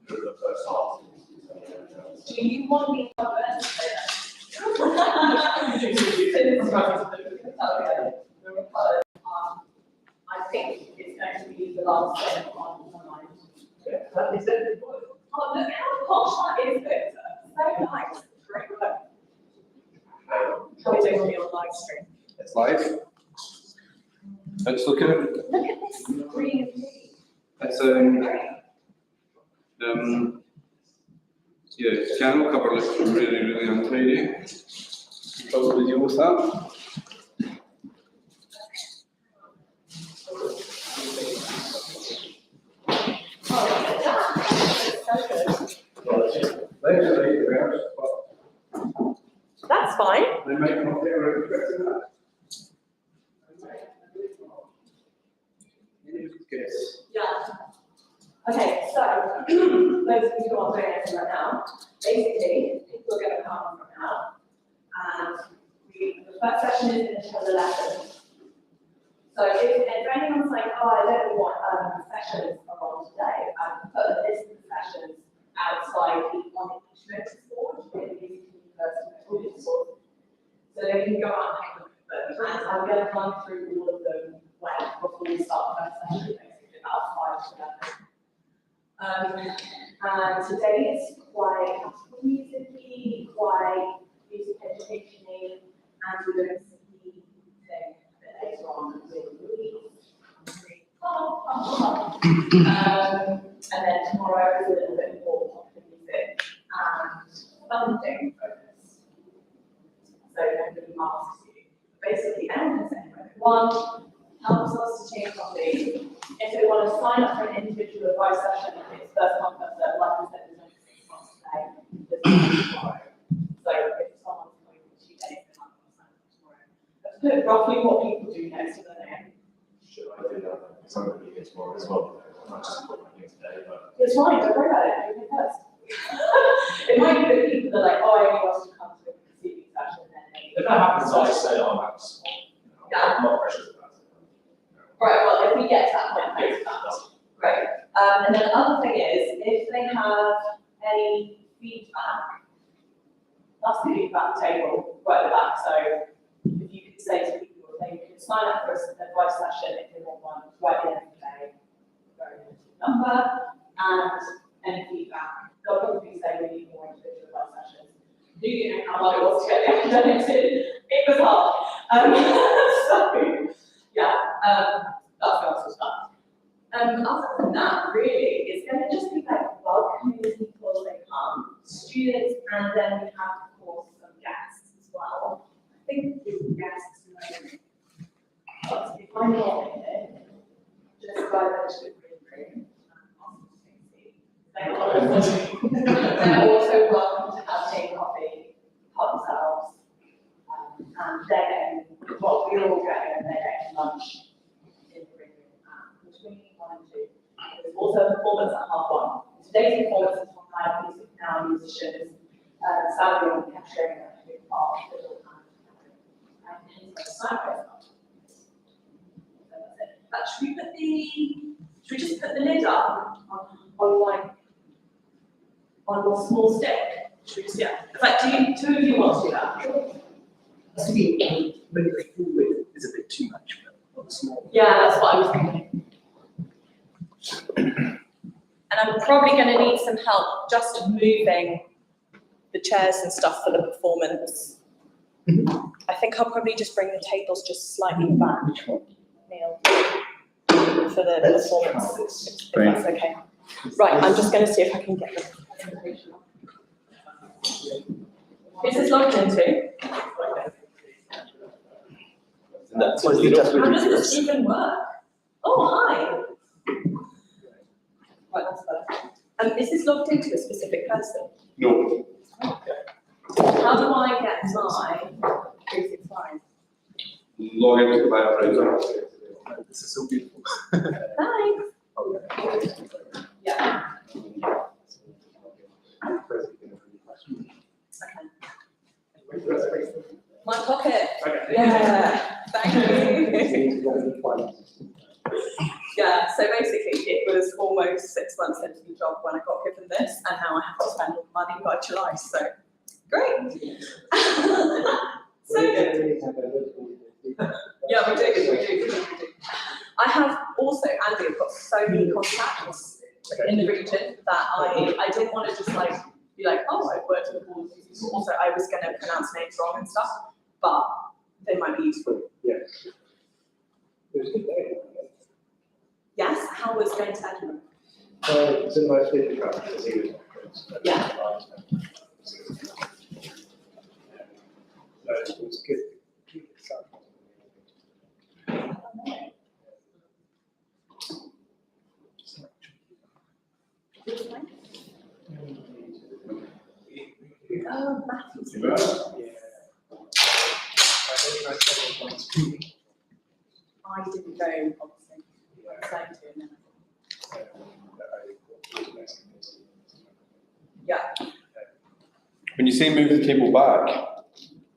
the first half. Do you want me to cover it? I think it's going to be the last thing on mine. Oh, look how posh that is, Victor. So nice. Great work. How are we doing on the live stream? It's live. Let's look at it. Look at this green tea. That's yeah, channel cover looks really, really untidy. Probably deal with that. That's fine. They might not be expecting that. Yes. Yeah. Okay, so those of you who are doing it right now, basically, people are going to come from now, and the first session is in the lesson. So if anyone's like, oh, I don't know what sessions are on today, I've put a list of sessions outside on each notice board, in the university notice board, so they can go out and have a look at them. And I'm going to run through all of them before we start the first session, basically about 5 to 11. And today it's quite music-y, quite music education-y, and we're going to see thing a bit later on with Louise. And then tomorrow is a little bit more popular music and funding focus. So nobody masks you. Basically, anyone can say anything. One helps us to change something. If they want to sign up for an individual advice session, it's first come, first served. Like I said, there's no 6 months today. There's no tomorrow. So if someone's coming for 2 days, they might not sign up tomorrow. Let's put roughly what people do next to their name. Should I do that? Some of you tomorrow as well. Not just put my name today, but. It's fine, don't worry about it. Do it first. It might be that people are like, oh, I only want to come to a receiving session, and then maybe. If that happens, I say, oh, that's small. Yeah. I'm not precious about it. Right, well, if we get to that point, thanks for that. Great. And then the other thing is, if they have any feedback, that's the feedback table right at the back. So if you could say to people, they can sign up for an advice session if they want one, right in every day, very limited number, and any feedback. They'll probably say we need more individual advice sessions. Do you know how hard it was to get the academics in? It was hard. So, yeah, that's what else was fun. Other than that, really, it's going to just be like welcoming people they come, students, and then we have, of course, some guests as well. I think the guests know. But if I'm not in it, just go over to the green room and ask them to see. They're also welcome to have tea and coffee, help themselves, and they're getting, well, we're all getting, they're getting lunch in the green room between 1 and 2. There's also a performance at 1:30. Today's performance is from live music now, musicians, Sally and capturing a big part of the and hence my sideways up. But should we just put the lid up on like on a small stick? Should we just, yeah. In fact, two of you want to do that? To me, maybe the full width is a bit too much, but not small. Yeah, that's what I was thinking. And I'm probably going to need some help just moving the chairs and stuff for the performance. I think I'll probably just bring the tables just slightly back, Neil, for the performance, if that's okay. Right, I'm just going to see if I can get the presentation up. Is this logged into? How does this even work? Oh, hi. Right, that's better. Is this logged into a specific person? No. How do I get my 365? Log into the browser. This is so beautiful. Thanks. Yeah. Okay. My pocket. Okay. Yeah. Thank you. Yeah, Yeah, so basically it was almost 6 months into the job when I got given this, and now I have to spend all the money by July, so great. So good. Yeah, we do. I have also, Andy, I've got so many contacts in the region that I didn't want to just like be like, oh, I've worked with all of these people. Also, I was going to pronounce names wrong and stuff, but they might be useful. Yeah. It was a good day. Yes, how was going to Edinburgh? It's a nice little car, because he was. Yeah. It was good. Oh, Matthew's. Yeah. I didn't go, obviously. Same to him. Yeah, When you say move the table back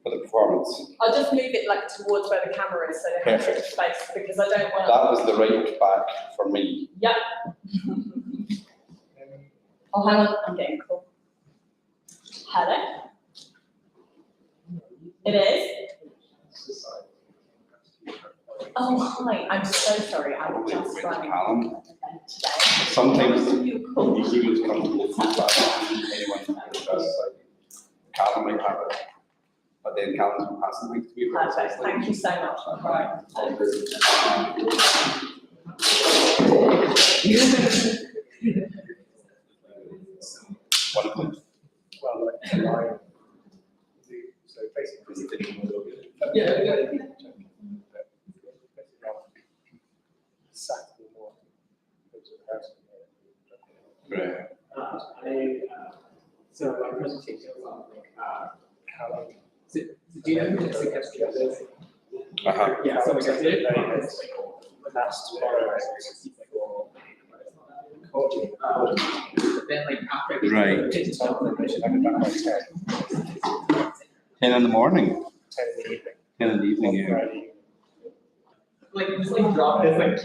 for the performance, I'll just move it like towards where the camera is, so they have a bit of space, because I don't want that was the right back for me. Yeah. Oh, hang on, I'm getting a call. Hello? It is? Oh, hi, I'm so sorry, I'm just With running Callum, an event today. sometimes When you he call? feels comfortable feedback anyone does. Callum might have it, but then Callum's been passing things to me. Perfect, thank you so much. Right. Wonderful. Well, like, mine, so basically. Saturday morning, go to the house. Right. So my presentation was Callum. do you know who the suggestion is? Uh-huh. Yeah, so we got it. That's tomorrow. But then like after. Right. It's on the mission, I can back by 10, 10 in the morning, 10 in the evening. 10 in the evening, yeah. Friday. Like just like drop it like. And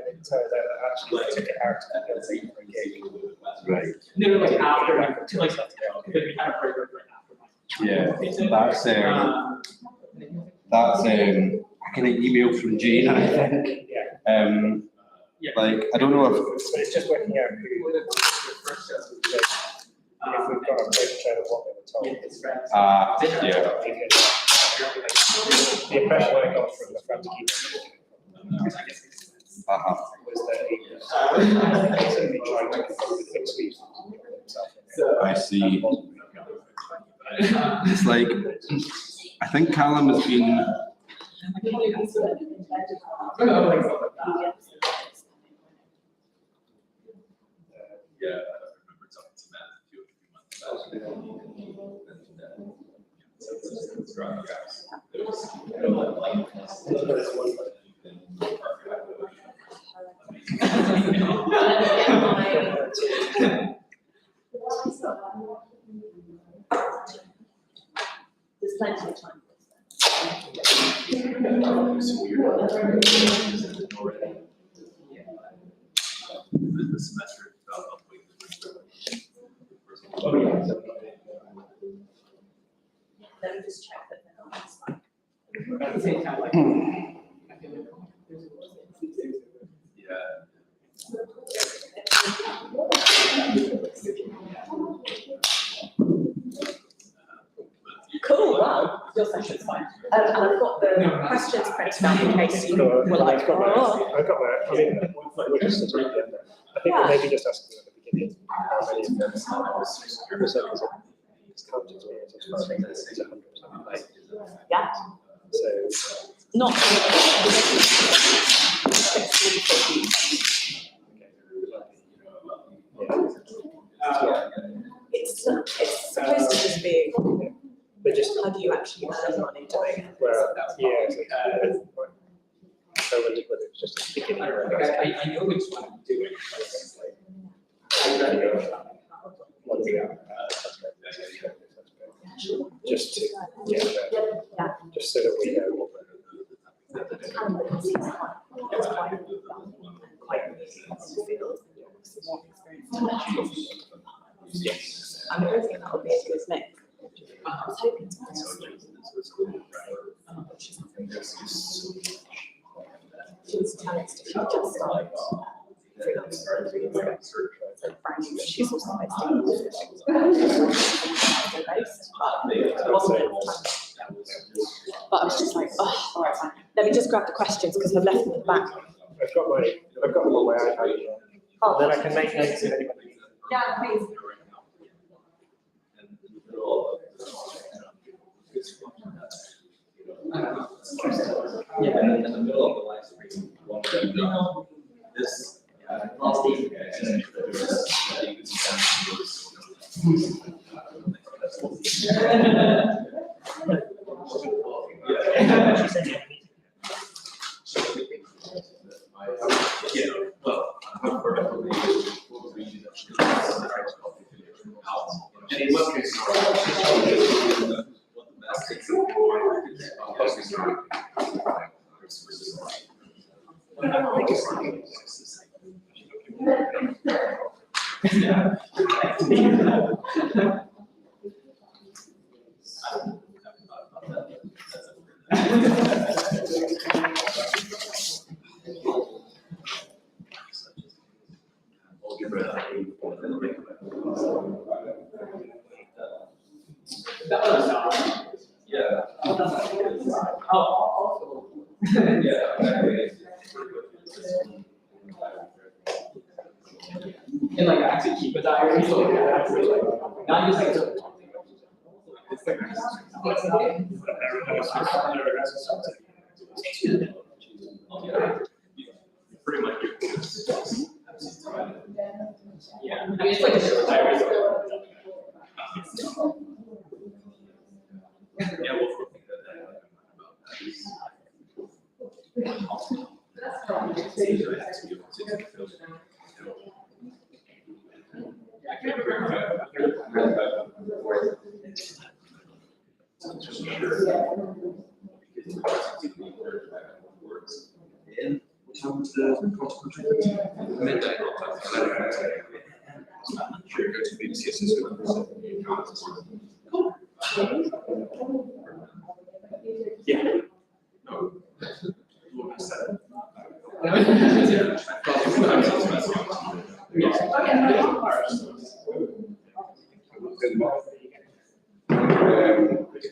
it turns out that actually I took it out to go see for a gig. Right. No, like after like to like stuff because we had a break right after. Yeah, that's I get an email from Jane, I think. Yeah. Like, I don't know if, But it's just working out who, if we've got a breakdown of what they were told. yeah, The impression I got from the French keeper uh-huh. was that he was basically trying to come up with excuses for himself. I see. It's like, I think Callum has been, Yeah, I remember talking to Matt a few months back. There's plenty of time. The semester felt upward. Oh, yeah. Let me just check that they're not fine. At the same time, like. I feel like. Cool, wow, your session's fine. And I've got the questions printed out in case you were like, oh. I've got my, I mean, we're just sort of at the end there. I think we'll maybe just ask them at the beginning, how many of them it's counted to me as far as I think it's 100% like, Yeah, so. not. It's supposed to just be, But just, how do you actually earn money doing it? well, yeah, so whether it's just a beginning or a I know which one I'm doing. one thing, just to, yeah, just so that we know what we're. It's fine. Yes. I'm hoping that will be a good mix. I was hoping to she was telling us she just started freelance 3 years ago. So apparently she's also based it wasn't at the time. But I was just like, oh, all right, fine. Let me just grab the questions because I've left them at the back. I've got them on my iPad. Oh, Then I can make notes if anybody. Yeah, please. Yeah, in the middle of the live stream, one of them, this. Yeah, well, and in what case, yeah. And like actually keep a diary, so like not just like it's like Pretty much. yeah, I mean it's like a short diary. Yeah, well, midnight. Sure, go to BBC Yeah. No.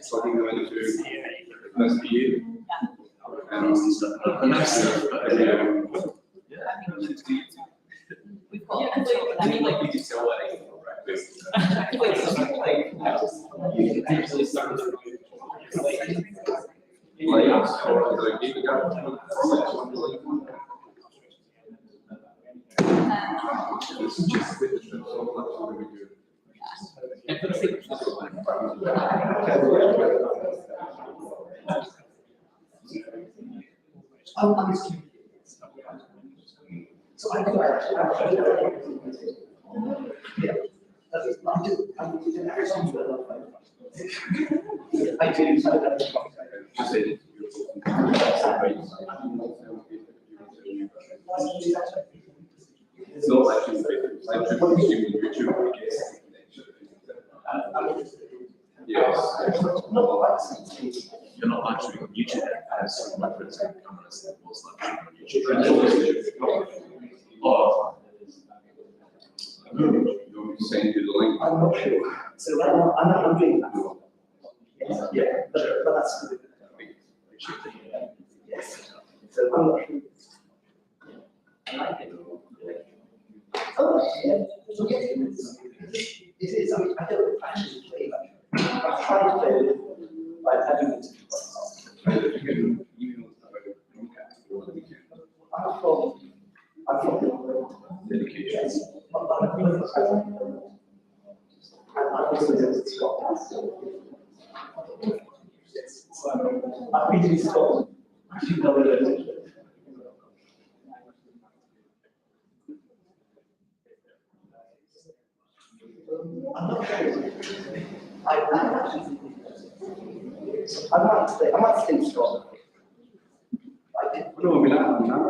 Something going to must be you. And stuff. We've got I mean, like, you can tell what I can practice. You can actually start with Like, even got this is just with the so much what we do. and for the sake of So I do actually. Yeah. I do. So Just say it's no, actually, YouTube. Yes. You're not live streaming on YouTube as my friends can come and say, what's live streaming on YouTube? Oh. You'll send you the link. I'm not sure. So I'm doing that. Yeah, but that's good. Yes. So I'm not sure. Oh, yeah. It is. I mean, I don't actually play that. I try to play it by having it. I'm from Dedication. I've been in Scotland. Actually, no, I'm not sure. I might stay in Scotland. I did. No, I mean, I'm not.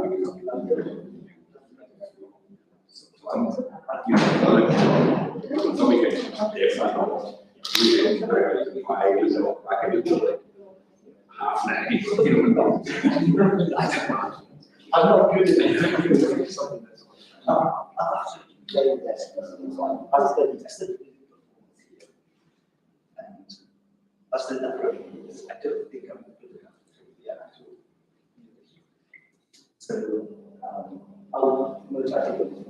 Half an hour. I'm not good at it. Something that's. Very best. I studied it. And I studied that for years. I don't think I'm good enough to be an actual. So, I'll try to.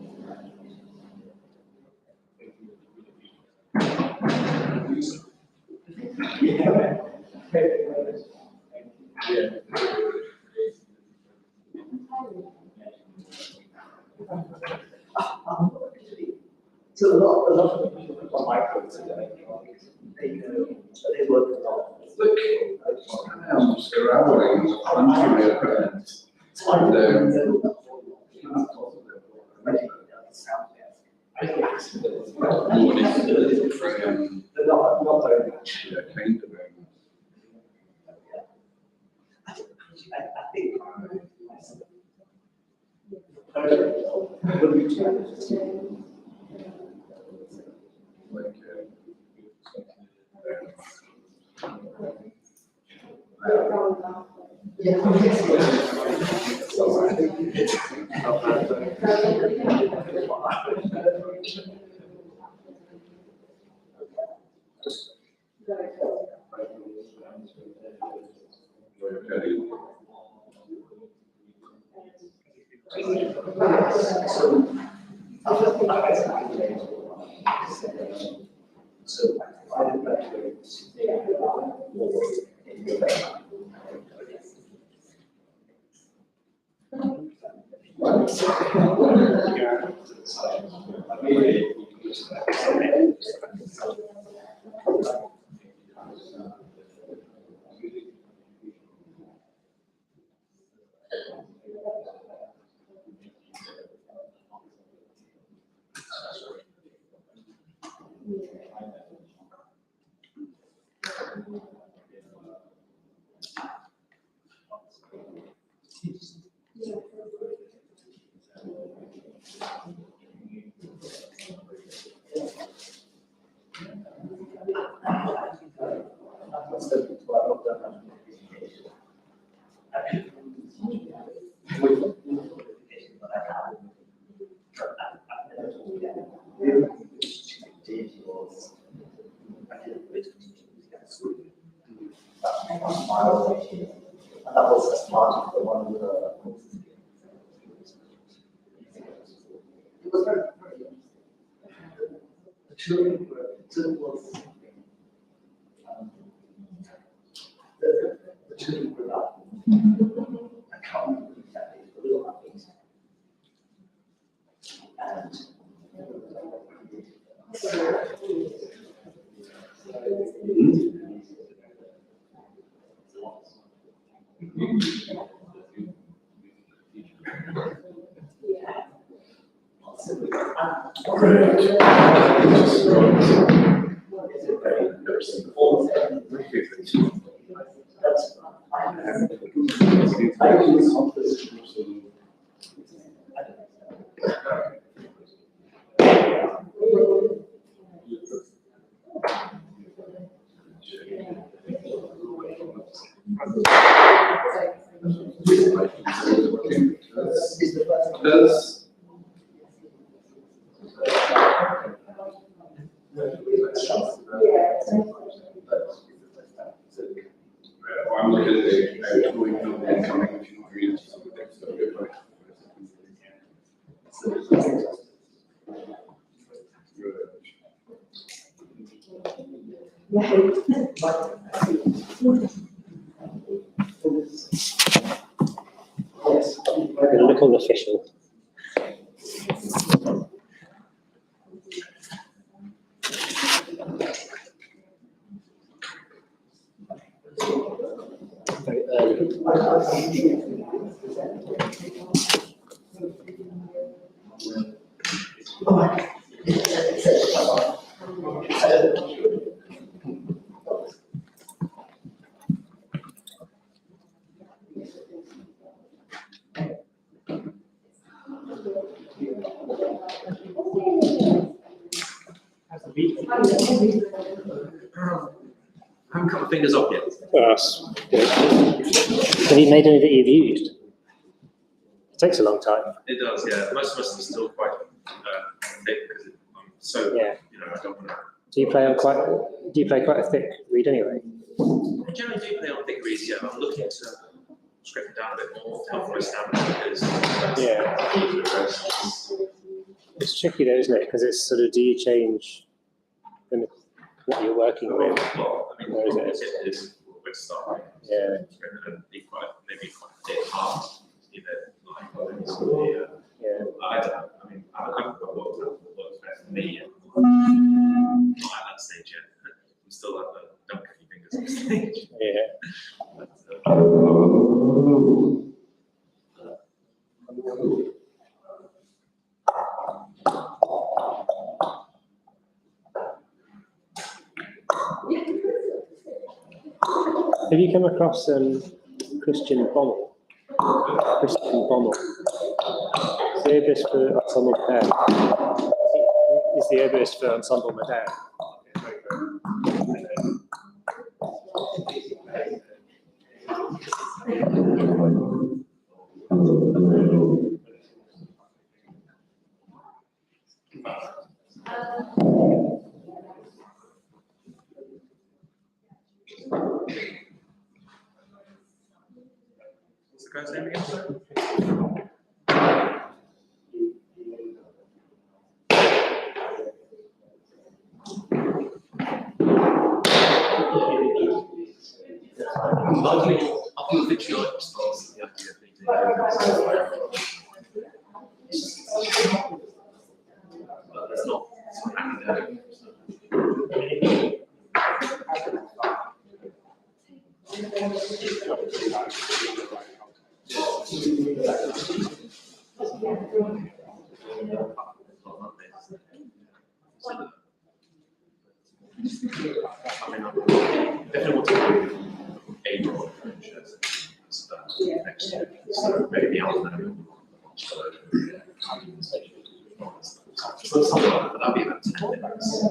Yeah. So a lot of people put on microphones today, they know, they work a lot. Look, surrounding the country They're not very much. I think. So I didn't graduate. That was as part of the one with the. It was very, the children were, so it was, the children grew up. I can't remember exactly, but we were happy. I'm looking at the incoming green. Yes. Look all official. Very early. I haven't cut my fingers off yet. That's good. Have you made any that you've used? It takes a long time. It does, yeah. Most of us are still quite thick because I'm so, Yeah. you know, I don't want to. Do you play quite a thick reed anyway? I generally do play on thick reeds, yeah. I'm looking to strip it down a bit more to help my stamina because It's tricky though, isn't it? Because it's sort of, do you change what you're working with? well, I mean, Where is it? it is a good start. Yeah. And be quite, maybe quite a bit hard, you know, like, Yeah. I don't know. I mean, I haven't got what works best for me yet. I'm not at that stage yet. I'm still at the don't cut your fingers stage. Yeah. But, Have you come across Christian Bommel? Christian Bommel. It's the herbalist for Ensemble Moderne. He's the herbalist for Ensemble Moderne. what's the guy's name again, sir? Luckily, I think the vitriolic response to the but it's not academic. I definitely want to do a role next year, so maybe out there. So something like that, that'd be about 10 minutes.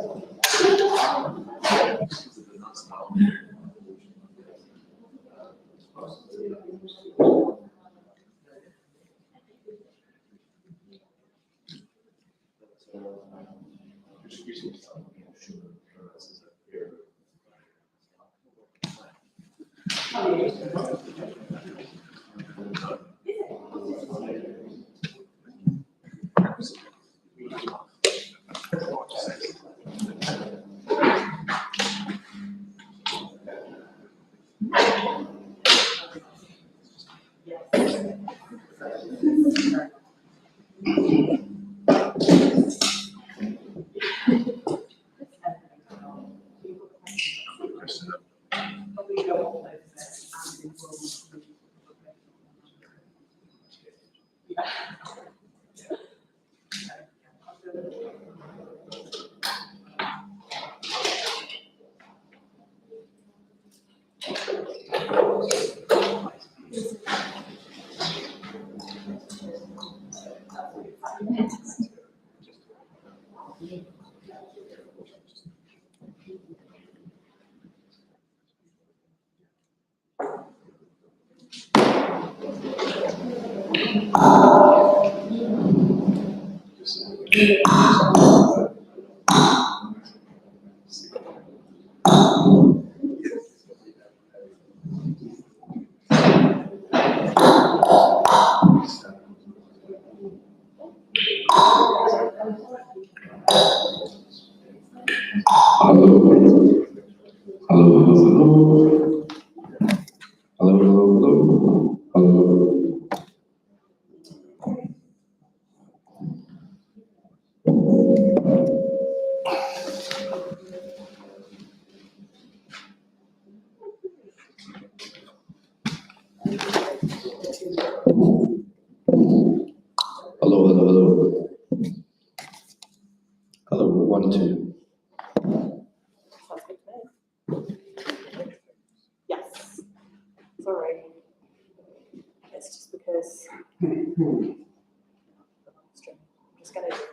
Let's get it.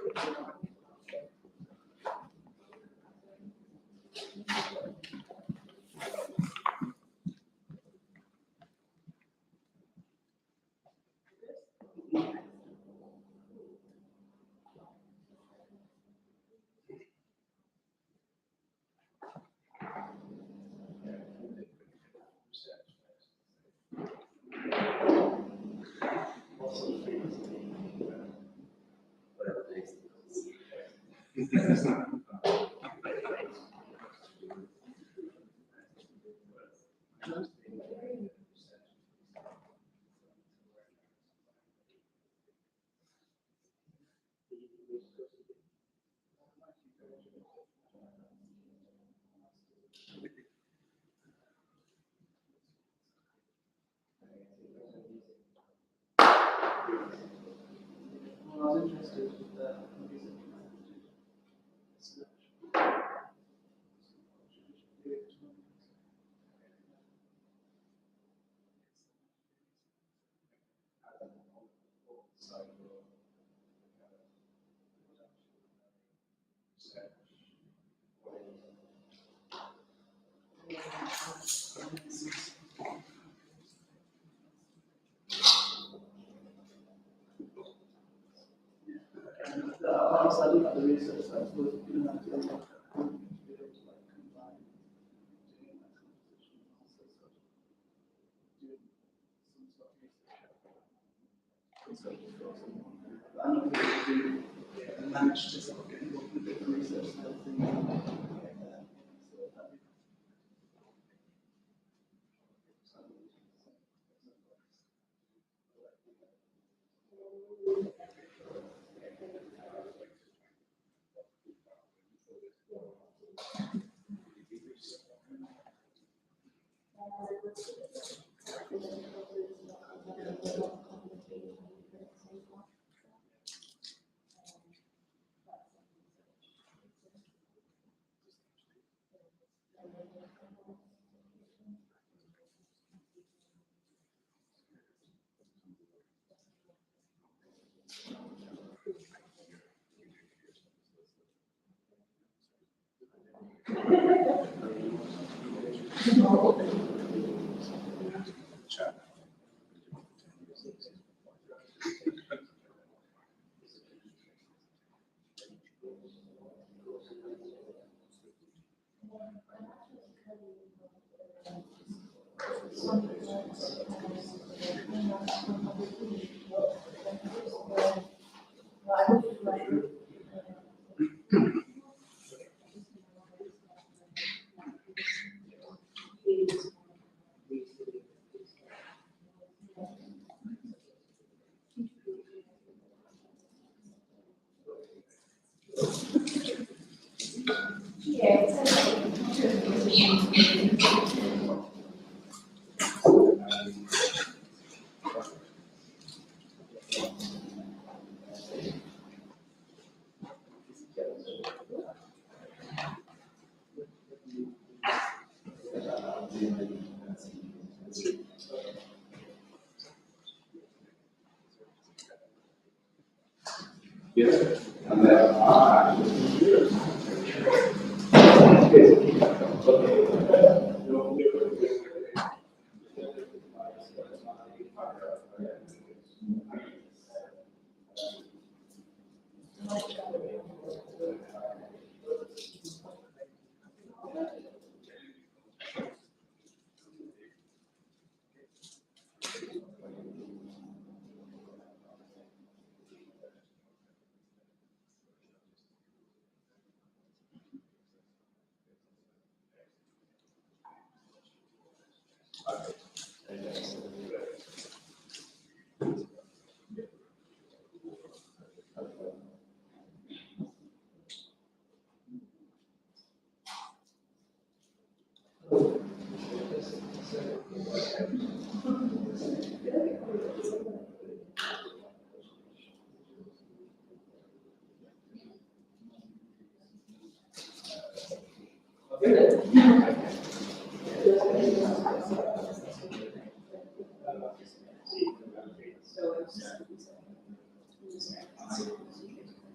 I was interested with the I was studying the research, I was doing that to be able to like combine doing that composition and also sort of doing some sort of research. But I'm not able to manage to sort of get involved with the research and everything. So that'd be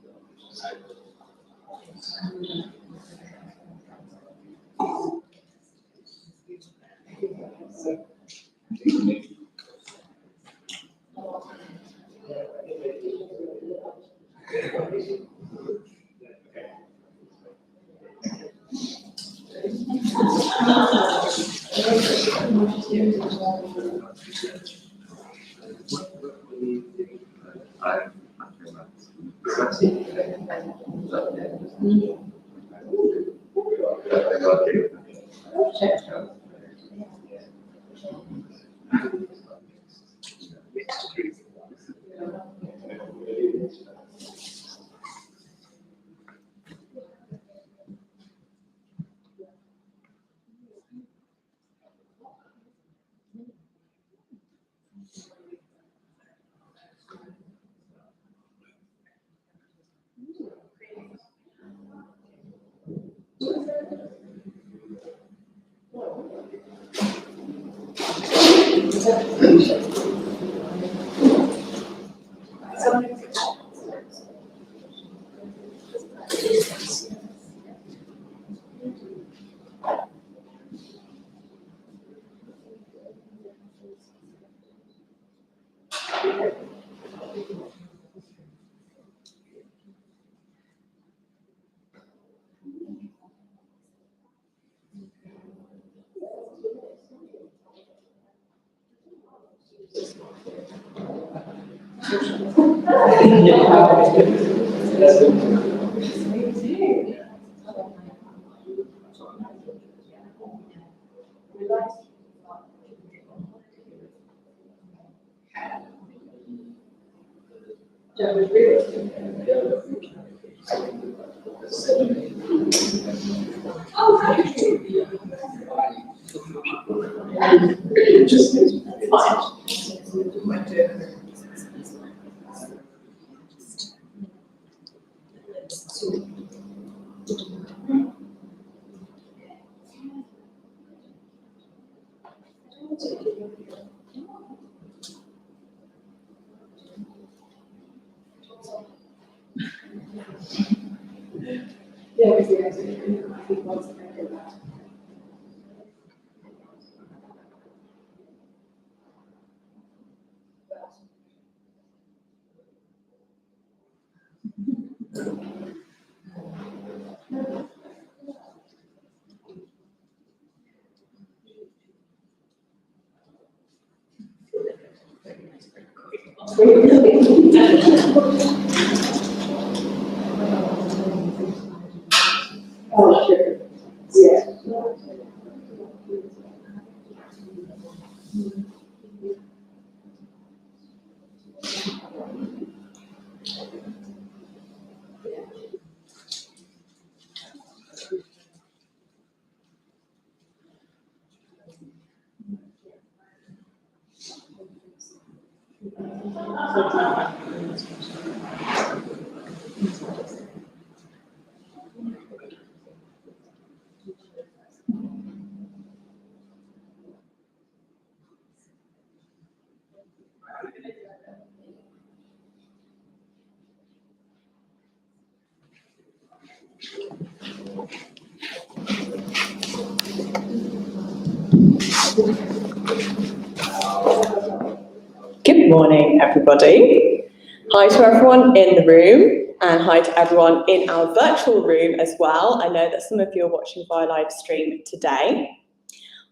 Good morning, everybody. Hi to everyone in the room and hi to everyone in our virtual room as well. I know that some of you are watching via live stream today.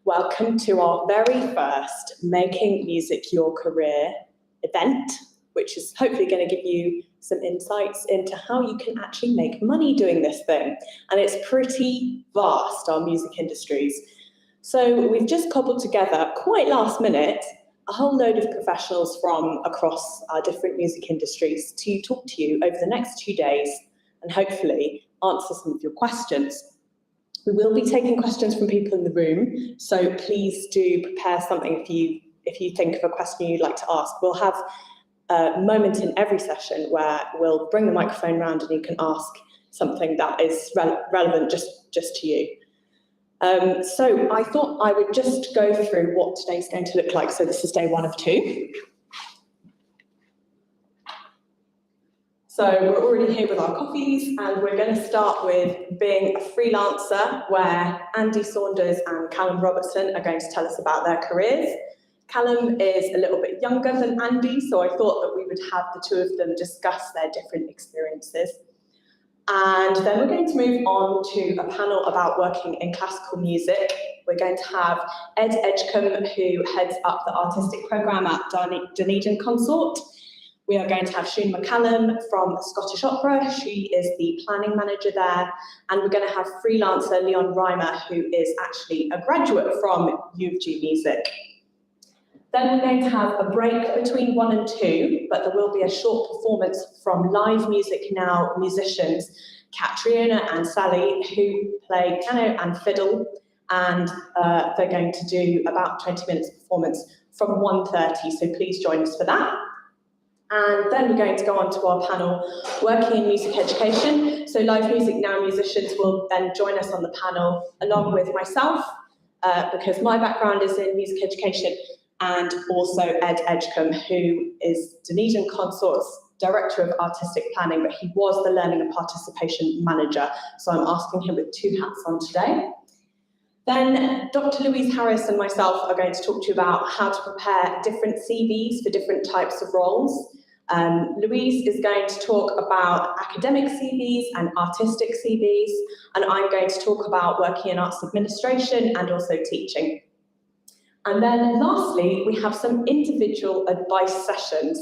Welcome to our very first Making Music Your Career event, which is hopefully going to give you some insights into how you can actually make money doing this thing. And it's pretty vast, our music industries. So we've just cobbled together, quite last minute, a whole load of professionals from across our different music industries to talk to you over the next 2 days and hopefully answer some of your questions. We will be taking questions from people in the room, so please do prepare something if you think of a question you'd like to ask. We'll have a moment in every session where we'll bring the microphone round and you can ask something that is relevant just to you. So I thought I would just go through what today's going to look like. So this is day 1 of 2. So we're already here with our coffees, and we're going to start with being a freelancer, where Andy Saunders and Callum Robertson are going to tell us about their careers. Callum is a little bit younger than Andy, so I thought that we would have the two of them discuss their different experiences. And then we're going to move on to a panel about working in classical music. We're going to have Ed Edgecombe, who heads up the artistic programme at Dunedin Consort. We are going to have Siún McCallum from Scottish Opera. She is the planning manager there. And we're going to have freelancer Leon Reimer, who is actually a graduate from U of G Music. Then we're going to have a break between 1 and 2, but there will be a short performance from Live Music Now musicians, Catriona and Sally, who play piano and fiddle, and they're going to do about 20 minutes performance from 1:30, so please join us for that. And then we're going to go on to our panel, Working in Music Education. So Live Music Now musicians will then join us on the panel, along with myself, because my background is in music education, and also Ed Edgecombe, who is Dunedin Consort's Director of Artistic Planning, but he was the Learning and Participation Manager, so I'm asking him with two hats on today. Then Dr. Louise Harris and myself are going to talk to you about how to prepare different CVs for different types of roles. Louise is going to talk about academic CVs and artistic CVs, and I'm going to talk about working in arts administration and also teaching. And then lastly, we have some individual advice sessions.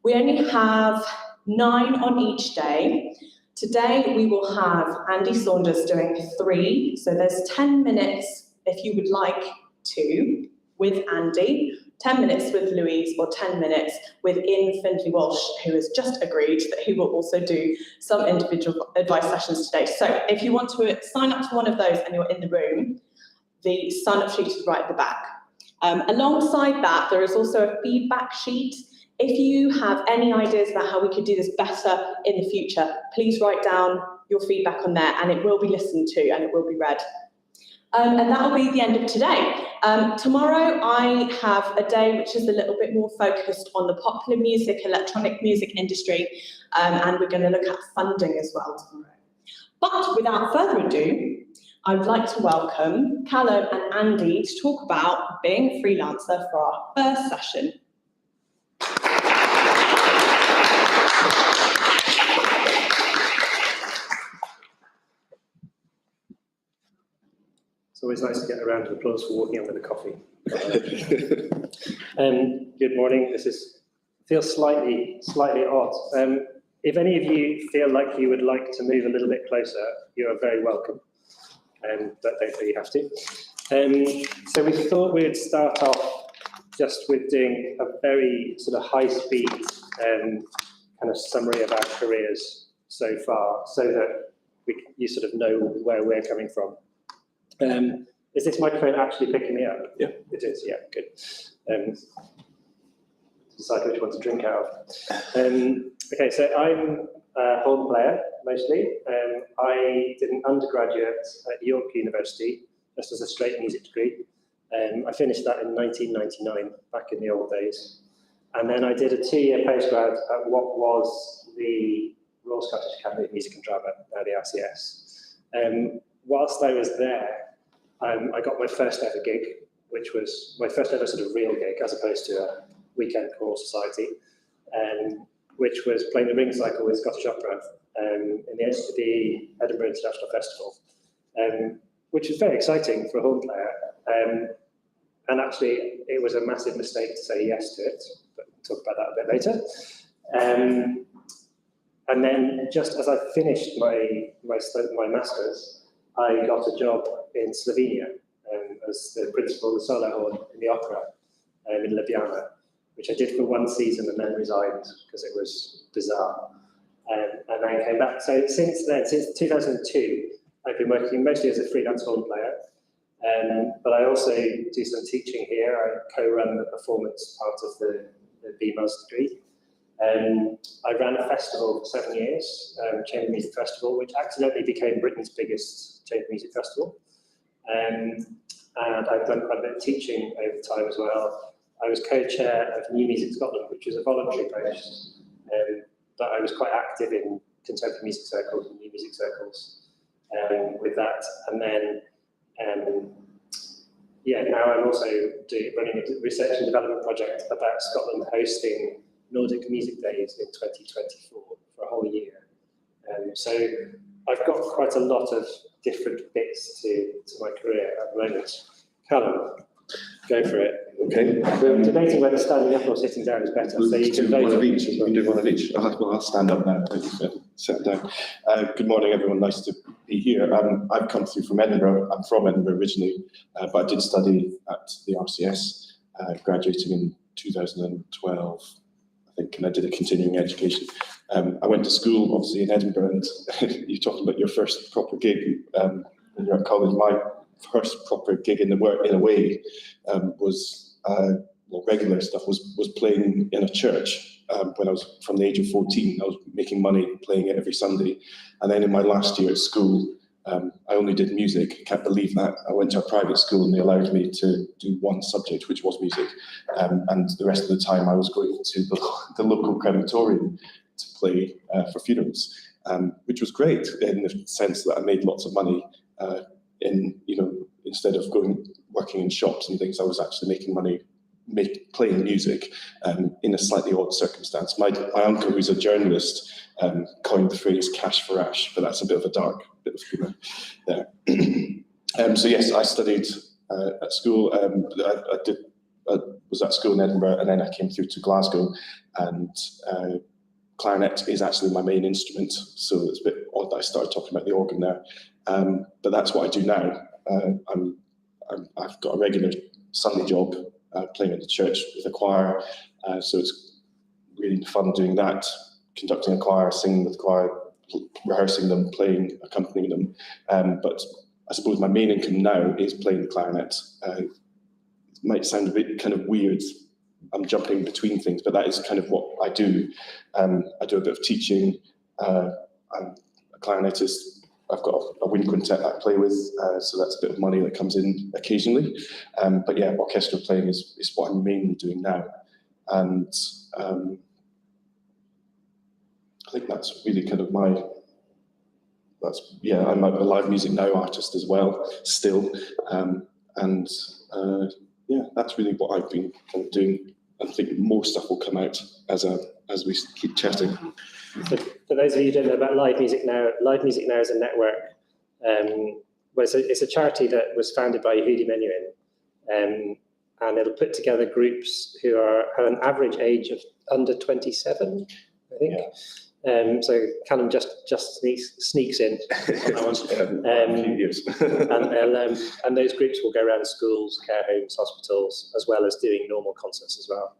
We only have 9 on each day. Today we will have Andy Saunders doing 3, so there's 10 minutes if you would like to with Andy, 10 minutes with Louise, or 10 minutes with Ian Findlay Walsh, who has just agreed that he will also do some individual advice sessions today. So if you want to sign up to one of those and you're in the room, the sign-up sheet is right at the back. Alongside that, there is also a feedback sheet. If you have any ideas about how we could do this better in the future, please write down your feedback on there, and it will be listened to and it will be read. And that will be the end of today. Tomorrow I have a day which is a little bit more focused on the popular music, electronic music industry, and we're going to look at funding as well tomorrow. But without further ado, I would like to welcome Callum and Andy to talk about being a freelancer for our first session. It's always nice to get a round of applause for walking up with a coffee. Good morning. Feels slightly odd. If any of you feel like you would like to move a little bit closer, you are very welcome. But don't feel you have to. So we thought we would start off just with doing a very sort of high-speed kind of summary of our careers so far, so that you sort of know where we're coming from. Is this microphone actually picking me up? Yeah. It is, yeah, good. Decide which one to drink out of. Okay, so I'm a horn player, mostly. I did an undergraduate at York University, just as a straight music degree. I finished that in 1999, back in the old days. And then I did a 2-year postgrad at what was the Royal Scottish Academy of Music and Drama, now the RCS. Whilst I was there, I got my first ever gig, which was my first ever sort of real gig, as opposed to a weekend choral society, which was playing the ring cycle with Scottish Opera in the Edinburgh International Festival, which was very exciting for a horn player. And actually, it was a massive mistake to say yes to it, but we'll talk about that a bit later. And then, just as I finished my master's, I got a job in Slovenia as the principal of the solo horn in the opera in Ljubljana, which I did for 1 season and then resigned because it was bizarre. And then came back. So since then, since 2002, I've been working mostly as a freelance horn player, but I also do some teaching here. I co-run the performance part of the BMUS degree. I ran a festival for 7 years, Chamber Music Festival, which accidentally became Britain's biggest chamber music festival. And I've done quite a bit of teaching over time as well. I was co-chair of New Music Scotland, which was a voluntary post, that I was quite active in contemporary music circles and new music circles with that. And then, now I'm also running a research and development project about Scotland hosting Nordic Music Days in 2024 for a whole year. So I've got quite a lot of different bits to my career at the moment. Callum, go for it. Okay. We're debating whether standing up or sitting down is better, so you can vote one of for each. each as We well. can do one of each. I'll stand up now. Thank you for sitting down. Good morning, everyone. Nice to be here. I've come through from Edinburgh. I'm from Edinburgh originally, but I did study at the RCS, graduating in 2012, I think, and I did a continuing education. I went to school, obviously, in Edinburgh, and you talked about your first proper gig when you're at college. My first proper gig in a way was regular stuff was playing in a church when I was from the age of 14. I was making money playing it every Sunday, and then in my last year at school, I only did music. I can't believe that. I went to a private school and they allowed me to do one subject, which was music, and the rest of the time I was going to the local crematorium to play for funerals, which was great in the sense that I made lots of money. Instead of working in shops and things, I was actually making money playing music in a slightly odd circumstance. My uncle, who's a journalist, coined the phrase "cash for ash," but that's a bit of a dark bit of humour there. So yes, I studied at school. I was at school in Edinburgh, and then I came through to Glasgow, and clarinet is actually my main instrument. So it's a bit odd that I started talking about the organ there, but that's what I do now. I've got a regular Sunday job playing at the church with a choir, so it's really fun doing that, conducting a choir, singing with the choir, rehearsing them, playing, accompanying them. But I suppose my main income now is playing the clarinet. It might sound a bit kind of weird, I'm jumping between things, but that is kind of what I do. I do a bit of teaching. I'm a clarinetist. I've got a wind quintet that I play with, so that's a bit of money that comes in occasionally. But yeah, orchestral playing is what I'm mainly doing now. And I think that's really kind of I'm a live music now artist as well, still. That's really what I've been kind of doing. I think more stuff will come out as we keep chatting. For those of you who don't know about Live Music Now is a network. It's a charity that was founded by Yehudi Menuhin, and it'll put together groups who have an average age of under 27, I think. Yeah. So Callum just sneaks in on that one. A few years. and those groups will go around schools, care homes, hospitals, as well as doing normal concerts as well.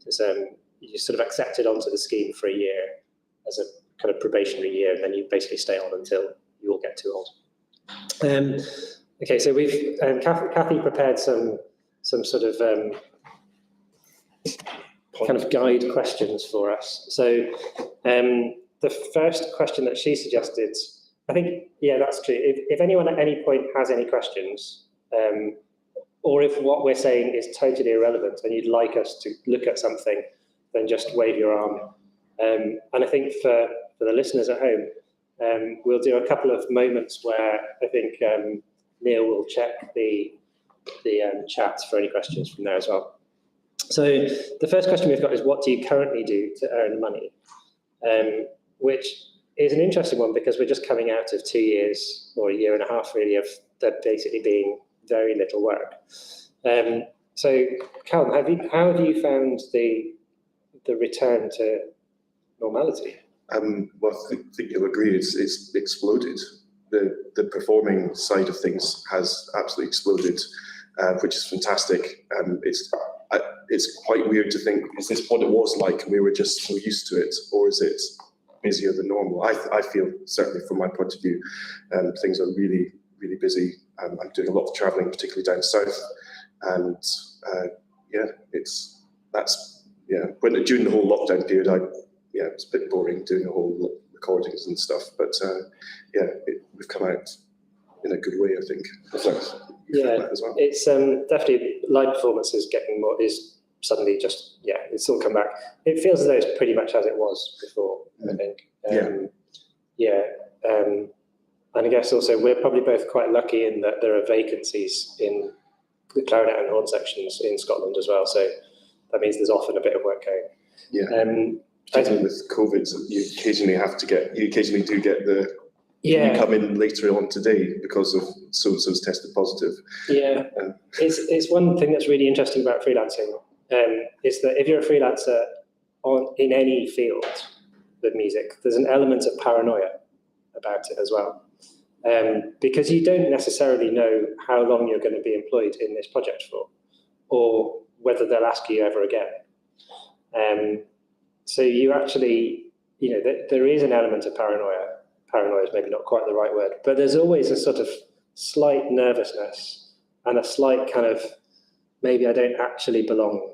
So you're sort of accepted onto the scheme for a year as a kind of probationary year, and then you basically stay on until you all get too old. Okay, so we've Kathy prepared some sort of kind of guide questions for us. So the first question that she suggested, I think, yeah, that's true. If anyone at any point has any questions, or if what we're saying is totally irrelevant and you'd like us to look at something, then just wave your arm. And I think for the listeners at home, we'll do a couple of moments where I think Neil will check the chat for any questions from there as well. So the first question we've got is, what do you currently do to earn money? Which is an interesting one because we're just coming out of 2 years or a year and a half really of there basically being very little work. So Callum, how have you found the return to normality? Well, I think you'll agree it's exploded. The performing side of things has absolutely exploded, which is fantastic. It's quite weird to think, is this what it was like and we were just so used to it, or is it busier than normal? I feel, certainly from my point of view, things are really, really busy. I'm doing a lot of travelling, particularly down south, and during the whole lockdown period, it's a bit boring doing a whole recordings and stuff, but we've come out in a good way, I think. Yeah, as well. it's definitely live performance is suddenly just, yeah, it's all come back. It feels as though it's pretty much as it was before, I think. And I guess also we're probably both quite lucky in that there are vacancies in the clarinet and horn sections in Scotland as well. So that means there's often a bit of work going. Yeah. Particularly with COVID, you occasionally do get the, Yeah. you come in later on today because of so-and-so's tested positive. Yeah, it's one thing that's really interesting about freelancing, is that if you're a freelancer in any field with music, there's an element of paranoia about it as well. Because you don't necessarily know how long you're going to be employed in this project for, or whether they'll ask you ever again. So you actually, there is an element of paranoia. Paranoia is maybe not quite the right word, but there's always a sort of slight nervousness and a slight kind of, maybe I don't actually belong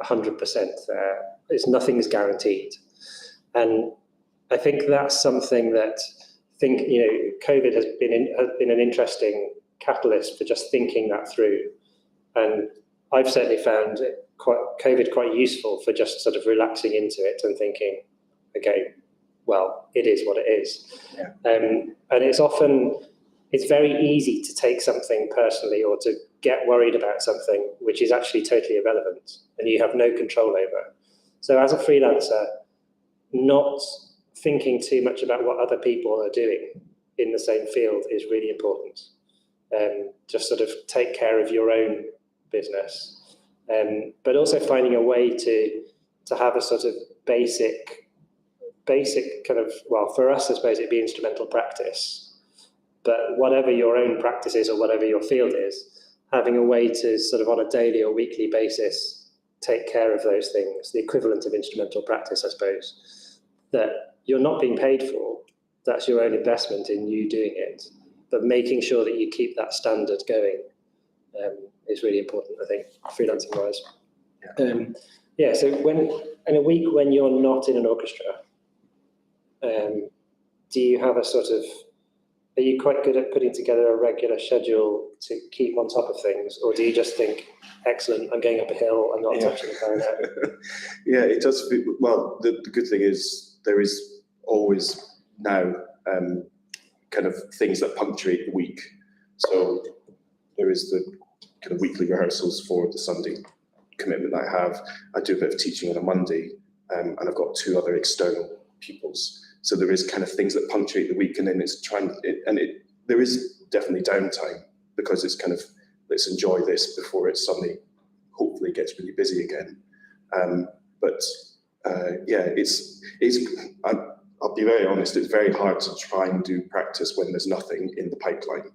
100% there. Nothing's guaranteed. And I think that's something that COVID has been an interesting catalyst for just thinking that through. And I've certainly found COVID quite useful for just sort of relaxing into it and thinking, okay, well, it is what it is. Yeah. And it's very easy to take something personally or to get worried about something which is actually totally irrelevant and you have no control over. So as a freelancer, not thinking too much about what other people are doing in the same field is really important. Just sort of take care of your own business, but also finding a way to have a sort of basic kind of, well, for us, I suppose it'd be instrumental practice, but whatever your own practice is or whatever your field is, having a way to sort of on a daily or weekly basis take care of those things, the equivalent of instrumental practice, I suppose, that you're not being paid for, that's your own investment in you doing it, but making sure that you keep that standard going is really important, I think, freelancing wise. So when in a week when you're not in an orchestra, do you have are you quite good at putting together a regular schedule to keep on top of things, or do you just think, excellent, I'm going up a hill, I'm not touching the clarinet? Yeah, it does. Well, the good thing is there is always now kind of things that punctuate the week. So there is the kind of weekly rehearsals for the Sunday commitment that I have. I do a bit of teaching on a Monday, and I've got 2 other external pupils. So there is kind of things that punctuate the week, and then there is definitely downtime because it's kind of, let's enjoy this before it suddenly hopefully gets really busy again. I'll be very honest, it's very hard to try and do practice when there's nothing in the pipeline.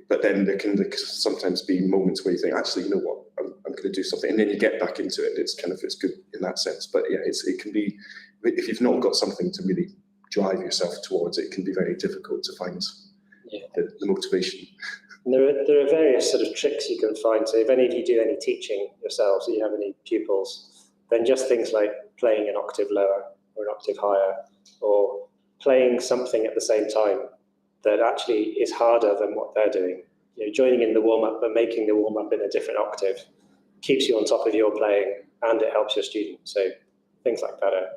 But then there can sometimes be moments where you think, actually, you know what, I'm going to do something, and then you get back into it. It's good in that sense. But yeah, it can be, if you've not got something to really drive yourself towards, it can be very difficult to find the motivation. And there are various sort of tricks you can find. So if any of you do any teaching yourselves, or you have any pupils, then just things like playing an octave lower or an octave higher, or playing something at the same time that actually is harder than what they're doing. Joining in the warm-up, but making the warm-up in a different octave keeps you on top of your playing, and it helps your student. So things like that are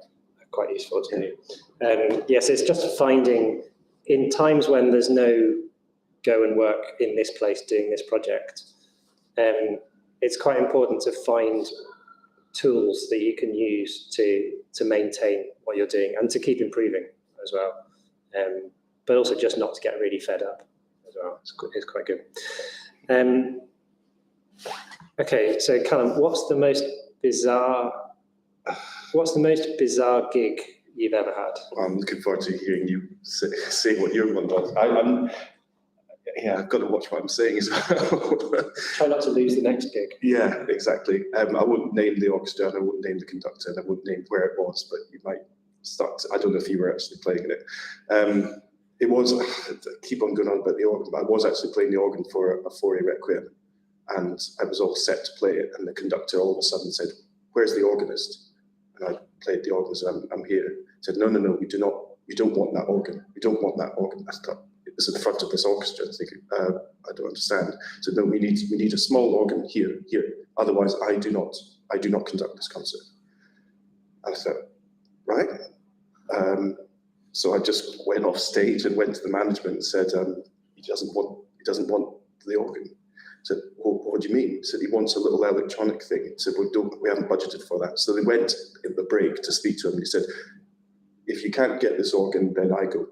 quite useful to do. Yes, it's just finding, in times when there's no go and work in this place doing this project, it's quite important to find tools that you can use to maintain what you're doing and to keep improving as well. But also just not to get really fed up as well. It's quite good. Okay, so Callum, what's the most bizarre gig you've ever had? Well, I'm looking forward to hearing you say what your one does. I've got to watch what I'm saying as well. Try not to lose the next gig. Yeah, exactly. I wouldn't name the orchestra, and I wouldn't name the conductor, and I wouldn't name where it was, but you might start to, I don't know if you were actually playing in it. It was, keep on going on about the organ, but I was actually playing the organ for a Fauré Requiem, and I was all set to play it, and the conductor all of a sudden said, "Where's the organist?" And I played the organist, and I'm here. He said, "No, we don't want that organ. We don't want that organ." I thought, is at the front of this orchestra. Thinking, I don't understand. So no, we need a small organ here. Otherwise, I do not conduct this concert. And I thought, right. So I just went off stage and went to the management and said, he doesn't want the organ. I said, well, what do you mean? He said, he wants a little electronic thing. He said, we haven't budgeted for that. So they went in the break to speak to him, and he said, if you can't get this organ, then I go.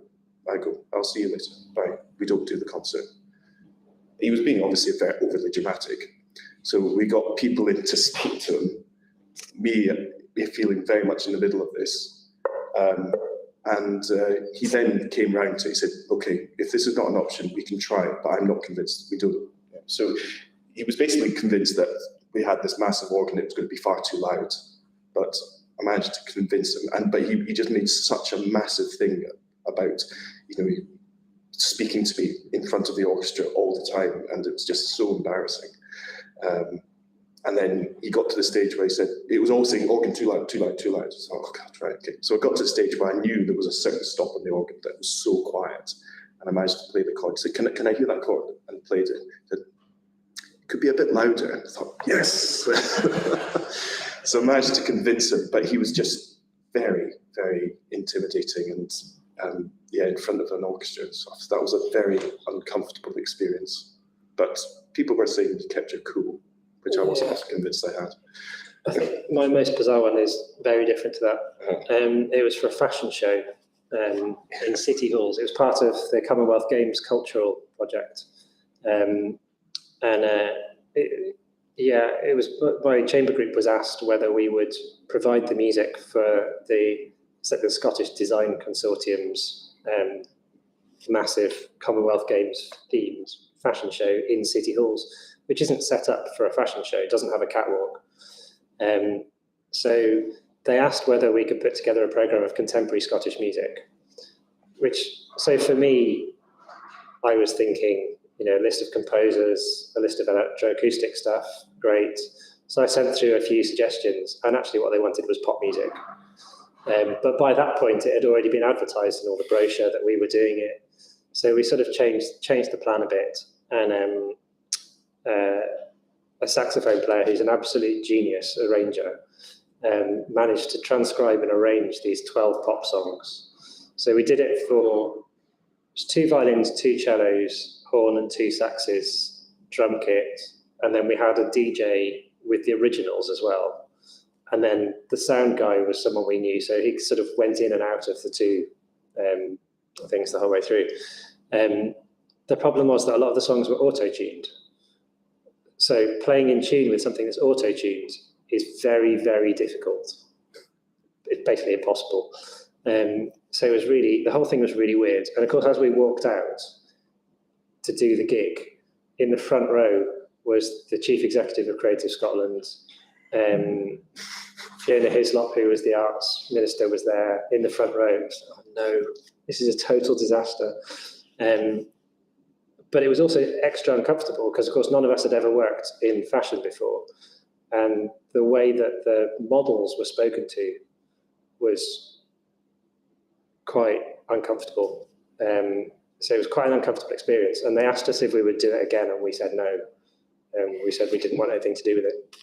I'll see you later. Bye. We don't do the concert. He was being obviously very overly dramatic. So we got people in to speak to him, me feeling very much in the middle of this. And he then came round to, he said, okay, if this is not an option, we can try it, but I'm not convinced we do it. So he was basically convinced that we had this massive organ, it was going to be far too loud. But I managed to convince him, but he just made such a massive thing about, speaking to me in front of the orchestra all the time, and it was just so embarrassing. And then he got to the stage where he said, it was all saying organ too loud, too loud, too loud. So, oh God, right, okay. So I got to the stage where I knew there was a certain stop on the organ that was so quiet. And I managed to play the chord. He said, can I hear that chord? And played it. He said, it could be a bit louder. And I thought, yes. So I managed to convince him, but he was just very, very intimidating and in front of an orchestra. So that was a very uncomfortable experience. But people were saying you kept your cool, which I wasn't convinced I had. I think my most bizarre one is very different to that. It was for a fashion show in City Halls. It was part of the Commonwealth Games cultural project. It was, my chamber group was asked whether we would provide the music for the Scottish Design Consortium's massive Commonwealth Games themed fashion show in City Halls, which isn't set up for a fashion show. It doesn't have a catwalk. So they asked whether we could put together a programme of contemporary Scottish music, so for me, I was thinking, a list of composers, a list of electroacoustic stuff, great. So I sent through a few suggestions, and actually what they wanted was pop music. But by that point, it had already been advertised in all the brochure that we were doing it. So we sort of changed the plan a bit, and a saxophone player who's an absolute genius arranger managed to transcribe and arrange these 12 pop songs. So we did it for 2 violins, 2 cellos, horn and 2 saxes, drum kit, and then we had a DJ with the originals as well. And then the sound guy was someone we knew, so he sort of went in and out of the 2 things the whole way through. The problem was that a lot of the songs were auto-tuned. So playing in tune with something that's auto-tuned is very, very difficult. It's basically impossible. So it was the whole thing was really weird. And of course, as we walked out to do the gig, in the front row was the Chief Executive of Creative Scotland. Fiona Hislop, who was the Arts Minister, was there in the front row. Oh no, this is a total disaster. But it was also extra uncomfortable because, of course, none of us had ever worked in fashion before. And the way that the models were spoken to was quite uncomfortable. So it was quite an uncomfortable experience. And they asked us if we would do it again, and we said no. We said we didn't want anything to do with it.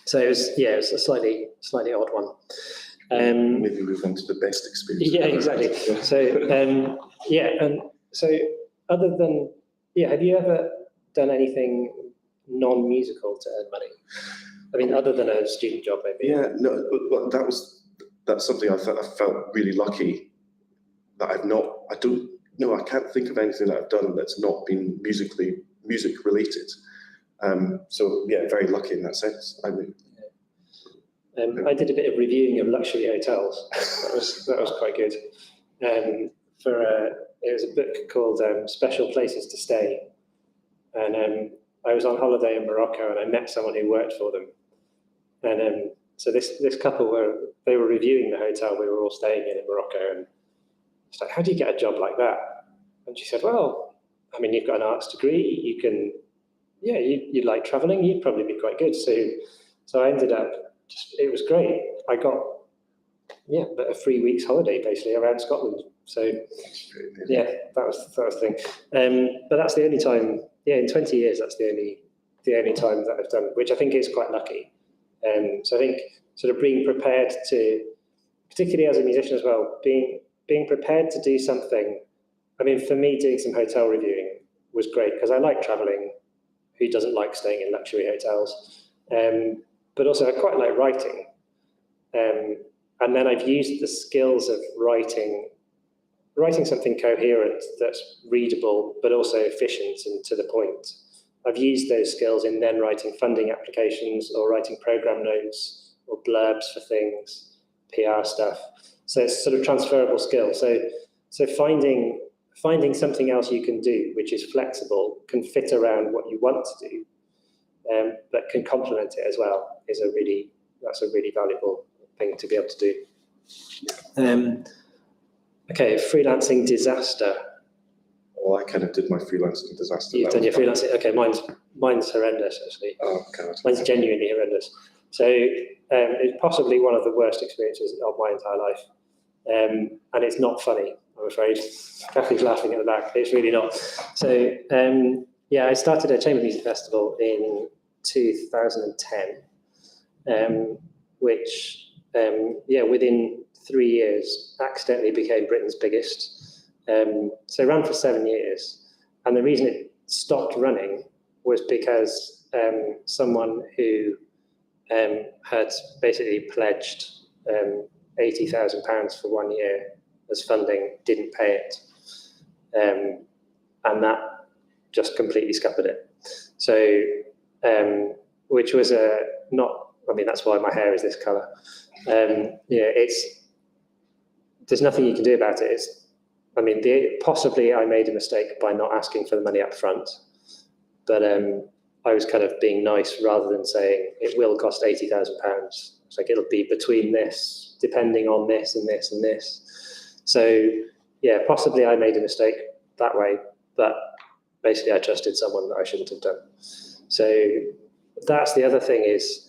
So it was a slightly odd one. Maybe move on to the best experience. Yeah, exactly. So other than, have you ever done anything non-musical to earn money? I mean, other than a student job, maybe. Yeah, no, but that's something I felt really lucky that I can't think of anything that I've done that's not been music related. So yeah, very lucky in that sense. I mean, I did a bit of reviewing of luxury hotels. That was quite good. It was a book called Special Places to Stay, and I was on holiday in Morocco, and I met someone who worked for them. And so this couple were reviewing the hotel we were all staying in Morocco, and it's like, how do you get a job like that? And she said, well, I mean, you've got an arts degree, you can, you like traveling, you'd probably be quite good. So I ended up, it was great. I got, a 3 weeks holiday basically around Scotland So yeah, that was the thing. But that's the only time. Yeah, in 20 years, that's the only time that I've done it, which I think is quite lucky. So I think sort of being prepared to, particularly as a musician as well, being prepared to do something. I mean, for me, doing some hotel reviewing was great because I like traveling. Who doesn't like staying in luxury hotels? But also I quite like writing. And then I've used the skills of writing something coherent that's readable, but also efficient and to the point. I've used those skills in then writing funding applications or writing program notes or blurbs for things, PR stuff. So it's sort of transferable skills. So finding something else you can do, which is flexible, can fit around what you want to do, but can complement it as well, that's a really valuable thing to be able to do. Okay, freelancing disaster. Well, I kind of did my freelancing disaster. You've done your freelancing. Okay, mine's horrendous actually. Oh God. Mine's genuinely horrendous. So it's possibly one of the worst experiences of my entire life, and it's not funny, I'm afraid. Kathy's laughing at the back. It's really not. So yeah, I started a chamber music festival in 2010, which within 3 years accidentally became Britain's biggest. So it ran for 7 years, and the reason it stopped running was because someone who had basically pledged £80,000 for 1 year as funding didn't pay it, and that just completely scuppered it. So, which was that's why my hair is this colour. There's nothing you can do about it. Possibly I made a mistake by not asking for the money up front, but I was kind of being nice rather than saying it will cost £80,000. It's like it'll be between this, depending on this and this and this. So yeah, possibly I made a mistake that way, but basically I trusted someone that I shouldn't have done. So that's the other thing is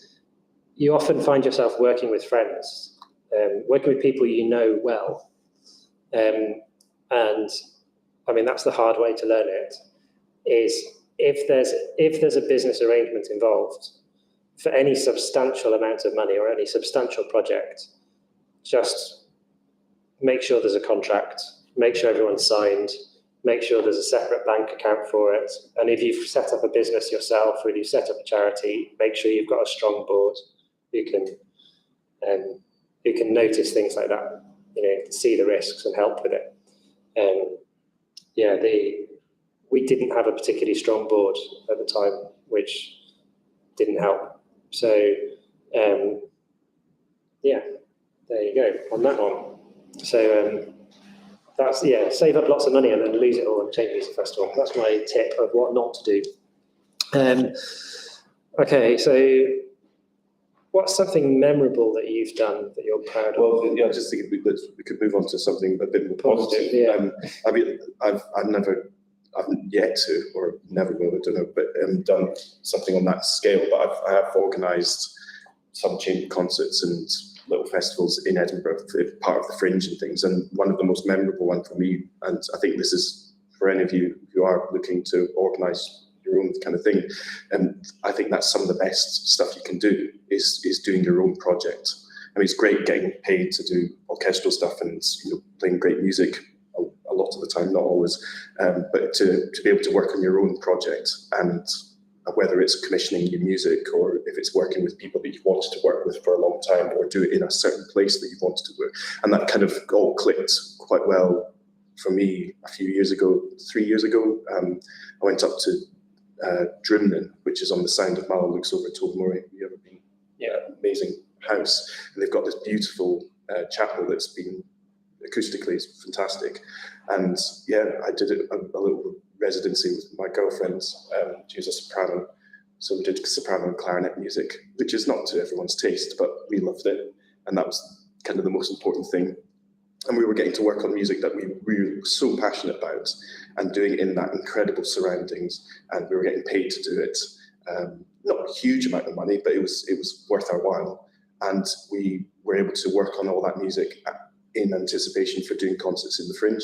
you often find yourself working with friends, working with people you know well. And that's the hard way to learn it, is if there's a business arrangement involved for any substantial amount of money or any substantial project, just make sure there's a contract, make sure everyone's signed, make sure there's a separate bank account for it. And if you've set up a business yourself or if you've set up a charity, make sure you've got a strong board who can notice things like that, see the risks and help with it. We didn't have a particularly strong board at the time, which didn't help. So, there you go on that one. So that's, save up lots of money and then lose it all on Chamber Music Festival. That's my tip of what not to do. Okay, so what's something memorable that you've done that you're proud of? Well, yeah, I just think we could move on to something a bit more positive. Yeah. I've yet to, or never will, I don't know, but done something on that scale. But I have organised some chamber concerts and little festivals in Edinburgh, part of the Fringe and things. And one of the most memorable one for me, and I think this is for any of you who are looking to organise your own kind of thing, and I think that's some of the best stuff you can do is doing your own project. I mean, it's great getting paid to do orchestral stuff and playing great music a lot of the time, not always, but to be able to work on your own project, and whether it's commissioning your music or if it's working with people that you've wanted to work with for a long time, or do it in a certain place that you've wanted to work, and that kind of all clicked quite well for me a few years ago, 3 years ago. I went up to Drimnin, which is on the Sound of Mallow, looks over Tobermory. Have you ever been? Yeah, amazing house. And they've got this beautiful chapel that's been acoustically is fantastic. And I did a little residency with my girlfriend. She was a soprano, so we did soprano and clarinet music, which is not to everyone's taste, but we loved it, and that was kind of the most important thing. And we were getting to work on music that we were so passionate about, and doing it in that incredible surroundings, and we were getting paid to do it. Not a huge amount of money, but it was worth our while. And we were able to work on all that music in anticipation for doing concerts in the Fringe.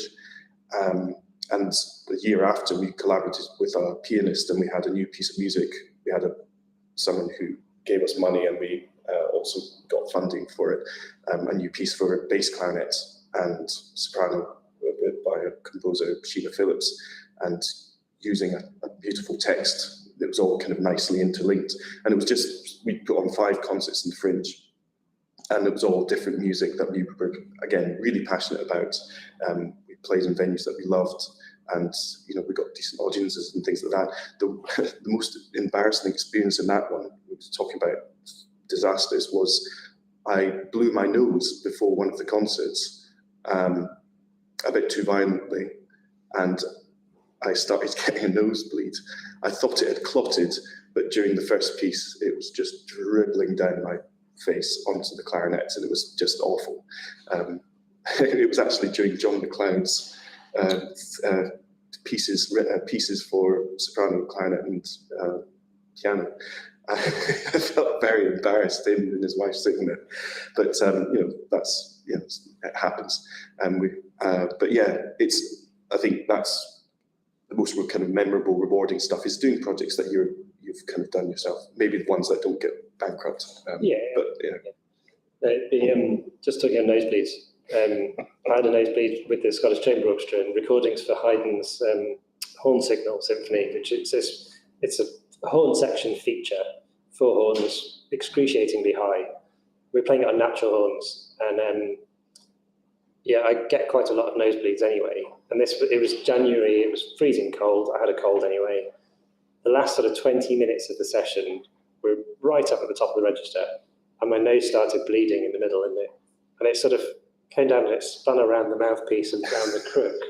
And the year after, we collaborated with a pianist, and we had a new piece of music. We had someone who gave us money, and we also got funding for it. A new piece for bass clarinet and soprano by a composer, Sheila Phillips, and using a beautiful text that was all kind of nicely interlinked. And it was just, we put on 5 concerts in the Fringe, and it was all different music that we were, again, really passionate about. We played in venues that we loved, and we got decent audiences and things like that. The most embarrassing experience in that one, we were talking about disasters, was I blew my nose before one of the concerts a bit too violently, and I started getting a nosebleed. I thought it had clotted, but during the first piece, it was just dribbling down my face onto the clarinet, and it was just awful. It was actually during John McLeod's pieces for soprano, clarinet, and piano. I felt very embarrassed, him and his wife sitting there, but that's it happens. And but yeah, I think that's the most kind of memorable, rewarding stuff, is doing projects that you've kind of done yourself. Maybe the ones that don't get bankrupt. But yeah. Just talking about nosebleeds, I had a nosebleed with the Scottish Chamber Orchestra in recordings for Haydn's Horn Signal Symphony, which it's a horn section feature, 4 horns, excruciatingly high. We're playing it on natural horns, and I get quite a lot of nosebleeds anyway. And it was January, it was freezing cold, I had a cold anyway. The last sort of 20 minutes of the session were right up at the top of the register, and my nose started bleeding in the middle, and it sort of came down and it spun around the mouthpiece and down the crook.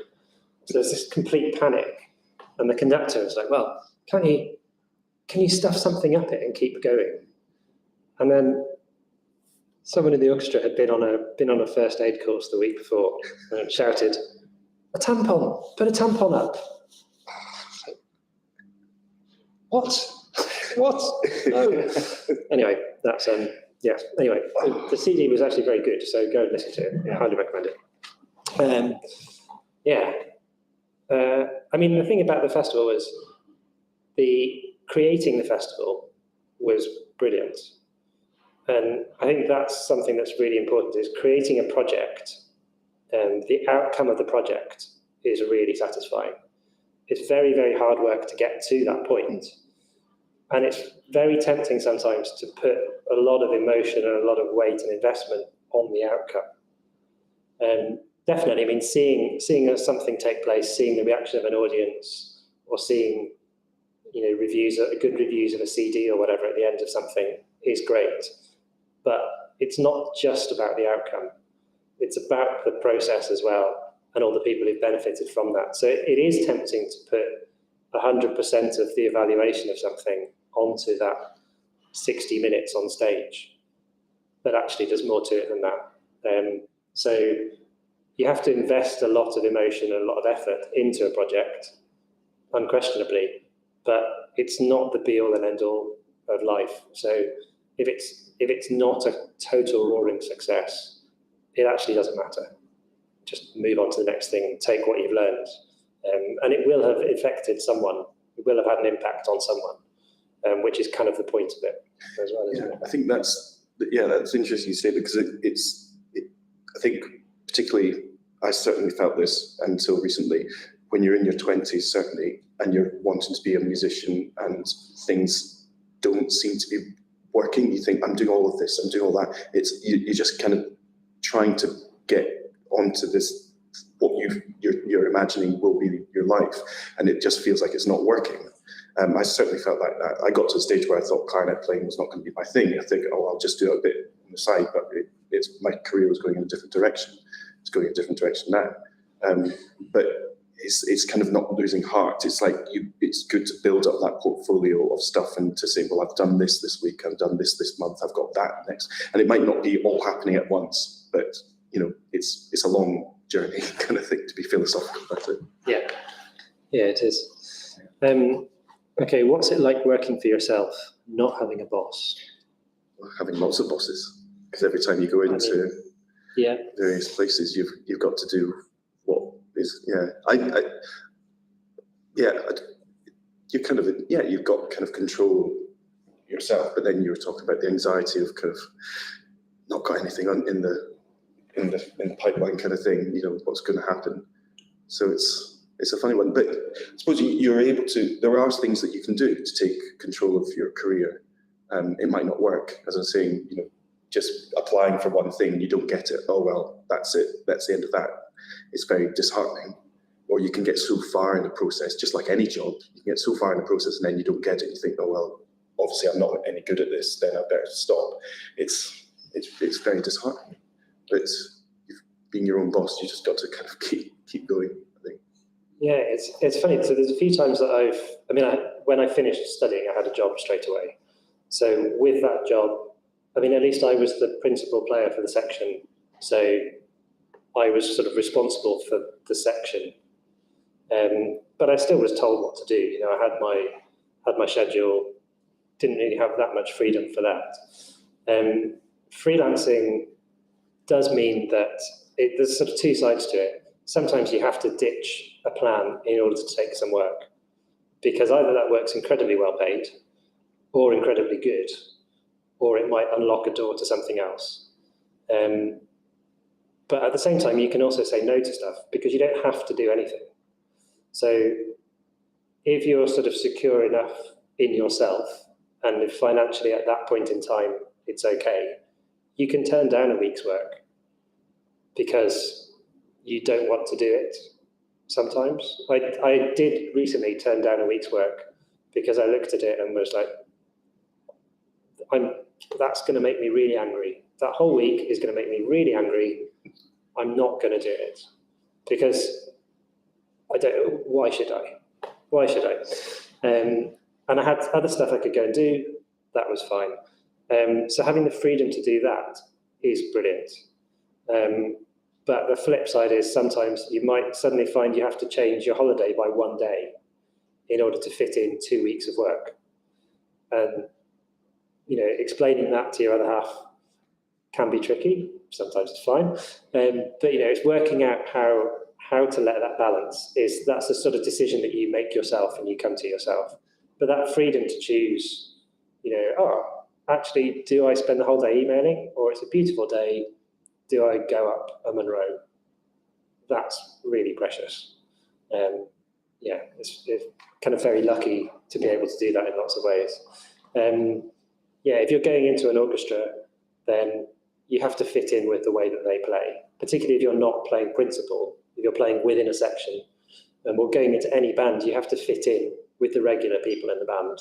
So there's this complete panic, and the conductor was like, well, can you stuff something up it and keep going? And then someone in the orchestra had been on a first aid course the week before and shouted, "A tampon, put a tampon up." What? No. Anyway, that's Anyway, the CD was actually very good, so go and listen to it. I highly recommend it. I mean, the thing about the festival was creating the festival was brilliant. And I think that's something that's really important, is creating a project, and the outcome of the project is really satisfying. It's very, very hard work to get to that point. And it's very tempting sometimes to put a lot of emotion and a lot of weight and investment on the outcome. And definitely, I mean, seeing something take place, seeing the reaction of an audience, or seeing good reviews of a CD or whatever at the end of something is great. But it's not just about the outcome. It's about the process as well, and all the people who've benefited from that. So it is tempting to put 100% of the evaluation of something onto that 60 minutes on stage. But actually there's more to it than that. So you have to invest a lot of emotion and a lot of effort into a project, unquestionably, but it's not the be all and end all of life. So if it's not a total roaring success, it actually doesn't matter. Just move on to the next thing, take what you've learned. And it will have affected someone. It will have had an impact on someone, which is kind of the point of it as well, isn't it? I think that's interesting you say that, because I think particularly, I certainly felt this until recently, when you're in your 20s, certainly, and you're wanting to be a musician and things don't seem to be working, you think, I'm doing all of this, I'm doing all that. You're just kind of trying to get onto this, what you're imagining will be your life, and it just feels like it's not working. I certainly felt like that. I got to a stage where I thought clarinet playing was not going to be my thing. I think, I'll just do it a bit on the side, but my career was going in a different direction. It's going in a different direction now. But it's kind of not losing heart. It's like it's good to build up that portfolio of stuff and to say, well, I've done this week, I've done this month, I've got that next. And it might not be all happening at once, but it's a long journey kind of thing, to be philosophical about it. Yeah, it is. Okay, what's it like working for yourself, not having a boss? Having lots of bosses, because every time you go into Yeah. various places, you've got to do what is, you kind of, you've got kind of control yourself, but then you were talking about the anxiety of kind of not got anything on in the pipeline kind of thing, what's going to happen. So it's a funny one, but I suppose you're able to, there are things that you can do to take control of your career. It might not work, as I was saying, just applying for one thing, you don't get it. Oh, well, that's it. That's the end of that. It's very disheartening. Or you can get so far in the process, just like any job, you can get so far in the process and then you don't get it. You think, oh, well, obviously I'm not any good at this, then I better stop. It's very disheartening. But being your own boss, you just got to kind of keep going, I think. Yeah, it's funny. So there's a few times that when I finished studying, I had a job straight away. So with that job, at least I was the principal player for the section. So I was sort of responsible for the section. But I still was told what to do. I had my schedule, didn't really have that much freedom for that. Freelancing does mean that there's sort of two sides to it. Sometimes you have to ditch a plan in order to take some work, because either that work's incredibly well paid or incredibly good, or it might unlock a door to something else. But at the same time, you can also say no to stuff because you don't have to do anything. So if you're sort of secure enough in yourself, and if financially at that point in time it's okay, you can turn down a week's work because you don't want to do it sometimes. I did recently turn down a week's work because I looked at it and was like, that's going to make me really angry. That whole week is going to make me really angry. I'm not going to do it because I don't. Why should I? And I had other stuff I could go and do. That was fine. So having the freedom to do that is brilliant. But the flip side is sometimes you might suddenly find you have to change your holiday by one day in order to fit in 2 weeks of work. And explaining that to your other half can be tricky. Sometimes it's fine. But it's working out how to let that balance. That's a sort of decision that you make yourself and you come to yourself. But that freedom to choose, actually, do I spend the whole day emailing, or it's a beautiful day, do I go up a Monroe? That's really precious. It's kind of very lucky to be able to do that in lots of ways. If you're going into an orchestra, then you have to fit in with the way that they play, particularly if you're not playing principal, if you're playing within a section. And we're going into any band, you have to fit in with the regular people in the band,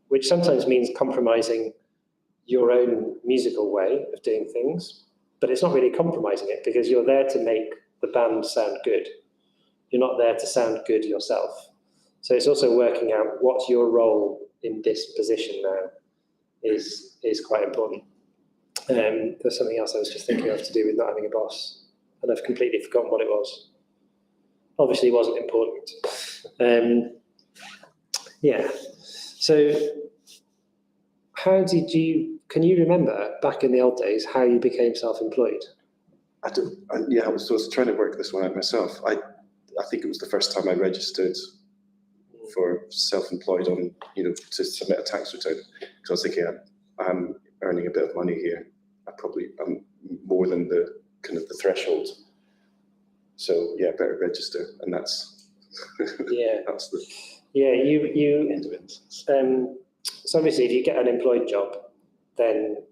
which sometimes means compromising your own musical way of doing things, but it's not really compromising it because you're there to make the band sound good. You're not there to sound good yourself. So it's also working out what's your role in this position now is quite important. There's something else I was just thinking of to do with not having a boss, and I've completely forgotten what it was. Obviously it wasn't important. So can you remember back in the old days how you became self-employed? I was trying to work this one out myself. I think it was the first time I registered for self-employed on, to submit a tax return. Because I was thinking, I'm earning a bit of money here. I'm more than the kind of the threshold. So better register. And that's, that's the end of it. So obviously if you get an employed job, then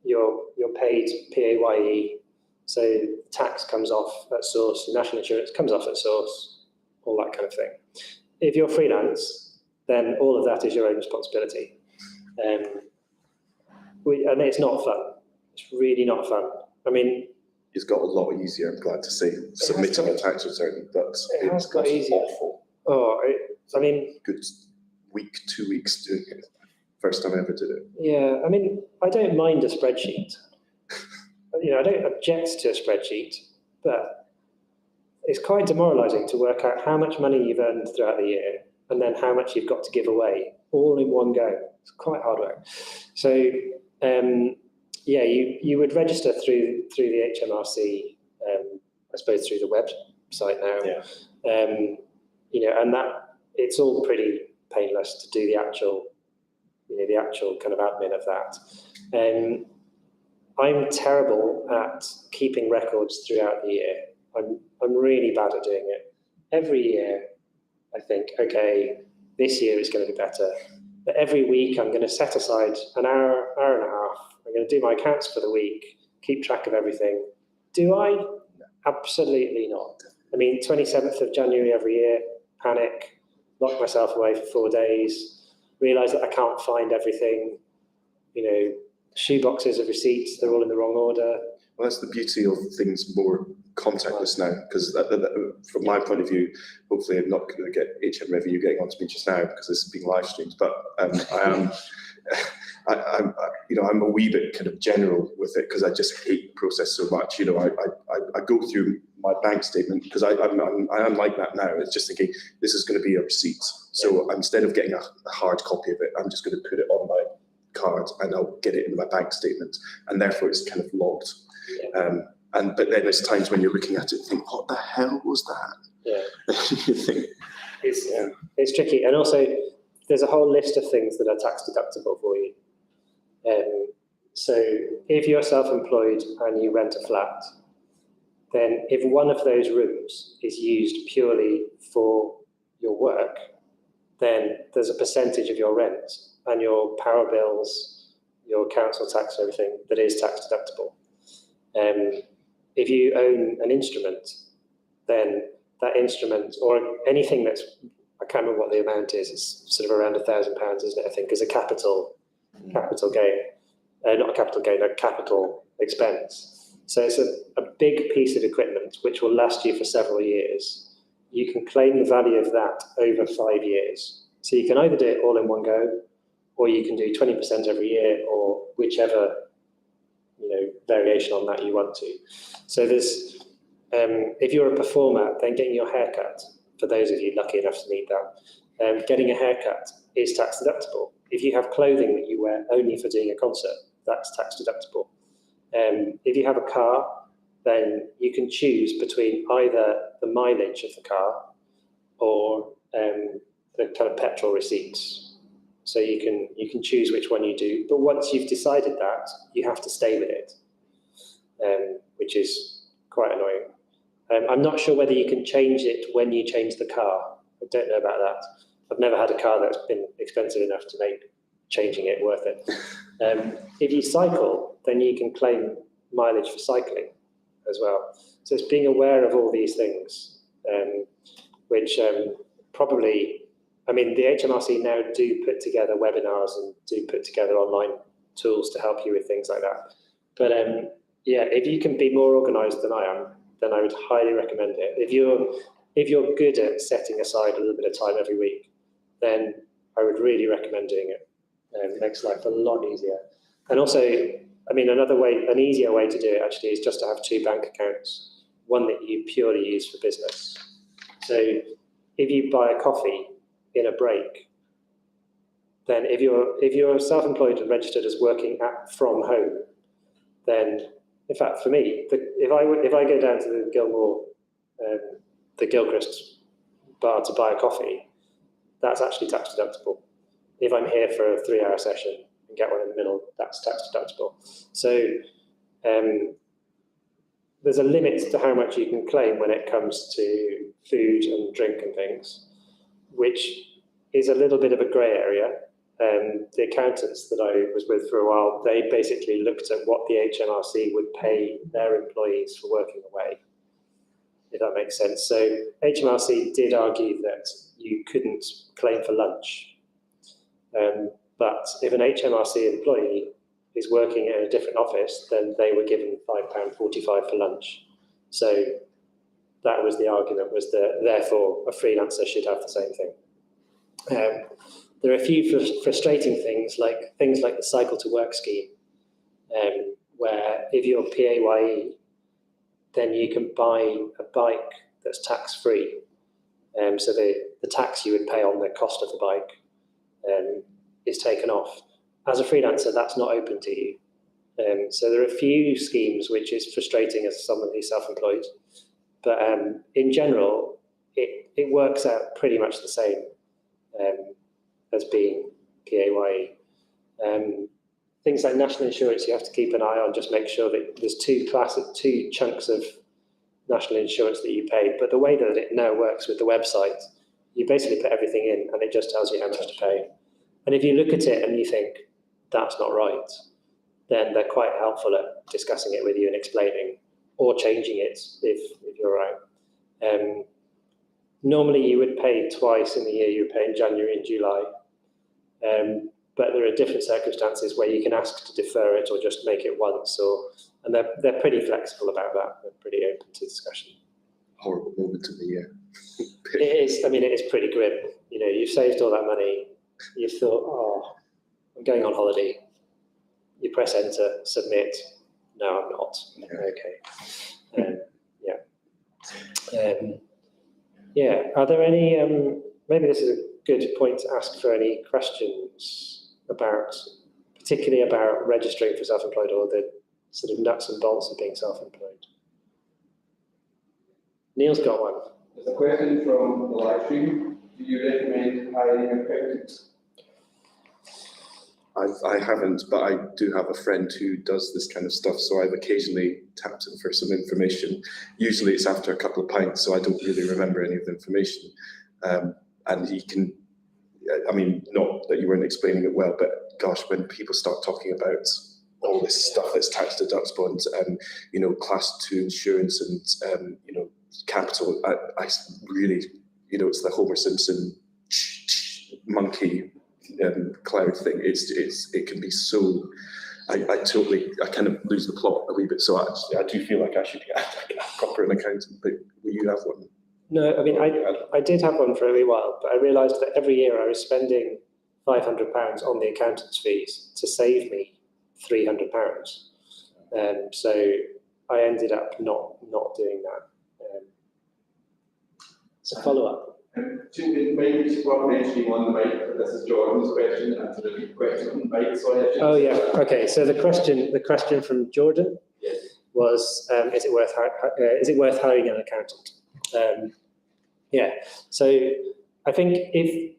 you're paid PAYE. So tax comes off at source, national insurance comes off at source, all that kind of thing. If you're freelance, then all of that is your own responsibility. And it's not fun. It's really not fun. It's got a lot easier, I'm glad to say, submitting a tax return, but it has got easier. Awful. Good week, 2 weeks doing it. First time I ever did it. Yeah, I don't mind a spreadsheet. I don't object to a spreadsheet, but it's quite demoralising to work out how much money you've earned throughout the year and then how much you've got to give away all in one go. It's quite hard work. So yeah, you would register through the HMRC, I suppose through the website now. Yeah. You know, and that it's all pretty painless to do the actual kind of admin of that. I'm terrible at keeping records throughout the year. I'm really bad at doing it. Every year, I think, okay, this year is going to be better. But every week, I'm going to set aside an hour and a half. I'm going to do my accounts for the week, keep track of everything. Do I? Absolutely not. I mean, 27th of January every year, panic, lock myself away for 4 days, realise that I can't find everything, you know, shoeboxes of receipts, they're all in the wrong order. Well, that's the beauty of things more contactless now, because from my point of view, hopefully I'm not going to get HM Revenue getting onto me just now because this is being live streamed, but I'm a wee bit kind of general with it because I just hate the process so much. You know, I go through my bank statement because I am like that now. It's just thinking this is going to be a receipt. So instead of getting a hard copy of it, I'm just going to put it on my card and I'll get it in my bank statement, and therefore it's kind of logged. Yeah. But then there's times when you're looking at it and think, what the hell was that? Yeah. You think, it's tricky. And also, there's a whole list of things that are tax deductible for you. So if you're self-employed and you rent a flat, then if one of those rooms is used purely for your work, then there's a percentage of your rent and your power bills, your council tax and everything that is tax deductible. If you own an instrument, then that instrument or anything that's, I can't remember what the amount is, it's sort of around £1,000, isn't it? I think is a capital gain, not a capital gain, a capital expense. So it's a big piece of equipment which will last you for several years. You can claim the value of that over 5 years. So you can either do it all in one go, or you can do 20% every year, or whichever variation on that you want to. So there's, if you're a performer, then getting your hair cut, for those of you lucky enough to need that, getting a haircut is tax deductible. If you have clothing that you wear only for doing a concert, that's tax deductible. If you have a car, then you can choose between either the mileage of the car or the kind of petrol receipts. So you can choose which one you do, but once you've decided that, you have to stay with it, which is quite annoying. I'm not sure whether you can change it when you change the car. I don't know about that. I've never had a car that's been expensive enough to make changing it worth it. If you cycle, then you can claim mileage for cycling as well. So it's being aware of all these things, which probably, I mean, the HMRC now do put together webinars and do put together online tools to help you with things like that. But yeah, if you can be more organised than I am, then I would highly recommend it. If you're good at setting aside a little bit of time every week, then I would really recommend doing it. It makes life a lot easier. And also, I mean, an easier way to do it actually is just to have 2 bank accounts, one that you purely use for business. So if you buy a coffee in a break, then if you're self-employed and registered as working from home, then in fact for me, if I go down to the Gilmore, the Gilchrist bar to buy a coffee, that's actually tax deductible. If I'm here for a 3-hour session and get one in the middle, that's tax deductible. So there's a limit to how much you can claim when it comes to food and drink and things, which is a little bit of a grey area. The accountants that I was with for a while, they basically looked at what the HMRC would pay their employees for working away, if that makes sense. So HMRC did argue that you couldn't claim for lunch. But if an HMRC employee is working in a different office, then they were given £5.45 for lunch. So that was the argument, was that therefore a freelancer should have the same thing. There are a few frustrating things like the cycle to work scheme, where if you're PAYE, then you can buy a bike that's tax free. So the tax you would pay on the cost of the bike is taken off. As a freelancer, that's not open to you. So there are a few schemes which is frustrating as someone who's self-employed, but in general, it works out pretty much the same as being PAYE. Things like national insurance, you have to keep an eye on, just make sure that there's two chunks of national insurance that you pay. But the way that it now works with the website, you basically put everything in and it just tells you how much to pay. And if you look at it and you think that's not right, then they're quite helpful at discussing it with you and explaining or changing it if you're right. Normally you would pay twice in the year. You would pay in January and July. But there are different circumstances where you can ask to defer it or just make it once, and they're pretty flexible about that. They're pretty open to discussion. Horrible moment of the year. It is pretty grim. You know, you've saved all that money. You've thought, oh, I'm going on holiday. You press enter, submit. No, I'm not. Okay. Yeah. Are there any? Maybe this is a good point to ask for any questions particularly about registering for self-employed or the sort of nuts and bolts of being self-employed. Neil's got one. There's a question from the live stream. Do you recommend hiring accountants? I haven't, but I do have a friend who does this kind of stuff, so I've occasionally tapped him for some information. Usually it's after a couple of pints, so I don't really remember any of the information. And he can, not that you weren't explaining it well, but gosh, when people start talking about all this stuff that's tax deductible and, class 2 insurance and, capital, I really, it's the Homer Simpson monkey cloud thing. It can be so, I kind of lose the plot a wee bit. So I do feel like I should get a proper accountant, but will you have one? No, I did have one for a wee while, but I realised that every year I was spending £500 on the accountant's fees to save me £300. So I ended up not doing that. So follow up. Maybe just one mentioning on the mic. This is Jordan's question. Answer the question on the mic. Sorry. Oh yeah. Okay. So the question from Jordan was, is it worth hiring an accountant? Yeah. So I think if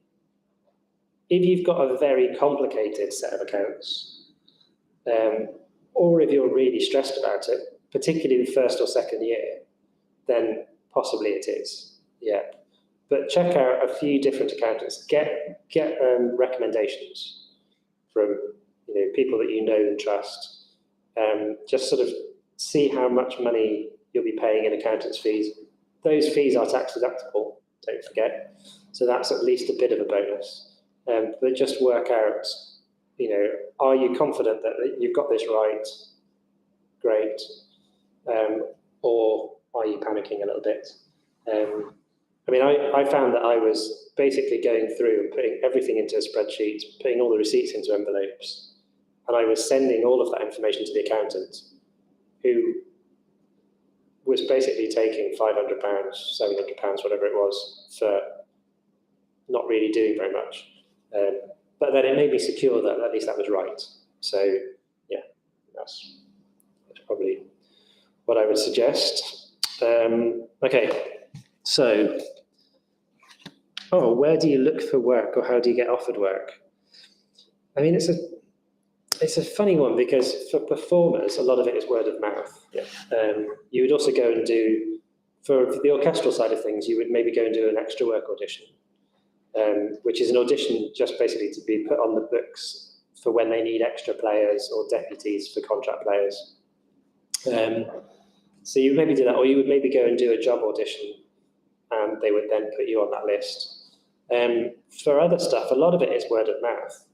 you've got a very complicated set of accounts, or if you're really stressed about it, particularly the first or second year, then possibly it is. Yeah. But check out a few different accountants. Get recommendations from people that you know and trust. Just sort of see how much money you'll be paying in accountants' fees. Those fees are tax deductible, don't forget. So that's at least a bit of a bonus. But just work out, are you confident that you've got this right? Great. Or are you panicking a little bit? I found that I was basically going through and putting everything into a spreadsheet, putting all the receipts into envelopes, and I was sending all of that information to the accountant, who was basically taking £500, £700, whatever it was, for not really doing very much. But then it made me secure that at least that was right. So yeah, that's probably what I would suggest. Okay, so, where do you look for work, or how do you get offered work? It's a funny one, because for performers, a lot of it is word of mouth. Yeah. You would also go and do, for the orchestral side of things, you would maybe go and do an extra work audition, which is an audition just basically to be put on the books for when they need extra players or deputies for contract players. So you would maybe do that, or you would maybe go and do a job audition, and they would then put you on that list. For other stuff, a lot of it is word of mouth.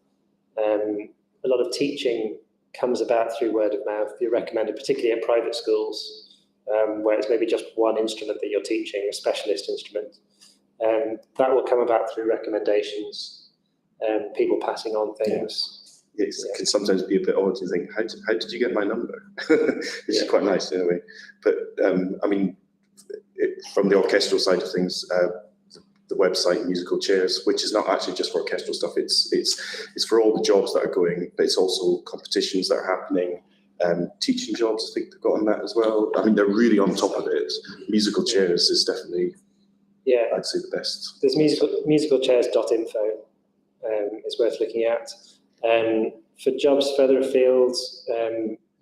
A lot of teaching comes about through word of mouth. You're recommended, particularly at private schools, where it's maybe just one instrument that you're teaching, a specialist instrument. That will come about through recommendations, people passing on things. Yeah, it can sometimes be a bit odd to think, how did you get my number? Which is quite nice in a way. But from the orchestral side of things, the website Musical Chairs, which is not actually just for orchestral stuff, it's for all the jobs that are going, but it's also competitions that are happening, Teaching jobs, I think they've got on that as well. I mean, they're really on top of it. Musical chairs is definitely, Yeah, I'd say, the best. there's musicalchairs.info is worth looking at. For jobs further afield,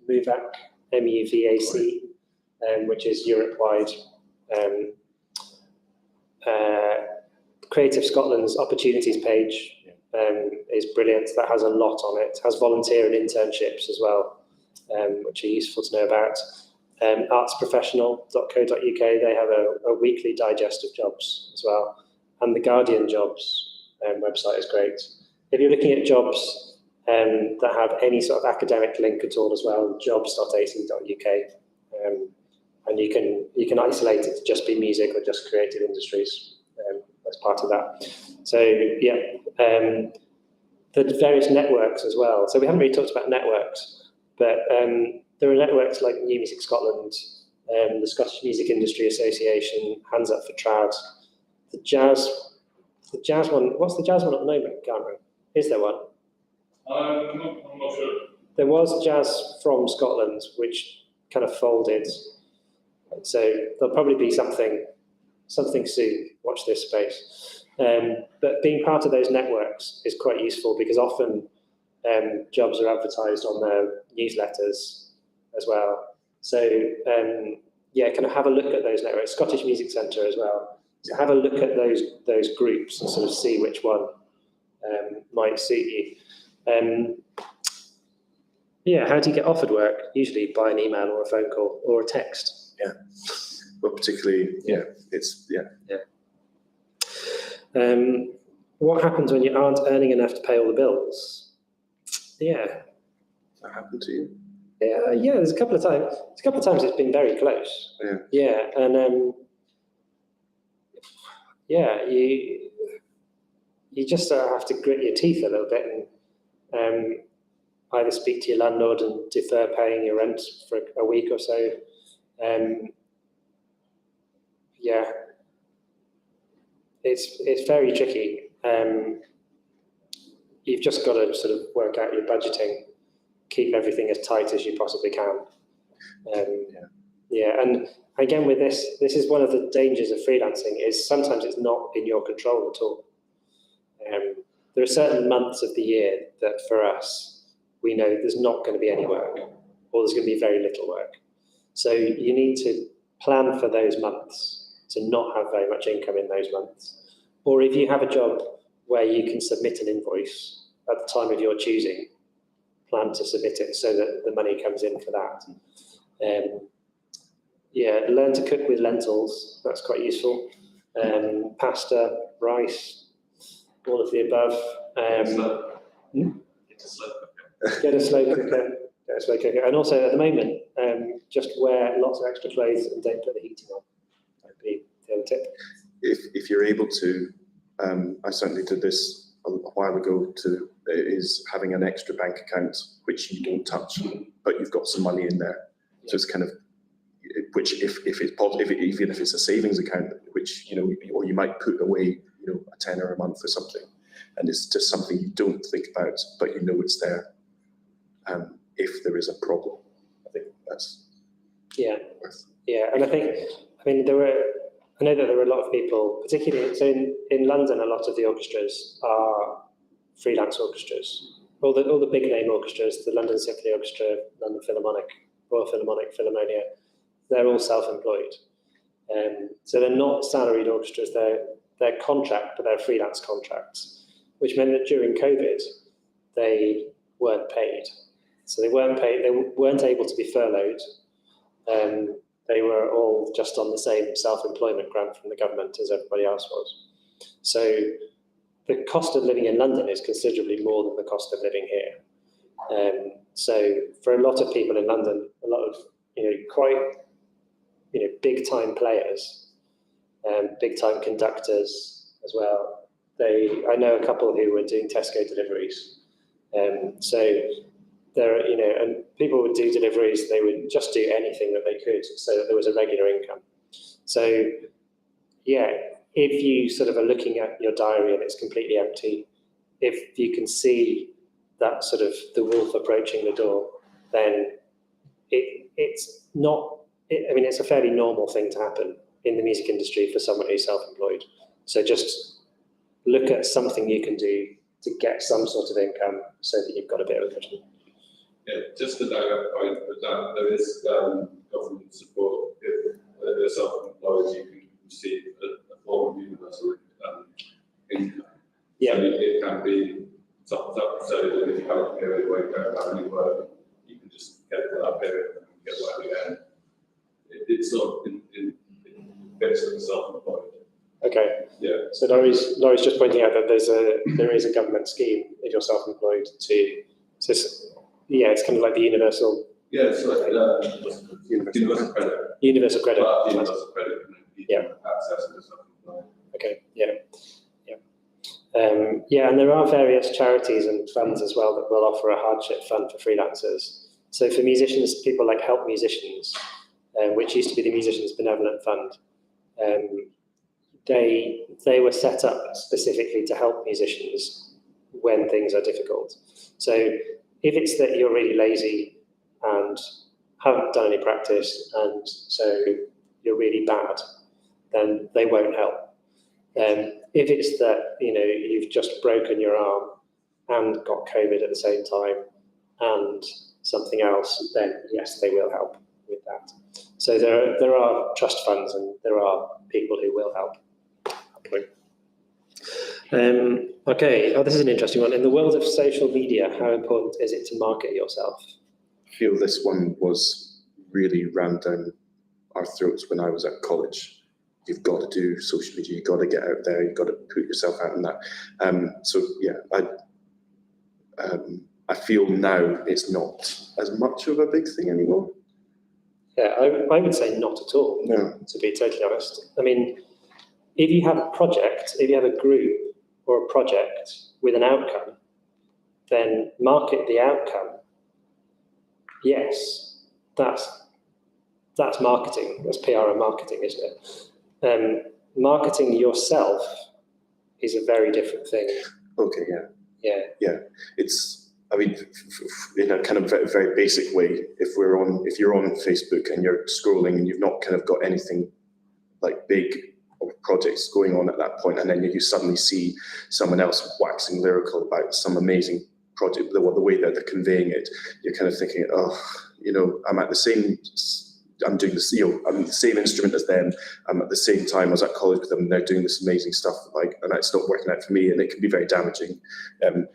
MUVAC, MUVAC, which is Europe-wide. Creative Scotland's opportunities page is brilliant. That has a lot on it. It has volunteer and internships as well, which are useful to know about. Artsprofessional.co.uk, they have a weekly digest of jobs as well. And the Guardian jobs website is great. If you're looking at jobs that have any sort of academic link at all as well, jobs.ac.uk, and you can isolate it to just be music or just creative industries as part of that. So yeah, the various networks as well. So we haven't really talked about networks, but there are networks like New Music Scotland, the Scottish Music Industry Association, Hands Up for Trad, the jazz one. What's the jazz one at the moment? Can't remember. Is there one? I'm not sure. There was Jazz from Scotland, which kind of folded. So there'll probably be something soon. Watch this space. But being part of those networks is quite useful because often jobs are advertised on their newsletters as well. So yeah, kind of have a look at those networks. Scottish Music Centre as well. So have a look at those groups and sort of see which one might suit you. Yeah, how do you get offered work? Usually by an email or a phone call or a text. Yeah. Well, particularly, yeah, it's, yeah. What happens when you aren't earning enough to pay all the bills? Yeah. That happened to you? Yeah, there's a couple of times. It's been very close. Yeah. Yeah, and yeah, you just have to grit your teeth a little bit and either speak to your landlord and defer paying your rent for a week or so. Yeah, it's very tricky. You've just got to sort of work out your budgeting, keep everything as tight as you possibly can. Yeah, and again with this is one of the dangers of freelancing is sometimes it's not in your control at all. There are certain months of the year that for us, we know there's not going to be any work or there's going to be very little work. So you need to plan for those months to not have very much income in those months. Or if you have a job where you can submit an invoice at the time of your choosing, plan to submit it so that the money comes in for that. Yeah, learn to cook with lentils. That's quite useful. Pasta, rice, all of the above. Get a slow cooker. And also at the moment, just wear lots of extra clothes and don't put the heating on. That'd be the other tip. If you're able to, I certainly did this a while ago, is having an extra bank account which you don't touch, but you've got some money in there. So it's kind of, which if it's positive, even if it's a savings account, which or you might put away a tenner a month or something, and it's just something you don't think about, but it's there. If there is a problem, I think that's worth. Yeah, and I know that there were a lot of people, particularly in London, a lot of the orchestras are freelance orchestras. All the big name orchestras, the London Symphony Orchestra, London Philharmonic, Royal Philharmonic, Philharmonia, they're all self-employed. So they're not salaried orchestras, they're contract, but they're freelance contracts, which meant that during COVID, they weren't paid. So they weren't paid, they weren't able to be furloughed. They were all just on the same self-employment grant from the government as everybody else was. So the cost of living in London is considerably more than the cost of living here. So for a lot of people in London, a lot of quite big time players, big time conductors as well. I know a couple who were doing Tesco deliveries. So there, and people would do deliveries, they would just do anything that they could so that there was a regular income. So yeah, if you sort of are looking at your diary and it's completely empty, if you can see that sort of the wolf approaching the door, then it's not, I mean, it's a fairly normal thing to happen in the music industry for someone who's self-employed. So just look at something you can do to get some sort of income so that you've got a bit of a cushion. Yeah, just to direct point with that, there is government support. If you're self-employed, you can receive a form of universal income. Yeah. So it can be topped up so that if you have a period where you don't have any work, you can just get for that period and get work again. It's sort of in bits of the self-employed. Okay. Yeah. So Laurie's just pointing out that there is a government scheme if you're self-employed to, so it's kind of like the universal. Yeah, it's like universal credit. Universal credit. But universal credit can access to self-employed. Okay, yeah. And there are various charities and funds as well that will offer a hardship fund for freelancers. So for musicians, people like Help Musicians, which used to be the Musicians Benevolent Fund, they were set up specifically to help musicians when things are difficult. So if it's that you're really lazy and haven't done any practice, and so you're really bad, then they won't help. If it's that, you've just broken your arm and got COVID at the same time and something else, then yes, they will help with that. So there are trust funds and there are people who will help. Okay, this is an interesting one. In the world of social media, how important is it to market yourself? I feel this one was really rammed down our throats when I was at college. You've got to do social media, you've got to get out there, you've got to put yourself out in that. So yeah, I feel now it's not as much of a big thing anymore. Yeah, I would say not at all, No. to be totally honest. I mean, if you have a project, if you have a group or a project with an outcome, then market the outcome. Yes, that's marketing, that's PR and marketing, isn't it? Marketing yourself is a very different thing. Okay, Yeah. yeah. It's, I mean, in a kind of very basic way, if you're on Facebook and you're scrolling and you've not kind of got anything like big projects going on at that point, and then you suddenly see someone else waxing lyrical about some amazing project, the way that they're conveying it, you're kind of thinking, I'm doing this, I'm the same instrument as them. I'm at the same time, I was at college with them, and they're doing this amazing stuff, and it's not working out for me, and it can be very damaging.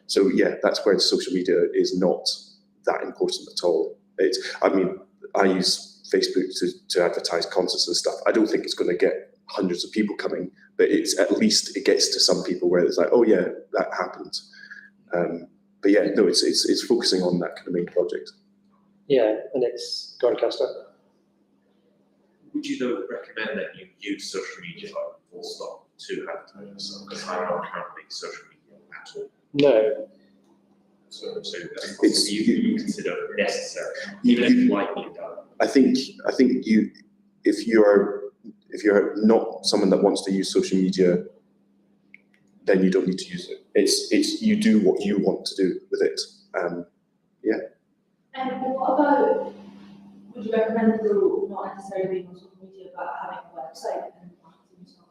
So yeah, that's where social media is not that important at all. I use Facebook to advertise concerts and stuff. I don't think it's going to get hundreds of people coming, but it's at least it gets to some people where it's like, oh yeah, that happened. But yeah, no, it's focusing on that kind of main project. Yeah, and it's, go on, Castor. Would you though recommend that you use social media full stop to advertise yourself? Because I'm not currently social media at all. No. So that's something you consider necessary, even if you like being done. I think if you're not someone that wants to use social media, then you don't need to use it. It's you do what you want to do with it. Yeah. And what about, would you recommend through not necessarily being on social media, but having a website and marketing yourself?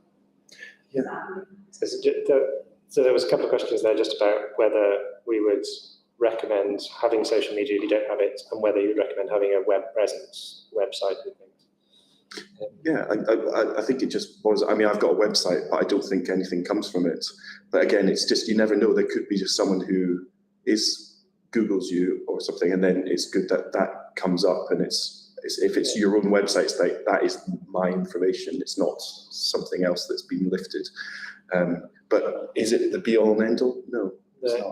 Yeah. So there was a couple of questions there just about whether we would recommend having social media if you don't have it, and whether you would recommend having a web presence, website and things. Yeah, I think it just was. I mean, I've got a website, but I don't think anything comes from it. But again, it's just, you never know. There could be just someone who Googles you or something, and then it's good that comes up, and it's if it's your own website, it's like, that is my information. It's not something else that's been lifted. But is it the be all and end all? No.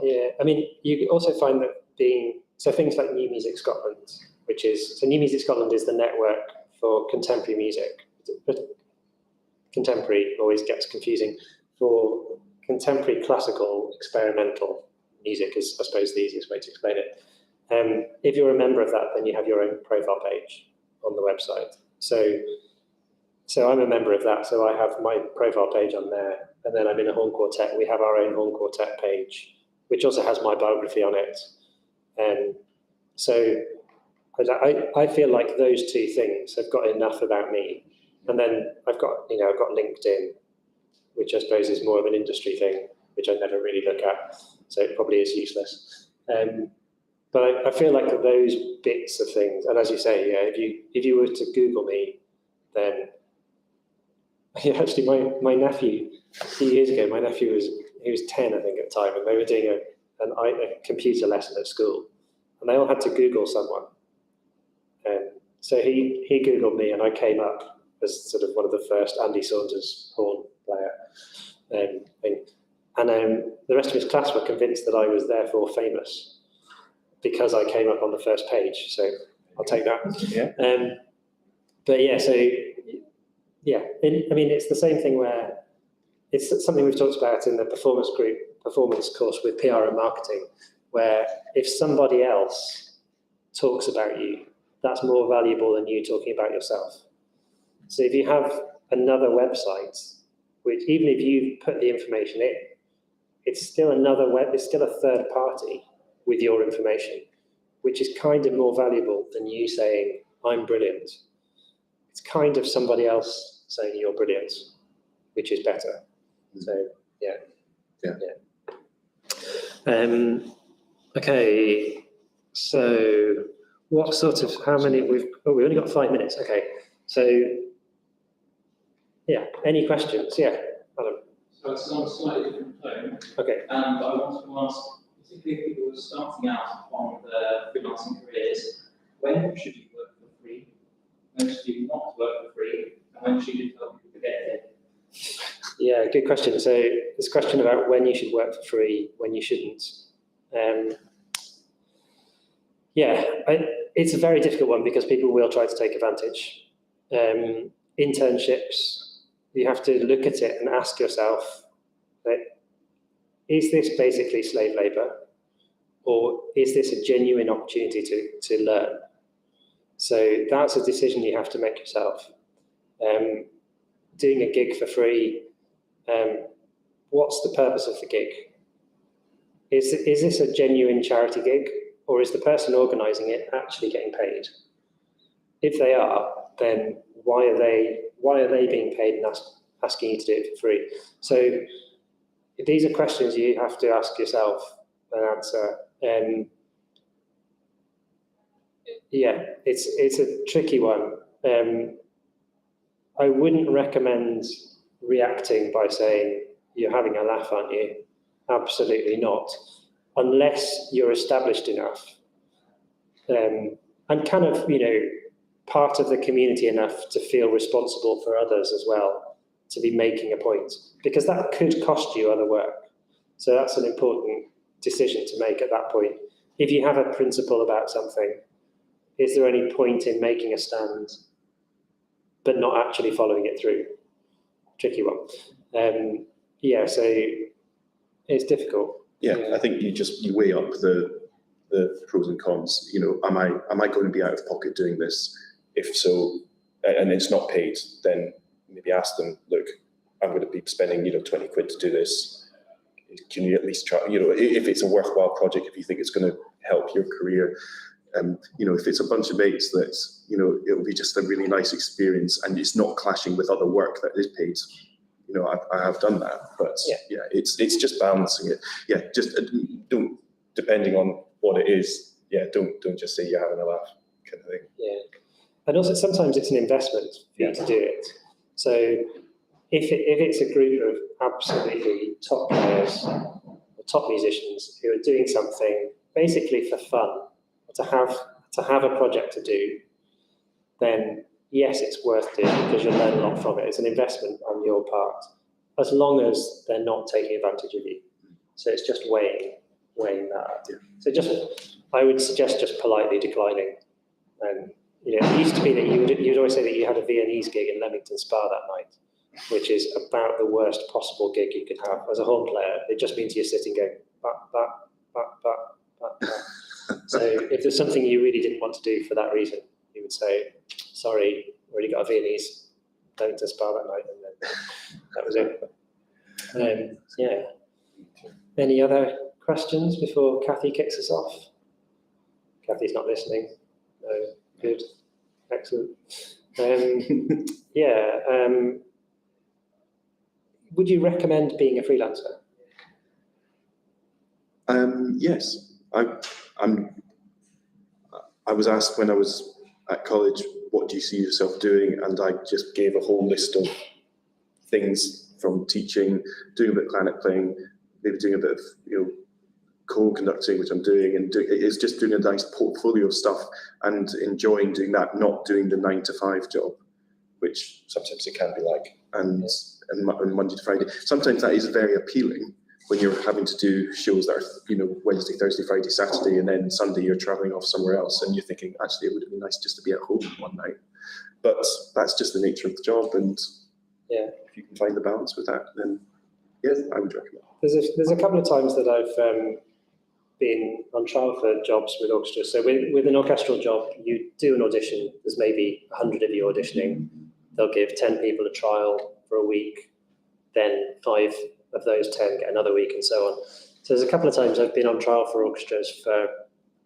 Yeah, I mean, you also find that things like New Music Scotland, New Music Scotland is the network for contemporary music. But contemporary always gets confusing. For contemporary classical experimental music is, I suppose, the easiest way to explain it. If you're a member of that, then you have your own profile page on the website. So I'm a member of that, so I have my profile page on there, and then I'm in a horn quartet. We have our own horn quartet page, which also has my biography on it. So I feel like those two things have got enough about me. And then I've got LinkedIn, which I suppose is more of an industry thing, which I never really look at, so it probably is useless. But I feel like those bits of things, and as you say, yeah, if you were to Google me, then actually my nephew, a few years ago, he was 10, I think, at the time, and they were doing a computer lesson at school, and they all had to Google someone. So he Googled me, and I came up as sort of one of the first Andy Saunders horn player thing. And the rest of his class were convinced that I was therefore famous because I came up on the first page. So I'll take that. Yeah. But yeah, so yeah, I mean, it's the same thing where it's something we've talked about in the performance course with PR and marketing, where if somebody else talks about you, that's more valuable than you talking about yourself. So if you have another website, which even if you put the information in, it's still it's still a third party with your information, which is kind of more valuable than you saying, I'm brilliant. It's kind of somebody else saying you're brilliant, which is better. So, yeah. Okay, so what sort of, how many, we've only got 5 minutes. Okay, so, yeah, any questions? Yeah, Adam. So it's on a slightly different tone. Okay. But I wanted to ask, particularly if people who are starting out on the freelancing careers, when should you work for free? When should you not work for free? And when should you tell people to get it? Yeah, good question. So this question about when you should work for free, when you shouldn't. It's a very difficult one because people will try to take advantage. Internships, you have to look at it and ask yourself, is this basically slave labour, or is this a genuine opportunity to learn? So that's a decision you have to make yourself. Doing a gig for free, what's the purpose of the gig? Is this a genuine charity gig, or is the person organising it actually getting paid? If they are, then why are they being paid and asking you to do it for free? So these are questions you have to ask yourself and answer. It's a tricky one. I wouldn't recommend reacting by saying, you're having a laugh, aren't you? Absolutely not. Unless you're established enough and kind of, part of the community enough to feel responsible for others as well, to be making a point, because that could cost you other work. So that's an important decision to make at that point. If you have a principle about something, is there any point in making a stand but not actually following it through? Tricky one. So it's difficult. I think you weigh up the pros and cons. Am I going to be out of pocket doing this? If so, and it's not paid, then maybe ask them, look, I'm going to be spending 20 quid to do this. Can you at least try? If it's a worthwhile project, if you think it's going to help your career. If it's a bunch of mates that, it'll be just a really nice experience and it's not clashing with other work that is paid. I have done that, but it's just balancing it. Yeah, just don't, depending on what it is. Yeah, don't just say you're having a laugh kind of thing. Yeah, and also sometimes it's an investment for you to do it. So if it's a group of absolutely top players or top musicians who are doing something basically for fun, to have a project to do, then yes, it's worth doing because you'll learn a lot from it. It's an investment on your part, as long as they're not taking advantage of you. So it's just weighing that up. Yeah. So I would suggest just politely declining. And it used to be that you'd always say that you had a Viennese gig in Leamington Spa that night, which is about the worst possible gig you could have as a horn player. It just means you're sitting going, bah, bah, bah, bah, bah, bah. So if there's something you really didn't want to do for that reason, you would say, sorry, already got a Viennese, Leamington Spa that night, and then that was it. Any other questions before Kathy kicks us off? Kathy's not listening. No, good, excellent. Yeah. Would you recommend being a freelancer? Yes, I was asked when I was at college, what do you see yourself doing? And I just gave a whole list of things from teaching, doing a bit of clarinet playing, maybe doing a bit of, co-conducting, which I'm doing, and it's just doing a nice portfolio of stuff and enjoying doing that, not doing the 9 to 5 job, which sometimes it can be like, and Monday to Friday. Sometimes that is very appealing when you're having to do shows that are, Wednesday, Thursday, Friday, Saturday, and then Sunday you're traveling off somewhere else, and you're thinking, actually, it would have been nice just to be at home one night. But that's just the nature of the job, and if you can find the balance with that, then yes, I would recommend. There's a couple of times that I've been on trial for jobs with orchestras. So with an orchestral job, you do an audition. There's maybe 100 of you auditioning. They'll give 10 people a trial for a week. Then 5 of those 10 get another week, and so on. So there's a couple of times I've been on trial for orchestras for, I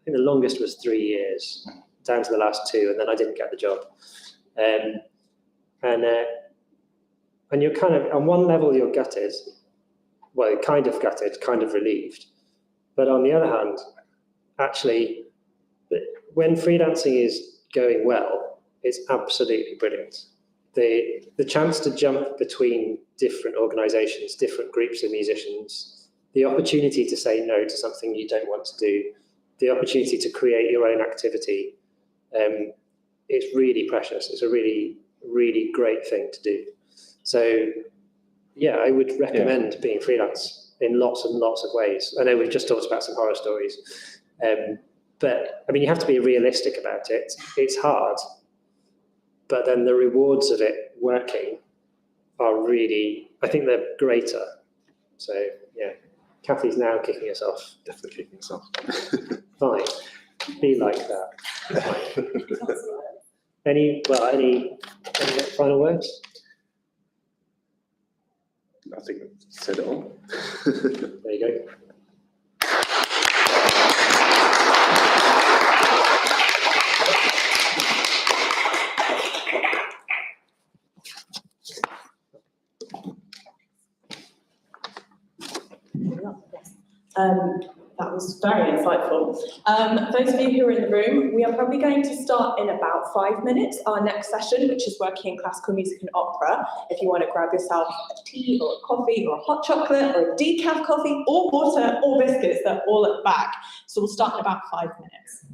think the longest was 3 years, down to the last 2, and then I didn't get the job. And you're kind of, on one level, you're gutted. Well, kind of gutted, kind of relieved. But on the other hand, actually, when freelancing is going well, it's absolutely brilliant. The chance to jump between different organisations, different groups of musicians, the opportunity to say no to something you don't want to do, the opportunity to create your own activity, it's really precious. It's a really, really great thing to do. So, yeah, I would recommend being freelance in lots and lots of ways. I know we've just talked about some horror stories, but I mean, you have to be realistic about it. It's hard, but then the rewards of it working are really, I think they're greater. So yeah, Kathy's now kicking us off. Definitely kicking us off. Fine, be like that. Fine. Any final words? I think I've said it all. There you go. That was very insightful. Those of you who are in the room, we are probably going to start in about 5 minutes, our next session, which is working in classical music and opera. If you want to grab yourself a tea or a coffee or a hot chocolate or a decaf coffee or water or biscuits, they're all at the back. So we'll start in about 5 minutes.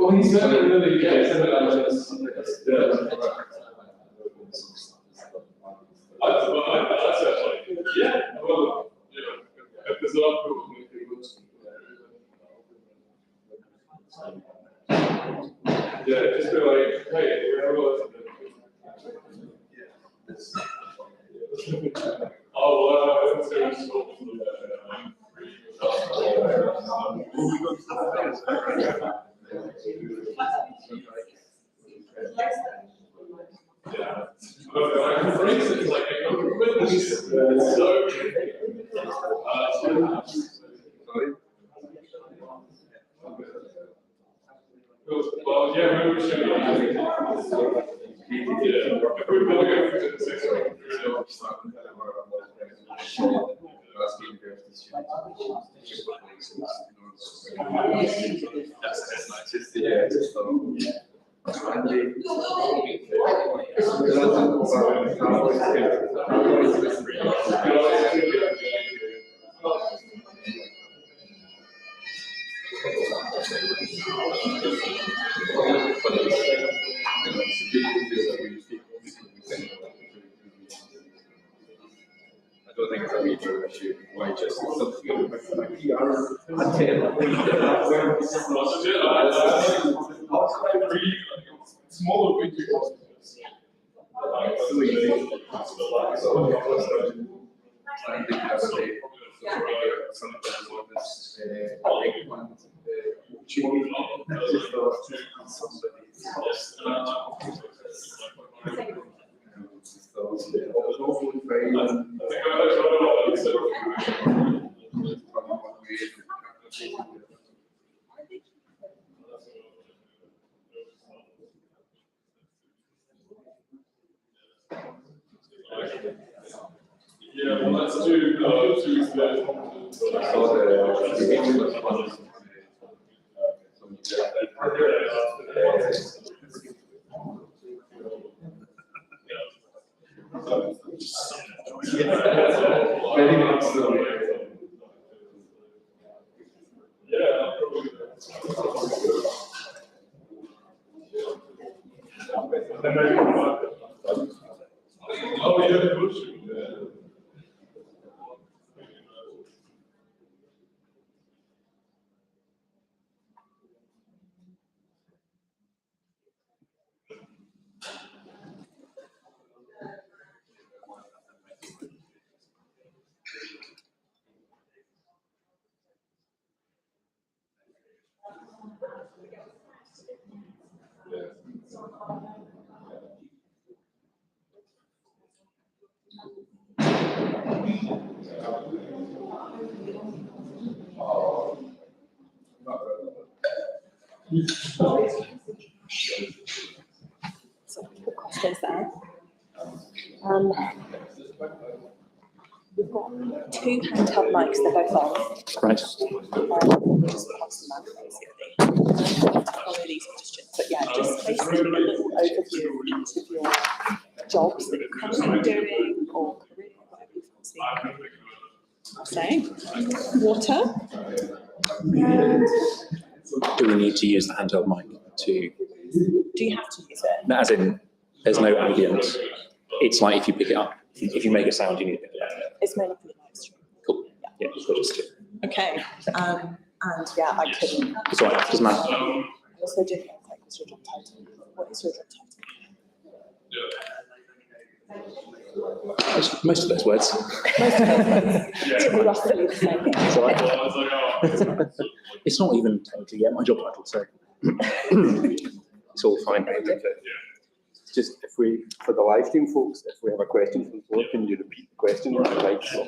Well, he's really just be like, hey, oh, well, it's yeah. But I can phrase it like a compliment. So, well, yeah, maybe we should. Yeah, if we're going over to the 6 week, I don't think it's a major issue, why just something. Smaller way to yeah, well, let's do very much so. Yeah. Oh, yeah, push. So, put questions there. We've got two handheld mics, they're both on. Right. Just pass them out basically. Follow these questions. But yeah, just basically a little overview of each of your jobs that you're currently doing or career, whatever you fancy saying. Water. Do we need to use the handheld mic to, Do you have to use it? as in, there's no ambient? It's like if you pick it up, if you make a sound, you need to pick it up. It's mainly for the live stream. Cool. Yeah, we'll just do it. Okay. And yeah, I can. It's all right, doesn't matter. I also do things like, what's your job title? What is your job title? Most of those words. Roughly the same. It's all right. It's not even technically yet my job title, so it's all fine. Just if we, for the live stream folks, if we have a question from the floor, can you repeat the question on the mic? Sure.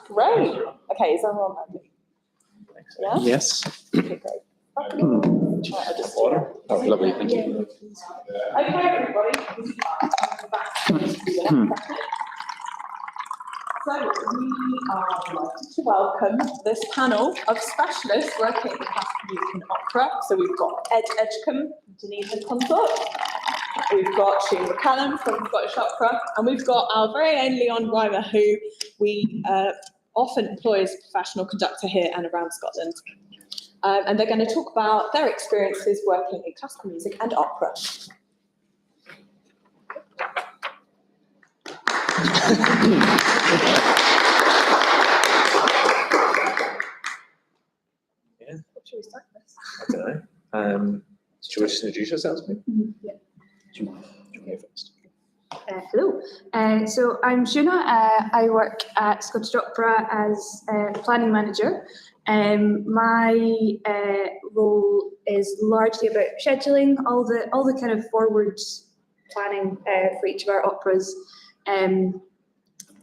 Great. Okay, is everyone ready? Yeah? Yes. Okay, great. Right, I'll just order. Oh, lovely, thank you. Okay, everybody. So we are delighted to welcome this panel of specialists working in classical music and opera. So we've got Ed Edgecombe, Denise Consort. We've got Shane McCallum from Scottish Opera, and we've got our very own Leon Reimer, who we often employ as a professional conductor here and around Scotland. And they're going to talk about their experiences working in classical music and opera. Yeah. Should we start this? I don't know. Should we just introduce ourselves, maybe? Yeah. Do you want to go first? Hello. So I'm Shuna. I work at Scottish Opera as planning manager. My role is largely about scheduling all the kind of forward planning for each of our operas.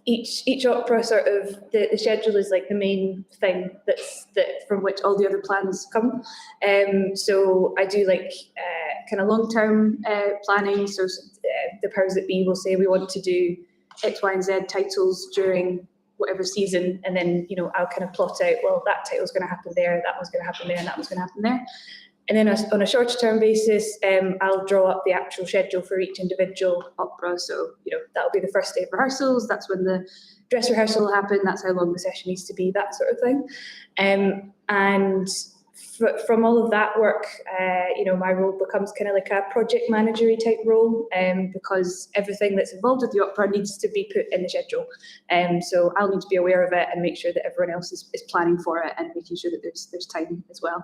Each opera sort of the schedule is like the main thing that from which all the other plans come. So I do like kind of long-term planning. So the powers that be will say we want to do X, Y, and Z titles during whatever season, and then, you know, I'll kind of plot out, well, that title's going to happen there, that one's going to happen there, and that one's going to happen there. And then on a shorter term basis, I'll draw up the actual schedule for each individual opera. So, you know, that'll be the first day of rehearsals, that's when the dress rehearsal will happen, that's how long the session needs to be, that sort of thing. And from all of that work, you know, my role becomes kind of like a project managery type role, because everything that's involved with the opera needs to be put in the schedule. So I'll need to be aware of it and make sure that everyone else is planning for it and making sure that there's time as well.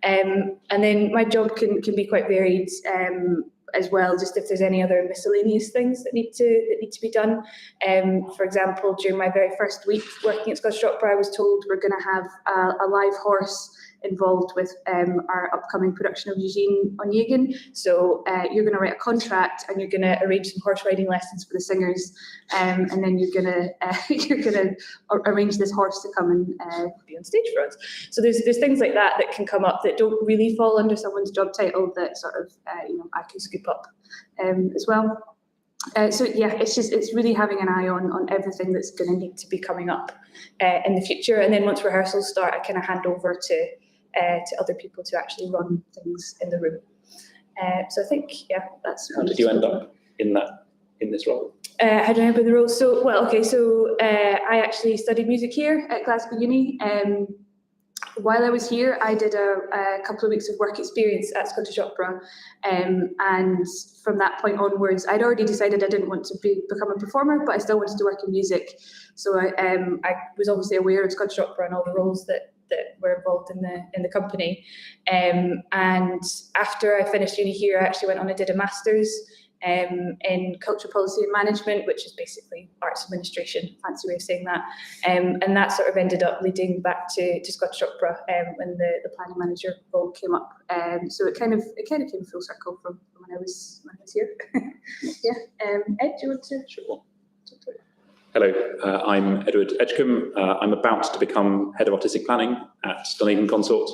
And then my job can be quite varied as well, just if there's any other miscellaneous things that need to be done. For example, during my very first week working at Scottish Opera, I was told we're going to have a live horse involved with our upcoming production of Eugene Onegin. So you're going to write a contract and you're going to arrange some horse riding lessons for the singers, and then you're going to arrange this horse to come and be on stage for us. So there's things like that that can come up that don't really fall under someone's job title that sort of you know, I can scoop up as well. So yeah, it's really having an eye on everything that's going to need to be coming up in the future. And then once rehearsals start, I kind of hand over to other people to actually run things in the room. So I think, yeah, that's. How did you end up in this role? How did I end up in the role? So, well, okay, so I actually studied music here at Glasgow Uni. While I was here, I did a couple of weeks of work experience at Scottish Opera, and from that point onwards, I'd already decided I didn't want to become a performer, but I still wanted to work in music. So I was obviously aware of Scottish Opera and all the roles that were involved in the company. And after I finished uni here, I actually went on and did a master's in cultural policy and management, which is basically arts administration, fancy way of saying that. And that sort of ended up leading back to Scottish Opera when the planning manager role came up. So it kind of came full circle from when I was here. Yeah. Ed, do you want to? Sure. Hello, I'm Edward Edgecombe. I'm about to become Head of Artistic Planning at Dunedin Consort.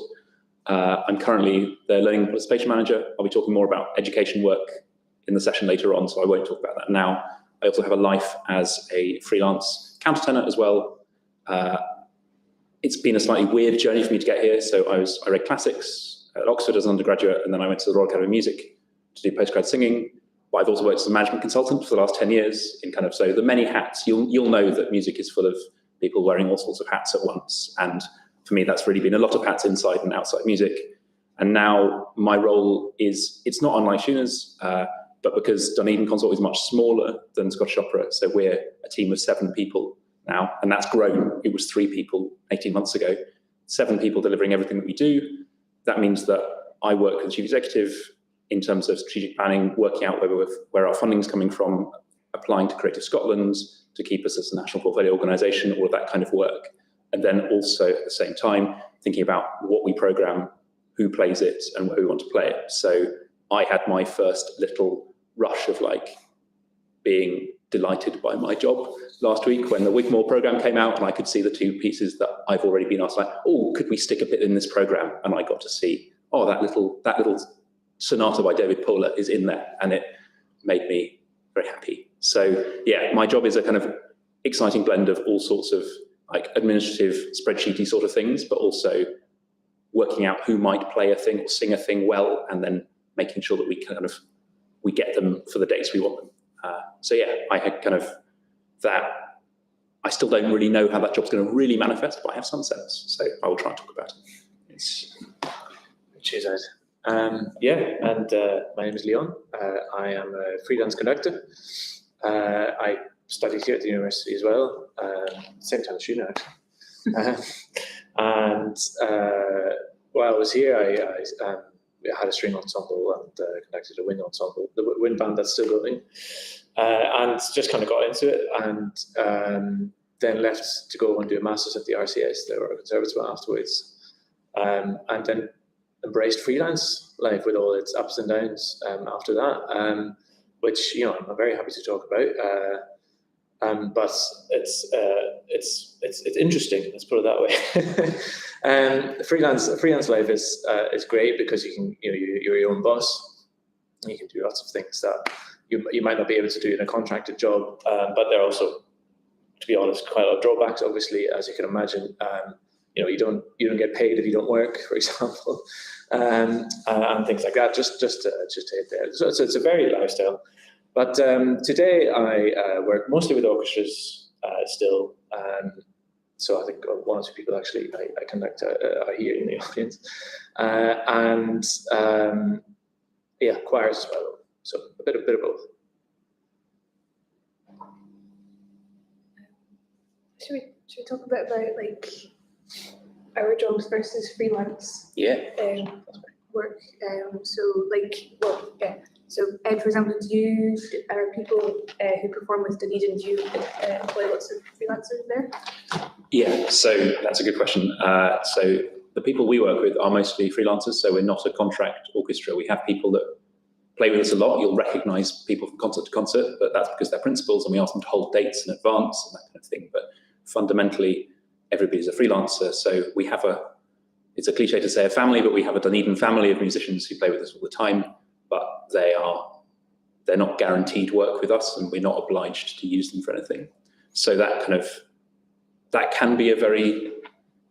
I'm currently the Learning Participation Manager. I'll be talking more about education work in the session later on, so I won't talk about that now. I also have a life as a freelance countertenor as well. It's been a slightly weird journey for me to get here. So I read classics at Oxford as an undergraduate, and then I went to the Royal Academy of Music to do postgrad singing. But I've also worked as a management consultant for the last 10 years in kind of, so the many hats. You'll know that music is full of people wearing all sorts of hats at once. And for me, that's really been a lot of hats inside and outside music. And now my role it's not unlike Shooner's, but because Dunedin Consort is much smaller than Scottish Opera, so we're a team of 7 people now, and that's grown. It was 3 people 18 months ago, 7 people delivering everything that we do. That means that I work with the chief executive in terms of strategic planning, working out where our funding is coming from, applying to Creative Scotland to keep us as a national portfolio organisation, all of that kind of work. And then also at the same time, thinking about what we programme, who plays it, and where we want to play it. So I had my first little rush of like being delighted by my job last week when the Wigmore programme came out and I could see the 2 pieces that I've already been asked, like, oh, could we stick a bit in this programme? And I got to see, oh, that little sonata by David Paula is in there, and it made me very happy. So yeah, my job is a kind of exciting blend of all sorts of like administrative spreadsheety sort of things, but also working out who might play a thing or sing a thing well, and then making sure that we get them for the dates we want them. So yeah, I had kind of that. I still don't really know how that job's going to really manifest, but I have some sense. So I will try and talk about it. Cheers, Ed. My name is Leon. I am a freelance conductor. I studied here at the university as well, same time as you know. While I was here, I had a string ensemble and conducted a wind ensemble, the wind band that's still going, and just kind of got into it, and then left to go and do a master's at the RCS, the Royal Conservatoire, afterwards, and then embraced freelance life with all its ups and downs after that, which I'm very happy to talk about. But it's interesting. Let's put it that way. Freelance life is great because you can you're your own boss. You can do lots of things that you might not be able to do in a contracted job, but there are also, to be honest, quite a lot of drawbacks. Obviously, as you can imagine, you don't get paid if you don't work, for example, and things like that. Just to hit there. So it's a varied lifestyle. But today I work mostly with orchestras still. So I think one or two people actually I conduct are here in the audience, and choirs as well. So a bit of both. Should we talk a bit about like our jobs versus freelance work? So Ed, for example, are people who perform with Dunedin, do you employ lots of freelancers there? Yeah, so that's a good question. So the people we work with are mostly freelancers, so we're not a contract orchestra. We have people that play with us a lot. You'll recognise people from concert to concert, but that's because they're principals and we ask them to hold dates in advance and that kind of thing. But fundamentally, everybody's a freelancer. So we have it's a cliche to say a family, but we have a Dunedin family of musicians who play with us all the time, but they're not guaranteed work with us and we're not obliged to use them for anything. So that can be a very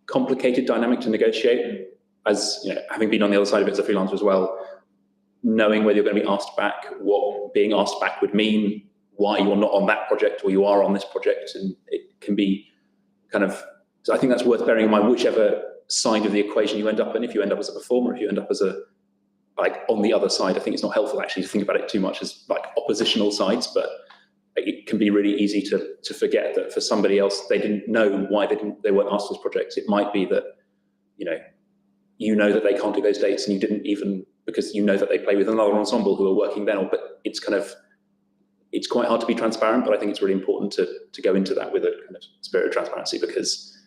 complicated dynamic to negotiate. As you know, having been on the other side of it as a freelancer as well, knowing whether you're going to be asked back, what being asked back would mean, why you're not on that project or you are on this project, and it can be so I think that's worth bearing in mind whichever side of the equation you end up in. If you end up as a performer, if you end up as on the other side, I think it's not helpful actually to think about it too much as oppositional sides, but it can be really easy to forget that for somebody else, they didn't know why they weren't asked for this project. It might be that, you know that they can't do those dates and you didn't even, because you know that they play with another ensemble who are working then, but it's quite hard to be transparent, but I think it's really important to go into that with a kind of spirit of transparency, because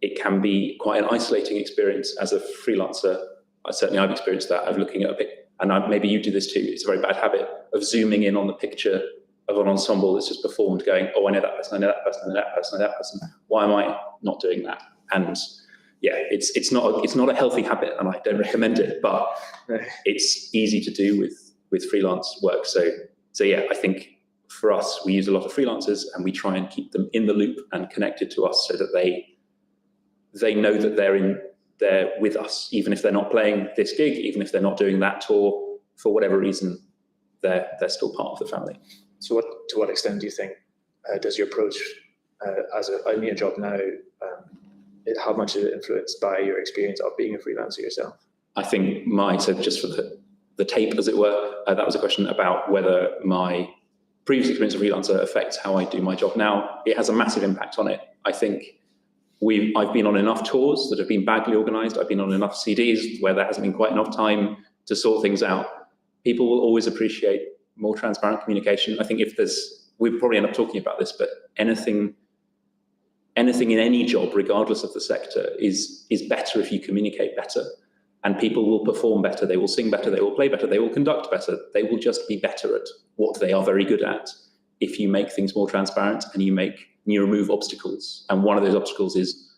it can be quite an isolating experience as a freelancer. I've experienced that of looking at a pic, and maybe you do this too. It's a very bad habit of zooming in on the picture of an ensemble that's just performed, going, oh, I know that person, I know that person, I know that person, I know that person. Why am I not doing that? And yeah, it's not a healthy habit, and I don't recommend it, but it's easy to do with freelance work. So yeah, I think for us, we use a lot of freelancers and we try and keep them in the loop and connected to us so that they know that they're with us, even if they're not playing this gig, even if they're not doing that tour, for whatever reason, they're still part of the family. So to what extent do you think does your approach in your job now, how much is it influenced by your experience of being a freelancer yourself? I think so just for the tape, as it were, that was a question about whether my previous experience of freelancer affects how I do my job now. It has a massive impact on it. I think I've been on enough tours that have been badly organised. I've been on enough CDs where there hasn't been quite enough time to sort things out. People will always appreciate more transparent communication. I think we'll probably end up talking about this, but anything in any job, regardless of the sector, is better if you communicate better. And people will perform better, they will sing better, they will play better, they will conduct better, they will just be better at what they are very good at if you make things more transparent and you remove obstacles. And one of those obstacles is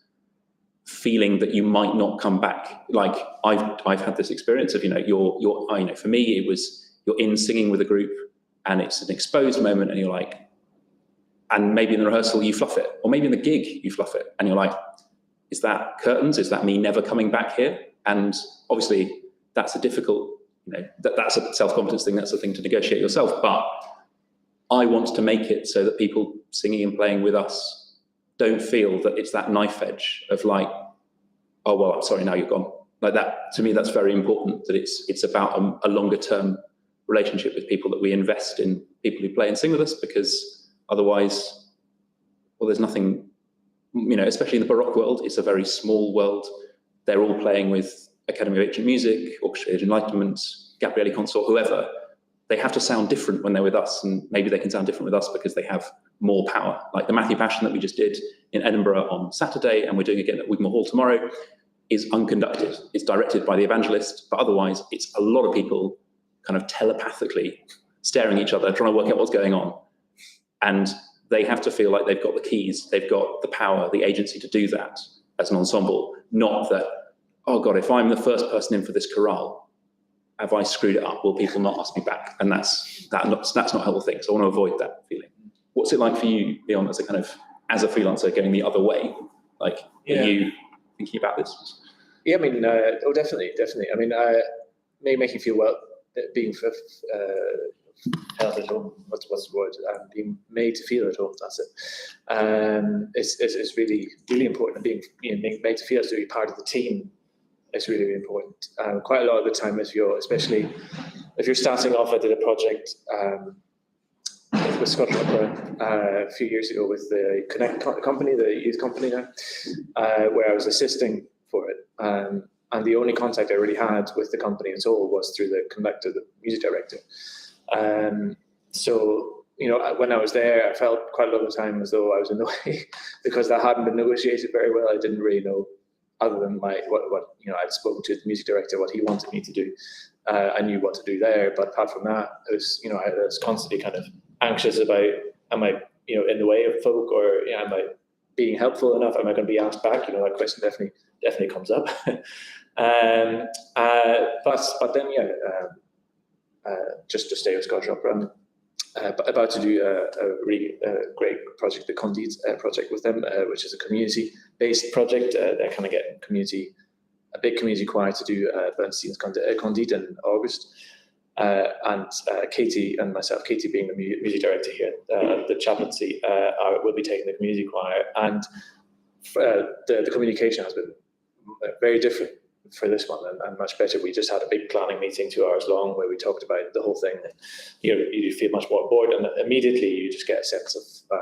feeling that you might not come back. Like I've had this experience of, for me, it was you're in singing with a group and it's an exposed moment and you're like, and maybe in the rehearsal you fluff it, or maybe in the gig you fluff it and you're like, is that curtains? Is that me never coming back here? And obviously that's a difficult, that's a self-confidence thing, that's a thing to negotiate yourself. But I want to make it so that people singing and playing with us don't feel that it's that knife edge of like, oh, well, I'm sorry, now you're gone. Like that, to me, that's very important, that it's about a longer term relationship with people, that we invest in people who play and sing with us, because otherwise, well, there's nothing, especially in the Baroque world, it's a very small world. They're all playing with Academy of Ancient Music, Orchestra of Enlightenment, Gabrieli Consort, whoever. They have to sound different when they're with us, and maybe they can sound different with us because they have more power. Like the Matthew Passion that we just did in Edinburgh on Saturday, and we're doing again at Wigmore Hall tomorrow, is unconducted. It's directed by the evangelist, but otherwise it's a lot of people kind of telepathically staring at each other, trying to work out what's going on. And they have to feel like they've got the keys, they've got the power, the agency to do that as an ensemble, not that, oh God, if I'm the first person in for this chorale, have I screwed it up? Will people not ask me back? And that's not a helpful thing. So I want to avoid that feeling. What's it like for you, Leon, as a freelancer going the other way? Like, are you thinking about this? Yeah, I mean, definitely. I mean, make you feel well, being held at home. What's the word? Being made to feel at home. That's it. It's really, really important. Being made to feel as though you're part of the team is really, really important. Quite a lot of the time, especially if you're starting off, I did a project with Scottish Opera a few years ago with the Connect company, the youth company now, where I was assisting for it. And the only contact I really had with the company at all was through the conductor, the music director. So, when I was there, I felt quite a lot of the time as though I was in the way because that hadn't been negotiated very well. I didn't really know, other than what I'd spoken to the music director, what he wanted me to do. I knew what to do there, but apart from that, it was, I was constantly kind of anxious about, am I, in the way of folk, or am I being helpful enough? Am I going to be asked back? That question definitely comes up. But then, just to stay with Scottish Opera, I'm about to do a really great project, the Condit project with them, which is a community-based project. They're kind of getting a big community choir to do Bernstein's Condit in August. And Katie and myself, Katie being the music director here, the chaplaincy, will be taking the community choir. And the communication has been very different for this one and much better. We just had a big planning meeting, 2 hours long, where we talked about the whole thing. You feel much more bored, and immediately you just get a sense of,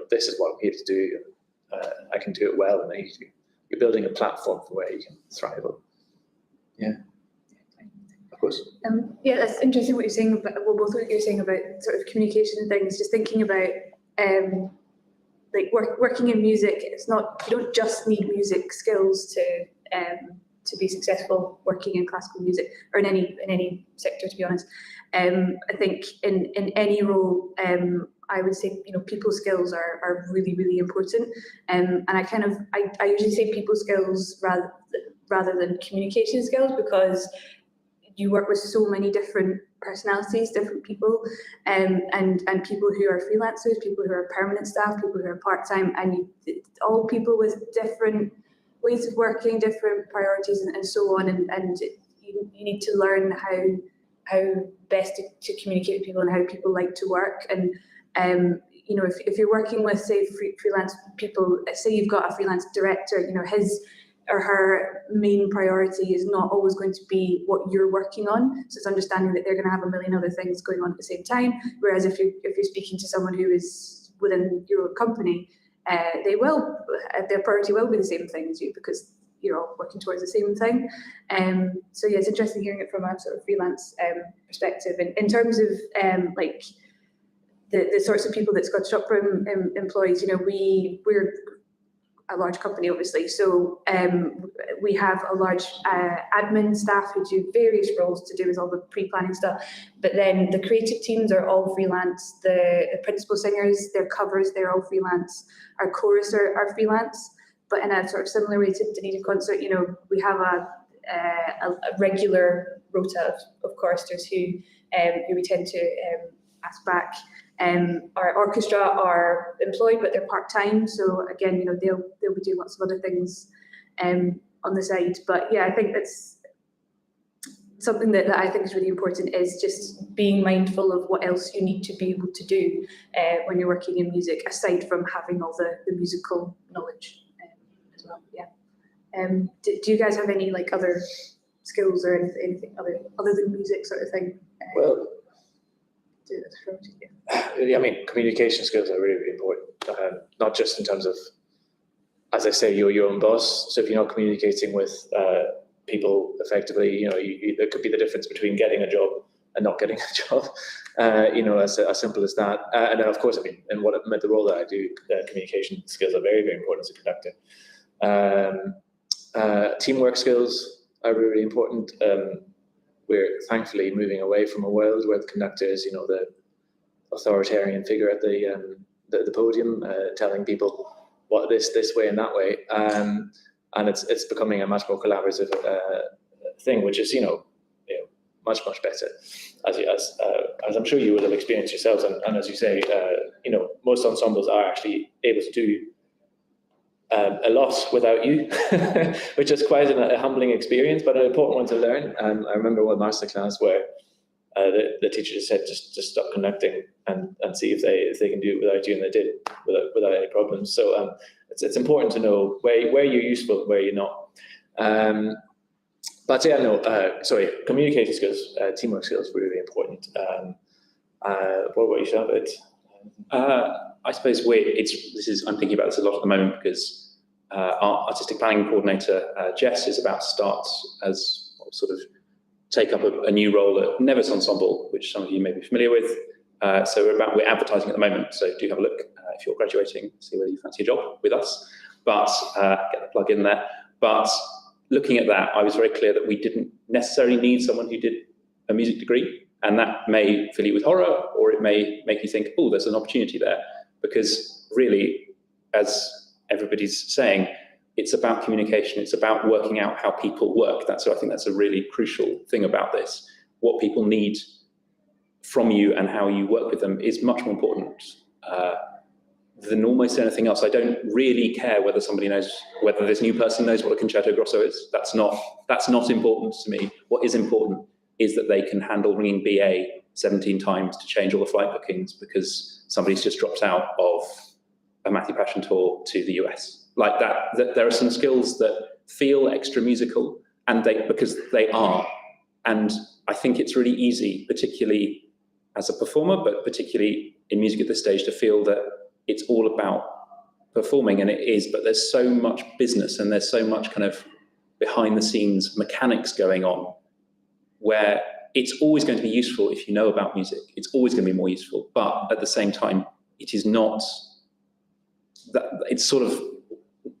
this is what I'm here to do. I can do it well, and you're building a platform for where you can thrive on. Yeah. Of course. Yeah, that's interesting what you're saying about, both what you're saying about sort of communication and things, just thinking about working in music. It's not, you don't just need music skills to be successful working in classical music, or in any sector, to be honest. I think in any role, I would say, people skills are really, really important. And I usually say people skills rather than communication skills, because you work with so many different personalities, different people, and people who are freelancers, people who are permanent staff, people who are part-time, and all people with different ways of working, different priorities, and so on. And you need to learn how best to communicate with people and how people like to work. And if you're working with, say, freelance people, say you've got a freelance director, his or her main priority is not always going to be what you're working on. So it's understanding that they're going to have a million other things going on at the same time. Whereas if you're speaking to someone who is within your own company, their priority will be the same thing as you, because you're all working towards the same thing. So yeah, it's interesting hearing it from a sort of freelance perspective. And in terms of the sorts of people that Scottish Opera employs, we're a large company, obviously. So we have a large admin staff who do various roles to do with all the pre-planning stuff. But then the creative teams are all freelance. The principal singers, their covers, they're all freelance. Our chorus are freelance. But in a sort of similar way to Dunedin Concert, we have a regular rota of choristers who we tend to ask back. Our orchestra are employed, but they're part-time. So again, they'll be doing lots of other things on the side. But yeah, I think that's something that I think is really important, is just being mindful of what else you need to be able to do when you're working in music, aside from having all the musical knowledge as well. Yeah. Do you guys have any other skills or anything other than music sort of thing? Well, I mean, communication skills are really, really important. Not just in terms of, as I say, you're your own boss. So if you're not communicating with people effectively, there could be the difference between getting a job and not getting a job. As simple as that. And then, of course, I mean, and the role that I do, communication skills are very, very important as a conductor. Teamwork skills are really, really important. We're thankfully moving away from a world where the conductor is, the authoritarian figure at the podium, telling people what this way and that way, and it's becoming a much more collaborative thing, which is much better, as I'm sure you will have experienced yourselves. And as you say, most ensembles are actually able to do a lot without you, which is quite a humbling experience, but an important one to learn. I remember one masterclass where the teacher just said, just stop conducting and see if they can do it without you, and they did without any problems. So it's important to know where you're useful, where you're not. But yeah, sorry, communicating skills, teamwork skills, really important. What about you, Shabbat? I suppose I'm thinking about this a lot at the moment because our artistic planning coordinator, Jess, is about to start take up a new role at Nevis Ensemble, which some of you may be familiar with. So we're advertising at the moment, so do have a look if you're graduating, see whether you fancy a job with us, but get the plug in there. But looking at that, I was very clear that we didn't necessarily need someone who did a music degree, and that may fill you with horror, or it may make you think, oh, there's an opportunity there, because really, as everybody's saying, it's about communication. It's about working out how people work. I think that's a really crucial thing about this. What people need from you and how you work with them is much more important than almost anything else. I don't really care whether whether this new person knows what a concerto grosso is. That's not important to me. What is important is that they can handle ringing BA 17 times to change all the flight bookings because somebody's just dropped out of a Matthew Passion tour to the US. Like that there are some skills that feel extra musical, and because they are. And I think it's really easy, particularly as a performer, but particularly in music at this stage, to feel that it's all about performing, and it is, but there's so much business and there's so much kind of behind the scenes mechanics going on where it's always going to be useful if you know about music. It's always going to be more useful, but at the same time, it is not that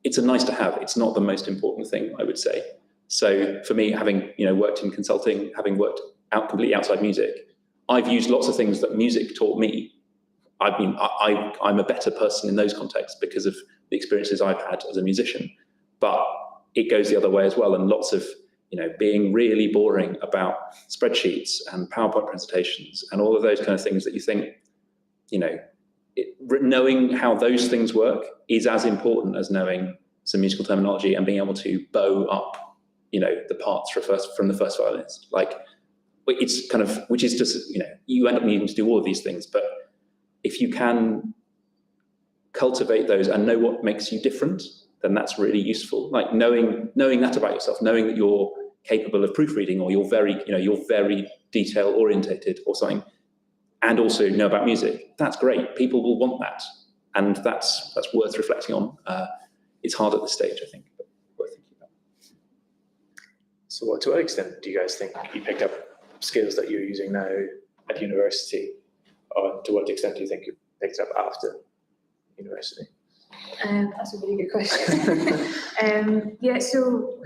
it's a nice to have. It's not the most important thing, I would say. So for me, having worked in consulting, having worked completely outside music, I've used lots of things that music taught me. I'm a better person in those contexts because of the experiences I've had as a musician. But it goes the other way as well, and lots of being really boring about spreadsheets and PowerPoint presentations and all of those kind of things that you think, knowing how those things work is as important as knowing some musical terminology and being able to bow up, the parts from the first violinist. Like, it's kind of, which is just, you end up needing to do all of these things, but if you can cultivate those and know what makes you different, then that's really useful. Like knowing that about yourself, knowing that you're capable of proofreading, or you're very detail orientated or something, and also know about music, that's great. People will want that, and that's worth reflecting on. It's hard at this stage, I think, but worth thinking about. So to what extent do you guys think you picked up skills that you're using now at university, or to what extent do you think you picked up after university? That's a really good question. So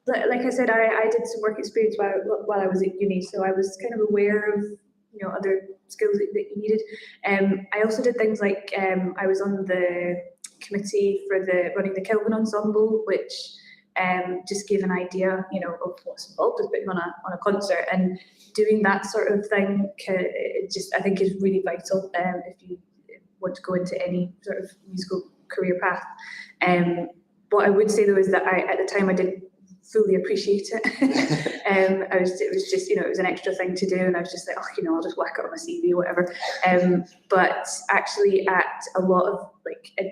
like I said, I did some work experience while I was at uni, so I was kind of aware of other skills that you needed. I also did things like I was on the committee for running the Kelvin Ensemble, which just gave an idea, of what's involved with putting on a concert, and doing that sort of thing. I think is really vital if you want to go into any sort of musical career path. What I would say though is that at the time I didn't fully appreciate it. It was just, it was an extra thing to do, and I was just like, I'll just whack it on my CV or whatever. But actually, at a lot of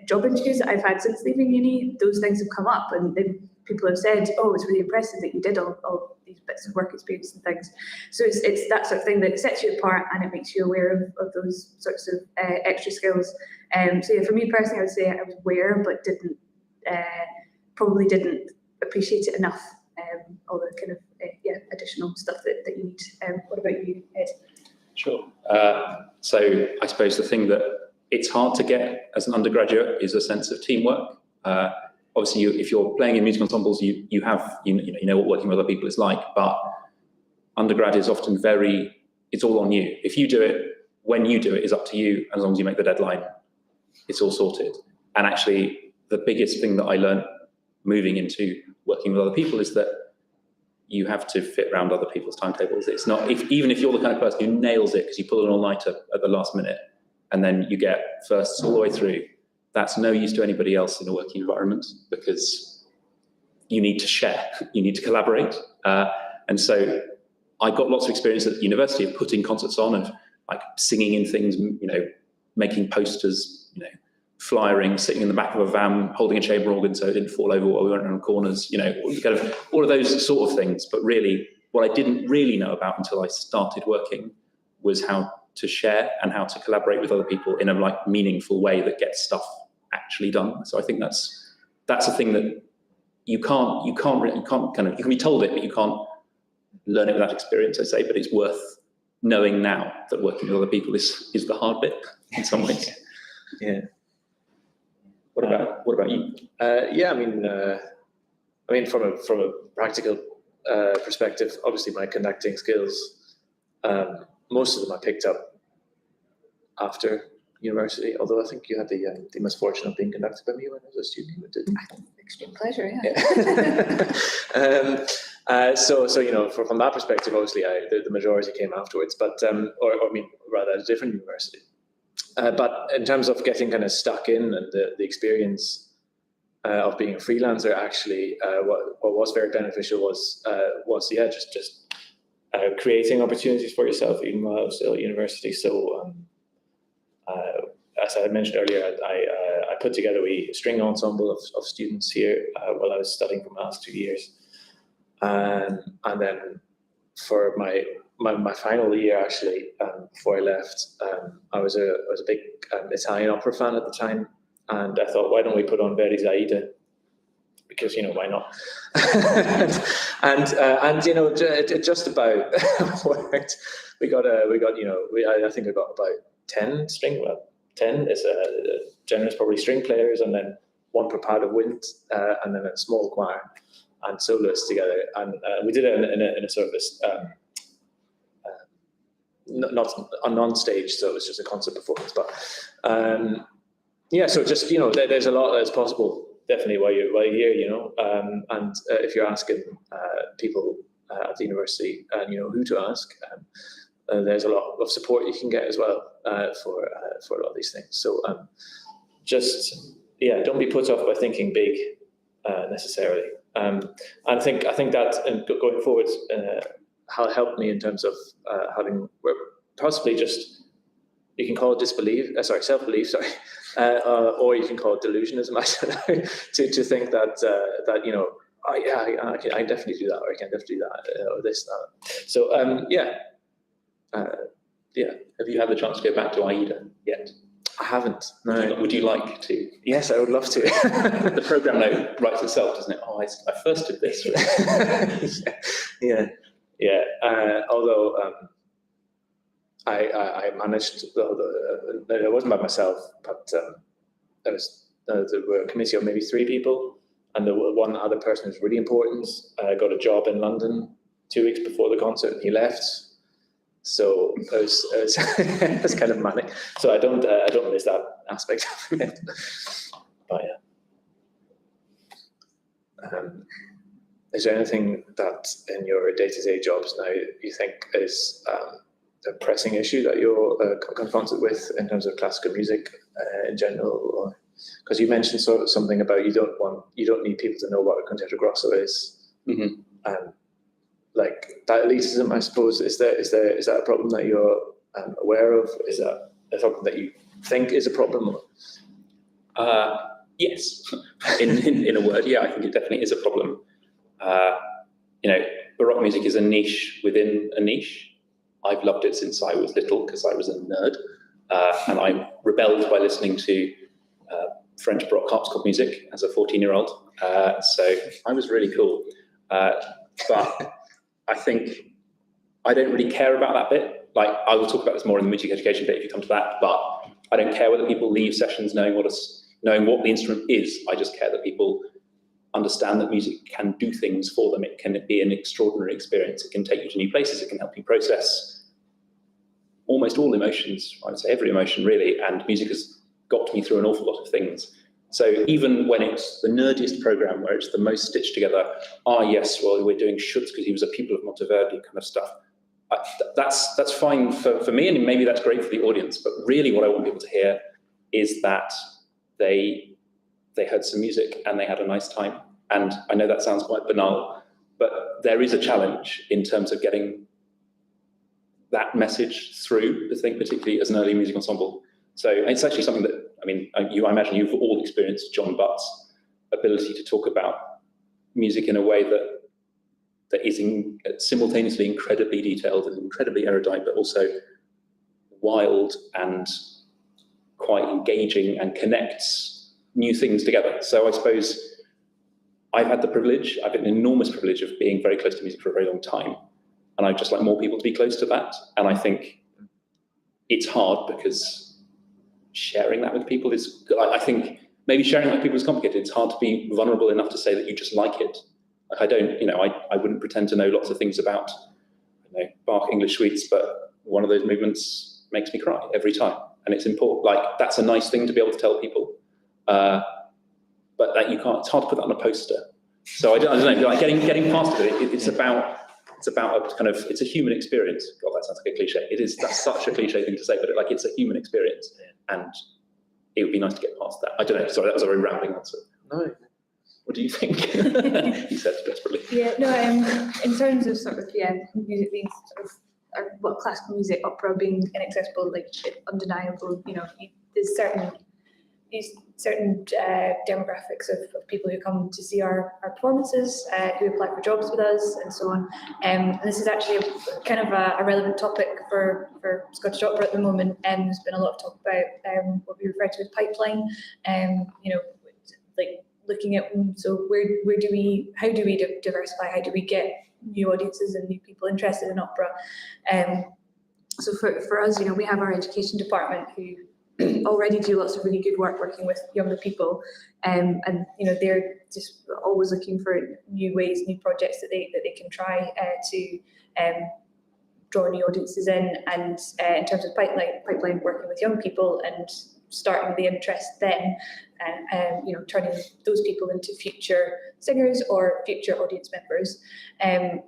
job interviews that I've had since leaving uni, those things have come up, and people have said, "Oh, it's really impressive that you did all these bits of work experience and things." So it's that sort of thing that sets you apart, and it makes you aware of those sorts of extra skills. So yeah, for me personally, I would say I was aware, but probably didn't appreciate it enough. All the kind of additional stuff that you need. What about you, Ed? Sure. So I suppose the thing that it's hard to get as an undergraduate is a sense of teamwork. Obviously, if you're playing in music ensembles, you know what working with other people is like. But undergrad is often it's all on you. If you do it, when you do it, is up to you. As long as you make the deadline, it's all sorted. And actually, the biggest thing that I learned moving into working with other people is that you have to fit around other people's timetables. It's not, even if you're the kind of person who nails it because you pull an all-nighter at the last minute, and then you get firsts all the way through, that's no use to anybody else in a working environment, because you need to share, you need to collaborate. And so I got lots of experience at university of putting concerts on, of like singing in things, making posters, flyering, sitting in the back of a van, holding a chamber organ so it didn't fall over while we went around corners, kind of all of those sort of things. But really, what I didn't really know about until I started working was how to share and how to collaborate with other people in a meaningful way that gets stuff actually done. So I think that's a thing that you can be told it, but you can't learn it without experience, I say. But it's worth knowing now that working with other people is the hard bit in some ways. Yeah. What about you? Yeah, I mean, from a practical perspective, obviously my conducting skills, most of them I picked up after university. Although I think you had the misfortune of being conducted by me when I was a student. You did. Extreme pleasure, yeah. So from that perspective, obviously the majority came afterwards, but rather at a different university. But in terms of getting kind of stuck in and the experience of being a freelancer, actually, what was very beneficial was just creating opportunities for yourself, even while I was still at university. So as I mentioned earlier, I put together a string ensemble of students here while I was studying for my last 2 years, and then for my final year, actually, before I left, I was a big Italian opera fan at the time, and I thought, why don't we put on Verdi's Aida? Because why not? and it just about worked. I think I got about 10 string. Well, 10 is generous, probably string players, and then one per part of wind, and then a small choir and soloists together, and we did it in a sort of not on stage, so it was just a concert performance. But so just there's a lot that's possible definitely while you're here, and if you're asking people at the university, who to ask, there's a lot of support you can get as well for a lot of these things. So don't be put off by thinking big necessarily. And I think that going forward helped me in terms of having possibly just, you can call it self-belief, or you can call it delusionism, I don't know, to think that I can definitely do that, or I can definitely do that, or this, that. So Have you had the chance to go back to AIDA yet? I haven't. No. Would you like to? Yes, I would love to. The program note writes itself, doesn't it? Oh, I first did this. Yeah. Although I managed. It wasn't by myself, but there were a committee of maybe 3 people, and the one other person who's really important got a job in London 2 weeks before the concert, and he left. So it was kind of manic. So I don't miss that aspect of it. But is there anything that in your day-to-day jobs now you think is a pressing issue that you're confronted with in terms of classical music in general? Because you mentioned something about you don't need people to know what a concerto grosso is. Mm-hmm. And like that elitism, I suppose, is that a problem that you're aware of? Is that something that you think is a problem? Yes, in a word, yeah, I think it definitely is a problem. Baroque music is a niche within a niche. I've loved it since I was little because I was a nerd, and I rebelled by listening to French Baroque harpsichord music as a 14-year-old. So I was really cool, but I think I don't really care about that bit. Like, I will talk about this more in the music education bit if you come to that, but I don't care whether people leave sessions knowing what the instrument is. I just care that people understand that music can do things for them. It can be an extraordinary experience. It can take you to new places. It can help you process almost all emotions, I would say every emotion really, and music has got me through an awful lot of things. So even when it's the nerdiest program where it's the most stitched together, yes, well, we're doing Schutz because he was a pupil of Monteverdi kind of stuff. That's fine for me, and maybe that's great for the audience. But really what I want people to hear is that they heard some music and they had a nice time. And I know that sounds quite banal, but there is a challenge in terms of getting that message through, I think, particularly as an early music ensemble. So it's actually something that, I mean, I imagine you've all experienced John Butt's ability to talk about music in a way that is simultaneously incredibly detailed and incredibly erudite, but also wild and quite engaging and connects new things together. So I suppose I've had an enormous privilege of being very close to music for a very long time. And I'd just like more people to be close to that. And I think it's hard because sharing that with people is, I think maybe sharing that with people is complicated. It's hard to be vulnerable enough to say that you just like it. Like I wouldn't pretend to know lots of things about, Bach English suites, but one of those movements makes me cry every time. And it's important, like that's a nice thing to be able to tell people. But that it's hard to put that on a poster. So I don't know, like getting past it, it's about a kind of, it's a human experience. God, that sounds like a cliche. That's such a cliche thing to say, but it's a human experience. And it would be nice to get past that. I don't know, sorry, that was a very rambling answer. No. What do you think? He said desperately. Yeah, no, in terms of sort of, music being sort of, classical music, opera being inaccessible, like undeniable, there's certain demographics of people who come to see our performances, who apply for jobs with us and so on. And this is actually kind of a relevant topic for Scottish Opera at the moment. There's been a lot of talk about what we refer to as pipeline, like looking at, so how do we diversify, how do we get new audiences and new people interested in opera? So for us, we have our education department who already do lots of really good work working with younger people, and they're just always looking for new ways, new projects that they can try to draw new audiences in. And in terms of pipeline working with young people and starting the interest then, and turning those people into future singers or future audience members. And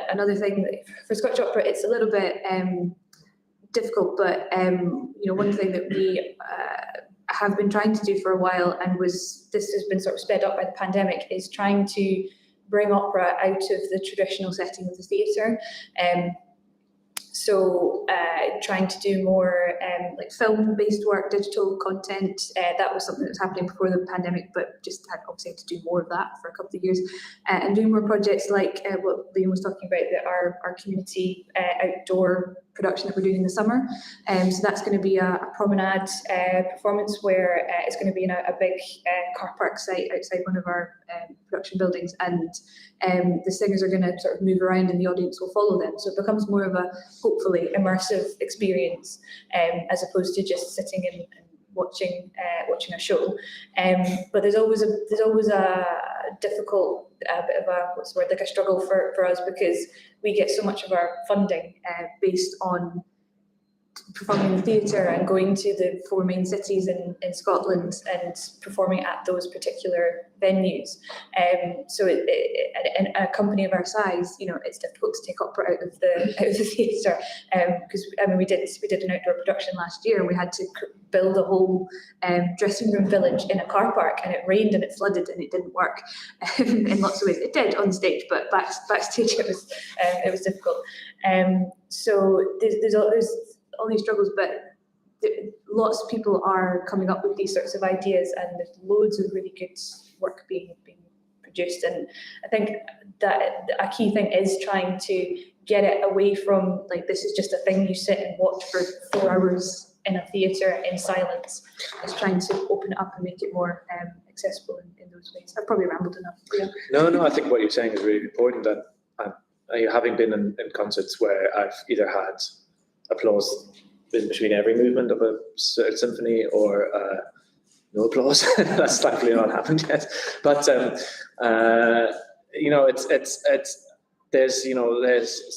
another thing for Scottish Opera, it's a little bit difficult, but one thing that we have been trying to do for a while, and this has been sort of sped up by the pandemic, is trying to bring opera out of the traditional setting of the theatre. So trying to do more like film-based work, digital content. That was something that was happening before the pandemic, but just had obviously had to do more of that for a couple of years. And doing more projects like what Liam was talking about, that our community outdoor production that we're doing in the summer. So that's going to be a promenade performance where it's going to be in a big car park site outside one of our production buildings, and the singers are going to sort of move around and the audience will follow them. So it becomes more of a, hopefully, immersive experience, as opposed to just sitting and watching a show. But there's always a difficult, bit of a, what's the word, like a struggle for us, because we get so much of our funding based on performing in the theatre and going to the 4 main cities in Scotland and performing at those particular venues. So in a company of our size, it's difficult to take opera out of the theatre, because we did an outdoor production last year, and we had to build a whole dressing room village in a car park, and it rained and it flooded and it didn't work in lots of ways. It did on stage, but backstage it was difficult. So there's all these struggles, but lots of people are coming up with these sorts of ideas, and there's loads of really good work being produced. And I think that a key thing is trying to get it away from, like, this is just a thing you sit and watch for 4 hours in a theatre in silence. It's trying to open it up and make it more accessible in those ways. I've probably rambled enough. Yeah. No, I think what you're saying is really important, and having been in concerts where I've either had applause in between every movement of a symphony or no applause. That's thankfully not happened yet. But there's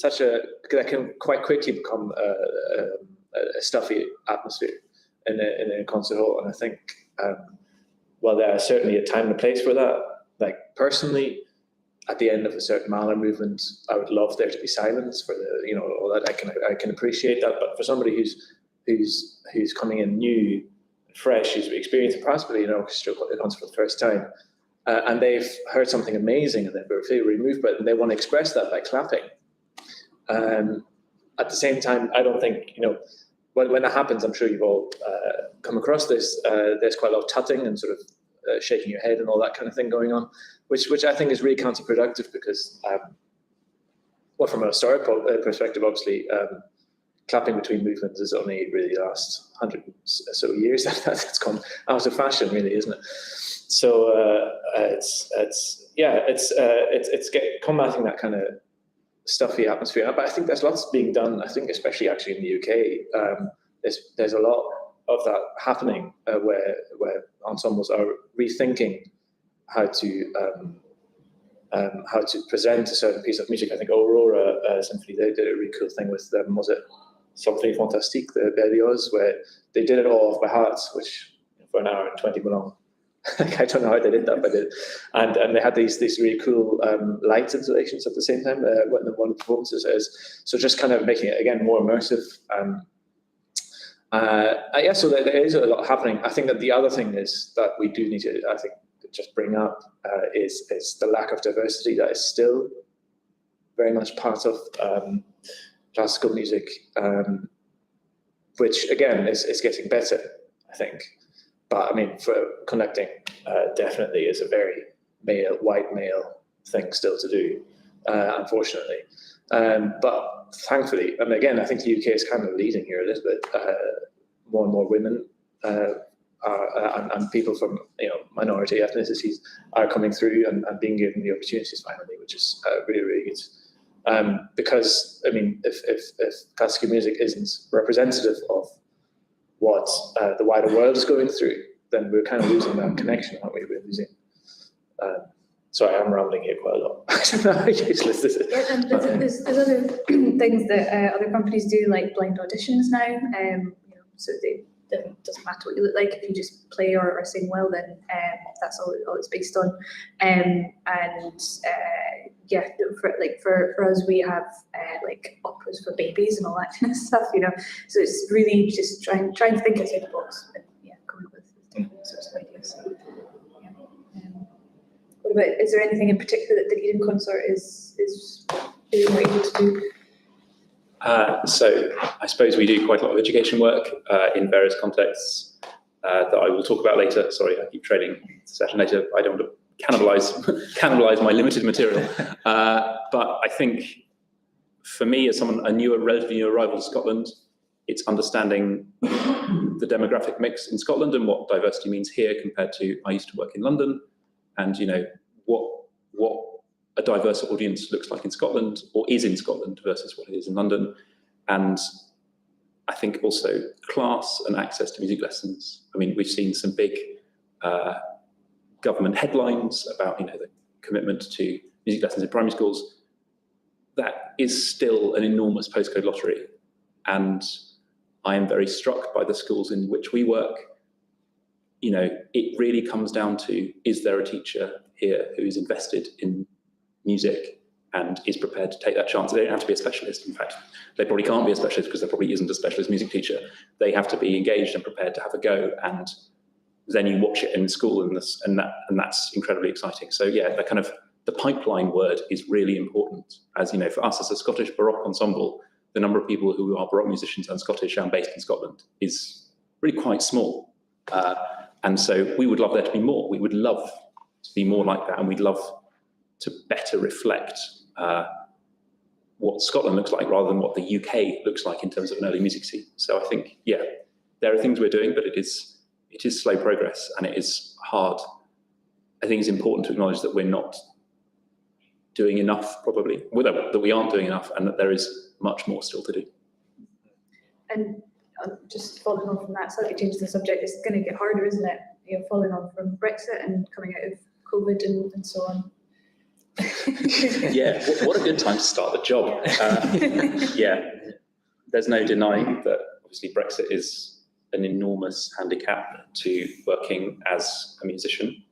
such a, that can quite quickly become a stuffy atmosphere in a concert hall, and I think while there is certainly a time and a place for that, like personally, at the end of a certain Mahler movement, I would love there to be silence for the, you know, all that. I can appreciate that, but for somebody who's coming in new, fresh, who's experienced possibly an orchestra concert for the first time, and they've heard something amazing and they're really moved by it, and they want to express that by clapping. At the same time, I don't think, you know, when that happens, I'm sure you've all come across this. There's quite a lot of tutting and sort of shaking your head and all that kind of thing going on, which I think is really counterproductive because, well, from a historic perspective, obviously, clapping between movements is only really the last 100 or so years that's gone out of fashion, really, isn't it? So it's combating that kind of stuffy atmosphere. But I think there's lots being done. I think especially actually in the UK, there's a lot of that happening where ensembles are rethinking how to present a certain piece of music. I think Aurora Symphony, they did a really cool thing with was it Symphonie Fantastique, the Berlioz, where they did it all off by heart, which for an hour and 20 minutes long. I don't know how they did that, but and they had these really cool light installations at the same time. One of the performances is so just kind of making it again more immersive. Yeah, so there is a lot happening. I think that the other thing is that we do need to, I think, just bring up is the lack of diversity that is still very much part of classical music, which again is getting better, I think. But I mean, for conducting, definitely is a very white male thing still to do, unfortunately. But thankfully, and again, I think the UK is kind of leading here a little bit. More and more women and people from minority ethnicities are coming through and being given the opportunities finally, which is really, really good. Because I mean, if classical music isn't representative of what the wider world is going through, then we're kind of losing that connection, aren't we? We're losing. Sorry, I'm rambling here quite a lot. I don't know how useless this is. Yeah, and there's other things that other companies do, like blind auditions now. So doesn't matter what you look like, if you just play or sing well, then that's all it's based on. Yeah, for us, we have like operas for babies and all that kind of stuff, So it's really just trying to think outside the box and coming up with different sorts of ideas. So, what about, is there anything in particular that the Eden Consort is doing or able to do? So I suppose we do quite a lot of education work in various contexts that I will talk about later. Sorry, I keep trading the session later. I don't want to cannibalize my limited material. But I think for me, as someone, relatively new arrival to Scotland, it's understanding the demographic mix in Scotland and what diversity means here compared to, I used to work in London, and what a diverse audience looks like in Scotland or is in Scotland versus what it is in London. And I think also class and access to music lessons. I mean, we've seen some big government headlines about the commitment to music lessons in primary schools. That is still an enormous postcode lottery. And I am very struck by the schools in which we work. It really comes down to, is there a teacher here who is invested in music and is prepared to take that chance? They don't have to be a specialist. In fact, they probably can't be a specialist because there probably isn't a specialist music teacher. They have to be engaged and prepared to have a go, and then you watch it in school, and that's incredibly exciting. So yeah, the pipeline word is really important. As for us as a Scottish Baroque ensemble, the number of people who are Baroque musicians and Scottish and based in Scotland is really quite small. And so we would love there to be more. We would love to be more like that, and we'd love to better reflect what Scotland looks like rather than what the UK looks like in terms of an early music scene. So I think, yeah, there are things we're doing, but it is slow progress and it is hard. I think it's important to acknowledge that we're not doing enough, probably, that we aren't doing enough, and that there is much more still to do. And just following on from that, slightly changing the subject, it's going to get harder, isn't it? Following on from Brexit and coming out of COVID and so on. Yeah, what a good time to start the job. Yeah, there's no denying that obviously Brexit is an enormous handicap to working as a musician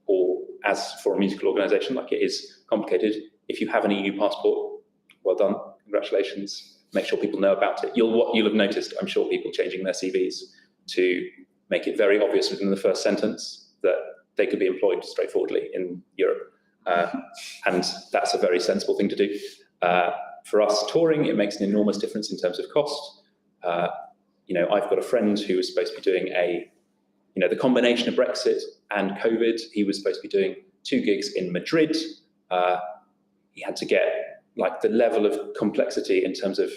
or as for a musical organisation. Like, it is complicated. If you have an EU passport, well done, congratulations. Make sure people know about it. You'll have noticed, I'm sure, people changing their CVs to make it very obvious within the first sentence that they could be employed straightforwardly in Europe. And that's a very sensible thing to do. For us touring, it makes an enormous difference in terms of cost. I've got a friend who was supposed to be doing the combination of Brexit and COVID. He was supposed to be doing 2 gigs in Madrid. He had to get the level of complexity in terms of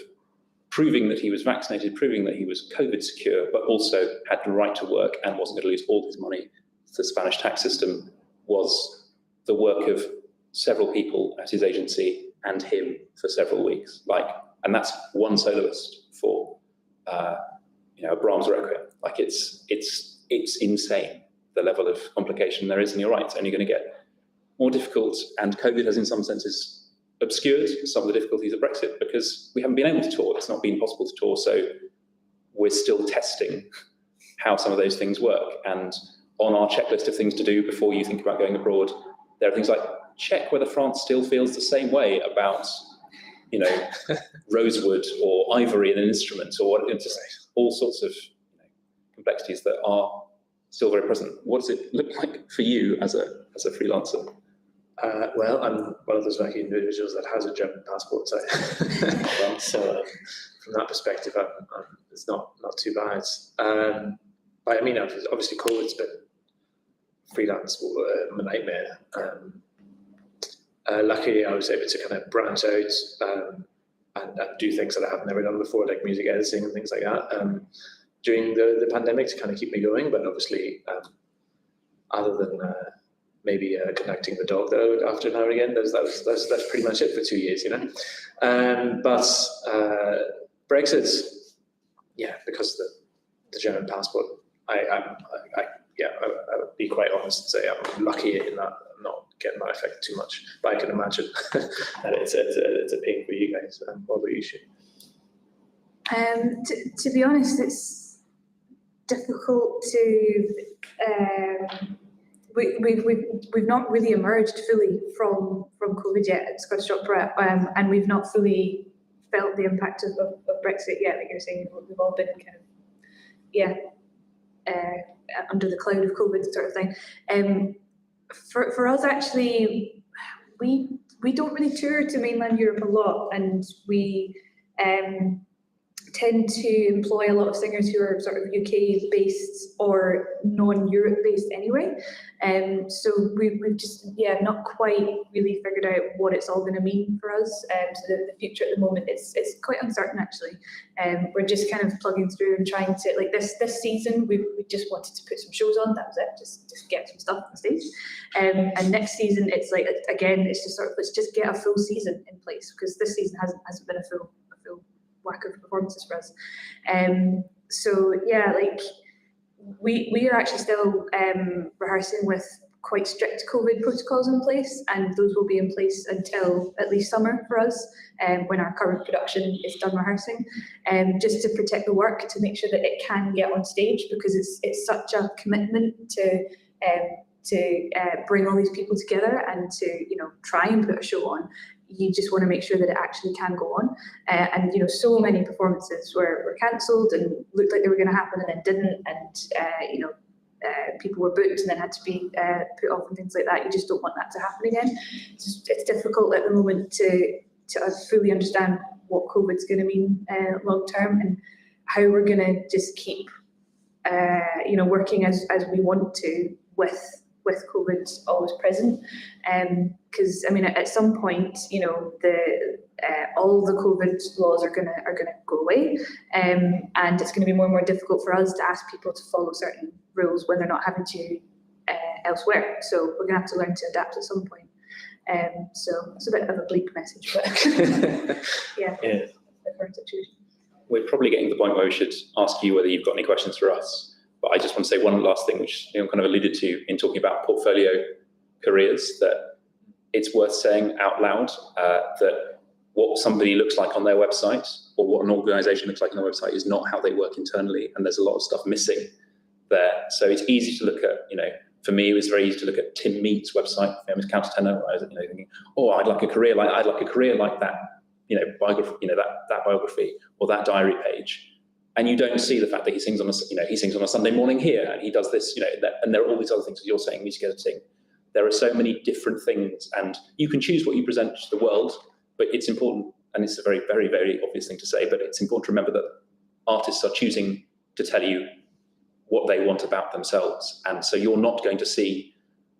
proving that he was vaccinated, proving that he was COVID secure, but also had the right to work and wasn't going to lose all his money. The Spanish tax system was the work of several people at his agency and him for several weeks. And that's one soloist for a Brahms Requiem. It's insane, the level of complication there is, and you're right, it's only going to get more difficult. And COVID has in some senses obscured some of the difficulties of Brexit because we haven't been able to tour. It's not been possible to tour, so we're still testing how some of those things work. And on our checklist of things to do before you think about going abroad, there are things like check whether France still feels the same way about, rosewood or ivory in an instrument, or just all sorts of complexities that are still very present. What does it look like for you as a freelancer? Well, I'm one of those lucky individuals that has a German passport, so from that perspective, it's not too bad. But I mean, obviously, COVID's been freelance a nightmare. Luckily, I was able to kind of branch out and do things that I have never done before, like music editing and things like that. During the pandemic, to kind of keep me going, but obviously, other than maybe connecting the dog that I look after now and again, that's pretty much it for 2 years, But Brexit, yeah, because the German passport, I would be quite honest and say I'm lucky in that I'm not getting that affected too much. But I can imagine that it's a pain for you guys. What about you, Shane? To be honest, it's difficult to. We've not really emerged fully from COVID yet at Scottish Opera, and we've not fully felt the impact of Brexit yet. Like you're saying, we've all been kind of under the cloud of COVID sort of thing. For us, actually, we don't really tour to mainland Europe a lot, and we tend to employ a lot of singers who are sort of UK based or non-Europe based anyway. So we've just not quite really figured out what it's all going to mean for us. So the future at the moment it's quite uncertain actually. We're just kind of plugging through and trying to this season we just wanted to put some shows on. That was it. Just get some stuff on stage. And next season it's it's just let's just get a full season in place, because this season hasn't been a full whack of performances for us. So yeah, we are actually still rehearsing with quite strict COVID protocols in place, and those will be in place until at least summer for us, when our current production is done rehearsing, just to protect the work, to make sure that it can get on stage, because it's such a commitment to bring all these people together and to try and put a show on. You just want to make sure that it actually can go on. And so many performances were cancelled and looked like they were going to happen and then didn't, and people were booked and then had to be put off and things like that. You just don't want that to happen again. It's difficult at the moment to fully understand what COVID's going to mean long term, and how we're going to just keep working as we want to with COVID always present. Because at some point, all the COVID laws are gonna go away, and it's going to be more and more difficult for us to ask people to follow certain rules when they're not having to elsewhere. So we're going to have to learn to adapt at some point. So it's a bit of a bleak message, but yeah, that's the current situation. We're probably getting to the point where we should ask you whether you've got any questions for us. But I just want to say one last thing, which kind of alluded to in talking about portfolio careers, that it's worth saying out loud that what somebody looks like on their website or what an organisation looks like on their website is not how they work internally, and there's a lot of stuff missing there. So it's easy to look at, for me, it was very easy to look at Tim Meat's website, famous countertenor, where I was thinking, oh, I'd like a career like that, biography, that biography or that diary page. And you don't see the fact that he sings on a Sunday morning here, and he does this, and there are all these other things that you're saying, music editing. There are so many different things, and you can choose what you present to the world, but it's important, and it's a very, very, very obvious thing to say, but it's important to remember that artists are choosing to tell you what they want about themselves. And so you're not going to see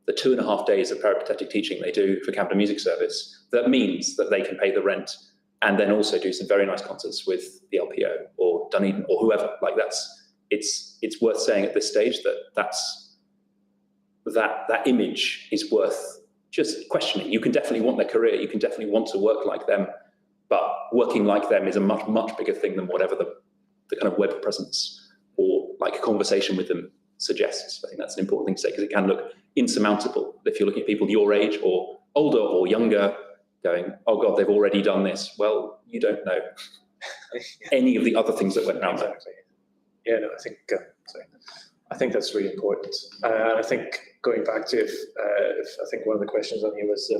the 2.5 days of peripatetic teaching they do for Camden Music Service. That means that they can pay the rent and then also do some very nice concerts with the LPO or Dunedin or whoever. Like it's worth saying at this stage that image is worth just questioning. You can definitely want their career, you can definitely want to work like them, but working like them is a much, much bigger thing than whatever the kind of web presence or like a conversation with them suggests. I think that's an important thing to say, because it can look insurmountable if you're looking at people your age or older or younger going, oh God, they've already done this. Well, you don't know any of the other things that went around there. Yeah, no, I think that's really important. And I think going back to if I think one of the questions on here was,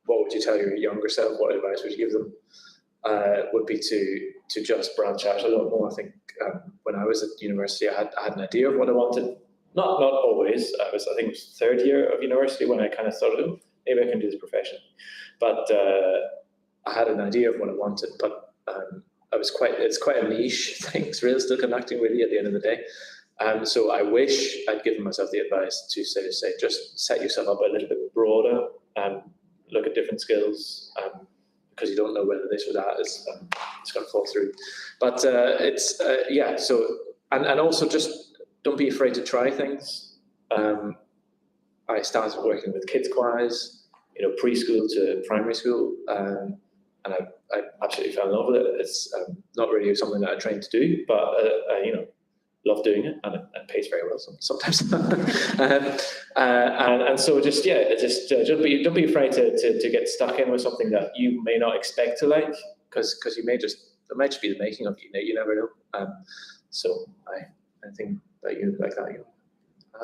what would you tell your younger self? What advice would you give them? Would be to just branch out a lot more. I think when I was at university, I had an idea of what I wanted. Not always. I think it was third year of university when I kind of thought, oh, maybe I can do this profession. But I had an idea of what I wanted, but it's quite a niche thing. It's really still connecting with you at the end of the day. So I wish I'd given myself the advice to say just set yourself up a little bit broader and look at different skills, because you don't know whether this or that is it's going to fall through. But So and also just don't be afraid to try things. I started working with kids choirs, preschool to primary school, and I absolutely fell in love with it. It's not really something that I trained to do, but love doing it, and it pays very well sometimes. And so don't be afraid to get stuck in with something that you may not expect to like, because it might just be the making of you. You never know. So I think that you like that. You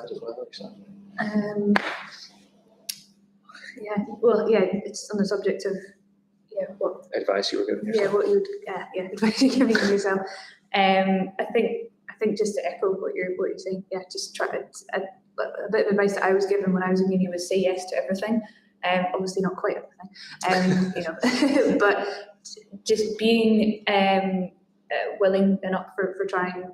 as well. It's on the subject of what advice you were giving yourself. Advice you're giving yourself. I think just to echo what you're saying, just try a bit of advice that I was given when I was in uni was say yes to everything. Obviously not quite everything, but just being willing and up for trying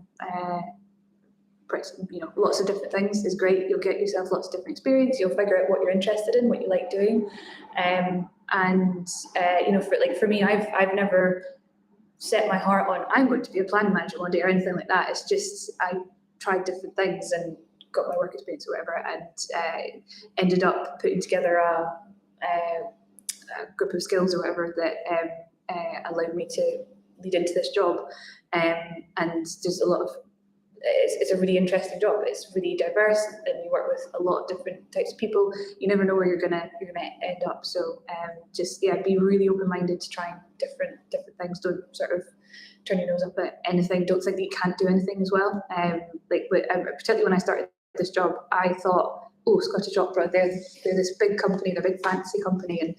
lots of different things is great. You'll get yourself lots of different experience. You'll figure out what you're interested in, what you like doing, for me, I've never set my heart on I'm going to be a planning manager one day or anything like that. It's just I tried different things and got my work experience or whatever, and ended up putting together a group of skills or whatever that allowed me to lead into this job. And there's a lot of it's a really interesting job. It's really diverse, and you work with a lot of different types of people. You never know where you're gonna end up. So be really open-minded to trying different things. Don't sort of turn your nose up at anything. Don't think that you can't do anything as well. Particularly when I started this job, I thought, oh, Scottish Opera, they're this big company, they're a big fancy company, and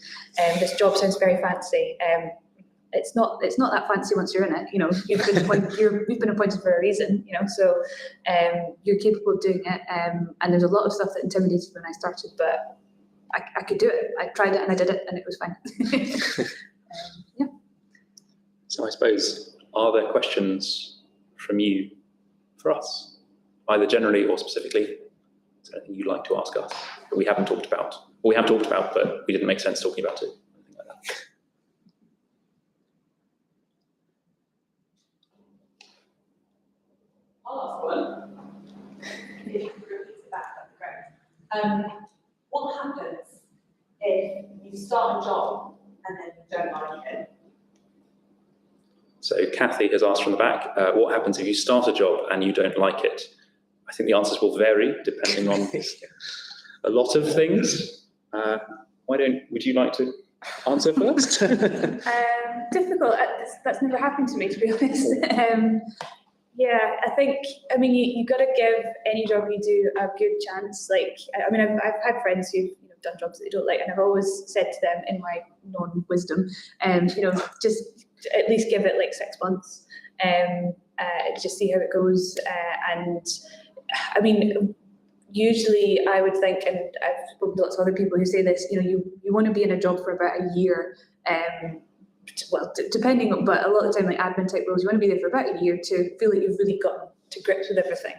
this job sounds very fancy. It's not that fancy once you're in it. You've been appointed for a reason. So you're capable of doing it. And there's a lot of stuff that intimidated me when I started, but I could do it. I tried it and I did it, and it was fine. So I suppose, are there questions from you for us, either generally or specifically? Is there anything you'd like to ask us that we haven't talked about, or we have talked about but we didn't make sense talking about it? Anything like that. I'll ask one. If you could repeat it back, that'd be great. What happens if you start a job and then you don't like it? So Kathy has asked from the back, what happens if you start a job and you don't like it? I think the answers will vary depending on a lot of things. Would you like to? answer first? Difficult. That's never happened to me, to be honest. Yeah, I think, I mean, you got to give any job you do a good chance. Like, I mean, I've had friends who've done jobs that they don't like, and I've always said to them in my non-wisdom, just at least give it like 6 months, just see how it goes. And I mean, usually I would think, and I've spoken to lots of other people who say this, you want to be in a job for about a year. Depending on, but a lot of the time, like admin type roles, you want to be there for about a year to feel like you've really gotten to grips with everything.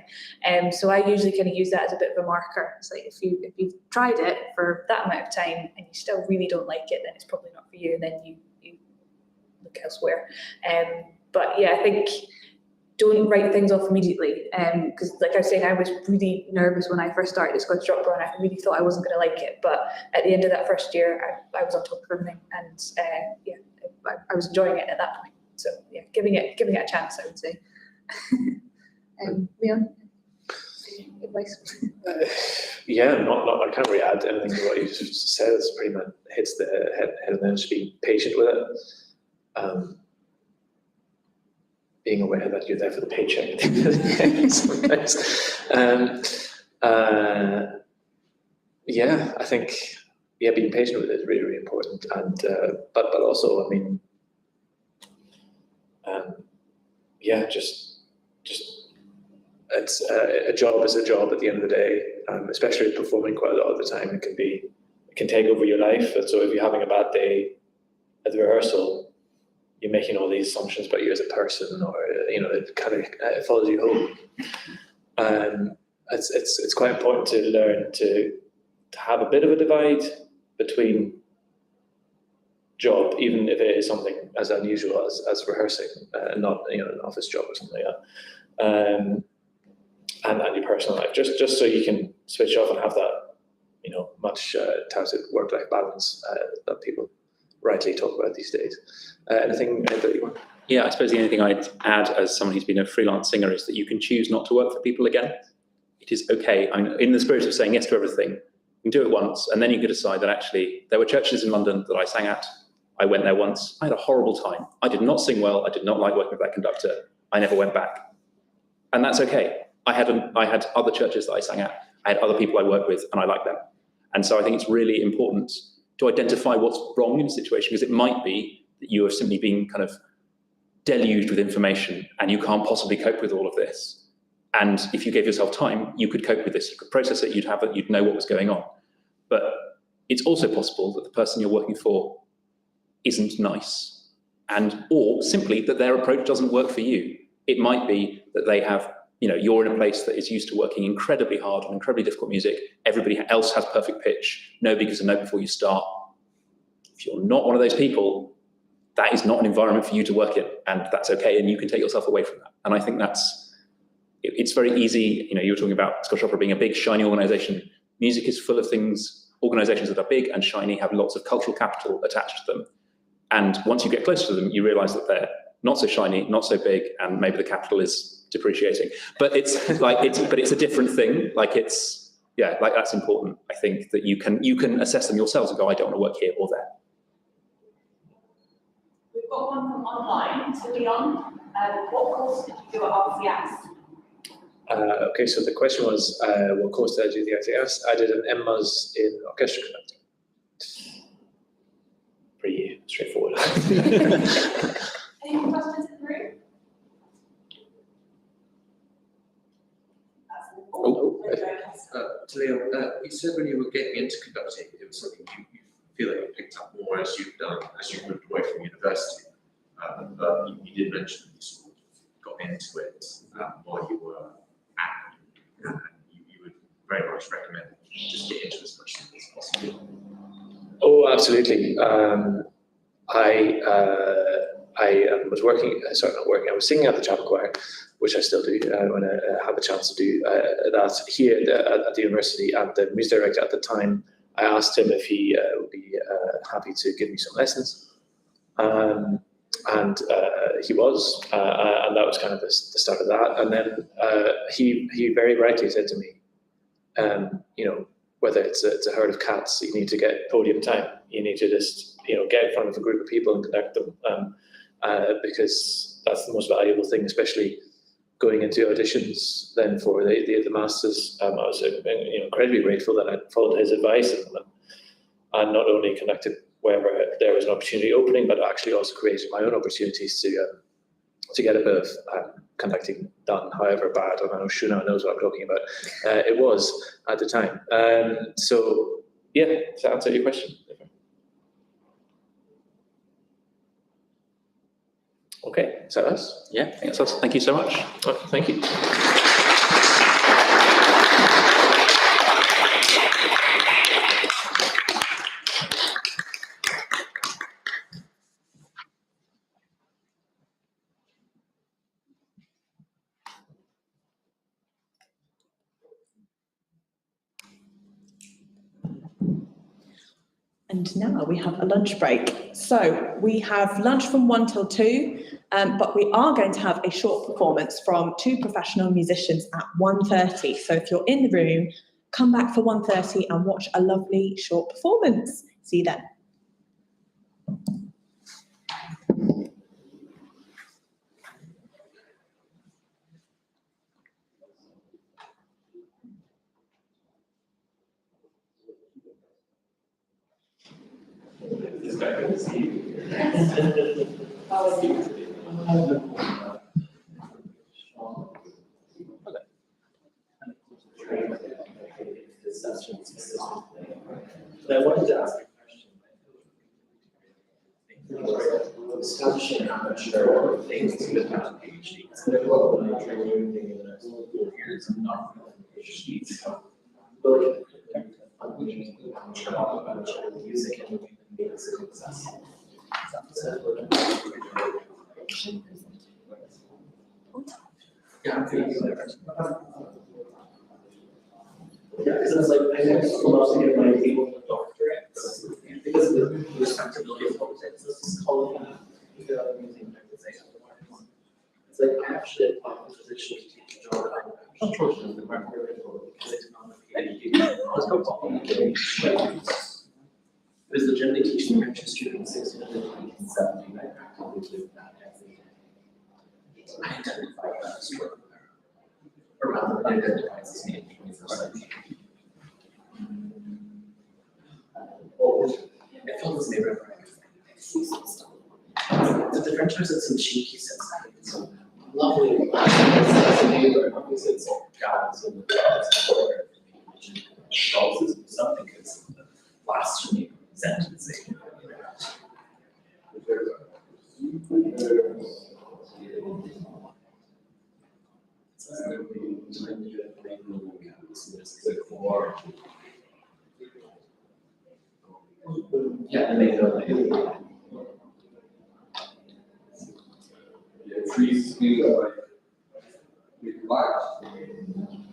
So I usually kind of use that as a bit of a marker. It's like if you've tried it for that amount of time and you still really don't like it, then it's probably not for you, and then you look elsewhere. But yeah, I think don't write things off immediately, because like I was saying, I was really nervous when I first started at Scottish Opera, and I really thought I wasn't going to like it. But at the end of that first year, I was on top of everything, and I was enjoying it at that point. So yeah, giving it a chance, I would say. Leon, advice? I can't really add anything to what you just said. It's pretty much hits the head and then just be patient with it. Being aware that you're there for the paycheck. I think being patient with it is really, really important. And but also, I mean, just it's a job is a job at the end of the day. Especially performing quite a lot of the time, it can take over your life. And so if you're having a bad day at the rehearsal, you're making all these assumptions about you as a person, or it kind of follows you home. It's quite important to learn to have a bit of a divide between job, even if it is something as unusual as rehearsing, not an office job or something like that, and your personal life, just so you can switch off and have that much touted work-life balance that people rightly talk about these days. Anything that you want? Yeah, I suppose the only thing I'd add as someone who's been a freelance singer is that you can choose not to work for people again. It is okay. I mean, in the spirit of saying yes to everything, you can do it once, and then you could decide that actually there were churches in London that I sang at. I went there once. I had a horrible time. I did not sing well. I did not like working with that conductor. I never went back. And that's okay. I had other churches that I sang at. I had other people I worked with, and I liked them. And so I think it's really important to identify what's wrong in a situation, because it might be that you have simply been kind of deluged with information and you can't possibly cope with all of this. And if you gave yourself time, you could cope with this, you could process it, you'd know what was going on. But it's also possible that the person you're working for isn't nice, or simply that their approach doesn't work for you. It might be that they have, you're in a place that is used to working incredibly hard on incredibly difficult music. Everybody else has perfect pitch. Nobody gives a note before you start. If you're not one of those people, that is not an environment for you to work in, and that's okay, and you can take yourself away from that. And I think it's very easy. You were talking about Scottish Opera being a big, shiny organisation. Music is full of things, organisations that are big and shiny have lots of cultural capital attached to them. And once you get closer to them, you realise that they're not so shiny, not so big, and maybe the capital is depreciating. But it's a different thing. That's important. I think that you can assess them yourselves and go, I don't want to work here or there. We've got one from online. So Leon, what course did you do at RCS? Okay, so the question was, what course did I do at the RCS? I did an MMUS in orchestra conducting. Pretty straightforward. Any questions in the room? To Leo, you said when you were getting into conducting, it was something you feel like you picked up more as you moved away from university. But you did mention that you sort of got into it while you were at it, and you would very much recommend just get into as much as possible. Oh, absolutely. I was working, not working, I was singing at the chapel choir, which I still do when I have a chance to do that here at the university. And the music director at the time, I asked him if he would be happy to give me some lessons. And he was, and that was kind of the start of that. And then he very rightly said to me, whether it's a herd of cats, you need to get podium time. You need to just get in front of a group of people and conduct them, because that's the most valuable thing, especially going into auditions then for the masters. I was incredibly grateful that I followed his advice and not only conducted wherever there was an opportunity opening, but actually also created my own opportunities to get a bit of conducting done, however bad, and I know Shuna knows what I'm talking about, it was at the time. So yeah, does that answer your question? Okay, is that us? Yeah, I think that's us. Thank you so much. Oh, thank you. And now we have a lunch break. So we have lunch from 1 till 2, but we are going to have a short performance from 2 professional musicians at 1:30. So if you're in the room, come back for 1:30 and watch a lovely short performance. See you then. It's very good to see you. But I wanted to ask a question. Establishing how much there are things to get past PhD. It's going to go up when I train everything in the next 4 years. I'm not PhD. So, but I'm looking at music and being a success. Yeah, I'm thinking yeah, because it's like I next love to get my people doctorate because of the respectability of what it's just called without using it's like I actually applied for position to teach a job unfortunately the market because it's not a PhD. Let's go it was legitimately teaching French history from 1670. I practically lived that every day. I identified that as true. Or rather, I identified as me in the 21st century. I felt this neighborhood. The French has some cheeky sense. So lovely. Neighbor, obviously, it's all gods and the something because the blasphemy sentencing. Yeah, and they know that. Trees feel like relaxed.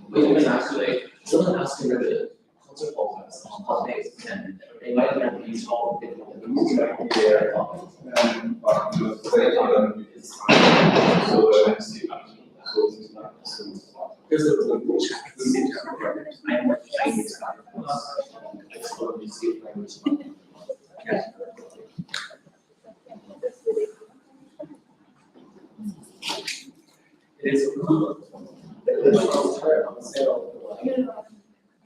Wait, actually, someone asked me whether the concert hall has on holidays, and they might have used all of it. There's a little check. I am what I need to explore these things. It is cool.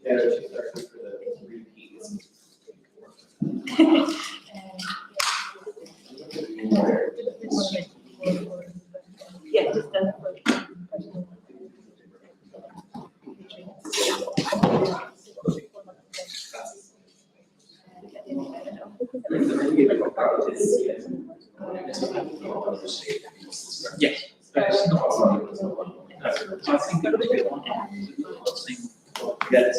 Yeah, she's actually for the repeats. Yeah, just done. Yes. I think that would be one. Yes.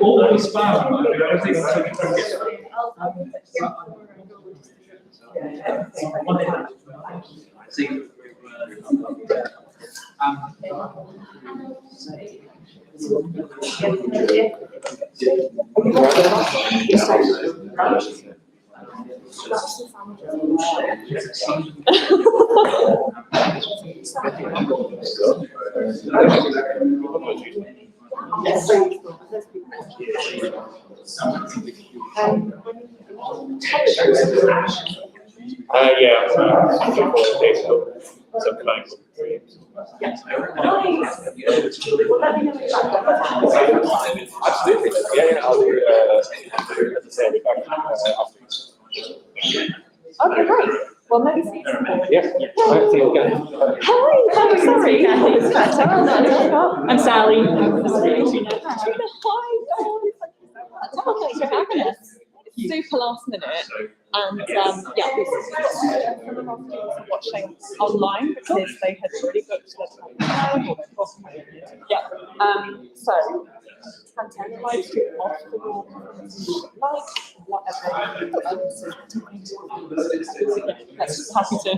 Always found, I think Yes. Yeah, something like absolutely. Yeah, I'll do, as I said, Okay, great. Well, maybe. yeah, I see you again. Hi, sorry. I'm Sally. Hi, oh, thanks for having us. It's super last minute, and yeah, some of our students are watching online because they had already booked their time. Yeah. So can take a live stream off the wall, like whatever. Let's happy to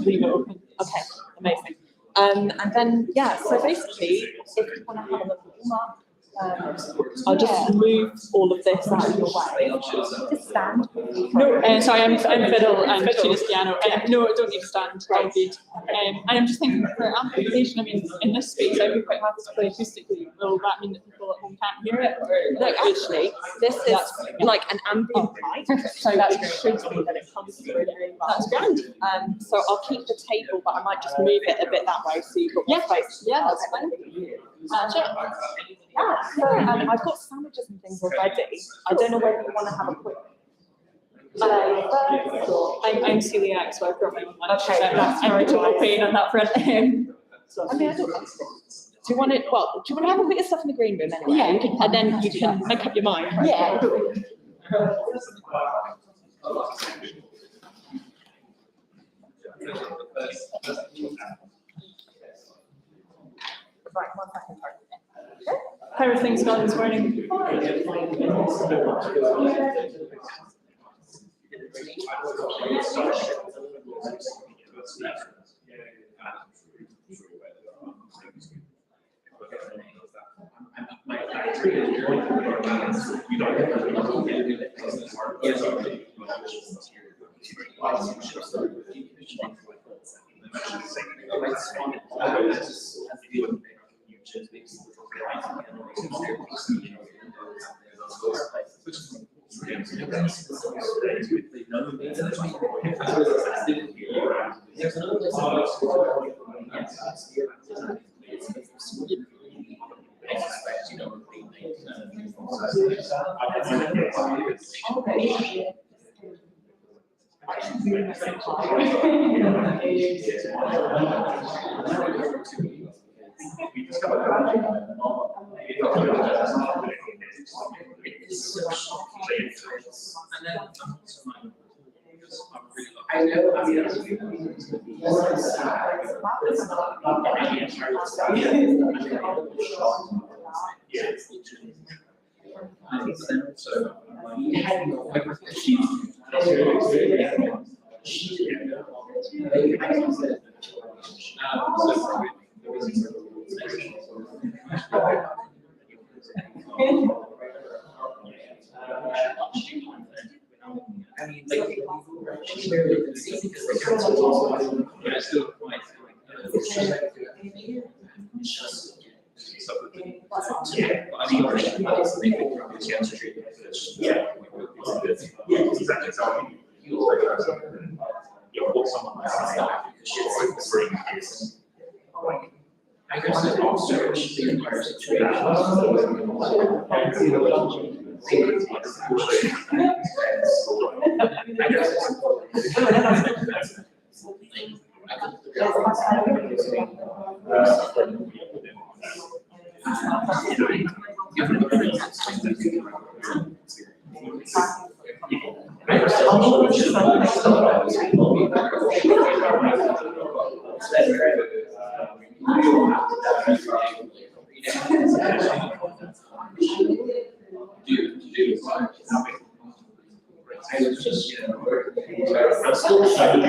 leave it open. Okay, amazing. And then yeah, so basically, if you want to have a little warm up. I'll just move all of this out of your way. Just stand. No, sorry, I'm fiddle and Tuna's piano. No, I don't need to stand. I'll be. And I'm just thinking for amplification. I mean, in this space, I'd be quite happy to play acoustically. Will that mean that people at home can't hear it? Or Look, actually, this is like an ambient light, so that should mean that it comes through really well. That's grand. So I'll keep the table, but I might just move it a bit that way so you've got more space. Yeah, that's fine. Yeah, so I've got sandwiches and things already. I don't know whether you want to have a quick. I'm celiac, so I've brought my own lunch. Okay, I'm a total pain on that front. I mean, I don't. Do you want it? Well, do you want to have a bit of stuff in the green room anyway? Yeah, and then you can make up your mind. Yeah. Right, 1 second. How are things gone this morning? I know, I mean, I mean, like, she's very consistent because they come to yeah, still quite yeah, I mean, yeah, exactly. So what someone might say because bring is I guess it's also the entire I was just, you know, I'm still trying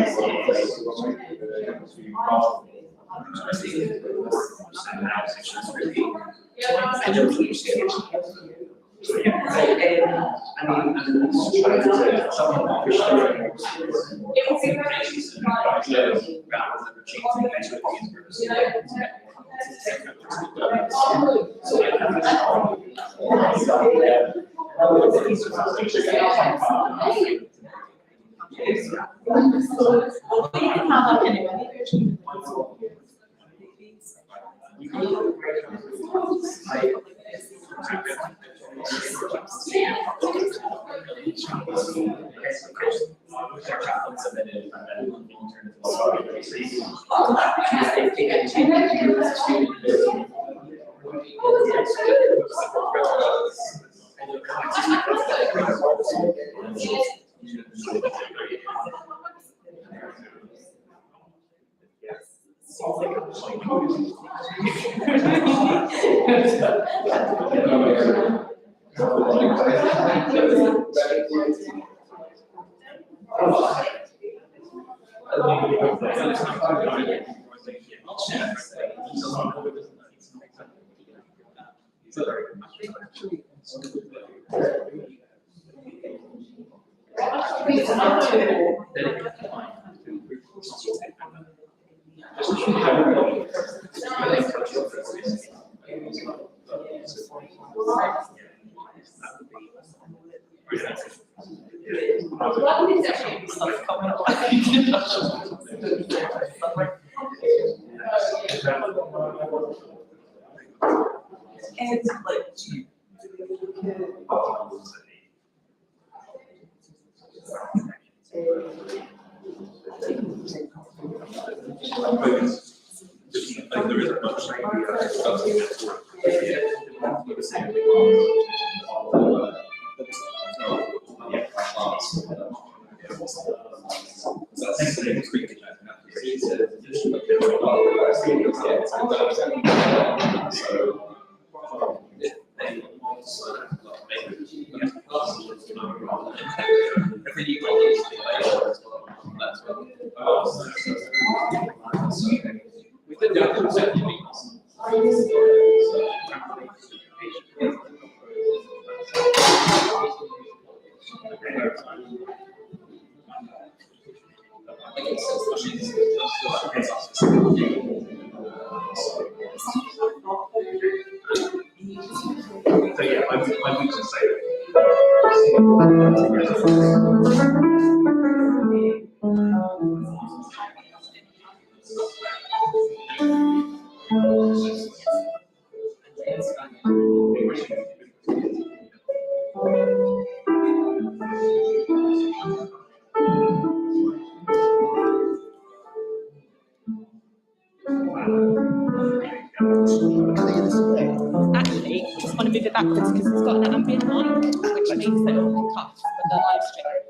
Actually, I just want to move it backwards because it's got an ambient mic, which makes it all pick up with the live stream.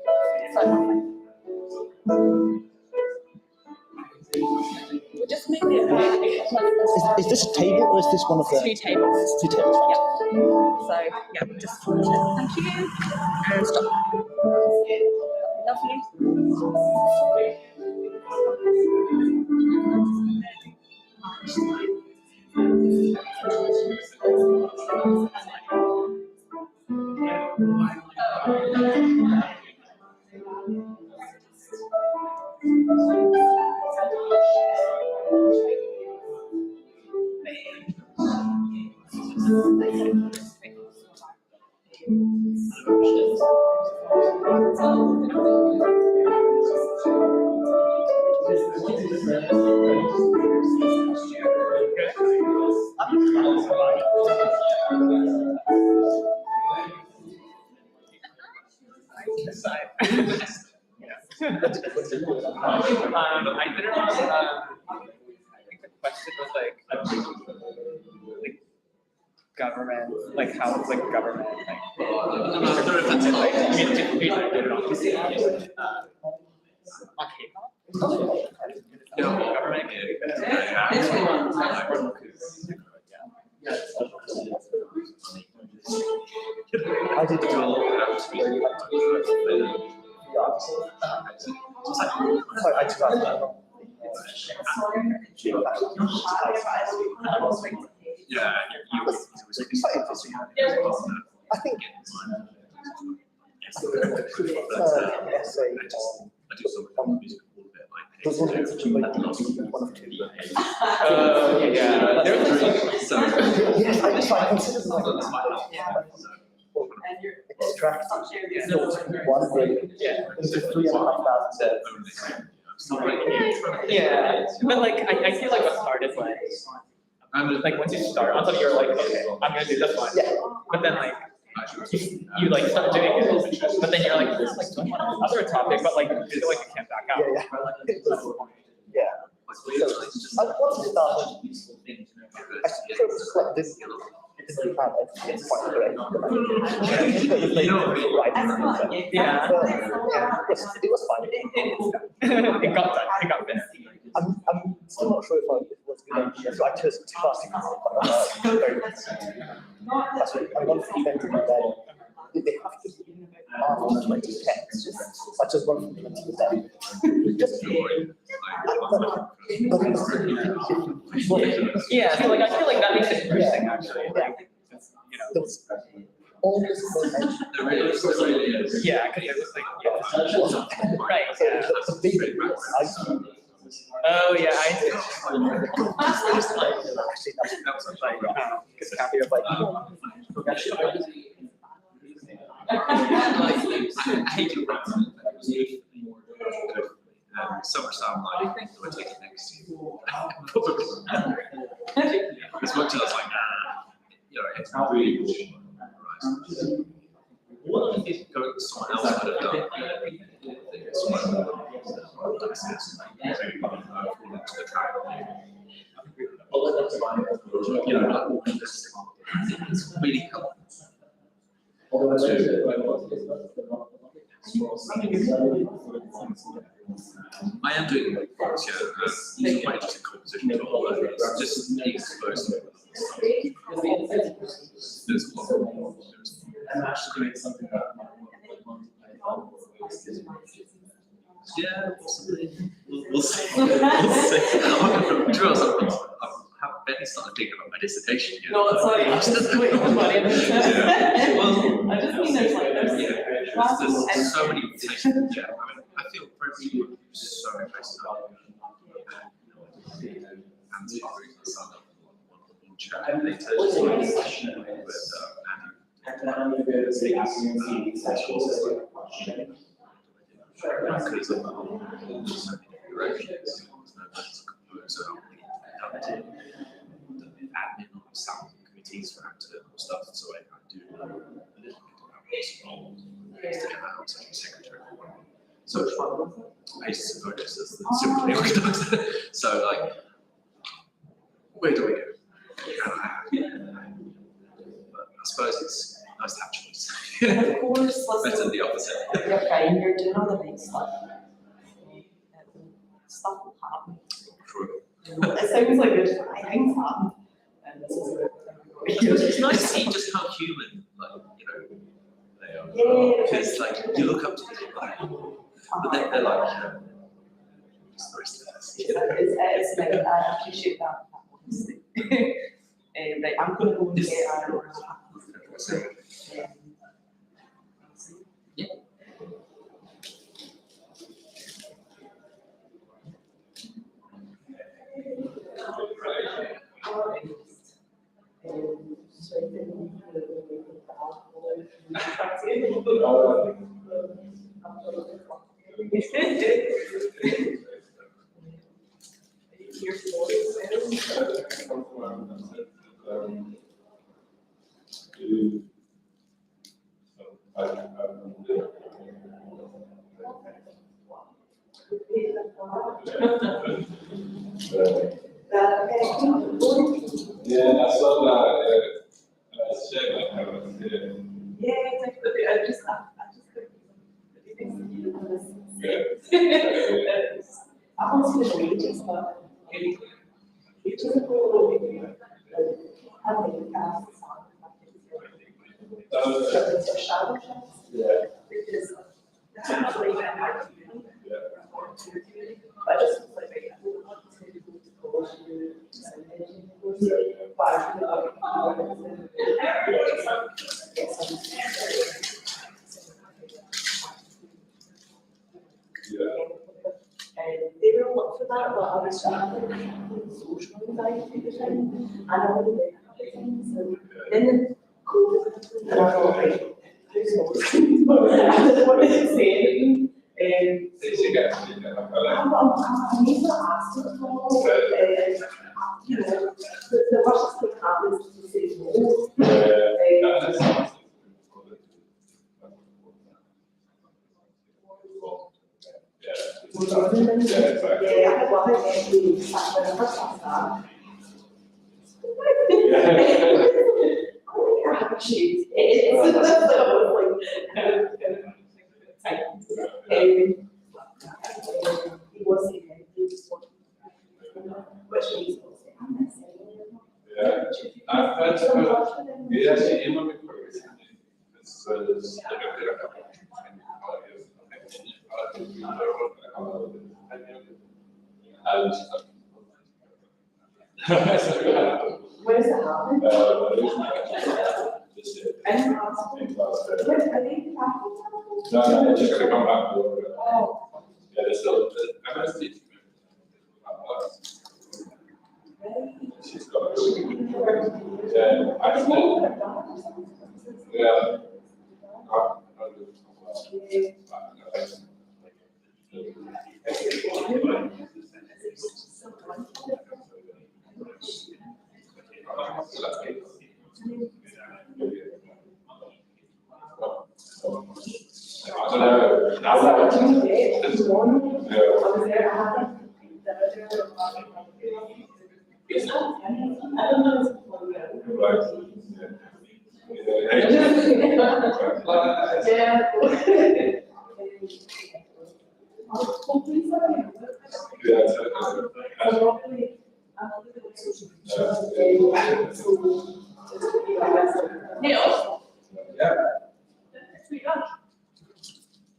So we'll just move it back. Is this a table or is this one of the? Two tables. Two tables. Yeah. So yeah, just thank you and stop. I didn't know, I think the question was like government, like how is like government, like. I'm not sure if that's it, like, I mean, typically I did it on K-pop. No, government. I did do a little bit of sorry, I just got that. Yeah, it was exciting to see. I think essay on there's one that's one of two. Yeah. Yes, I consider them extract one grade into 3,500. Yeah, but like I feel like what started when like once you start on something you're like, okay, I'm gonna do this one. Yeah. But then like you like start doing it, but then you're like, this is like another topic, but like you feel like you can't back out. Yeah. So once it started, I sort of didn't have a point correct. Yeah. It was fine. It got done. It got finished. I'm still not sure if it was a good idea, so I chose two classes. That's what I want to prevent that they have to be after 20 texts, such as one from 20%. Just yeah, so like I feel like that makes it interesting actually. Like, you know, there was almost no mention. Yeah, because it was like right. So the big Oh yeah, I do. Actually, that was like because Kathy was like, I hate it. Summer sound like do I take it next year? Probably. As much as I was like, you know, it's not really cool. What if you go to someone else would have done? You know, it's really helpful. I am doing quite interesting composition as well, but it's just being exposed to there's a lot of I'm actually doing something that yeah, possibly. We'll see. We'll see. To be honest, I haven't barely started thinking about my dissertation yet. No, it's like, I'm just waiting for money. Yeah. Well, I just mean there's there's so many places. Yeah, I mean, I feel very so impressed and and I'm going to go to the afternoon session. because of so many directions, admin on sound committees for actor stuff, so I do a little bit about what's involved to get out as a secretary. So I used to notice as the simply organizer. So like, where do we go? But I suppose it's nice to have choice. Of course, Better than the opposite. Okay, and you're doing other big stuff. Stuff will happen. True. It sounds like there's things happen. And this is It's nice to see just how human, like, you know, they are. Because like you look up to them, like, but then they're like, you know, it's the rest of us. It's like, I appreciate that. Like, I'm going to go and get yeah. Yeah, I saw that. Yeah, exactly. I just I want to see the wages, but it doesn't go I think it's a shadow chance. Yeah. Because that's not really that hard to do. I just like I don't want to go to but that, but I was trying to social anxiety at the time, and I really like having things, and then the COVID, and I thought, right, who's most? I just wanted to say anything. I need to ask them for, you know, the worst thing that happens is to say no. Where's it happening? No, it's just gonna come back. Yeah, there's still, I'm gonna see. She's got a really good. Yeah, I still. Yeah.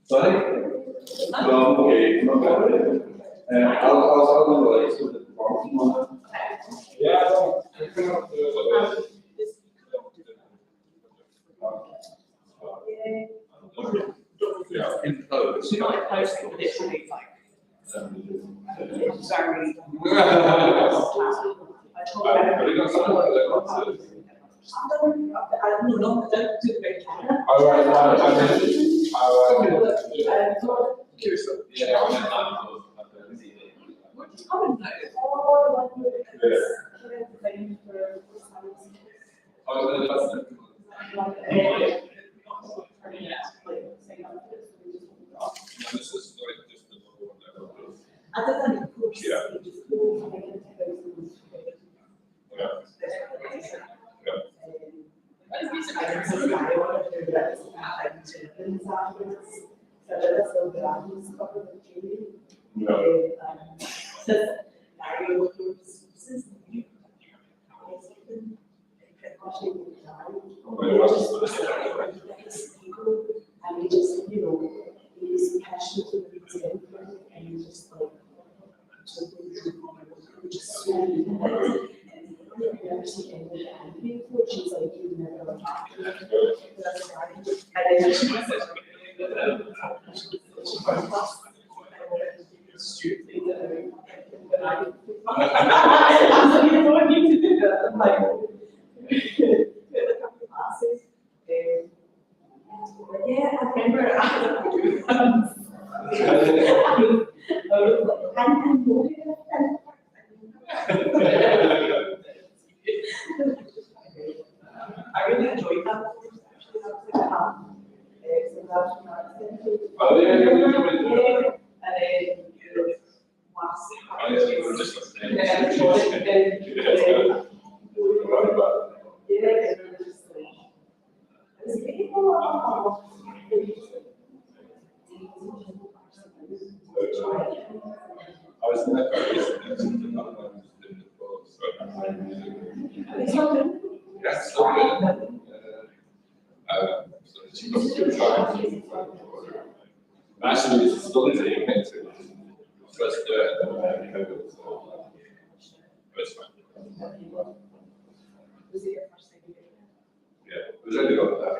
Sorry? No, okay, no problem. I'll do it. Yeah, in post. You're not posting, but it's really like. Very. And he just, you know, he's passionate about his everything, and he's just like, just so and never see anything angry before. She's like, you never talk to her. That's fine. And then she was you don't need to do that. I'm like, classes. Yeah, I remember I really enjoyed that. Oh, yeah, I was in that That's so good. She was good time. Actually, it's still taking it. First, first one. Yeah, it was only got that.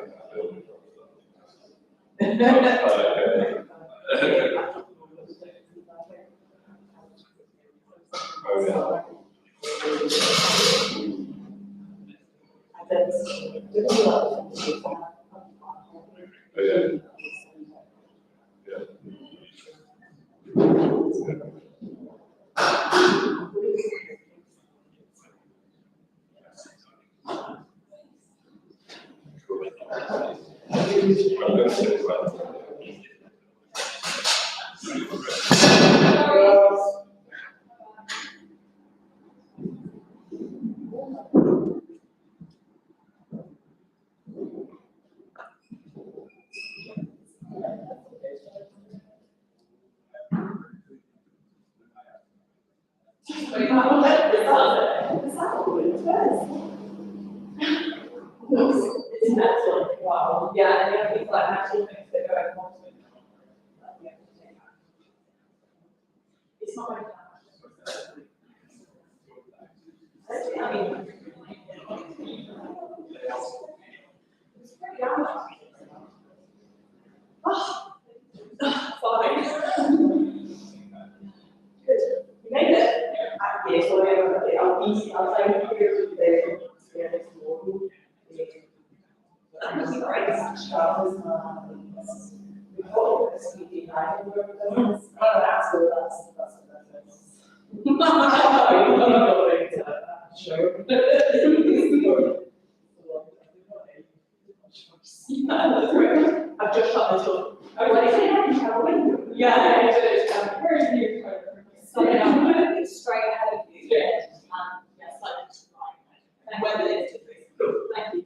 It's excellent. Wow. Yeah, and the other things like actual things that go in onto it. It's not very I mean, it's pretty out. Fine. Good. You made it. Yes, I'll try to figure it today. Thank you very much, Charles. We hope this meeting, I think we're going to that's Sure. I've just shut this door. I was like, have a window. Yeah, where is you? So it's straight ahead of you. Yeah. Yes, like right. And whether it's thank you.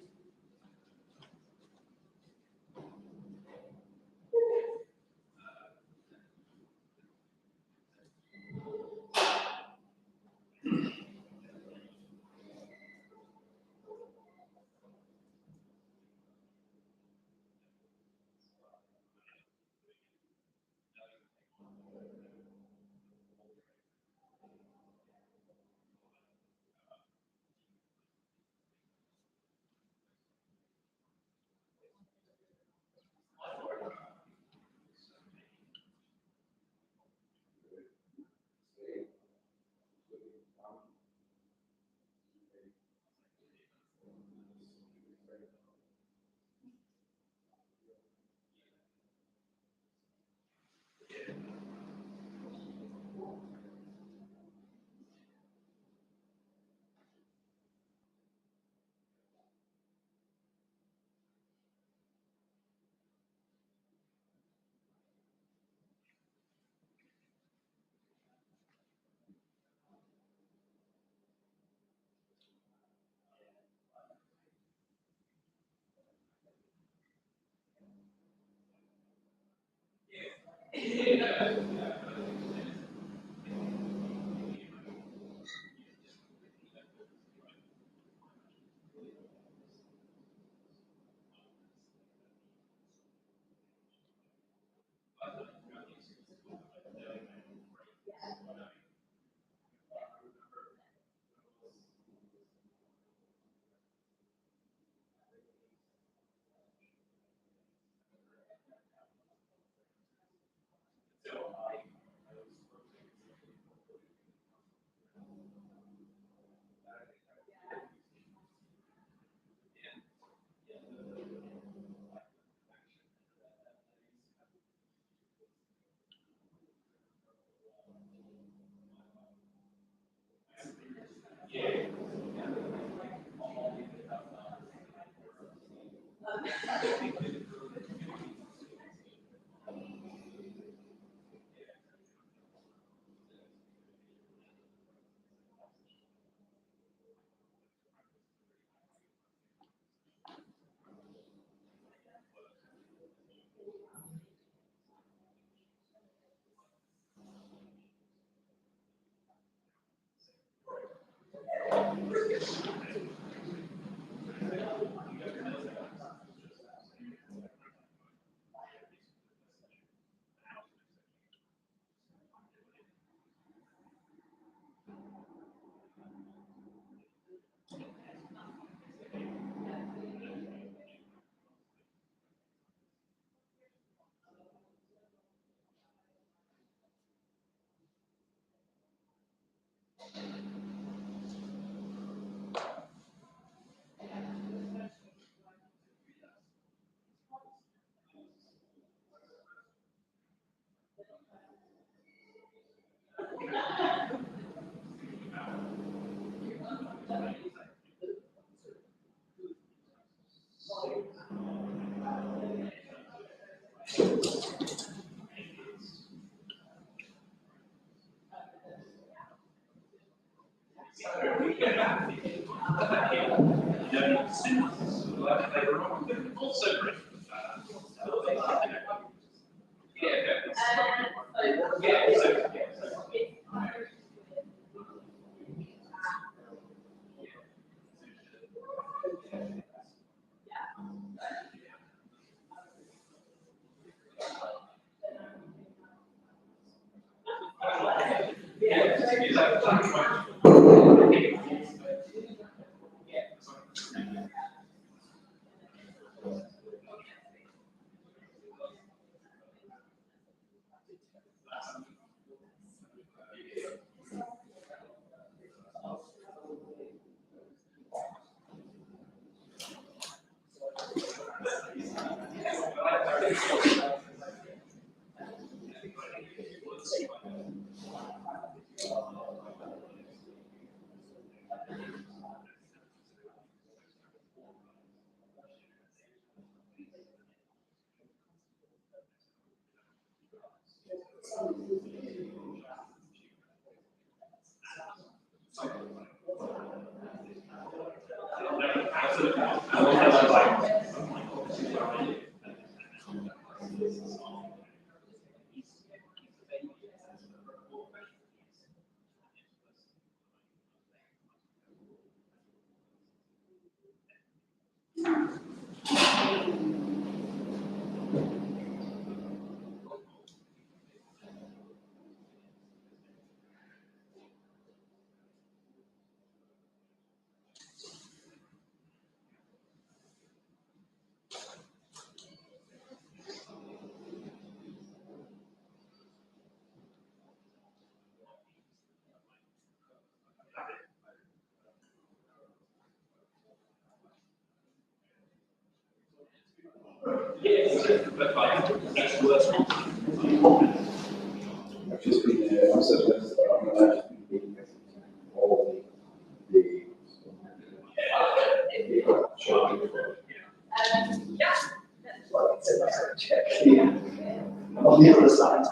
On the other side.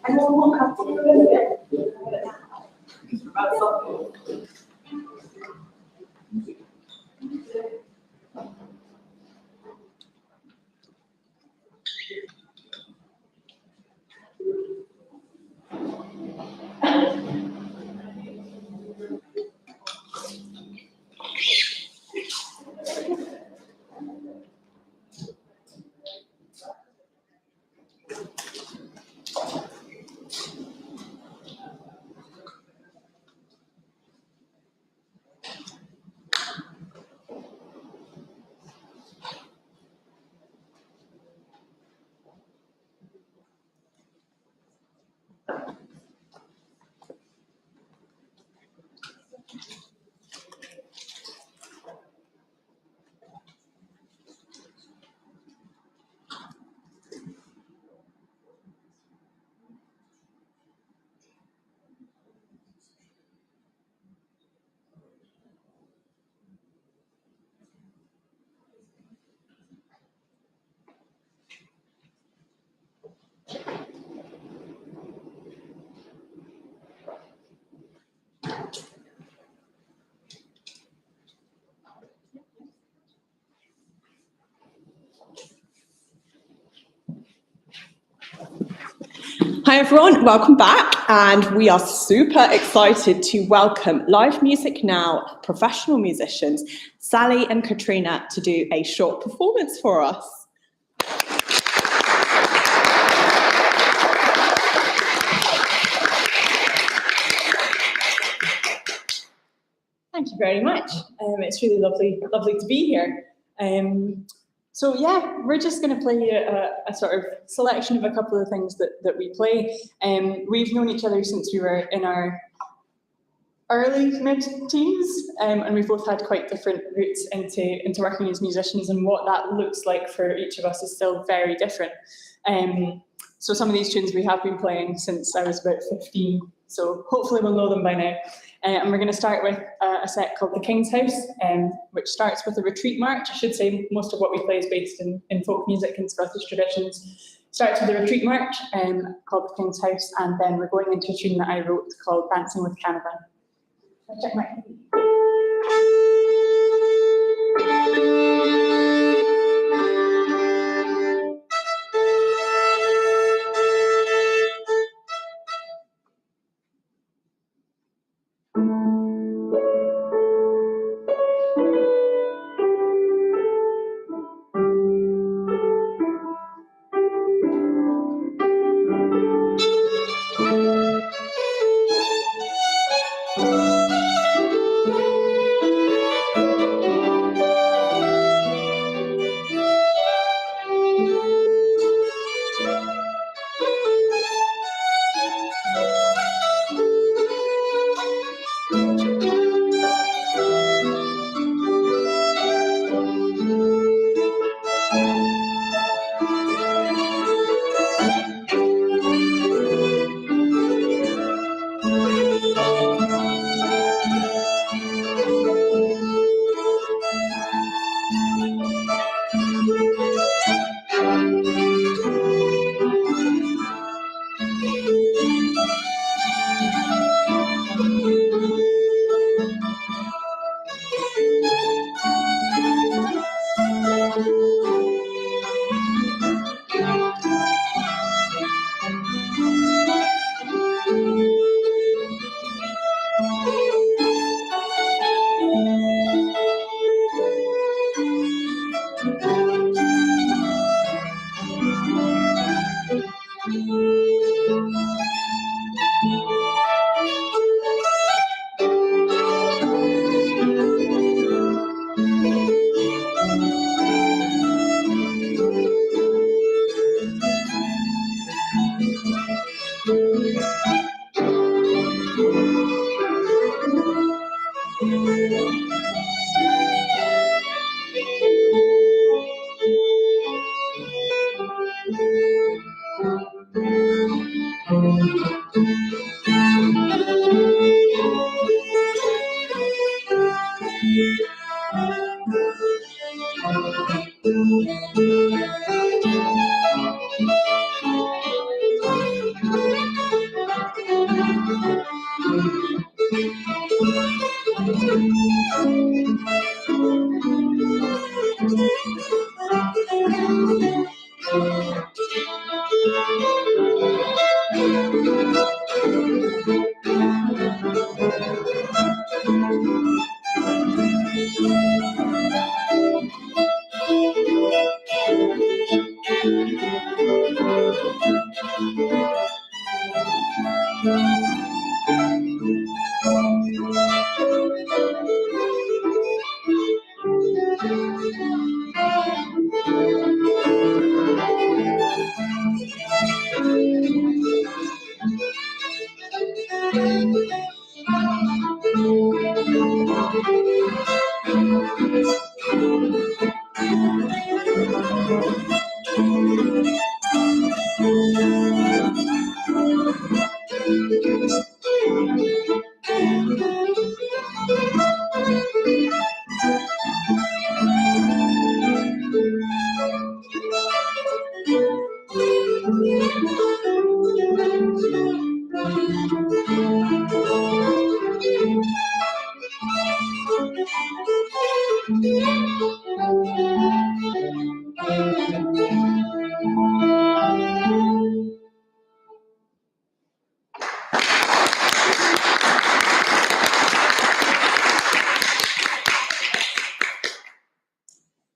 Anyone more comfortable with it? Hi everyone, welcome back, and we are super excited to welcome Live Music Now professional musicians Sally and Katrina to do a short performance for us. Thank you very much. It's really lovely to be here. So yeah, we're just going to play a sort of selection of a couple of things that we play. We've known each other since we were in our early mid-teens, and we've both had quite different routes into working as musicians, and what that looks like for each of us is still very different. So some of these tunes we have been playing since I was about 15, so hopefully we'll know them by now. And we're going to start with a set called The King's House, which starts with a retreat march. I should say most of what we play is based in folk music and Scottish traditions. starts with a retreat march called The King's House, and then we're going into a tune that I wrote called Dancing with Canavan. I'll check my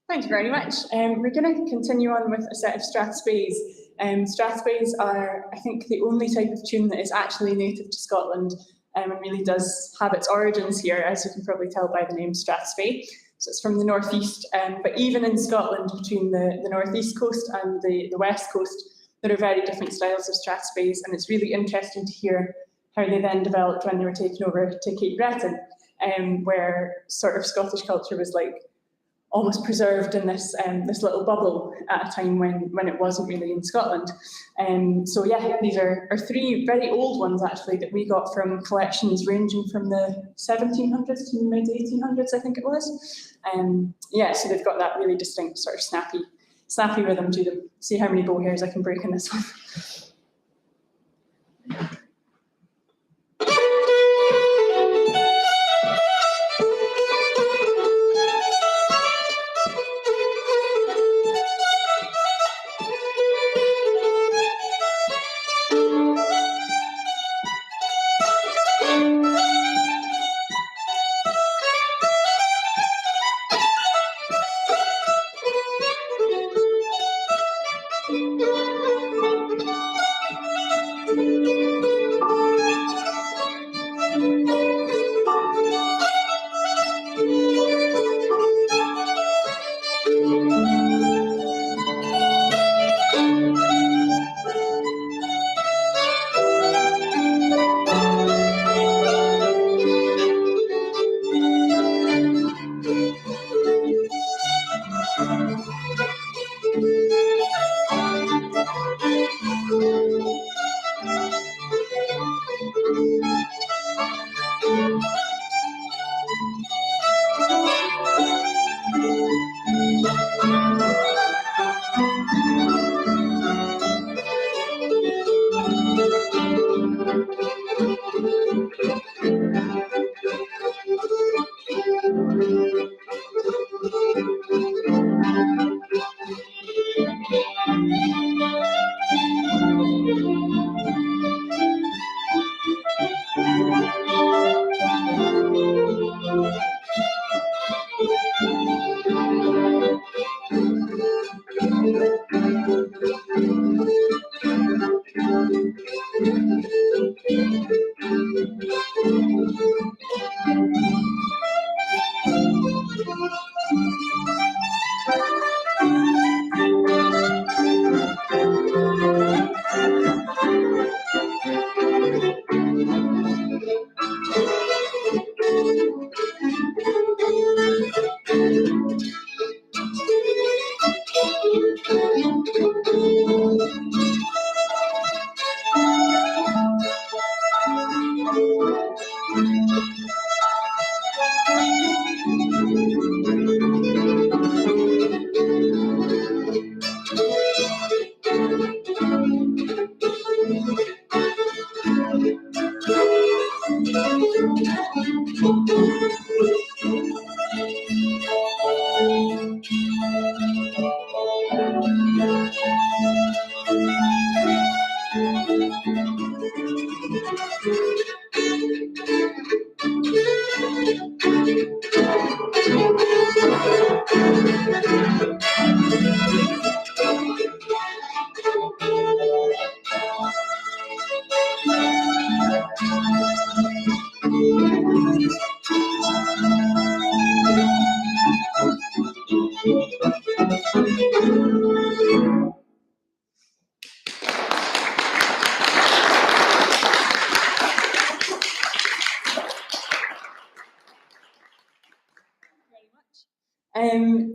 Thank you very much. We're going to continue on with a set of Strathspeys. Strathspeys are, I think, the only type of tune that is actually native to Scotland and really does have its origins here, as you can probably tell by the name Strathspey. So it's from the northeast, but even in Scotland, between the northeast coast and the west coast, there are very different styles of Strathspeys, and it's really interesting to hear how they then developed when they were taken over to Cape Breton, where sort of Scottish culture was like almost preserved in this this little bubble at a time when it wasn't really in Scotland. So yeah, these are three very old ones actually that we got from collections ranging from the 1700s to mid 1800s, I think it was. Yeah, so they've got that really distinct sort of snappy snappy rhythm to them. See how many bow hairs I can break in this one.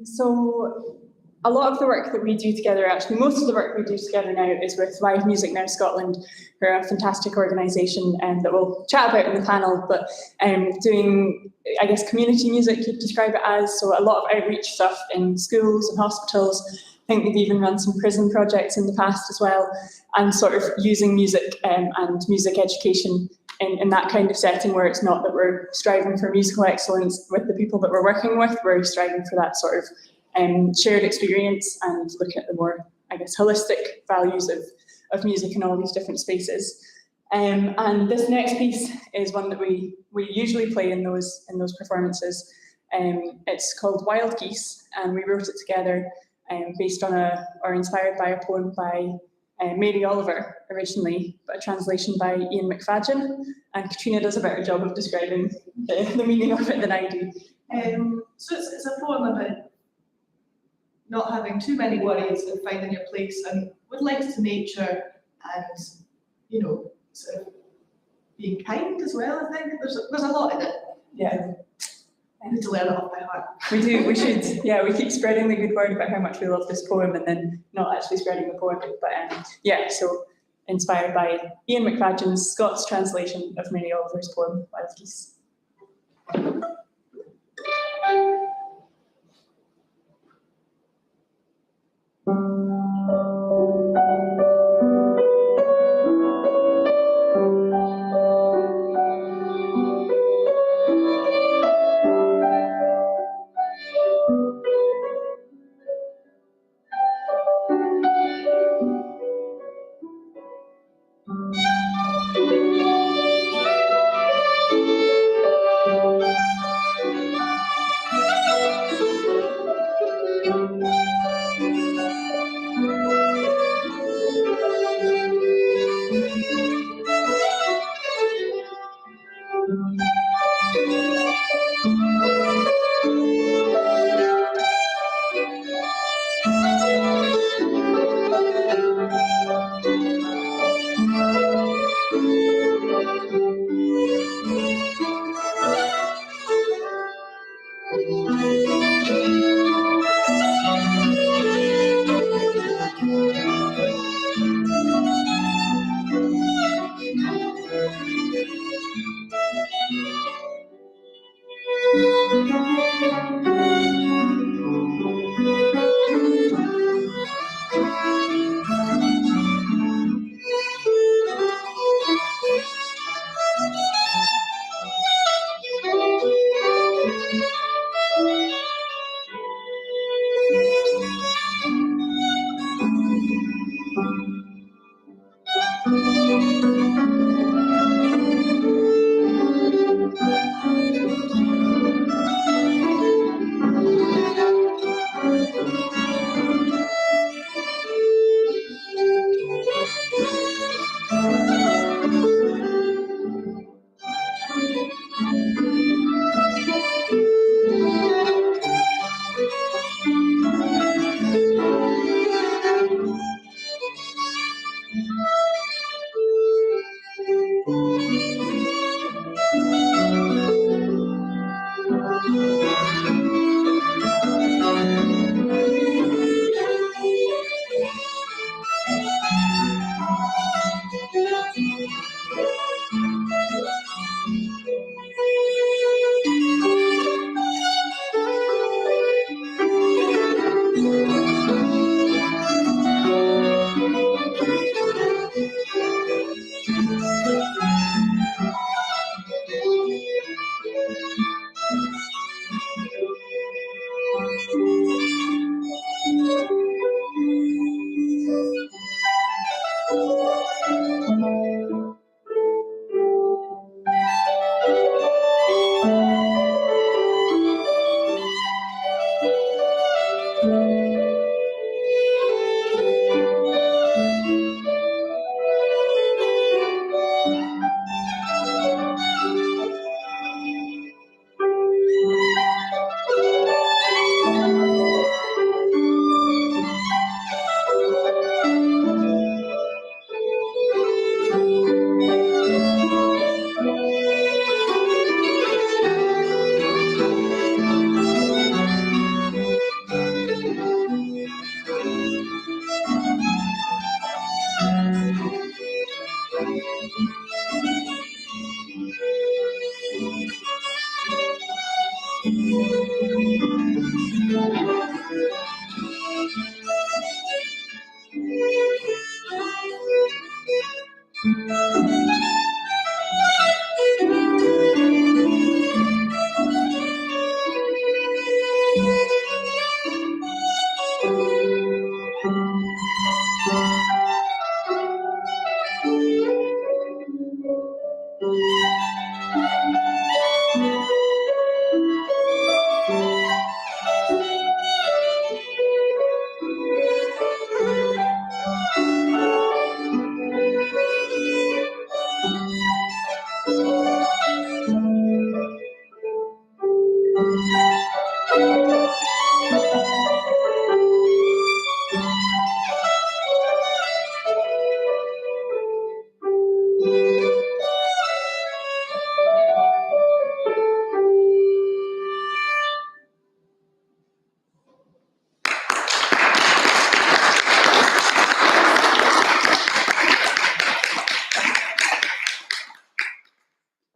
So a lot of the work that we do together, actually most of the work we do together now is with Live Music Now Scotland, who are a fantastic organisation that we'll chat about in the panel, but doing, I guess, community music, you'd describe it as, so a lot of outreach stuff in schools and hospitals. I think they've even run some prison projects in the past as well, and sort of using music and music education in that kind of setting where it's not that we're striving for musical excellence with the people that we're working with, we're striving for that sort of shared experience and look at the more, I guess, holistic values of music in all these different spaces. And this next piece is one that we usually play in those performances. It's called Wild Geese, and we wrote it together based on or inspired by a poem by Mary Oliver originally, but a translation by Ian McFadden, and Katrina does a better job of describing the meaning of it than I do. So it's a poem about not having too many worries and finding your place and with links to nature and, you know, sort of being kind as well, I think. There's a lot in it. Yeah. I need to learn it off by heart. We do, we should. Yeah, we keep spreading the good word about how much we love this poem and then not actually spreading the poem. But yeah, so inspired by Ian McFadden's Scots translation of Mary Oliver's poem, Wild Geese.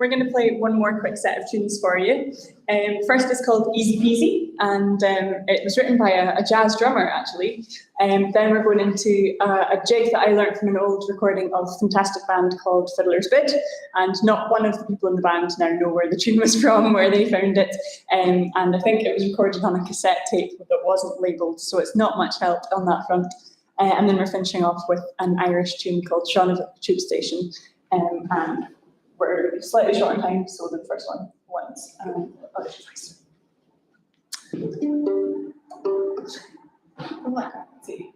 we're going to play one more quick set of tunes for you. First is called Easy Peasy, and it was written by a jazz drummer, actually. Then we're going into a jig that I learned from an old recording of a fantastic band called Fiddler's Bit, and not one of the people in the band now know where the tune was from, where they found it, and I think it was recorded on a cassette tape that wasn't labelled, so it's not much help on that front. And then we're finishing off with an Irish tune called Seanavik Tube Station, and we're slightly short on time, so the first one once. Other choice. 1, 2,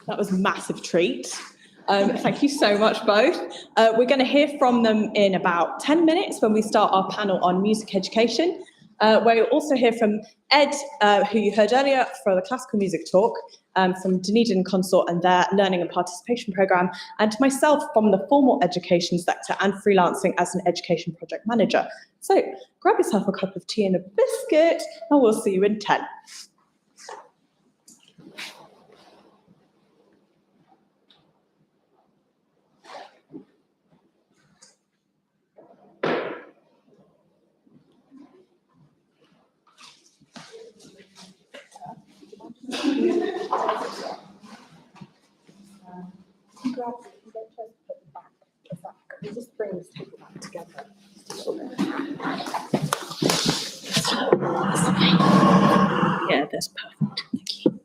That was a massive treat. Thank you so much, both. We're going to hear from them in about 10 minutes when we start our panel on music education. where you'll also hear from Ed, who you heard earlier for the classical music talk, from Dunedin Consort and their learning and participation programme, and myself from the formal education sector and freelancing as an education project manager. So grab yourself a cup of tea and a biscuit, and we'll see you in 10. Just bring this table back together. Yeah, that's perfect. Thank you.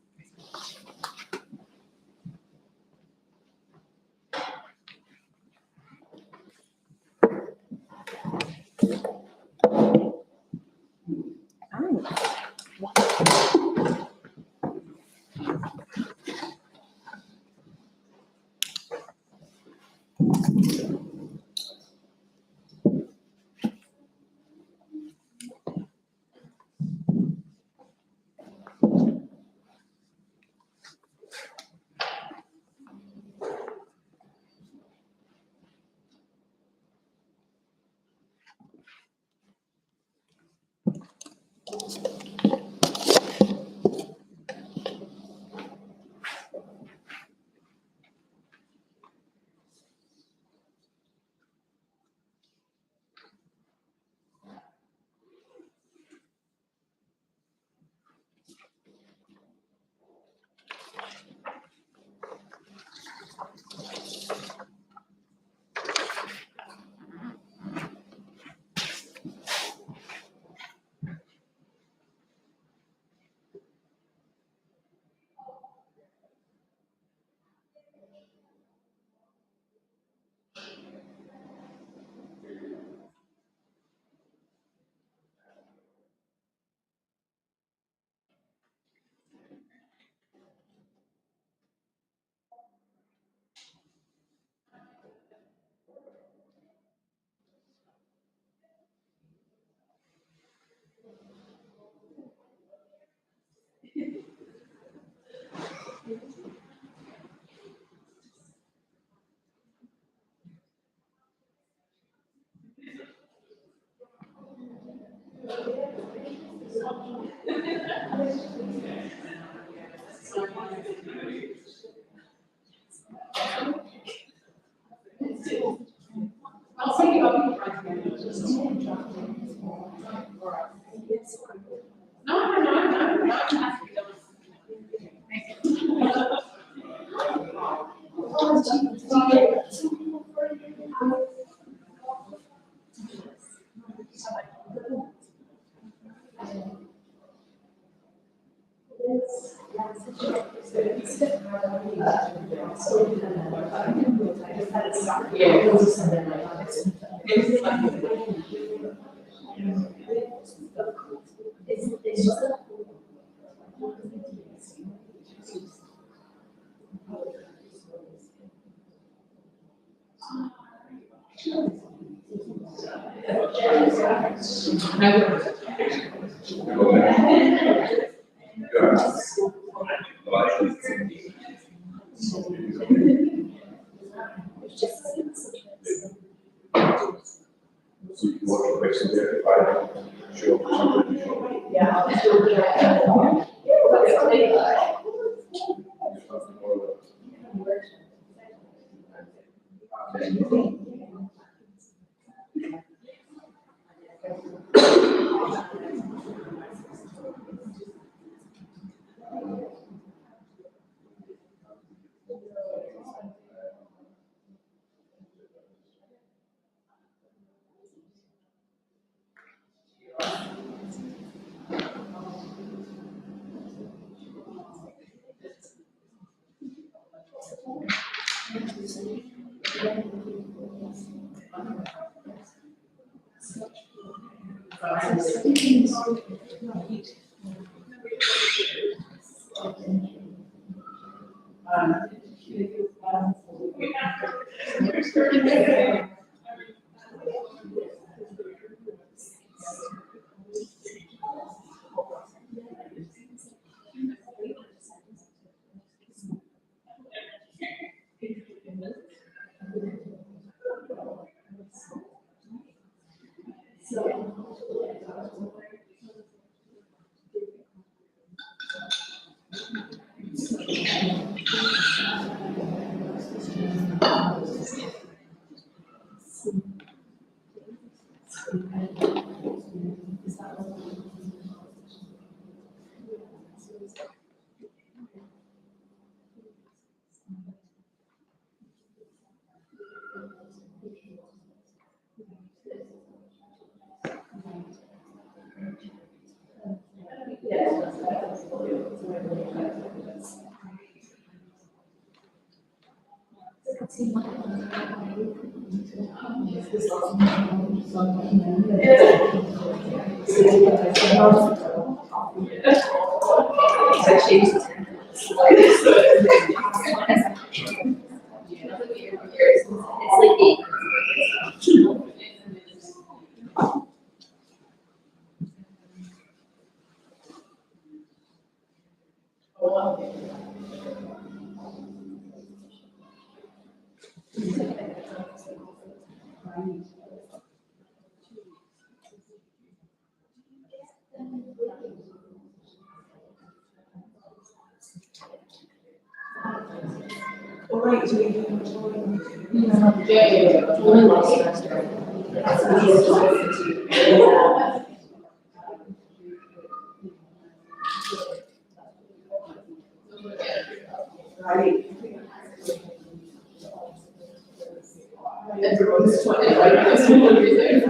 Everyone's trying to like this and everything.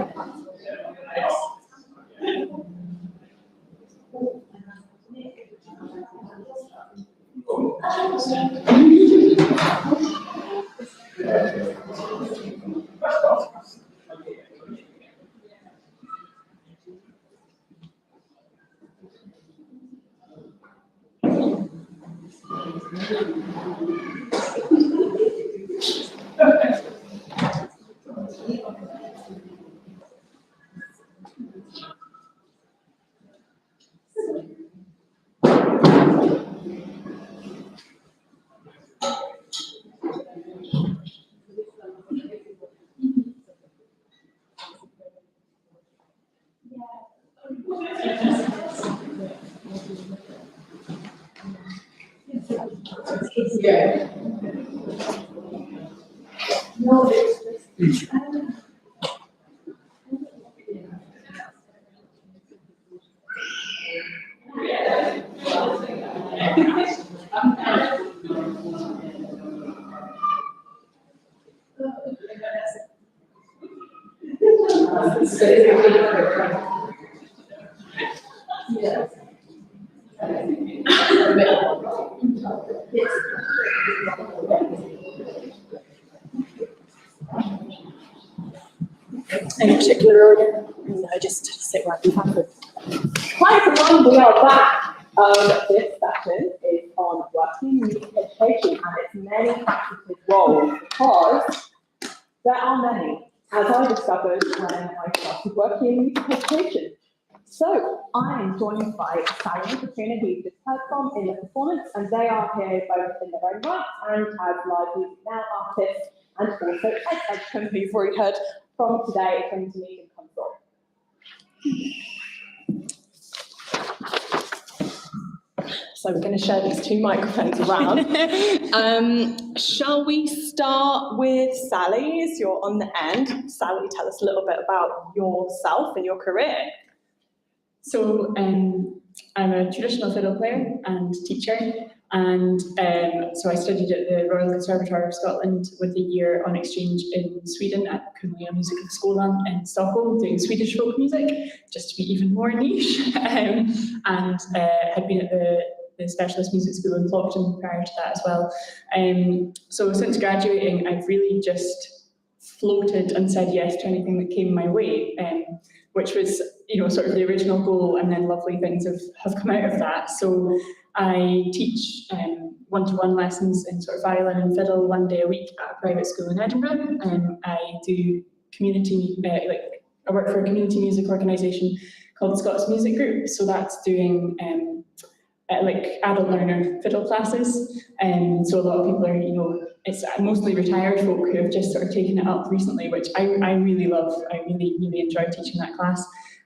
Yeah. No, Any particular order? No, just sit where you have it. Hi everyone, we are back. This session is on working music education and its many faceted roles, because there are many, as I discovered when I started working in music education. So I am joined by Sally and Katrina, who you just heard from in the performance, and they are here both in their own right and as live music now artists, and also Ed Edgecombe, who you've already heard from today from Dunedin Consort. So we're going to share these two microphones around. Shall we start with Sally, as you're on the end? Sally, tell us a little bit about yourself and your career. So I'm a traditional fiddle player and teacher, and so I studied at the Royal Conservatoire of Scotland with a year on exchange in Sweden at Kungliga Musikskolan in Stockholm, doing Swedish folk music, just to be even more niche, and had been at the Specialist Music School in Flockton prior to that as well. So since graduating, I've really just floated and said yes to anything that came my way, which was, sort of the original goal, and then lovely things have come out of that. So I teach one-to-one lessons in sort of violin and fiddle 1 day a week at a private school in Edinburgh. I do community, I work for a community music organisation called the Scots Music Group. So that's doing like adult learner fiddle classes. And so a lot of people are, it's mostly retired folk who have just sort of taken it up recently, which I really love. I really enjoy teaching that class.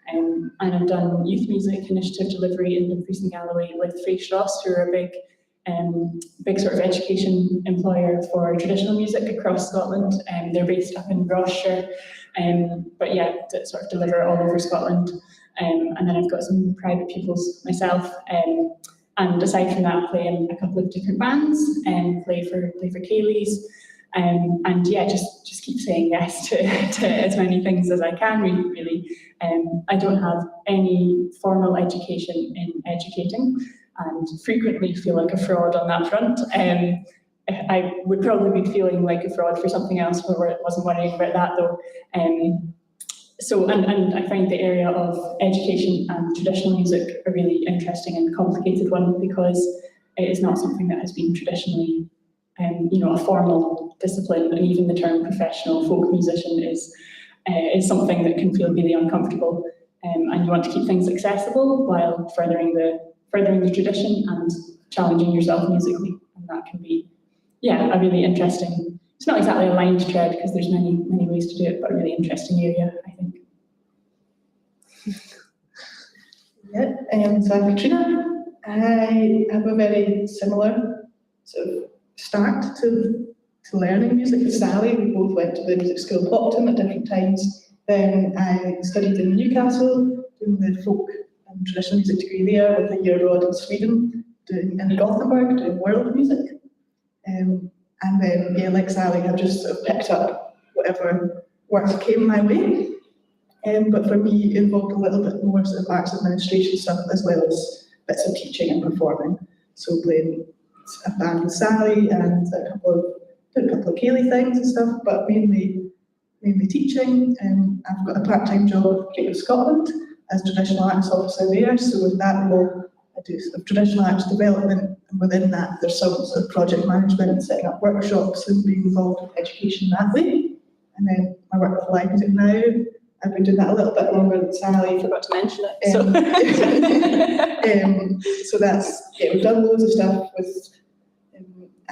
And I've done youth music initiative delivery in Dumfries and Galloway with Face Ross, who are a big sort of education employer for traditional music across Scotland. They're based up in Rossshire, but yeah, to sort of deliver all over Scotland. And then I've got some private pupils myself. And aside from that, I play in a couple of different bands and play for Kaylee's. And yeah, just keep saying yes to as many things as I can, really. I don't have any formal education in educating and frequently feel like a fraud on that front. I would probably be feeling like a fraud for something else, but I wasn't worrying about that though. And I find the area of education and traditional music a really interesting and complicated one, because it is not something that has been traditionally, a formal discipline, and even the term professional folk musician is something that can feel really uncomfortable. And you want to keep things accessible while furthering the tradition and challenging yourself musically, and that can be, a really interesting. It's not exactly a line to tread because there's many ways to do it, but a really interesting area, I think. So I'm Katrina. I have a very similar sort of start to learning music with Sally. We both went to the music school of Hopton at different times. Then I studied in Newcastle, doing the folk and traditional music degree there, with a year abroad in Sweden, in Gothenburg, doing world music. And then, like Sally, I just sort of picked up whatever work came my way. But for me, it involved a little bit more sort of arts administration stuff, as well as bits of teaching and performing. So playing a band with Sally and a couple of Kaylee things and stuff, but mainly teaching. I've got a part-time job with Creative Scotland as traditional arts officer there. So with that role, I do sort of traditional arts development, and within that, there's some sort of project management and setting up workshops and being involved with education that way. And then my work with live music now, I've been doing that a little bit longer than Sally. I forgot to mention it. So that's, we've done loads of stuff with,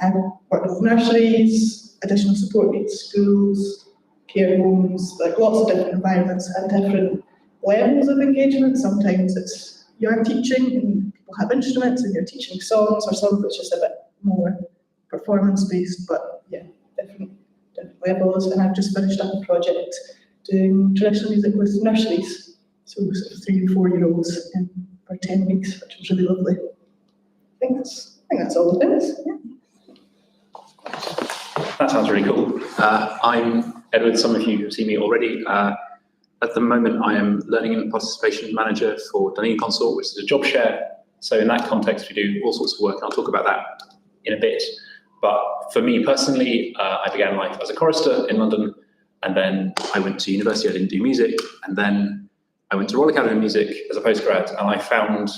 I've worked with nurseries, additional support needs schools, care homes, like lots of different environments and different levels of engagement. Sometimes it's you're teaching and people have instruments and you're teaching songs, or some of it's just a bit more performance-based, but different levels. And I've just finished up a project doing traditional music with nurseries, so sort of 3 and 4 year olds for 10 weeks, which was really lovely. I think that's all of it. That sounds really cool. I'm Edward. Some of you have seen me already. At the moment, I am Learning and Participation Manager for Dunedin Consort, which is a job share. So in that context, we do all sorts of work, and I'll talk about that in a bit. But for me personally, I began life as a chorister in London, and then I went to university. I didn't do music, and then I went to Royal Academy of Music as a postgrad, and I found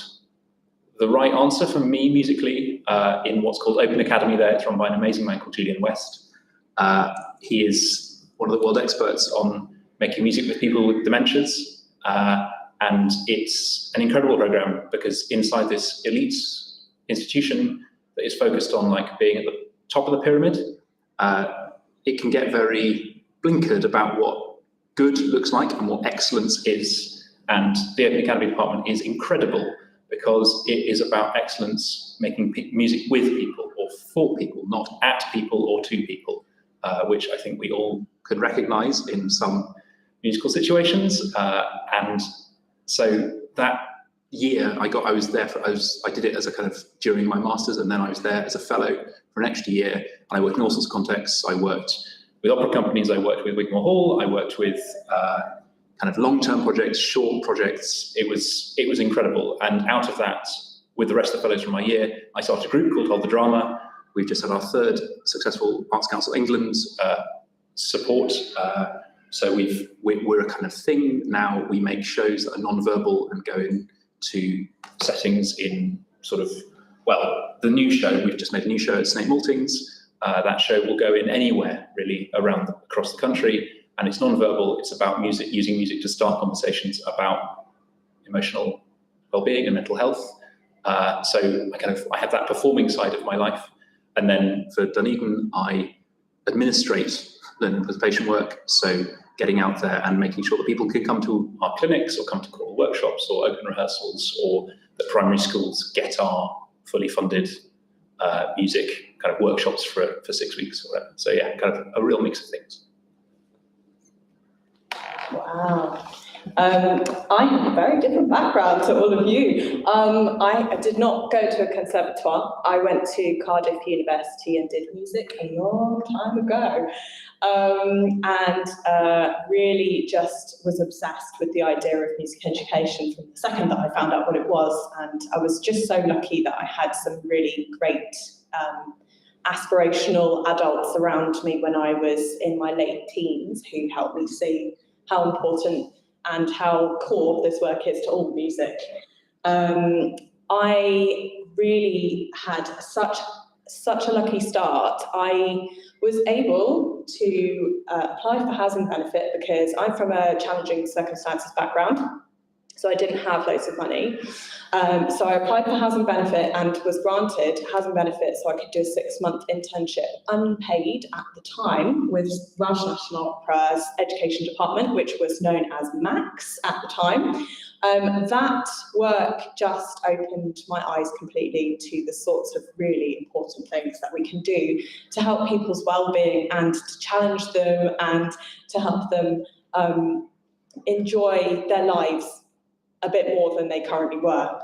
the right answer for me musically in what's called Open Academy there. It's run by an amazing man called Julian West. He is one of the world experts on making music with people with dementias. And it's an incredible program, because inside this elite institution that is focused on being at the top of the pyramid, it can get very blinkered about what good looks like and what excellence is. And the Open Academy department is incredible, because it is about excellence, making music with people or for people, not at people or to people, which I think we all can recognize in some musical situations. And so that year I did it as a kind of during my master's, and then I was there as a fellow for an extra year. And I worked in all sorts of contexts. I worked with opera companies, I worked with Wigmore Hall, I worked with kind of long-term projects, short projects. It was incredible. And out of that, with the rest of the fellows from my year, I started a group called Hold the Drama. We've just had our 3rd successful Arts Council England support. So we're a kind of thing now. We make shows that are non-verbal and go into settings in sort of, the new show, we've just made a new show at Snake Maltings. That show will go in anywhere really across the country. And it's non-verbal. It's about music, using music to start conversations about emotional well-being and mental health. So I have that performing side of my life. And then for Dunedin, I administrate learning participation work. So getting out there and making sure that people can come to our clinics or come to choral workshops or open rehearsals, or that primary schools get our fully funded music kind of workshops for 6 weeks or whatever. So yeah, kind of a real mix of things. Wow. I have a very different background to all of you. I did not go to a conservatoire. I went to Cardiff University and did music a long time ago. Really just was obsessed with the idea of music education from the second that I found out what it was. And I was just so lucky that I had some really great aspirational adults around me when I was in my late teens who helped me see how important and how core this work is to all music. I really had such a lucky start. I was able to apply for housing benefit because I'm from a challenging circumstances background, so I didn't have loads of money. So I applied for housing benefit and was granted housing benefit so I could do a 6-month internship, unpaid at the time, with Welsh National Opera's education department, which was known as MAX at the time. That work just opened my eyes completely to the sorts of really important things that we can do to help people's well-being and to challenge them and to help them enjoy their lives a bit more than they currently were.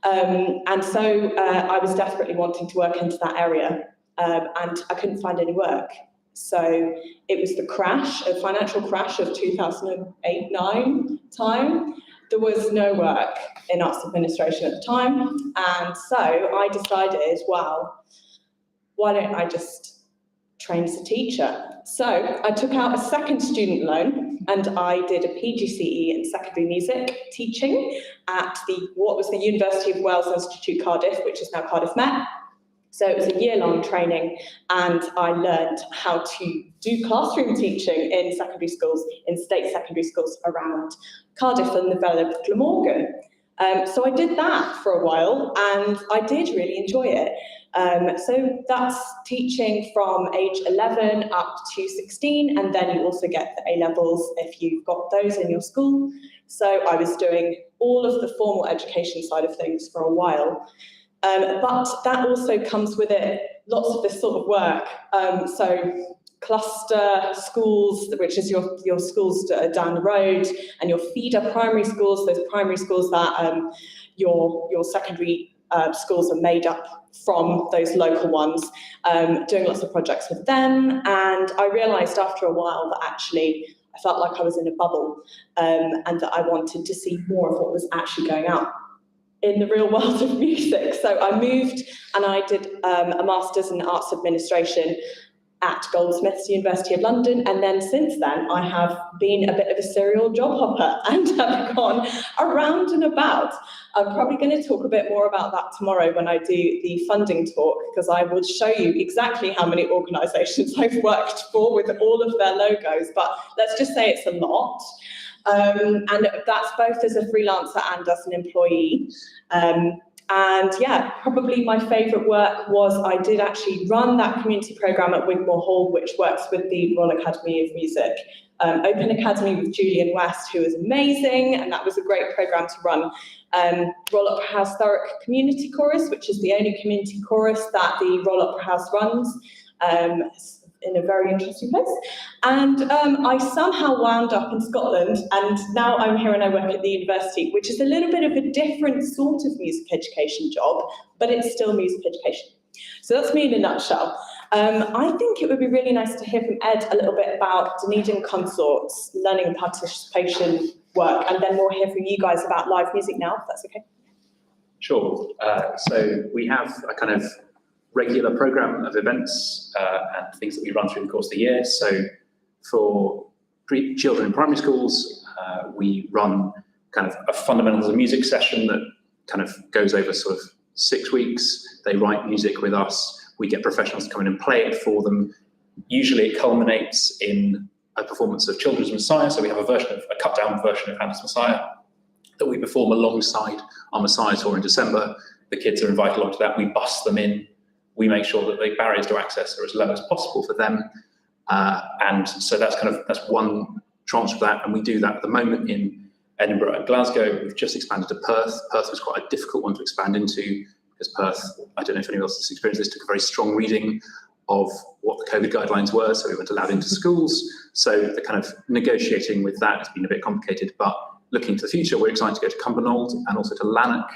And so I was desperately wanting to work into that area, and I couldn't find any work. So it was the financial crash of 2008-9 time. There was no work in arts administration at the time. And so I decided, well, why don't I just train as a teacher? So I took out a second student loan and I did a PGCE in secondary music teaching at what was the University of Wales Institute Cardiff, which is now Cardiff Met. So it was a year-long training, and I learned how to do classroom teaching in secondary schools, in state secondary schools around Cardiff and the Vale of Glamorgan. So I did that for a while, and I did really enjoy it. So that's teaching from age 11 up to 16, and then you also get the A-levels if you've got those in your school. So I was doing all of the formal education side of things for a while. But that also comes with it lots of this sort of work. So cluster schools, which is your schools down the road, and your feeder primary schools, those primary schools that your secondary schools are made up from, those local ones, doing lots of projects with them. And I realised after a while that actually I felt like I was in a bubble, and that I wanted to see more of what was actually going on in the real world of music. So I moved and I did a master's in arts administration at Goldsmiths, University of London. And then since then, I have been a bit of a serial job hopper and have gone around and about. I'm probably going to talk a bit more about that tomorrow when I do the funding talk, because I will show you exactly how many organisations I've worked for with all of their logos. But let's just say it's a lot. And that's both as a freelancer and as an employee. And yeah, probably my favourite work was I did actually run that community programme at Wigmore Hall, which works with the Royal Academy of Music. Open Academy with Julian West, who was amazing, and that was a great programme to run. Royal Opera House Thurrock Community Chorus, which is the only community chorus that the Royal Opera House runs. In a very interesting place. And I somehow wound up in Scotland, and now I'm here and I work at the university, which is a little bit of a different sort of music education job, but it's still music education. So that's me in a nutshell. I think it would be really nice to hear from Ed a little bit about Dunedin Consorts, learning and participation work, and then we'll hear from you guys about live music now, if that's okay. Sure. So we have a kind of regular program of events and things that we run through the course of the year. So for children in primary schools, we run kind of a fundamentals of music session that kind of goes over sort of 6 weeks. They write music with us. We get professionals to come in and play it for them. Usually it culminates in a performance of Children's Messiah. So we have a cut down version of Handel's Messiah that we perform alongside our Messiah tour in December. the kids are invited along to that. We bus them in. We make sure that the barriers to access are as low as possible for them. And so that's one tranche of that. And we do that at the moment in Edinburgh and Glasgow. We've just expanded to Perth. Perth was quite a difficult one to expand into because Perth, I don't know if anyone else has experienced this, took a very strong reading of what the COVID guidelines were, so we weren't allowed into schools. So the kind of negotiating with that has been a bit complicated, but looking to the future, we're excited to go to Cumbernauld and also to Lanark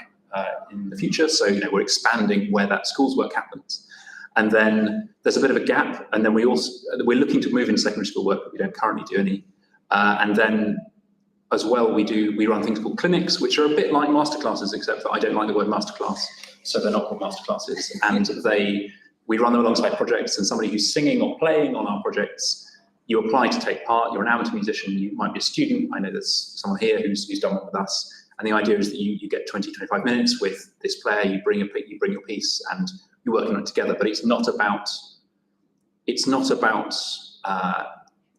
in the future. So, we're expanding where that schools work happens. And then there's a bit of a gap, and then we're looking to move into secondary school work, but we don't currently do any. And then as well, we run things called clinics, which are a bit like masterclasses, except that I don't like the word masterclass, so they're not called masterclasses. And we run them alongside projects, and somebody who's singing or playing on our projects, you apply to take part. You're an amateur musician, you might be a student. I know there's someone here who's done one with us. And the idea is that you get 20, 25 minutes with this player, you bring your piece, and you work on it together. But it's not about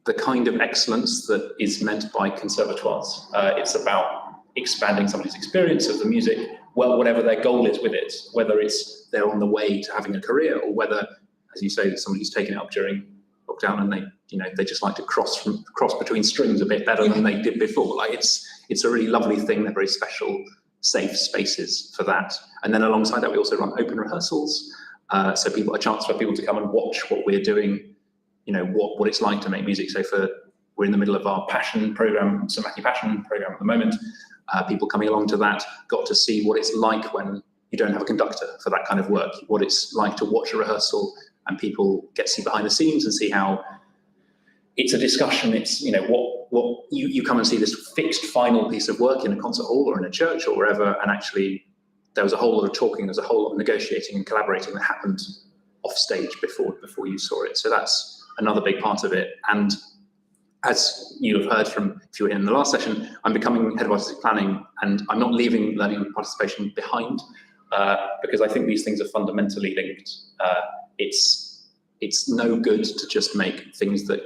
the kind of excellence that is meant by conservatoires. It's about expanding somebody's experience of the music, whatever their goal is with it, whether it's they're on the way to having a career, or whether, as you say, somebody who's taken it up during lockdown and they just like to cross between strings a bit better than they did before. Like it's a really lovely thing. They're very special, safe spaces for that. And then alongside that, we also run open rehearsals. So a chance for people to come and watch what we're doing, what it's like to make music. So we're in the middle of our Passion program, St Matthew Passion program at the moment. People coming along to that got to see what it's like when you don't have a conductor for that kind of work, what it's like to watch a rehearsal, and people get to see behind the scenes and see how it's a discussion. It's, what you come and see this fixed final piece of work in a concert hall or in a church or wherever, and actually there was a whole lot of talking, there's a whole lot of negotiating and collaborating that happened off stage before you saw it. So that's another big part of it. And as you have heard from, if you were in the last session, I'm becoming head of artistic planning, and I'm not leaving learning and participation behind, because I think these things are fundamentally linked. It's no good to just make things that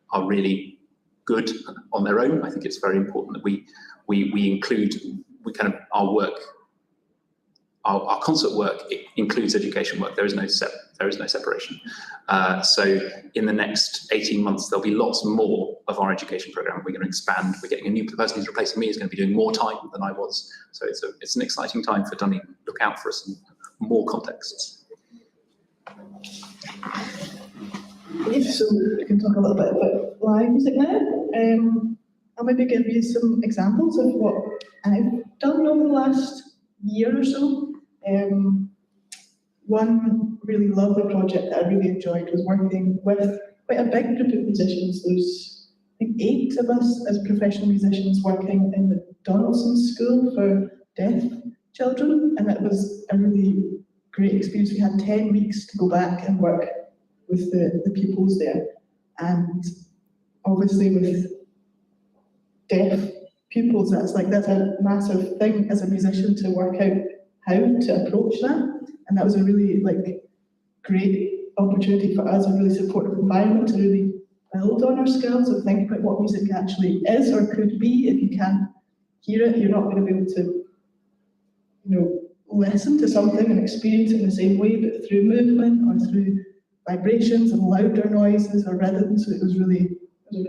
are really good on their own. I think it's very important that we include our work. Our concert work, it includes education work. There is no separation. So in the next 18 months, there'll be lots more of our education program. We're going to expand. We're getting the person who's replacing me is going to be doing more time than I was. So it's an exciting time for Dunedin. Look out for us in more contexts. Yes, so we can talk a little bit about live music now. I'll maybe give you some examples of what I've done over the last year or so. One really lovely project that I really enjoyed was working with quite a big group of musicians. There's, I think, 8 of us as professional musicians working in the Donaldson School for Deaf Children, and it was a really great experience. We had 10 weeks to go back and work with the pupils there, and obviously with deaf pupils, that's a massive thing as a musician to work out how to approach that, and that was a really great opportunity for us, a really supportive environment to really build on our skills and think about what music actually is or could be. If you can't hear it, you're not going to be able to, listen to something and experience it in the same way, but through movement or through vibrations and louder noises or rhythms. So it was a really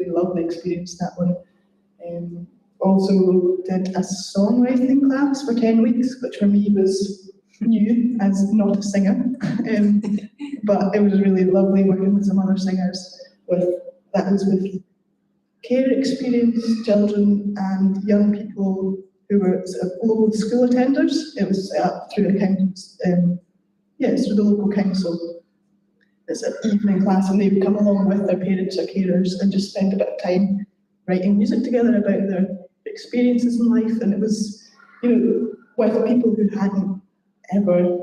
lovely experience, that one. Also did a songwriting class for 10 weeks, which for me was new as not a singer, but it was really lovely working with some other singers. That was with care experienced children and young people who were sort of local school attenders. It was set up through through the local council. It's an evening class, and they would come along with their parents or carers and just spend a bit of time writing music together about their experiences in life. And it was, with people who hadn't ever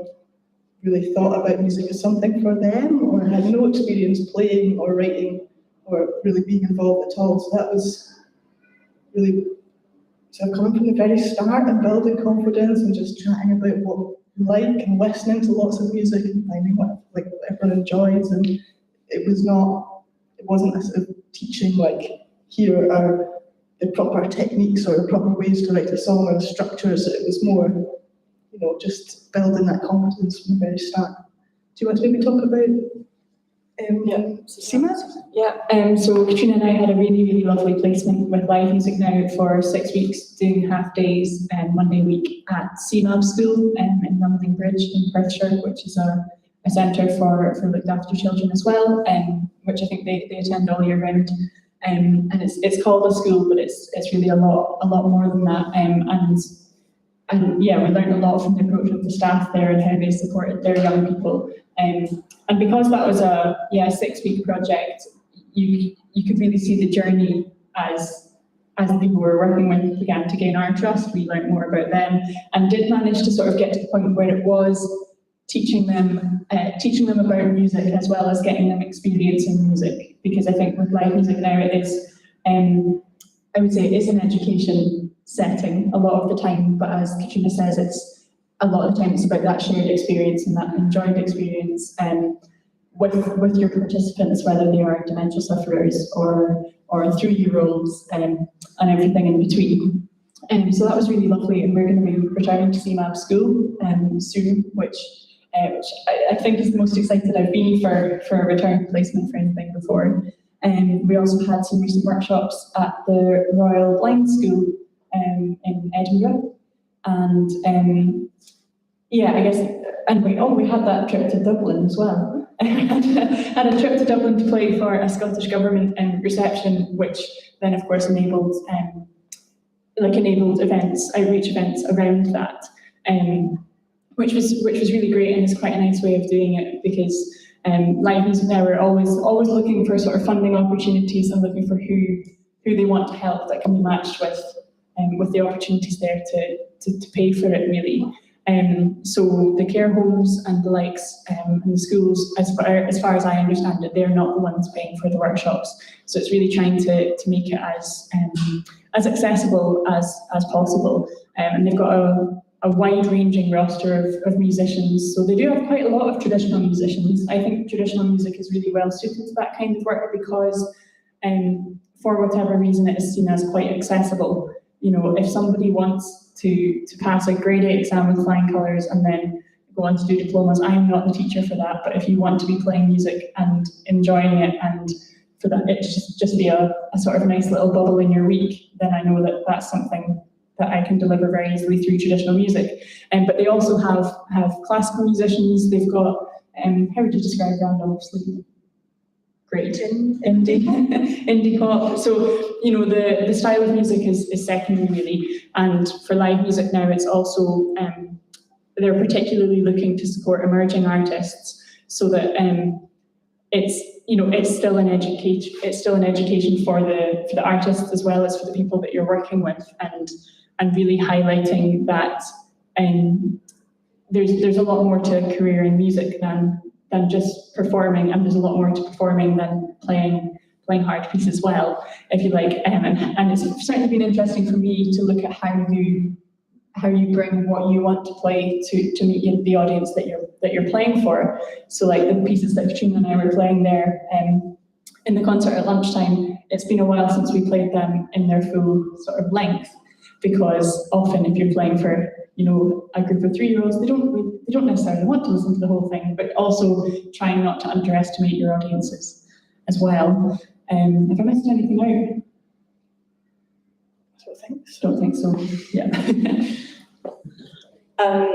really thought about music as something for them, or had no experience playing or writing or really being involved at all. So that was really sort of coming from the very start and building confidence and just chatting about what you like and listening to lots of music and finding what everyone enjoys. And it wasn't a sort of teaching here are the proper techniques or the proper ways to write a song or the structures. It was more just building that confidence from the very start. Do you want to maybe talk about CMAP? Yeah, so Katrina and I had a really, really lovely placement with Live Music Now for 6 weeks, doing half days one day a week at CMAB School in Rumling Bridge in Perthshire, which is a centre for looked after children as well, which I think they attend all year round. And it's called a school, but it's really a lot more than that. And yeah, we learned a lot from the approach of the staff there and how they supported their young people. And because that was a 6-week project, you could really see the journey as the people we were working with began to gain our trust. We learned more about them and did manage to sort of get to the point where it was teaching them about music as well as getting them experience in music. Because I think with Live Music Now it is, I would say it is an education setting a lot of the time, but as Katrina says, it's a lot of the time it's about that shared experience and that enjoyed experience with your participants, whether they are dementia sufferers or 3-year-olds and everything in between. So that was really lovely, and we're going to be returning to CMAB School soon, which I think is the most excited I've been for a return placement for anything before. We also had some recent workshops at the Royal Blind School in Edinburgh, and I guess, and we had that trip to Dublin as well. Had a trip to Dublin to play for a Scottish Government reception, which then of course enabled events, outreach events around that, which was really great, and is quite a nice way of doing it, because Live Music Now are always looking for sort of funding opportunities and looking for who they want to help that can be matched with the opportunities there to pay for it, really. So the care homes and the likes and the schools, as far as I understand it, they're not the ones paying for the workshops. So it's really trying to make it as accessible as possible. And they've got a wide-ranging roster of musicians. So they do have quite a lot of traditional musicians. I think traditional music is really well suited to that kind of work because for whatever reason it is seen as quite accessible. You know, if somebody wants to pass a grade 8 exam with flying colours and then go on to do diplomas, I am not the teacher for that, but if you want to be playing music and enjoying it, and for that it just be a sort of nice little bubble in your week, then I know that that's something that I can deliver very easily through traditional music. But they also have classical musicians. They've got, how would you describe Randolph Sleep? Great, indie pop. So, you know, the style of music is secondary really. And for Live Music Now, it's also, they're particularly looking to support emerging artists so that it's still an education for the artists as well as for the people that you're working with, and really highlighting that there's a lot more to a career in music than just performing, and there's a lot more to performing than playing hard pieces well, if you like. And it's certainly been interesting for me to look at how you bring what you want to play to meet the audience that you're playing for. So like the pieces that Katrina and I were playing there in the concert at lunchtime, it's been a while since we played them in their full sort of length, because often if you're playing for, you know, a group of 3-year-olds, they don't necessarily want to listen to the whole thing, but also trying not to underestimate your audiences as well. If I missed anything out? I don't think so. Yeah.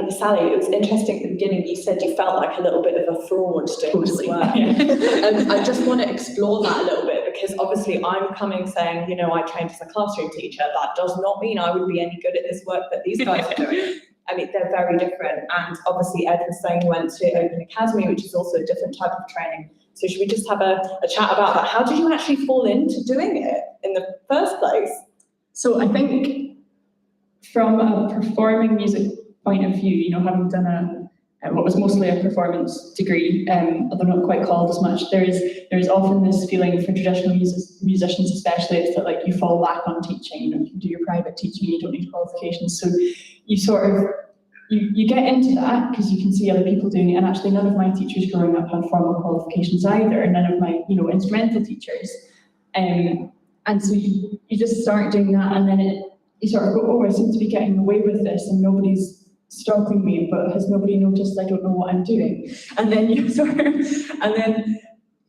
Sally, it was interesting at the beginning, you said you felt like a little bit of a fraud doing this work. I just want to explore that a little bit, because obviously I'm coming saying, you know, I trained as a classroom teacher. That does not mean I would be any good at this work that these guys are doing. I mean, they're very different. And obviously Ed was saying he went to Open Academy, which is also a different type of training. So should we just have a chat about that? How did you actually fall into doing it in the first place? So I think from a performing music point of view, you know, having done what was mostly a performance degree, although not quite called as much, there is often this feeling for traditional musicians especially, it's that like you fall back on teaching, you know, you can do your private teaching, you don't need qualifications. So you sort of, you get into that because you can see other people doing it, and actually none of my teachers growing up had formal qualifications either, none of my, you know, instrumental teachers. And so you just start doing that, and then you sort of go, oh, I seem to be getting away with this, and nobody's stopping me, but has nobody noticed I don't know what I'm doing? And then you sort of, and then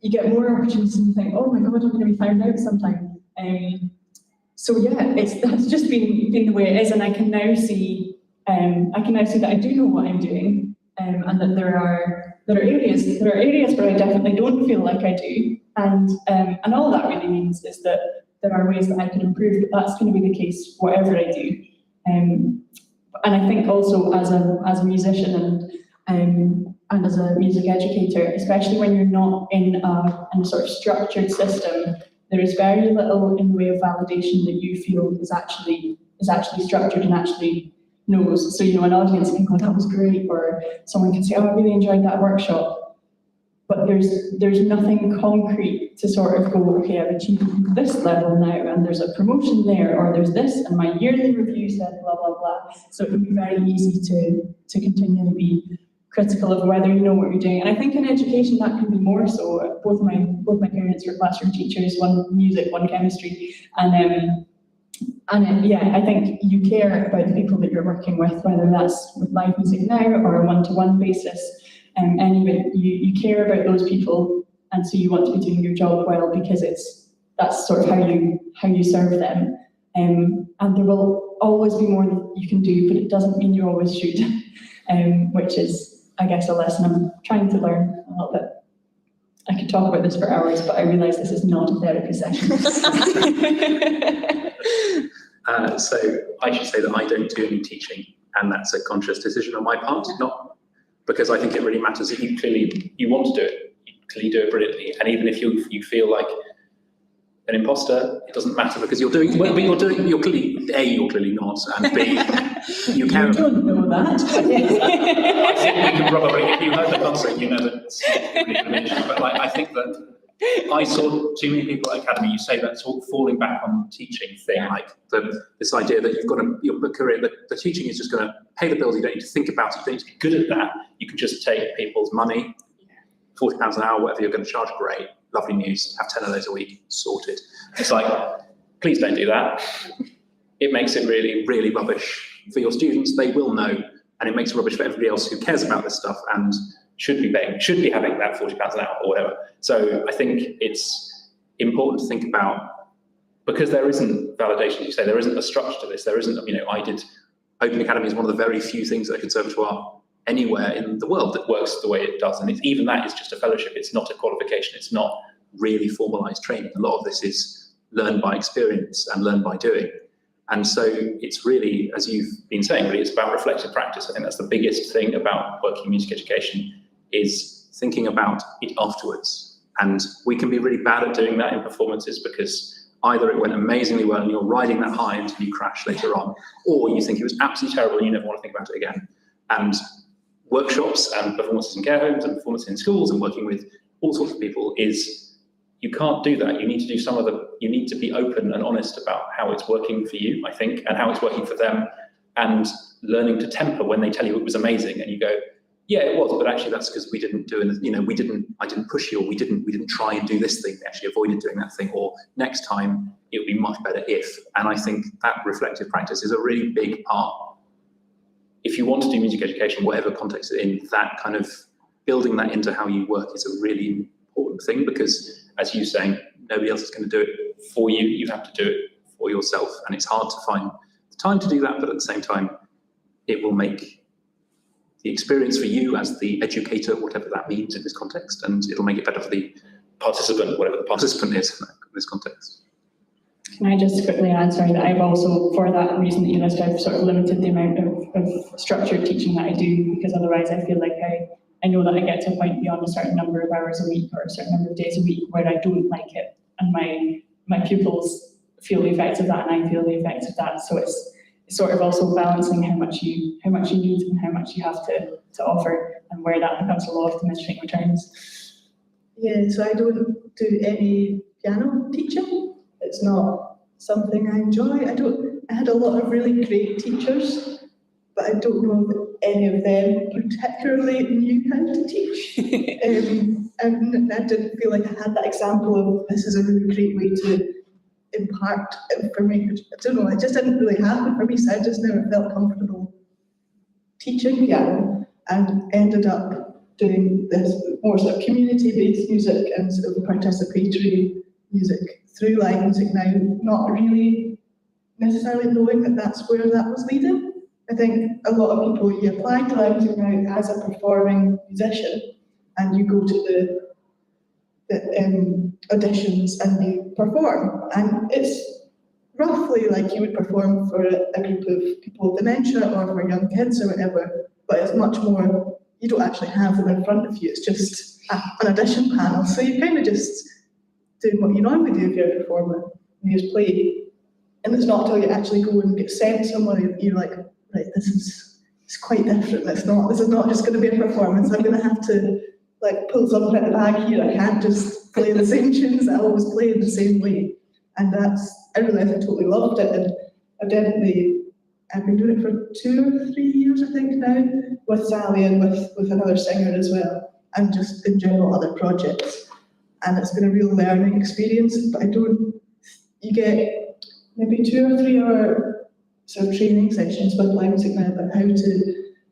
you get more opportunities and you think, oh my God, I'm going to be found out sometime. So yeah, that's just been the way it is, and I can now see that I do know what I'm doing, and that there are areas where I definitely don't feel like I do, and all that really means is that there are ways that I can improve, but that's going to be the case whatever I do. And I think also as a musician and as a music educator, especially when you're not in a sort of structured system, there is very little in the way of validation that you feel is actually structured and actually knows. So, an audience can go, that was great, or someone can say, oh, I really enjoyed that workshop. But there's nothing concrete to sort of go, okay, I've achieved this level now, and there's a promotion there, or there's this, and my yearly review said blah, blah, blah. So it can be very easy to continually be critical of whether you know what you're doing. And I think in education that can be more so. Both my parents were classroom teachers, one music, one chemistry, and I think you care about the people that you're working with, whether that's with live music now or a one-to-one basis. And even you care about those people, and so you want to be doing your job well because that's sort of how you serve them. And there will always be more that you can do, but it doesn't mean you always should. Which is, I guess, a lesson I'm trying to learn a little bit. I could talk about this for hours, but I realise this is not a therapy session. So I should say that I don't do any teaching, and that's a conscious decision on my part, not because I think it really matters. If you want to do it, you clearly do it brilliantly. And even if you feel like an imposter, it doesn't matter because you're clearly not, and B, you care. You don't know that. I think you can probably, if you heard the concert, you know that it's really diminished. But I think that I saw too many people at Academy, you say that sort of falling back on teaching thing, like this idea that you've got your career, the teaching is just going to pay the bills, you don't need to think about it, you don't need to be good at that, you can just take people's money, £40 an hour, whatever you're going to charge, great, lovely news, have 10 of those a week, sorted. It's like, please don't do that. It makes it really, really rubbish for your students, they will know, and it makes it rubbish for everybody else who cares about this stuff and should be having that £40 an hour or whatever. So I think it's important to think about, because there isn't validation, as you say, there isn't a structure to this, there isn't, Open Academy is one of the very few things at a conservatoire anywhere in the world that works the way it does. And even that is just a fellowship, it's not a qualification, it's not really formalised training. A lot of this is learned by experience and learned by doing. And so it's really, as you've been saying, really it's about reflective practice. I think that's the biggest thing about working in music education, is thinking about it afterwards. And we can be really bad at doing that in performances because either it went amazingly well and you're riding that high until you crash later on, or you think it was absolutely terrible and you never want to think about it again. And workshops and performances in care homes and performances in schools and working with all sorts of people is, you can't do that. You need to do you need to be open and honest about how it's working for you, I think, and how it's working for them, and learning to temper when they tell you it was amazing and you go, yeah, it was, but actually that's because we didn't do it, I didn't push you, or we didn't try and do this thing, we actually avoided doing that thing, or next time it would be much better if. And I think that reflective practice is a really big part. If you want to do music education, whatever context it's in, that kind of building that into how you work is a really important thing, because as you're saying, nobody else is going to do it for you, you have to do it for yourself. And it's hard to find the time to do that, but at the same time, it will make the experience for you as the educator, whatever that means in this context, and it'll make it better for the participant, whatever the participant is in this context. Can I just quickly add, sorry, that I've also, for that reason that you listed, I've sort of limited the amount of structured teaching that I do, because otherwise I feel like I know that I get to a point beyond a certain number of hours a week or a certain number of days a week where I don't like it, and my pupils feel the effects of that and I feel the effects of that. So it's sort of also balancing how much you need and how much you have to offer, and where that becomes a law of diminishing returns. Yeah, so I don't do any piano teaching. It's not something I enjoy. I had a lot of really great teachers, but I don't know that any of them particularly knew how to teach. And I didn't feel like I had that example of this is a really great way to impact information. I don't know, it just didn't really happen for me, so I just never felt comfortable teaching piano and ended up doing this more sort of community-based music and sort of participatory music through live music now, not really necessarily knowing that that's where that was leading. I think a lot of people, you apply to live music now as a performing musician and you go to the auditions and you perform, and it's roughly like you would perform for a group of people with dementia or for young kids or whatever, but it's much more, you don't actually have them in front of you, it's just an audition panel, so you kind of just doing what you normally do if you're a performer, you just play, and it's not until you actually go and get sent somewhere you're like, right, it's quite different, this is not just going to be a performance, I'm going to have to like pull something out of the bag here, I can't just play the same tunes that I always play in the same way. And I realised I totally loved it, and I've been doing it for 2 or 3 years, I think now, with Sally and with another singer as well, and just in general other projects. And it's been a real learning experience, but you get maybe 2 or 3 hour sort of training sessions with live music now about how to,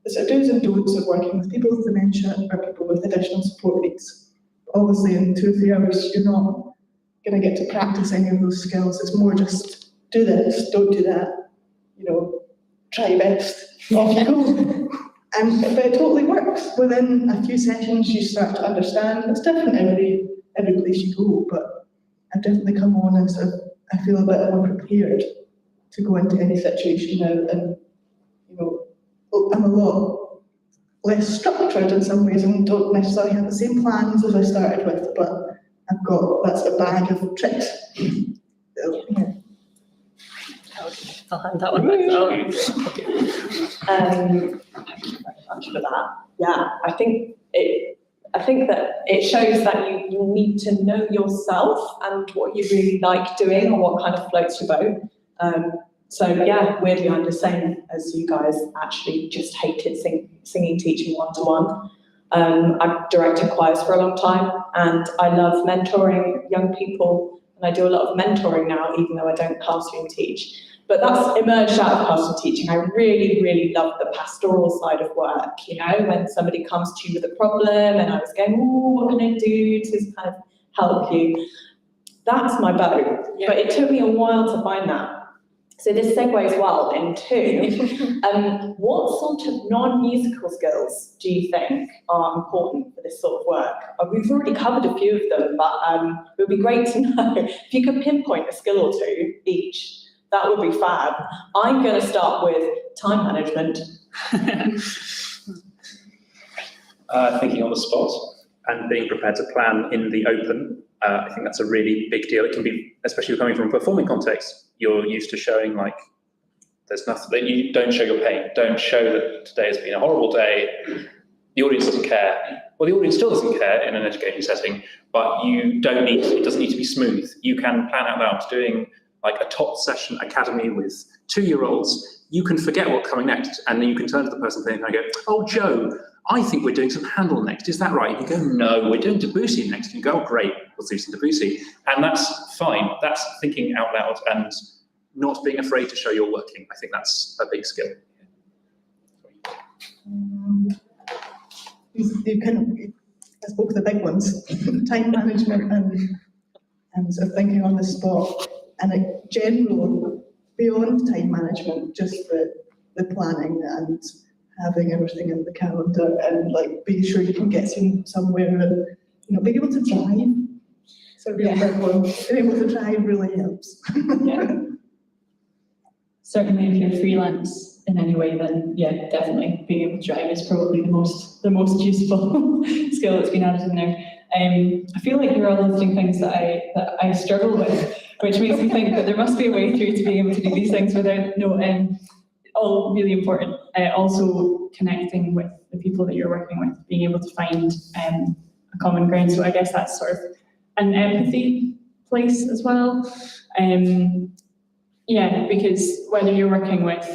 the sort of do's and don'ts of working with people with dementia or people with additional support needs. Obviously in 2 or 3 hours, you're not going to get to practice any of those skills. It's more just do this, don't do that, try your best, off you go. But it totally works. Within a few sessions, you start to understand. It's different every place you go, but I've definitely come on and sort of, I feel a bit more prepared to go into any situation now, and I'm a lot less structured in some ways and don't necessarily have the same plans as I started with, but I've got a bag of tricks. So, yeah. I'll hand that one back. Much for that. Yeah, I think that it shows that you need to know yourself and what you really like doing and what kind of floats your boat. So yeah, weirdly I'm the same as you guys. Actually, just hated singing, teaching one-to-one. I've directed choirs for a long time, and I love mentoring young people, and I do a lot of mentoring now, even though I don't classroom teach. But that's emerged out of classroom teaching. I really, really love the pastoral side of work, when somebody comes to you with a problem and I was going, what can I do to kind of help you? That's my boat. Yeah. But it took me a while to find that. So this segues well into what sort of non-musical skills do you think are important for this sort of work? We've already covered a few of them, but it would be great to know if you could pinpoint a skill or two each. That would be fab. I'm going to start with time management. Thinking on the spot and being prepared to plan in the open. I think that's a really big deal. It can be, especially coming from a performing context, you're used to showing there's nothing, that you don't show your pain. Don't show that today has been a horrible day. The audience doesn't care. Well, the audience still doesn't care in an education setting, but it doesn't need to be smooth. You can plan out loud doing a top session academy with 2-year-olds. You can forget what's coming next, and then you can turn to the person and go, oh, Joe, I think we're doing some Handel next. Is that right? You can go, no, we're doing Debussy next. You can go, oh, great, we'll do some Debussy. And that's fine. That's thinking out loud and not being afraid to show you're working. I think that's a big skill. I spoke the big ones, time management and sort of thinking on the spot, and a general, beyond time management, just the planning and having everything in the calendar and being sure you can get somewhere and being able to drive. So being able to drive really helps. Yeah. Certainly, if you're freelance in any way, then yeah, definitely being able to drive is probably the most useful skill that's been added in there. I feel like you're all listing things that I struggle with, which makes me think that there must be a way through to being able to do these things without all really important. Also connecting with the people that you're working with, being able to find a common ground. So I guess that's sort of an empathy place as well. Yeah, because whether you're working with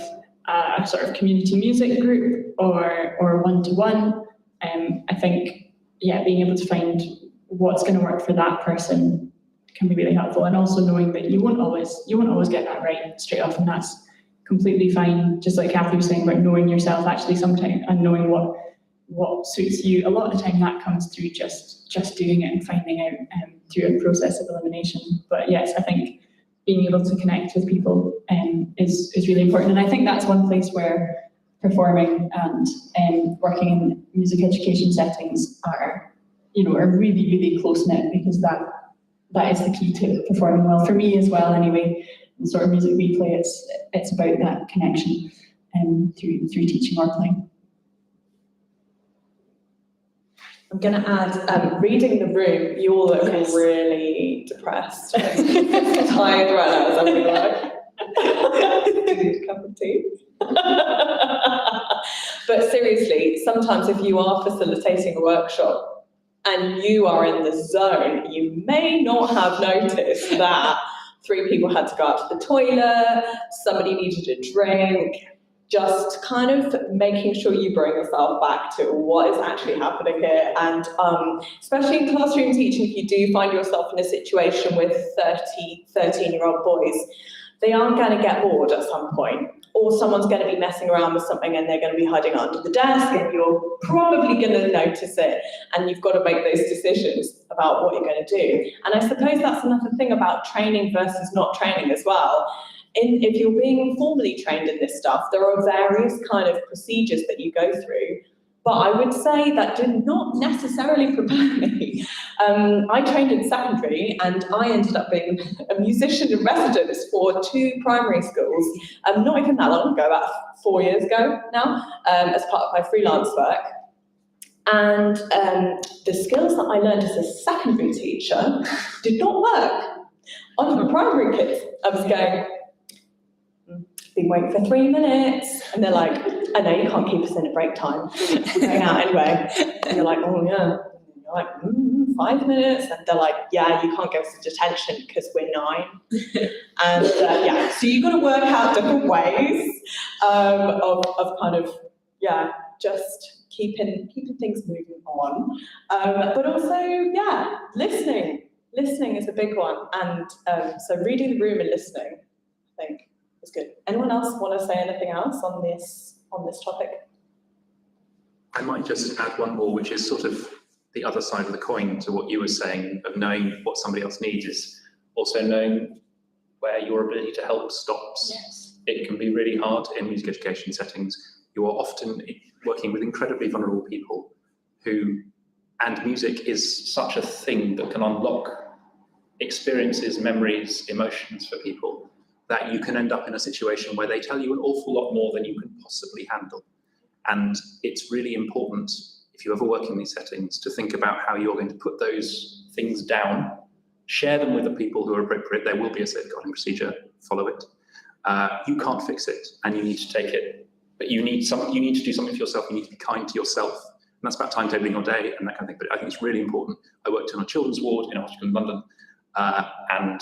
a sort of community music group or one-to-one, I think, yeah, being able to find what's going to work for that person can be really helpful. And also knowing that you won't always get that right straight off, and that's completely fine, just like Kathy was saying about knowing yourself actually sometimes and knowing what suits you. A lot of the time that comes through just doing it and finding out through a process of elimination. But yes, I think being able to connect with people is really important. And I think that's one place where performing and working in music education settings are really, really close-knit, because that is the key to performing well, for me as well anyway. The sort of music we play, it's about that connection through teaching or playing. I'm going to add, reading the room, you all look really depressed. Tired right now, so I'm like, need a cup of tea. But seriously, sometimes if you are facilitating a workshop and you are in the zone, you may not have noticed that 3 people had to go out to the toilet, somebody needed a drink. Just kind of making sure you bring yourself back to what is actually happening here. And especially in classroom teaching, if you do find yourself in a situation with 13-year-old boys, they are going to get bored at some point, or someone's going to be messing around with something and they're going to be hiding under the desk, and you're probably going to notice it, and you've got to make those decisions about what you're going to do. And I suppose that's another thing about training versus not training as well. If you're being formally trained in this stuff, there are various kind of procedures that you go through, but I would say that did not necessarily prepare me. I trained in secondary, and I ended up being a musician in residence for 2 primary schools, not even that long ago, about 4 years ago now, as part of my freelance work. And the skills that I learned as a secondary teacher did not work. On the primary kids, I was going, been waiting for 3 minutes, and they're like, I know you can't keep us in at break time, we're going out anyway. And you're like, oh yeah. And you're like, 5 minutes, and they're like, yeah, you can't give us detention because we're 9. And yeah, so you've got to work out different ways of kind of, yeah, just keeping things moving on. But also, yeah, listening is a big one. And so reading the room and listening, I think, is good. Anyone else want to say anything else on this topic? I might just add one more, which is sort of the other side of the coin to what you were saying, of knowing what somebody else needs, is also knowing where your ability to help stops. Yes. It can be really hard in music education settings. You are often working with incredibly vulnerable people and music is such a thing that can unlock experiences, memories, emotions for people, that you can end up in a situation where they tell you an awful lot more than you can possibly handle. And it's really important, if you ever work in these settings, to think about how you're going to put those things down, share them with the people who are appropriate. There will be a safeguarding procedure, follow it. You can't fix it, and you need to take it, but you need to do something for yourself. You need to be kind to yourself. And that's about timetabling your day and that kind of thing. But I think it's really important. I worked in a children's ward in a hospital in London, and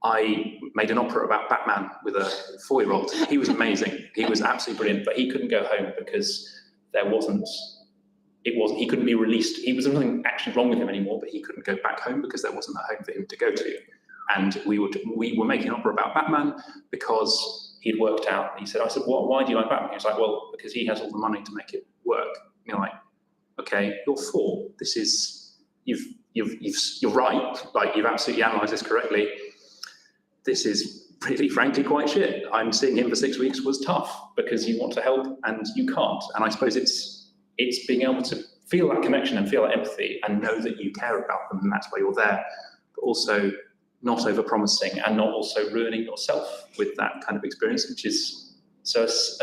I made an opera about Batman with a 4-year-old. He was amazing. He was absolutely brilliant, but he couldn't go home because he couldn't be released. There was nothing actually wrong with him anymore, but he couldn't go back home because there wasn't a home for him to go to. And we were making an opera about Batman because he'd worked out. He said, I said, why do you like Batman? He was like, well, because he has all the money to make it work. And you're like, okay, you're 4. This is, you're right. Like, you've absolutely analysed this correctly. This is really, frankly, quite shit. I'm seeing him for 6 weeks was tough because you want to help and you can't. And I suppose it's being able to feel that connection and feel that empathy and know that you care about them, and that's why you're there. But also not over-promising and not also ruining yourself with that kind of experience, which is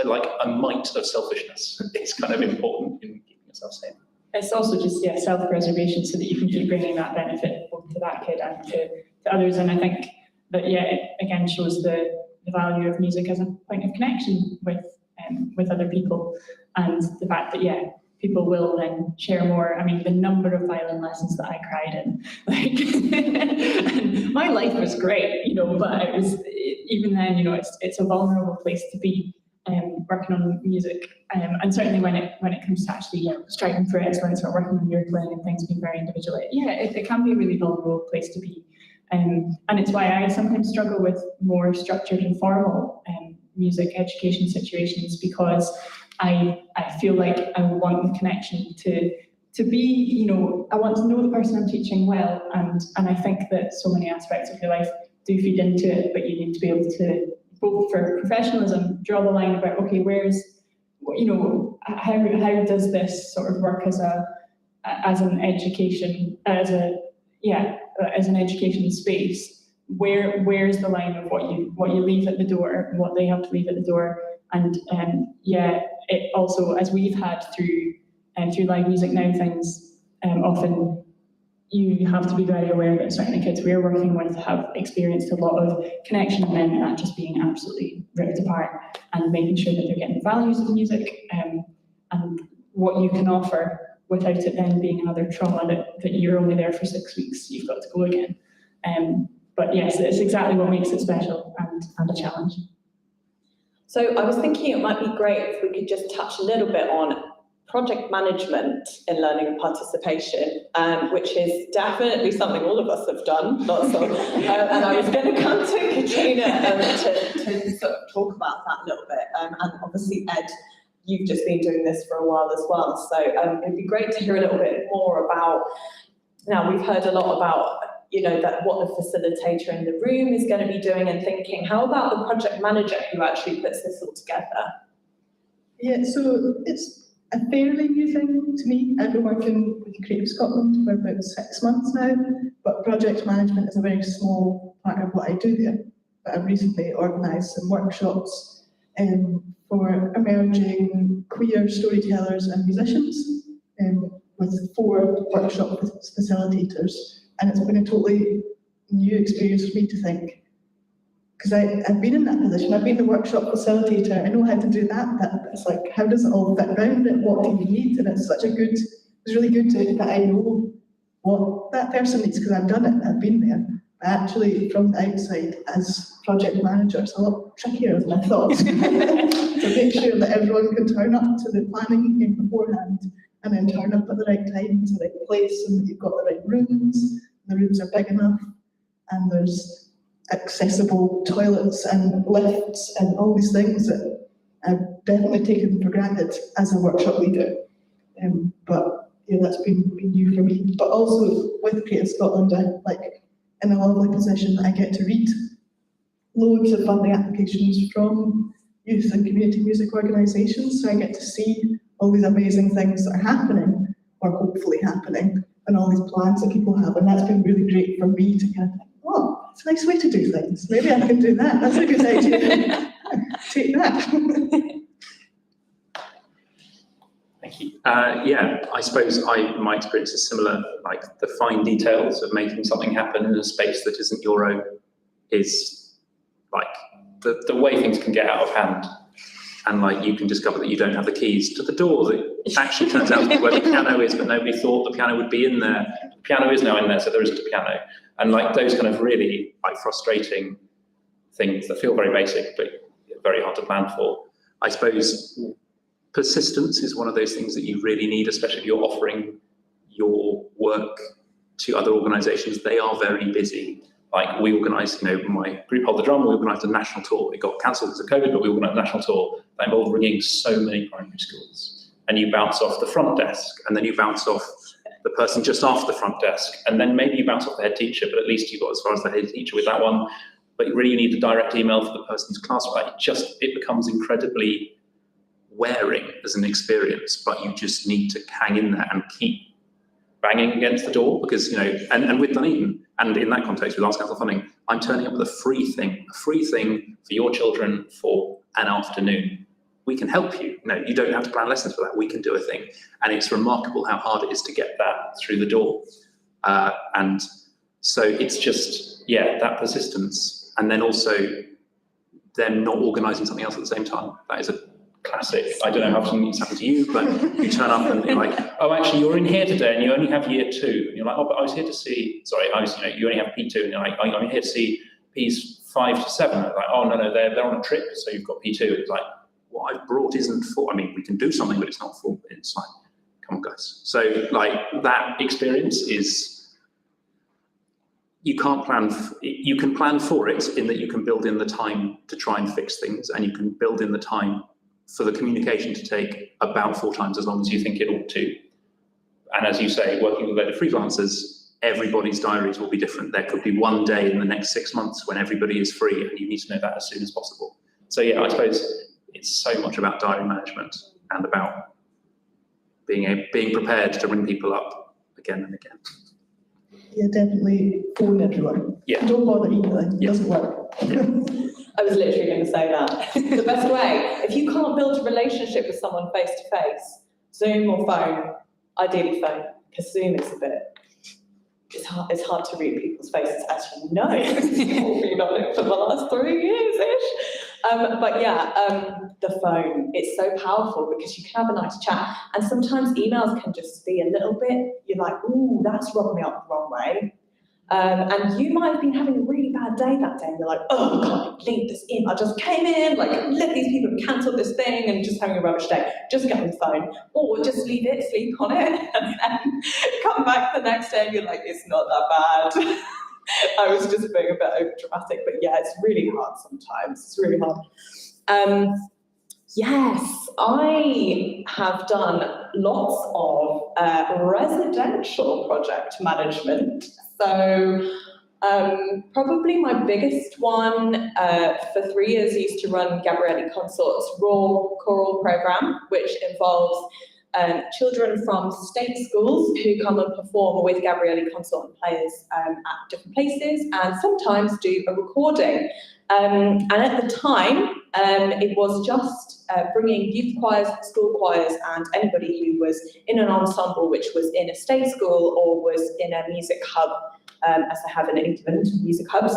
like a mite of selfishness is kind of important in keeping yourself safe. It's also just self-preservation, so that you can keep bringing that benefit both to that kid and to others. And I think that it again shows the value of music as a point of connection with other people, and the fact that people will then share more. I mean, the number of violin lessons that I cried in, like, my life was great, but it was, even then, it's a vulnerable place to be, working on music, and certainly when it comes to actually striving for excellence or working on your playing and things being very individual, it can be a really vulnerable place to be, and it's why I sometimes struggle with more structured and formal music education situations, because I feel like I want the connection to be, you know, I want to know the person I'm teaching well, and I think that so many aspects of your life do feed into it, but you need to be able to, both for professionalism, draw the line about, okay, where's, you know, how does this sort of work as an education space? Where's the line of what you leave at the door, and what they have to leave at the door, and it also, as we've had through live music now things, often you have to be very aware that certainly kids we're working with have experienced a lot of connection and then that just being absolutely ripped apart, and making sure that they're getting the values of music and what you can offer without it then being another trauma that you're only there for 6 weeks, you've got to go again. But yes, it's exactly what makes it special and a challenge. So I was thinking it might be great if we could just touch a little bit on project management in learning and participation, which is definitely something all of us have done, lots of. And I was going to come to Katrina to sort of talk about that a little bit. And obviously, Ed, you've just been doing this for a while as well. So it'd be great to hear a little bit more about, now we've heard a lot about, you know, that what the facilitator in the room is going to be doing and thinking, how about the project manager who actually puts this all together? Yeah, so it's a fairly new thing to me. I've been working with Creative Scotland for about 6 months now, but project management is a very small part of what I do there. But I've recently organised some workshops for emerging queer storytellers and musicians with 4 workshop facilitators. And it's been a totally new experience for me to think, because I've been in that position, I've been the workshop facilitator, I know how to do that, but it's like, how does it all fit around it, what do you need? And it's really good that I know what that person needs, because I've done it, I've been there. But actually, from the outside, as project manager, it's a lot trickier than I thought. To make sure that everyone can turn up to the planning beforehand, and then turn up at the right time to the right place, and that you've got the right rooms, the rooms are big enough, and there's accessible toilets and lifts and all these things that I've definitely taken for granted as a workshop leader. But yeah, that's been new for me. But also with Creative Scotland, I'm like in a lovely position. I get to read loads of funding applications from youth and community music organisations, so I get to see all these amazing things that are happening, or hopefully happening, and all these plans that people have, and that's been really great for me to kind of think, oh, it's a nice way to do things. Maybe I can do that. That's a good idea. Take that. Thank you. Yeah, I suppose my experience is similar. Like the fine details of making something happen in a space that isn't your own is like the way things can get out of hand. And like you can discover that you don't have the keys to the door that actually turns out to be where the piano is, but nobody thought the piano would be in there. The piano is now in there, so there isn't a piano. And like those kind of really like frustrating things that feel very basic, but very hard to plan for. I suppose persistence is one of those things that you really need, especially if you're offering your work to other organisations. They are very busy. Like we organised, my group Hold the Drum, we organised a national tour. It got cancelled because of COVID, but we organised a national tour that involved ringing so many primary schools. And you bounce off the front desk, and then you bounce off the person just after the front desk, and then maybe you bounce off the head teacher, but at least you got as far as the head teacher with that one. But really you need a direct email for the person's class. Right? It becomes incredibly wearing as an experience, but you just need to hang in there and keep banging against the door, because, and with Dunedin, and in that context with Arts Council funding, I'm turning up with a free thing for your children for an afternoon. We can help you. No, you don't have to plan lessons for that. We can do a thing. And it's remarkable how hard it is to get that through the door. And so it's just, that persistence. And then also them not organising something else at the same time. That is a classic. I don't know how often it's happened to you, but you turn up and you're like, oh, actually, you're in here today and you only have year 2. And you're like, oh, but I was here to see, you only have P2. And you're like, I'm here to see Ps 5 to 7. I'm like, oh, no, they're on a trip, so you've got P2. It's like, what I've brought isn't for, we can do something, but it's not for, it's like, come on, guys. So, like, that experience is you can't plan, you can plan for it in that you can build in the time to try and fix things, and you can build in the time for the communication to take about 4 times as long as you think it ought to. And as you say, working with a load of freelancers, everybody's diaries will be different. There could be one day in the next 6 months when everybody is free, and you need to know that as soon as possible. So yeah, I suppose it's so much about diary management and about being prepared to ring people up again and again. Yeah, definitely phone everyone. Yeah. Don't bother emailing, it doesn't work. I was literally going to say that. The best way, if you can't build a relationship with someone face to face, Zoom or phone, ideally phone, because Zoom is a bit, it's hard to read people's faces, as you know. You've been on it for the last 3 years-ish. But yeah, the phone, it's so powerful because you can have a nice chat, and sometimes emails can just be a little bit, you're like, ooh, that's rubbed me up the wrong way. And you might have been having a really bad day that day, and you're like, oh, I can't believe this email just came in, like, let these people have cancelled this thing, and just having a rubbish day. Just get on the phone, or just leave it, sleep on it, and then come back the next day, and you're like, it's not that bad. I was just being a bit over dramatic, but yeah, it's really hard sometimes. It's really hard. Yes, I have done lots of residential project management. So probably my biggest one for 3 years used to run Gabrielli Consort's Raw choral program, which involves children from state schools who come and perform with Gabrielli Consort and players at different places, and sometimes do a recording. And at the time, it was just bringing youth choirs, school choirs, and anybody who was in an ensemble which was in a state school or was in a music hub, as they have in England, music hubs.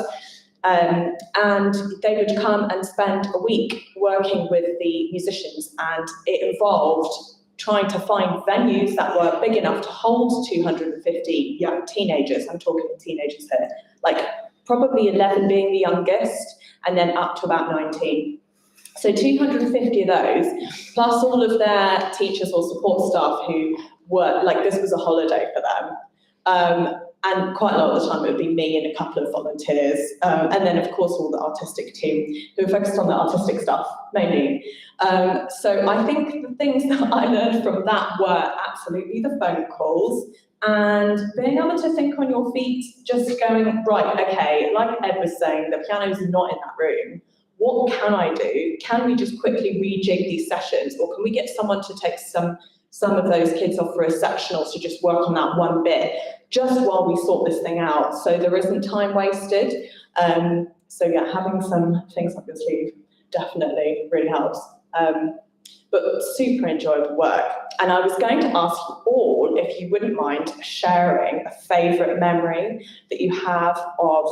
And they would come and spend a week working with the musicians, and it involved trying to find venues that were big enough to hold 250 young teenagers. I'm talking teenagers here, like probably 11 being the youngest, and then up to about 19. So 250 of those, plus all of their teachers or support staff who were, like, this was a holiday for them. And quite a lot of the time it would be me and a couple of volunteers. And then, of course, all the artistic team who focused on the artistic stuff, mainly. So I think the things that I learned from that were absolutely the phone calls and being able to think on your feet, just going, right, okay, like Ed was saying, the piano's not in that room. What can I do? Can we just quickly rejig these sessions, or can we get someone to take some of those kids off for a sectional to just work on that one bit, just while we sort this thing out, so there isn't time wasted. So yeah, having some things up your sleeve definitely really helps. But super enjoyable work. And I was going to ask you all if you wouldn't mind sharing a favourite memory that you have of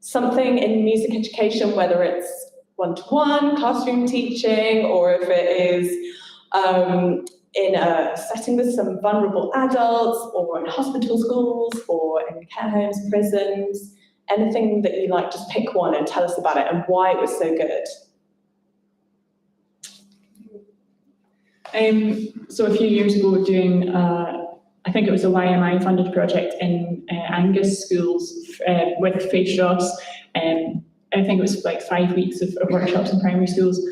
something in music education, whether it's one-to-one classroom teaching, or if it is in a setting with some vulnerable adults, or in hospital schools, or in care homes, prisons, anything that you like, just pick one and tell us about it and why it was so good. So a few years ago, doing, I think it was a YMI funded project in Angus schools with Faith Ross. I think it was like 5 weeks of workshops in primary schools.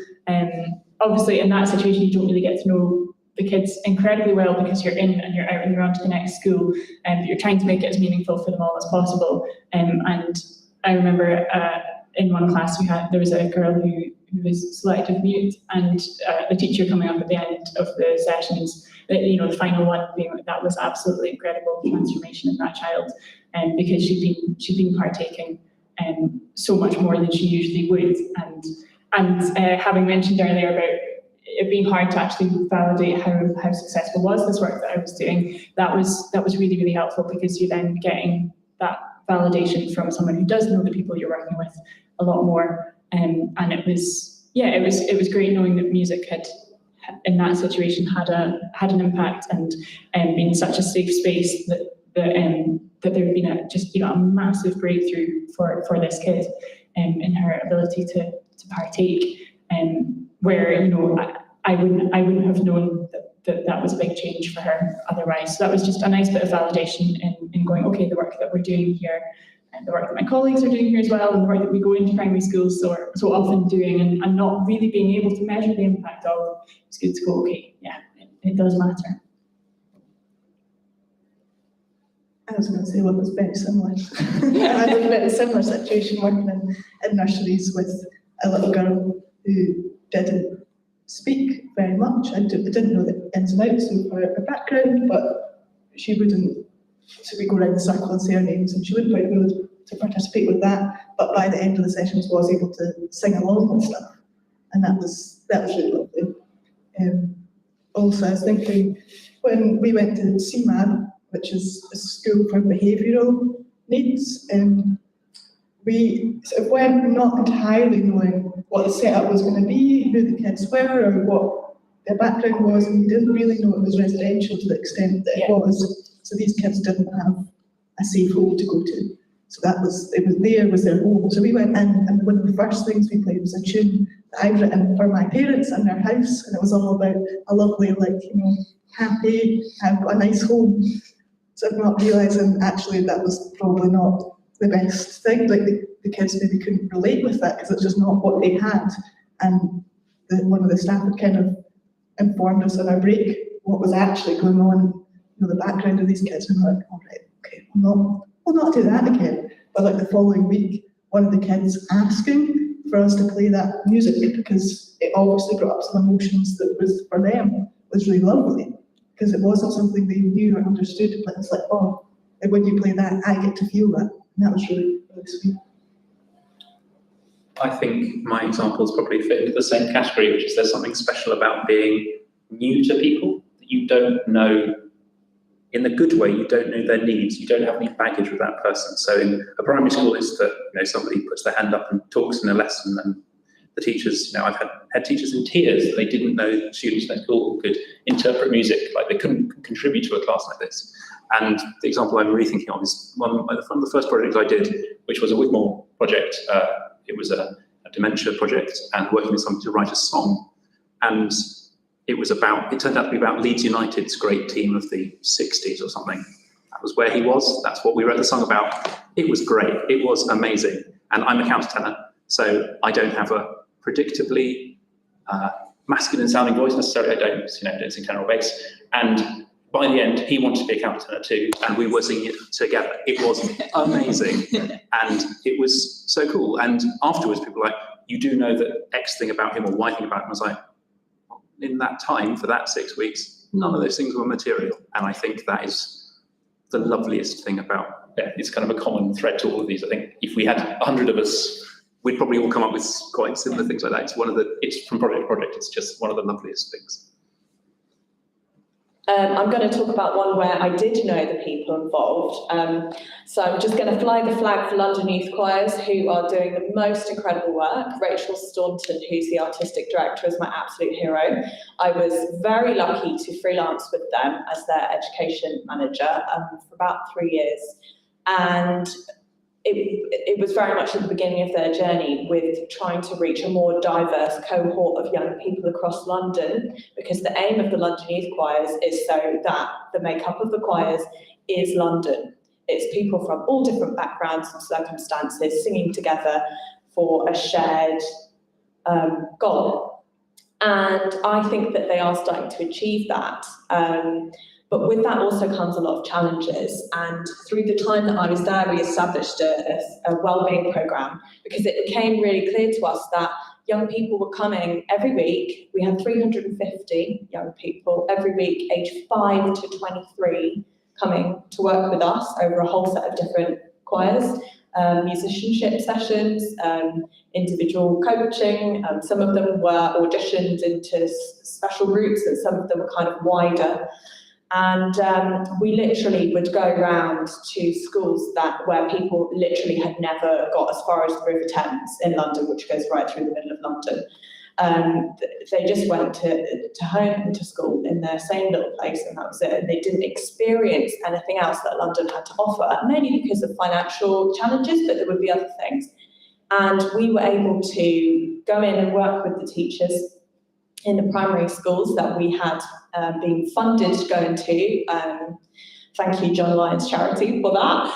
Obviously, in that situation, you don't really get to know the kids incredibly well because you're in and you're out and you're on to the next school, and you're trying to make it as meaningful for them all as possible. And I remember in one class there was a girl who was selective mute, and the teacher coming up at the end of the sessions, the final one being that was absolutely incredible transformation of that child, because she'd been partaking so much more than she usually would, and having mentioned earlier about it being hard to actually validate how successful was this work that I was doing, that was really, really helpful, because you're then getting that validation from someone who does know the people you're working with a lot more. And it was great knowing that music had, in that situation, had an impact, and been such a safe space that there had been a massive breakthrough for this kid in her ability to partake, where I wouldn't have known that was a big change for her otherwise. So that was just a nice bit of validation in going, okay, the work that we're doing here the work that my colleagues are doing here as well, and the work that we go into primary schools so often doing, and not really being able to measure the impact of, it's good to go, okay, yeah, it does matter. I was going to say one was very similar. I had a very similar situation working in nurseries with a little girl who didn't speak very much. I didn't know the ins and outs of her background, but she wouldn't, so we go around the circle and say her names, and she wouldn't quite be able to participate with that, but by the end of the sessions was able to sing along and stuff, and that was really lovely. Also, I was thinking, when we went to CMAB, which is a school for behavioural needs, we sort of went not entirely knowing what the setup was going to be, who the kids were, or what their background was, and we didn't really know it was residential to the extent that it was. So these kids didn't have a safe home to go to. So it was their home. So we went in, and one of the first things we played was a tune that I'd written for my parents in their house, and it was all about a lovely, happy, have got a nice home. So I'm not realising actually that was probably not the best thing. Like the kids maybe couldn't relate with that because it's just not what they had. And one of the staff had kind of informed us on our break what was actually going on, the background of these kids. And we're like, all right, okay, we'll not do that again. But the following week, one of the kids asking for us to play that music because it obviously brought up some emotions that was for them was really lovely. Because it wasn't something they knew or understood, but it's like, oh, when you play that, I get to feel that. And that was really, really sweet. I think my examples probably fit into the same category, which is there's something special about being new to people that you don't know. In the good way, you don't know their needs. You don't have any baggage with that person. So in a primary school, it's that somebody puts their hand up and talks in a lesson, and the teachers, I've had teachers in tears that they didn't know students in their school could interpret music, like they couldn't contribute to a class like this. And the example I'm really thinking of is one of the first projects I did, which was a Wigmore project. It was a dementia project, and working with somebody to write a song. And it turned out to be about Leeds United's great team of the 60s or something. That was where he was. That's what we wrote the song about. It was great. It was amazing. And I'm a countertenor, so I don't have a predictably masculine sounding voice necessarily. I don't sing tenor or bass. And by the end, he wanted to be a countertenor too, and we were singing it together. It was amazing, and it was so cool. And afterwards, people were like, you do know that X thing about him or Y thing about him. I was like, in that time, for that 6 weeks, none of those things were material. And I think that is the loveliest thing about it's kind of a common thread to all of these. I think if we had 100 of us, we'd probably all come up with quite similar things like that. It's from project to project, it's just one of the loveliest things. I'm going to talk about one where I did know the people involved. So I'm just going to fly the flag for London Youth Choirs, who are doing the most incredible work. Rachel Staunton, who's the artistic director, is my absolute hero. I was very lucky to freelance with them as their education manager for about 3 years. And it was very much at the beginning of their journey with trying to reach a more diverse cohort of young people across London, because the aim of the London Youth Choirs is so that the makeup of the choirs is London. It's people from all different backgrounds and circumstances singing together for a shared goal. And I think that they are starting to achieve that. But with that also comes a lot of challenges. And through the time that I was there, we established a wellbeing programme, because it became really clear to us that young people were coming every week. We had 350 young people every week, aged 5 to 23, coming to work with us over a whole set of different choirs, musicianship sessions, individual coaching. Some of them were auditioned into special routes, and some of them were kind of wider. And we literally would go around to schools where people literally had never got as far as the River Thames in London, which goes right through the middle of London. They just went to home and to school in their same little place, and that was it. And they didn't experience anything else that London had to offer, mainly because of financial challenges, but there would be other things. And we were able to go in and work with the teachers in the primary schools that we had been funded to go into. Thank you, John Lyons Charity, for that.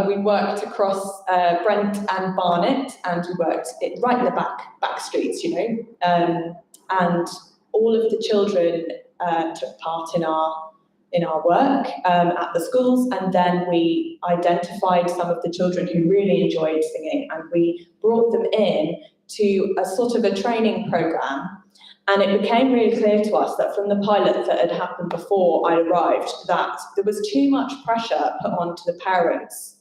We worked across Brent and Barnet, and we worked right in the back streets, you know. And all of the children took part in our work at the schools, and then we identified some of the children who really enjoyed singing, and we brought them in to a sort of a training program. And it became really clear to us that from the pilot that had happened before I arrived, that there was too much pressure put onto the parents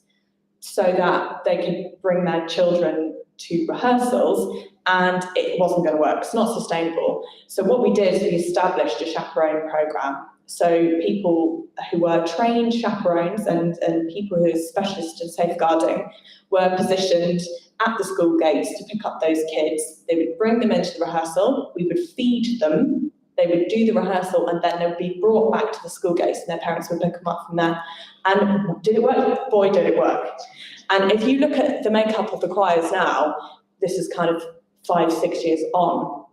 so that they could bring their children to rehearsals, and it wasn't going to work. It's not sustainable. So what we did is we established a chaperone program. So people who were trained chaperones and people who are specialists in safeguarding were positioned at the school gates to pick up those kids. They would bring them into the rehearsal, we would feed them, they would do the rehearsal, and then they would be brought back to the school gates and their parents would pick them up from there. And did it work? Boy, did it work. And if you look at the makeup of the choirs now, this is kind of 5-6 years on,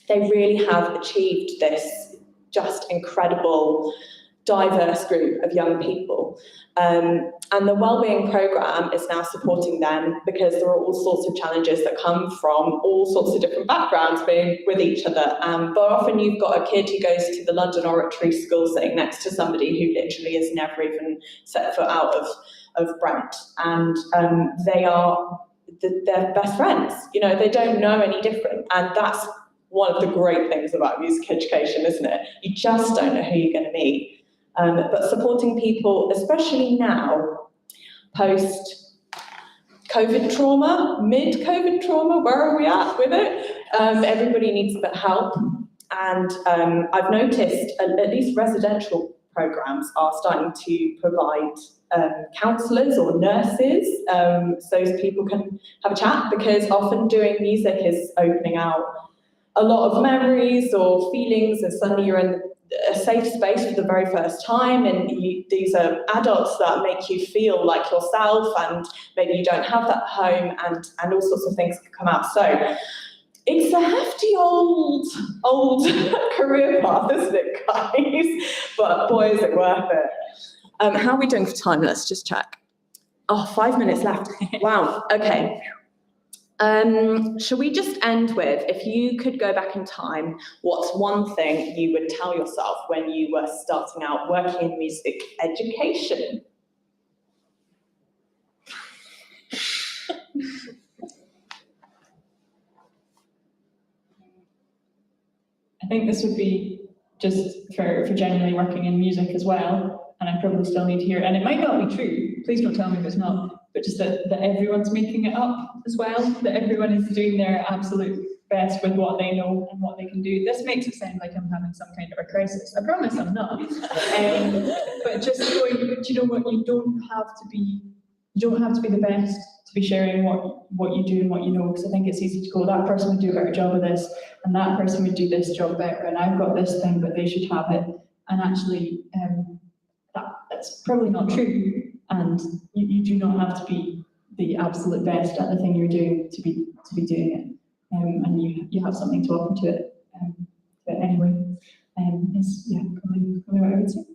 they really have achieved this just incredible, diverse group of young people. And the wellbeing programme is now supporting them because there are all sorts of challenges that come from all sorts of different backgrounds being with each other. But often you've got a kid who goes to the London Oratory School sitting next to somebody who literally has never even set foot out of Brent. And they're best friends. You know, they don't know any different. And that's one of the great things about music education, isn't it? You just don't know who you're going to meet. But supporting people, especially now, post-COVID trauma, mid-COVID trauma, where are we at with it? Everybody needs a bit of help. And I've noticed at least residential programs are starting to provide counsellors or nurses, so people can have a chat, because often doing music is opening out a lot of memories or feelings, and suddenly you're in a safe space for the very first time, and these are adults that make you feel like yourself, and maybe you don't have that at home, and all sorts of things can come out. So it's a hefty old career path, isn't it, guys? But boy, is it worth it. How are we doing for time? Let's just check. Oh, 5 minutes left. Wow, okay. Shall we just end with, if you could go back in time, what's one thing you would tell yourself when you were starting out working in music education? I think this would be just for generally working in music as well, and I probably still need to hear it, and it might not be true, please don't tell me if it's not, but just that everyone's making it up as well, that everyone is doing their absolute best with what they know and what they can do. This makes it sound like I'm having some kind of a crisis. I promise I'm not. But just going, you know what, you don't have to be the best to be sharing what you do and what you know, because I think it's easy to go, that person would do a better job of this, and that person would do this job better, and I've got this thing, but they should have it. And actually, that's probably not true. And you do not have to be the absolute best at the thing you're doing to be doing it. And you have something to offer to it anyway. Is probably what I would say.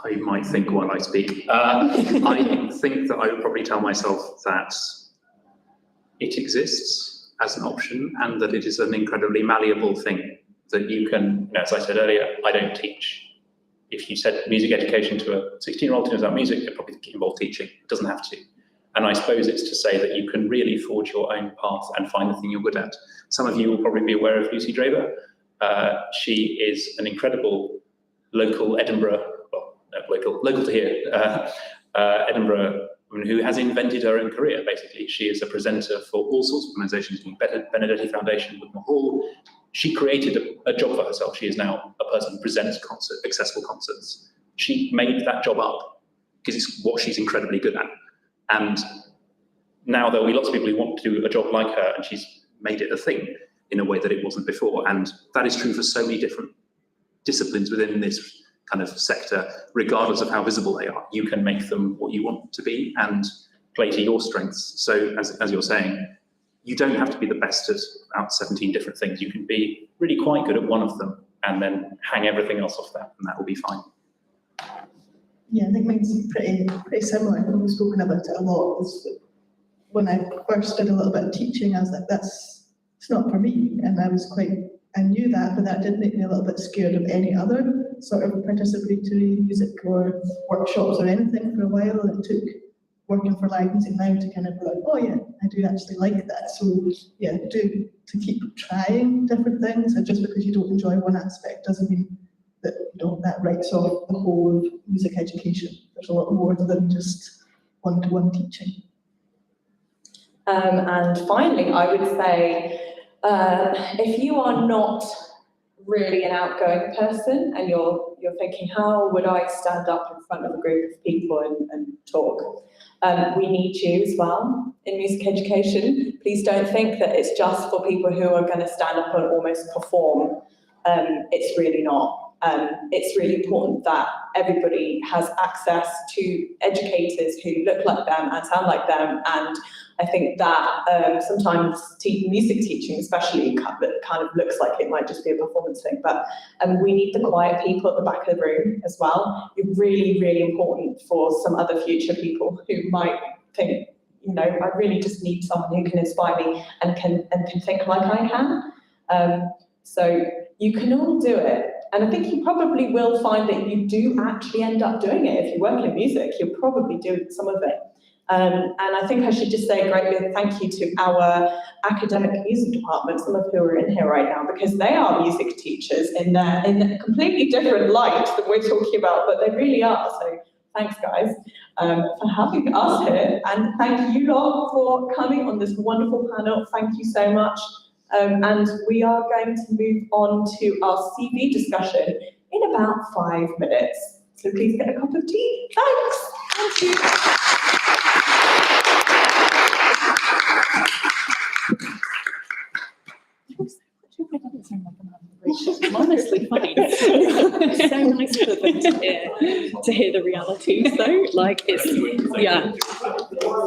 I might think while I speak. I think that I would probably tell myself that it exists as an option, and that it is an incredibly malleable thing that you can, as I said earlier, I don't teach. If you said music education to a 16-year-old who knows about music, it probably involve teaching. It doesn't have to. And I suppose it's to say that you can really forge your own path and find the thing you're good at. Some of you will probably be aware of Lucy Draver. She is an incredible local Edinburgh, local to here, Edinburgh woman who has invented her own career, basically. She is a presenter for all sorts of organisations, including Benedetti Foundation, Wigmore Hall. She created a job for herself. She is now a person who presents accessible concerts. She made that job up because it's what she's incredibly good at. And now there'll be lots of people who want to do a job like her, and she's made it a thing in a way that it wasn't before. And that is true for so many different disciplines within this kind of sector, regardless of how visible they are. You can make them what you want to be and play to your strengths. So as you're saying, you don't have to be the best at about 17 different things. You can be really quite good at one of them and then hang everything else off that, and that will be fine. Yeah, I think mine's pretty similar. We've spoken about it a lot. When I first did a little bit of teaching, I was like, it's not for me. And I knew that, but that did make me a little bit scared of any other sort of participatory music or workshops or anything for a while. And it took working for live music now to kind of be like, oh yeah, I do actually like that. So yeah, to keep trying different things. And just because you don't enjoy one aspect doesn't mean that, that writes off the whole of music education. There's a lot more than just one-to-one teaching. And finally, I would say, if you are not really an outgoing person and you're thinking, how would I stand up in front of a group of people and talk? We need you as well in music education. Please don't think that it's just for people who are going to stand up and almost perform. It's really not. It's really important that everybody has access to educators who look like them and sound like them. And I think that sometimes music teaching especially kind of looks like it might just be a performance thing, but we need the quiet people at the back of the room as well. You're really, really important for some other future people who might think, I really just need someone who can inspire me and can think like I can. So you can all do it. And I think you probably will find that you do actually end up doing it. If you work in music, you'll probably do some of it. And I think I should just say a great big thank you to our academic music department, some of who are in here right now, because they are music teachers in a completely different light than we're talking about, but they really are. So thanks, guys, for having us here. And thank you lot for coming on this wonderful panel. Thank you so much. And we are going to move on to our CV discussion in about 5 minutes. So please get a cup of tea. Thanks. Thank you. Honestly, fine. It's so nice for them to hear the realities, though. Like it's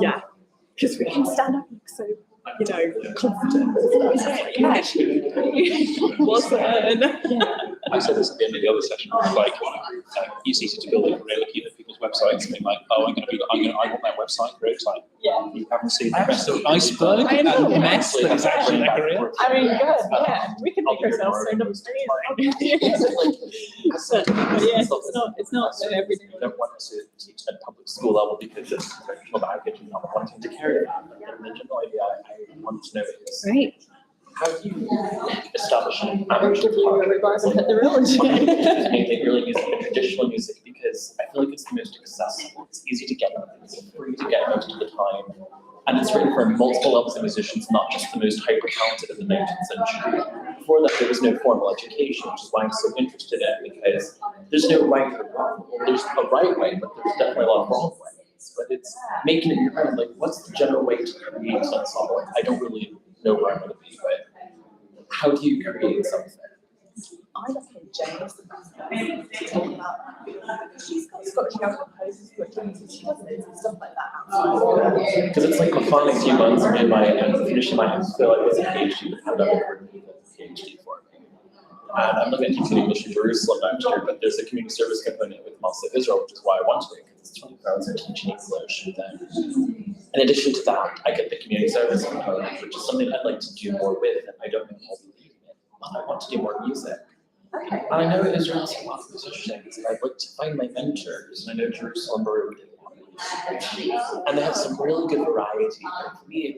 yeah, because we can stand up and look so confident. Yeah, actually, I said this at the end of the other session. Like, it's easy to build a career looking at people's websites and being like, oh, I want that website, great site. Yeah. You haven't seen the rest of the iceberg I know. and mess that is actually their career. I mean, good. Yeah, we can make ourselves so number three. But yeah, it's not everything. I don't want to teach at public school level because it's professional baggage and not wanting to carry that. And the general idea I want to know is how do you establish an amateur anything really music, traditional music, because I feel like it's the most accessible. It's easy to get into, it's free to get most of the time, and it's written for multiple levels of musicians, not just the most hyper-talented in the 19th century. Before that, there was no formal education, which is why I'm so interested in it, because there's no right or wrong. There's a right way, but there's definitely a lot of wrong ways. But it's making it your own. Like, what's the general way to create an ensemble? I don't really know where I'm going to be, but how do you create something? I reckon Jane is the best person to talk about that. She's got Scottish young composers who are doing she does loads of stuff like that. Because it's like the final few months in finishing my MPhil, I was a PhD with pandemic PhD for me. And I'm looking at teaching English in Jerusalem next year, but there's a community service component with Mosque Israel, which is why I wanted it, because it's 24 hours of teaching English. And then, in addition to that, I get the community service component, which is something I'd like to do more with, and I don't know how to do it, but I want to do more music. Okay. And I know Israel has a lot of musicians, and I'd like to find my mentors, and I know Jerusalem Baruch did a lot of and they have some really good variety. And for me,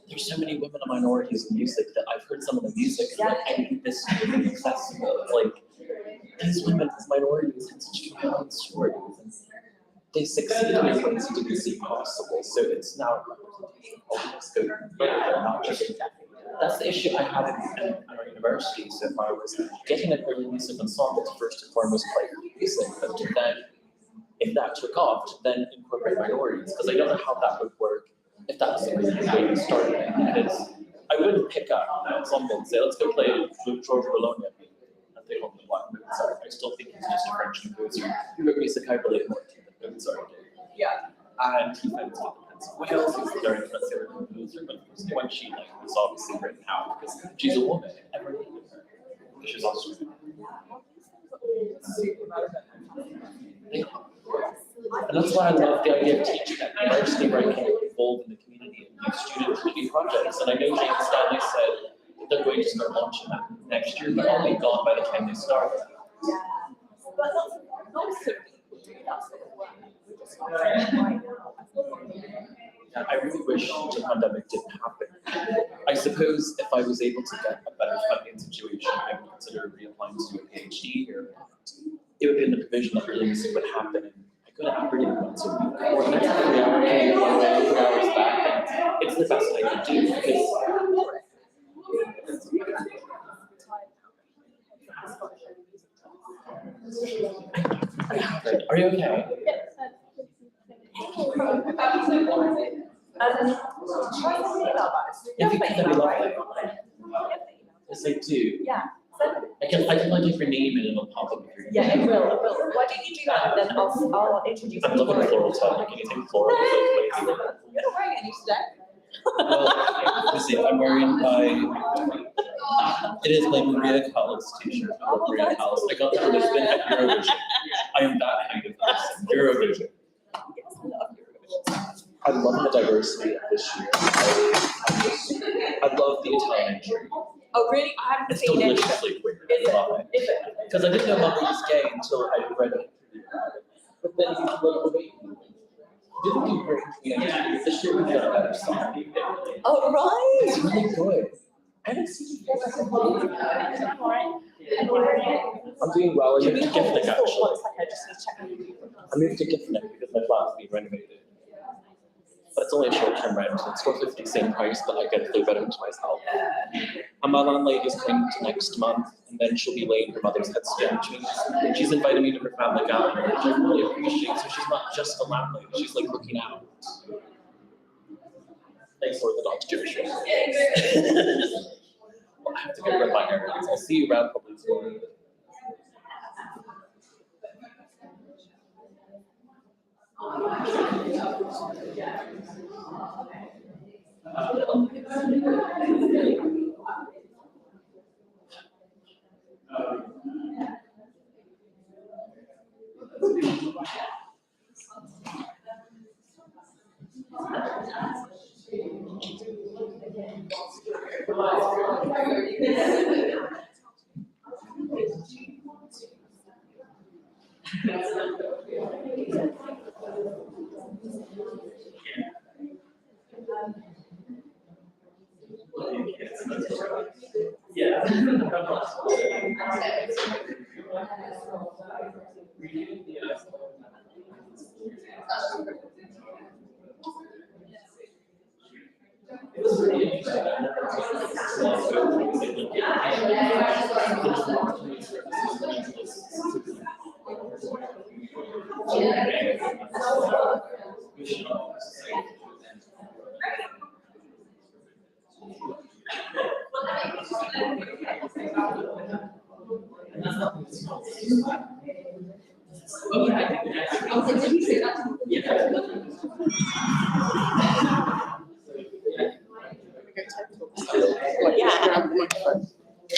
there's so many women and minorities in music that I've heard some of the music and like, I need this to be accessible. Like, these women as minorities have such compelling stories, and they succeed in ways you didn't see possible. So it's now not just that's the issue I had in our university. So if I was getting an early music ensemble, to first and foremost play music, but to then, if that took off, to then incorporate minorities, because I don't know how that would work if that was the way to start it. Because I wouldn't pick up an ensemble and say, let's go play with George Bologna and they hold the Black Mozart. I still think he's just a French composer who wrote music I relate more to than Mozart did. Yeah. And he found Wales is very influential composer, but when she was obviously written out because she's a woman, everyone needed her. She's Austrian. super relevant. And that's why I love the idea of teaching at university, where I can get involved in the community and do student community projects. And I know James Stanley said that they're going to start launching that next year, but I'll be gone by the time they start. Yeah. But not so deeply, that's sort of work. We're just not right now. Yeah, I really wish the pandemic didn't happen. I suppose if I was able to get a better funding situation, I would consider reapplying to do a PhD here. It would be in the provision that release would happen. And I could have operated once a week, or the next 3 hours, maybe 1 away, 3 hours back. And it's the best I could do because. Are you okay? If you could, that'd be lovely. Yes, I do. Yeah. I can like your name and it'll pop up here. Yeah, it will. Why don't you do that, and then I'll introduce you. I'm loving the floral top, like anything floral. You're not wearing any today. Well, let's see, I'm wearing it is my Maria Callas t-shirt. I love Maria Callas. I got that in Lisbon at Eurovision. I am that kind of person. Eurovision. I love the diversity of this year. I love the Italian drink. Oh, really? I haven't It's seen it. deliciously queer. I love it. Because I didn't know Mummy was gay until I read it. But then you look away. Didn't do great. This year we've done a better song. Oh, right. It's really good. I haven't seen you guys. I'm doing well. I moved to Giffnock actually. I moved to Giffnock because my flat's being renovated. But it's only a short-term rent. It's roughly the same price, but I get a 3 bedrooms myself. And my landlady's coming next month, and then she'll be laying her mother's headstone. She's invited me to her family gathering, which I really appreciate. So she's not just a landlady; she's like looking out. Thanks for the dog's Jewish. Well, I have to get rid of my hair. I'll see you around probably tomorrow.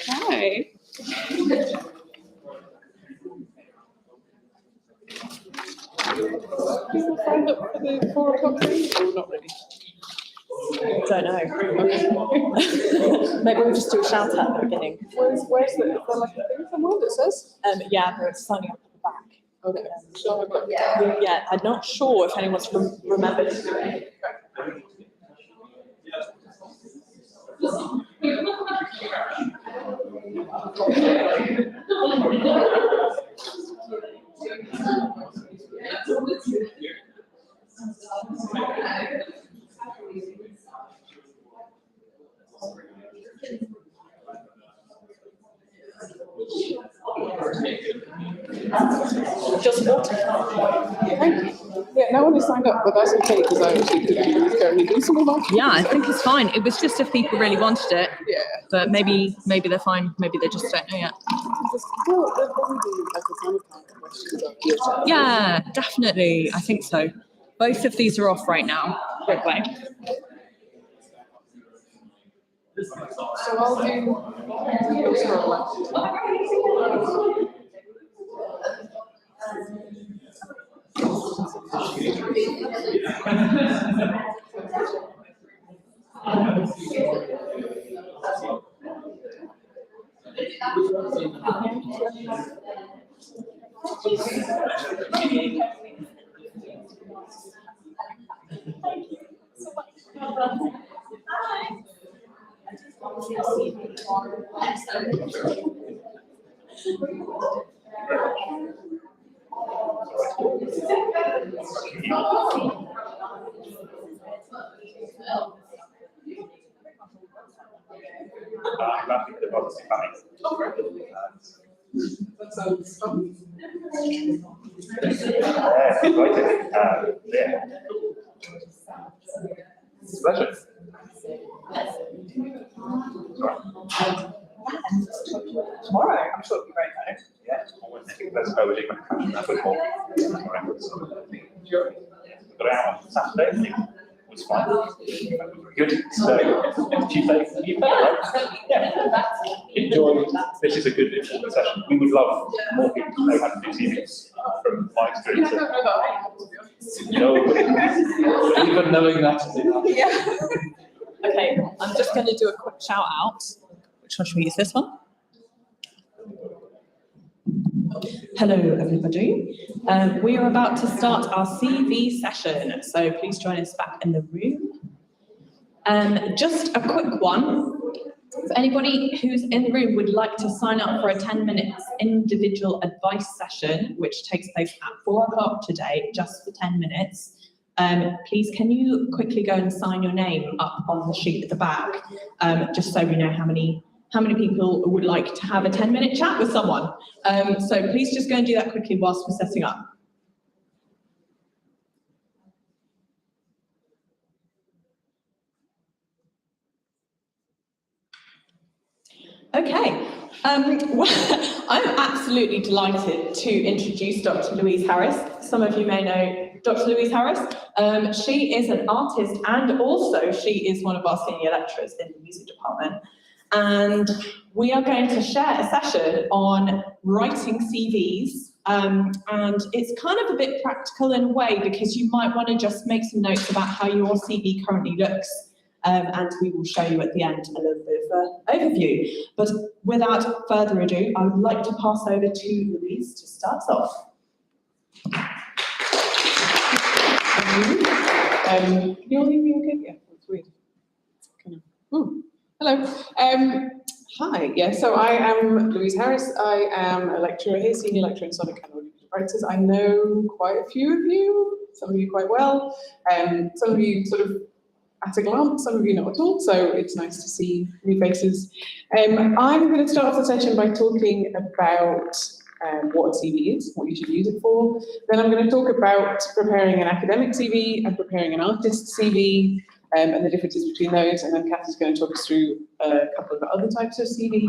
Hi. People signed up for the 4 o'clock thing? Or not really? Don't know. Maybe we'll just do a shout out at the beginning. Where's the, is there like a thing somewhere that says? Yeah, they're signing up at the back. Okay. Yeah, I'm not sure if anyone's remembered to do it. Just water. Thank you. Yeah, no one has signed up, but that's okay because I actually didn't currently do some of that. Yeah, I think it's fine. It was just if people really wanted it. Yeah. But maybe they're fine. Maybe they just don't know yet. Well, they'll probably do like a kind of questions about yourself. Yeah, definitely. I think so. Both of these are off right now. Quick way. So I'll do. That sounds fun. It's a pleasure. Tomorrow, I'm sure it'll be very nice. Yeah, I think that's how we're doing my football. But out on Saturday, I think was fine. Good. So, Tuesday, you felt right? Yeah. Enjoy. This is a good session. We would love more people to know how to do CVs from my experience. I don't know that I have, to be honest. No, but even knowing that. Yeah. Okay, I'm just going to do a quick shout out. Which one should we use? This one? Hello, everybody. We are about to start our CV session, so please join us back in the room. Just a quick one. If anybody who's in the room would like to sign up for a 10-minute individual advice session, which takes place at 4 o'clock today, just for 10 minutes, please can you quickly go and sign your name up on the sheet at the back, just so we know how many people would like to have a 10-minute chat with someone. So please just go and do that quickly whilst we're setting up. Okay, well, I'm absolutely delighted to introduce Dr. Louise Harris. Some of you may know Dr. Louise Harris. She is an artist and also she is one of our senior lecturers in the music department. And we are going to share a session on writing CVs. And it's kind of a bit practical in a way because you might want to just make some notes about how your CV currently looks. And we will show you at the end a little bit of an overview. But without further ado, I would like to pass over to Louise to start us off. Can you all hear me okay? Yeah, that's weird. Hello. Hi, yeah, so I am Louise Harris. I am a lecturer here, senior lecturer in sonic and audio writers. I know quite a few of you, some of you quite well, some of you sort of at a glance, some of you not at all, so it's nice to see new faces. I'm going to start off the session by talking about what a CV is, what you should use it for. Then I'm going to talk about preparing an academic CV and preparing an artist CV, and the differences between those, and then Kath is going to talk us through a couple of other types of CV.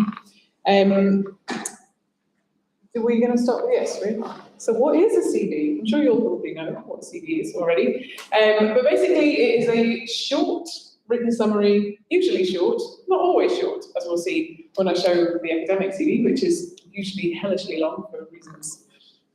So we're going to start with yes, right? So what is a CV? I'm sure you'll probably know what a CV is already. But basically it is a short written summary, usually short, not always short, as we'll see when I show the academic CV, which is usually hellishly long for reasons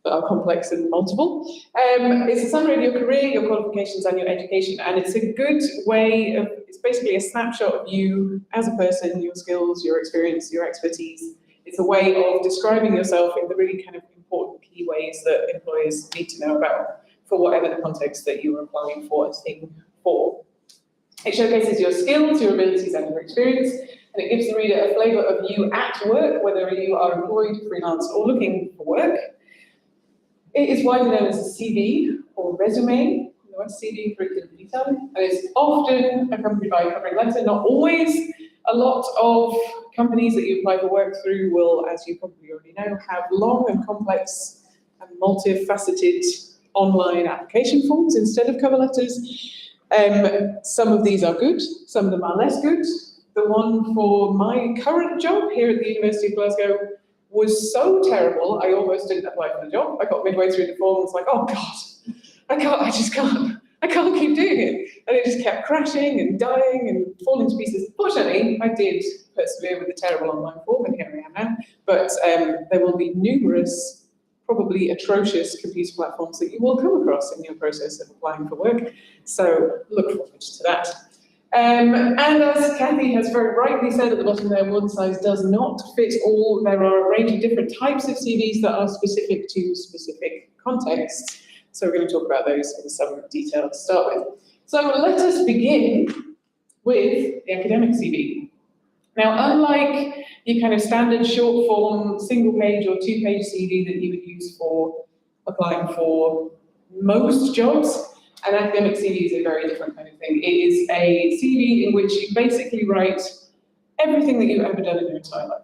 that are complex and multiple. It's a summary of your career, your qualifications and your education, and it's a good way of, it's basically a snapshot of you as a person, your skills, your experience, your expertise. It's a way of describing yourself in the really kind of important key ways that employers need to know about for whatever the context that you're applying for a thing for. It showcases your skills, your abilities and your experience, and it gives the reader a flavour of you at work, whether you are employed, freelance or looking for work. It is widely known as a CV or resume, otherwise CV, curriculum detail, and it's often accompanied by a covering letter, not always. A lot of companies that you apply for work through will, as you probably already know, have long and complex and multifaceted online application forms instead of cover letters. Some of these are good, some of them are less good. The one for my current job here at the University of Glasgow was so terrible, I almost didn't apply for the job. I got midway through the form and was like, oh God, I can't keep doing it. And it just kept crashing and dying and falling to pieces. Fortunately, I did persevere with the terrible online form, and here I am now. But there will be numerous probably atrocious computer platforms that you will come across in your process of applying for work. So look forward to that. And as Kathy has very rightly said at the bottom there, one size does not fit all. There are a range of different types of CVs that are specific to specific contexts. So we're going to talk about those in some detail to start with. So let us begin with the academic CV. Now, unlike your kind of standard short form, single page or 2-page CV that you would use for applying for most jobs, an academic CV is a very different kind of thing. It is a CV in which you basically write everything that you've ever done in your entire life,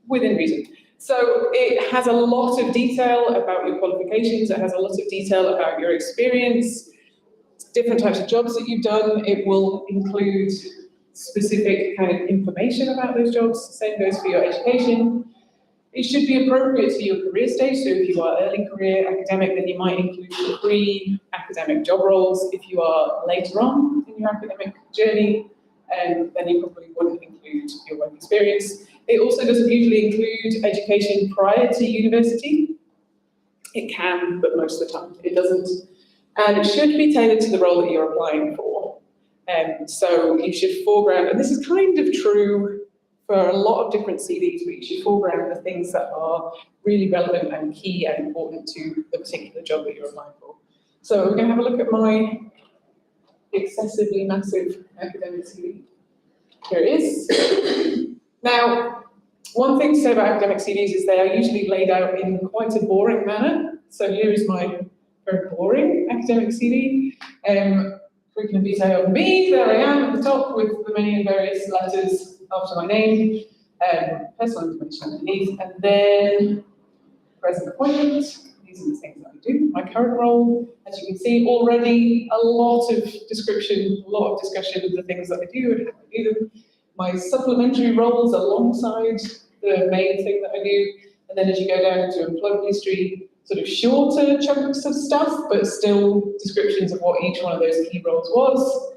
within reason. So it has a lot of detail about your qualifications, it has a lot of detail about your experience, different types of jobs that you've done. It will include specific kind of information about those jobs. Same goes for your education. It should be appropriate to your career stage. So if you are early career academic, then you might include pre-academic job roles. If you are later on in your academic journey, then you probably wouldn't include your work experience. It also doesn't usually include education prior to university. It can, but most of the time it doesn't. And it should be tailored to the role that you're applying for. So you should foreground, and this is kind of true for a lot of different CVs, but you should foreground the things that are really relevant and key and important to the particular job that you're applying for. So we're going to have a look at my excessively massive academic CV. Here it is. Now, one thing to say about academic CVs is they are usually laid out in quite a boring manner. So here is my very boring academic CV. Curriculum vitae of me, there I am at the top with the many and various letters after my name, personal information underneath, and then present appointment. These are the things that I do. My current role, as you can see, already a lot of description, a lot of discussion of the things that I do and how I do them. My supplementary roles alongside the main thing that I do, and then as you go down to employment history, sort of shorter chunks of stuff, but still descriptions of what each one of those key roles was.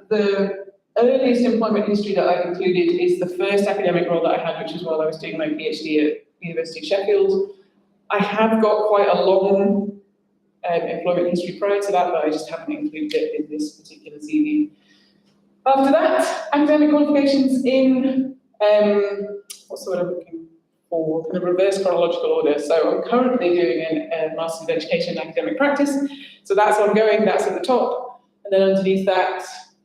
The earliest employment history that I've included is the first academic role that I had, which was while I was doing my PhD at University of Sheffield. I have got quite a long employment history prior to that, but I just haven't included it in this particular CV. After that, academic qualifications in, what's the word I'm looking for, in the reverse chronological order. So I'm currently doing a Master's of Education and Academic Practice. So that's ongoing, that's at the top. And then underneath that,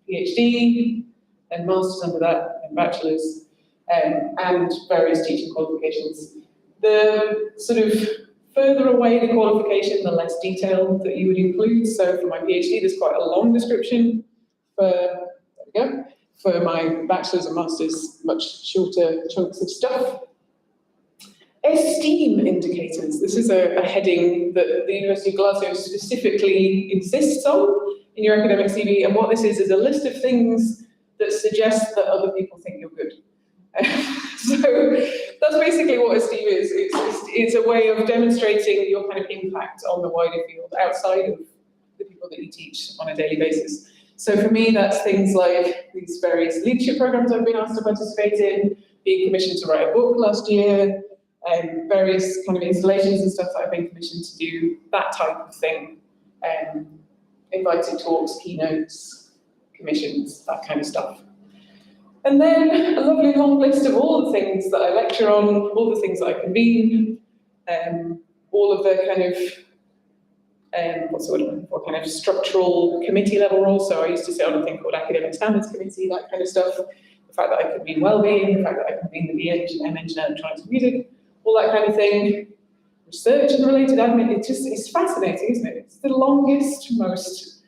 PhD, and Master's under that, and Bachelor's, and various teaching qualifications. The sort of further away the qualification, the less detail that you would include. So for my PhD, there's quite a long description. There we go. For my Bachelor's and Master's, much shorter chunks of stuff. Esteem indicators. This is a heading that the University of Glasgow specifically insists on in your academic CV, and what this is a list of things that suggest that other people think you're good. So that's basically what esteem is. It's a way of demonstrating your kind of impact on the wider field outside of the people that you teach on a daily basis. So for me, that's things like these various leadership programs I've been asked to participate in, being commissioned to write a book last year, various kind of installations and stuff that I've been commissioned to do, that type of thing. Invited talks, keynotes, commissions, that kind of stuff. And then a lovely long list of all the things that I lecture on, all the things that I convene, all of the kind of, what's the word I'm looking for, kind of structural committee level roles. So I used to sit on a thing called Academic Standards Committee, that kind of stuff. The fact that I convene wellbeing, the fact that I convene the BEng and MEng in electronics and music, all that kind of thing. Research and related admin, it's fascinating, isn't it? It's the longest, most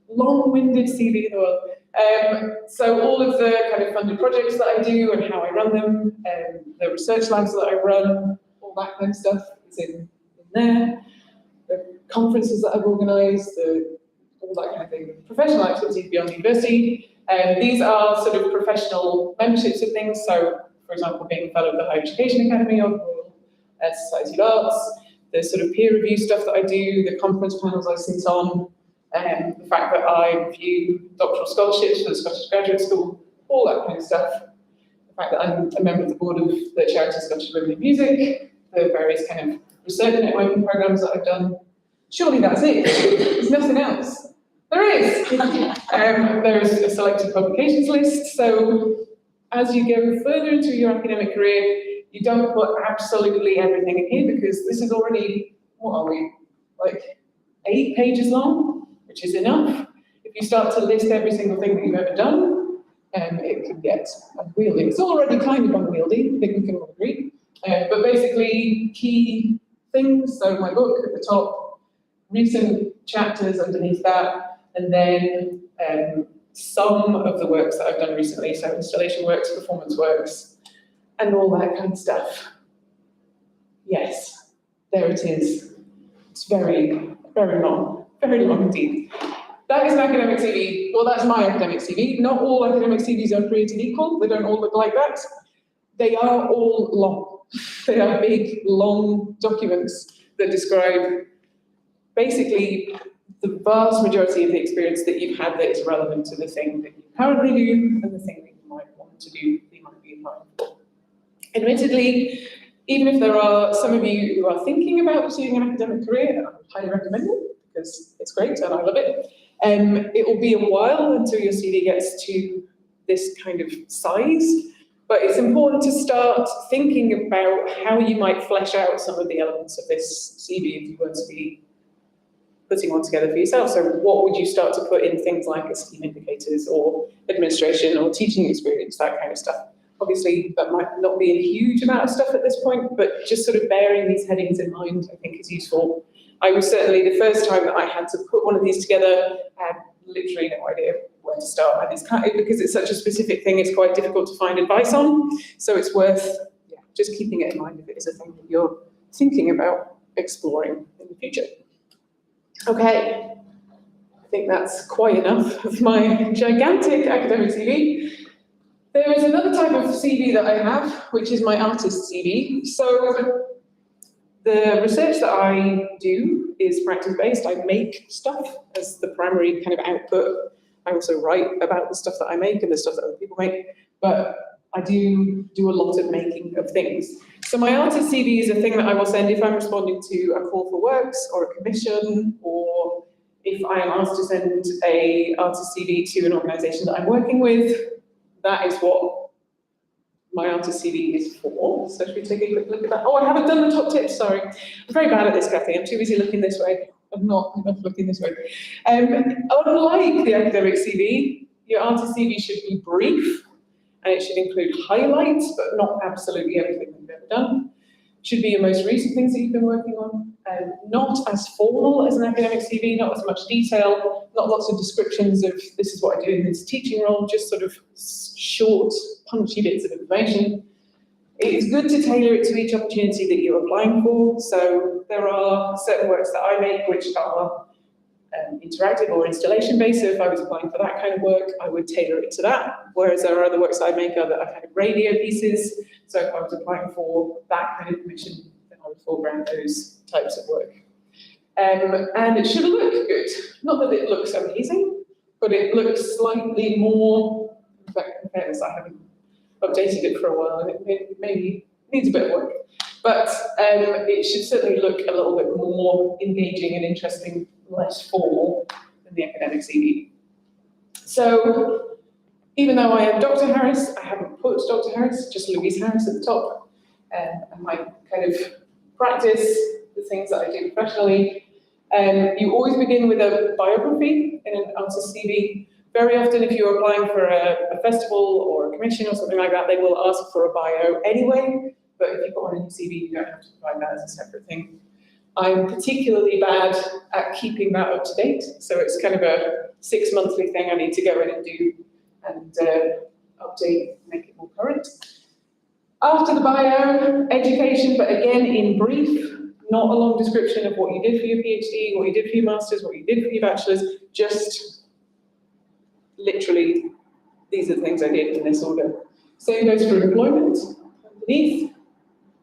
long-winded CV in the world. So all of the kind of funded projects that I do and how I run them, the research labs that I run, all that kind of stuff is in there. The conferences that I've organised, all that kind of thing. Professional activities beyond university. These are sort of professional memberships of things. So, for example, being a fellow of the Higher Education Academy of Royal Society of Arts, the sort of peer review stuff that I do, the conference panels I sit on, the fact that I review doctoral scholarships for the Scottish Graduate School, all that kind of stuff. The fact that I'm a member of the board of the charity Scottish Women in Music, the various kind of research networking programs that I've done. Surely that's it. There's nothing else. There is. There's a selected publications list. So as you go further into your academic career, you don't put absolutely everything in here because this is already, what are we, like 8 pages long, which is enough. If you start to list every single thing that you've ever done, it can get unwieldy. It's already kind of unwieldy, I think we can all agree. But basically, key things, so my book at the top, recent chapters underneath that, and then some of the works that I've done recently, so installation works, performance works, and all that kind of stuff. Yes, there it is. It's very, very long indeed. That is an academic CV. Well, that's my academic CV. Not all academic CVs are created equal. They don't all look like that. They are all long. They are big, long documents that describe basically the vast majority of the experience that you've had that is relevant to the thing that you currently do and the thing that you might want to do, that you might be applying for. Admittedly, even if there are some of you who are thinking about pursuing an academic career, I would highly recommend it because it's great and I love it. It will be a while until your CV gets to this kind of size, but it's important to start thinking about how you might flesh out some of the elements of this CV if you were to be putting one together for yourself. So what would you start to put in things like esteem indicators or administration or teaching experience, that kind of stuff? Obviously, that might not be a huge amount of stuff at this point, but just sort of bearing these headings in mind, I think is useful. I was certainly, the first time that I had to put one of these together, I had literally no idea where to start. And it's kind of, because it's such a specific thing, it's quite difficult to find advice on. So it's worth just keeping it in mind if it is a thing that you're thinking about exploring in the future. Okay, I think that's quite enough of my gigantic academic CV. There is another type of CV that I have, which is my artist CV. So the research that I do is practice-based. I make stuff as the primary kind of output. I also write about the stuff that I make and the stuff that other people make, but I do a lot of making of things. So my artist CV is a thing that I will send if I'm responding to a call for works or a commission, or if I am asked to send a artist CV to an organisation that I'm working with. That is what my artist CV is for. So should we take a quick look at that? Oh, I haven't done the top tips, sorry. I'm very bad at this, Kathy. I'm too busy looking this way. I'm not enough looking this way. Unlike the academic CV, your artist CV should be brief, and it should include highlights, but not absolutely everything that you've ever done. It should be your most recent things that you've been working on. Not as formal as an academic CV, not as much detail, not lots of descriptions of this is what I do in this teaching role, just sort of short, punchy bits of information. It is good to tailor it to each opportunity that you're applying for. So there are certain works that I make which are interactive or installation based. So if I was applying for that kind of work, I would tailor it to that. Whereas there are other works that I make that are kind of radio pieces. So if I was applying for that kind of commission, then I would foreground those types of work. And it should look good. Not that it looks amazing, but it looks slightly more, in fact, in fairness, I haven't updated it for a while, and it maybe needs a bit of work. But it should certainly look a little bit more engaging and interesting, less formal than the academic CV. So even though I am Dr. Harris, I haven't put Dr. Harris, just Louise Harris at the top. And my kind of practice, the things that I do professionally. You always begin with a biography in an artist CV. Very often, if you're applying for a festival or a commission or something like that, they will ask for a bio anyway. But if you put one in your CV, you don't have to provide that as a separate thing. I'm particularly bad at keeping that up to date. So it's kind of a 6-monthly thing I need to go in and do and update, make it more current. After the bio, education, but again in brief, not a long description of what you did for your PhD, what you did for your master's, what you did for your bachelor's, just literally, these are the things I did in this order. Same goes for employment underneath.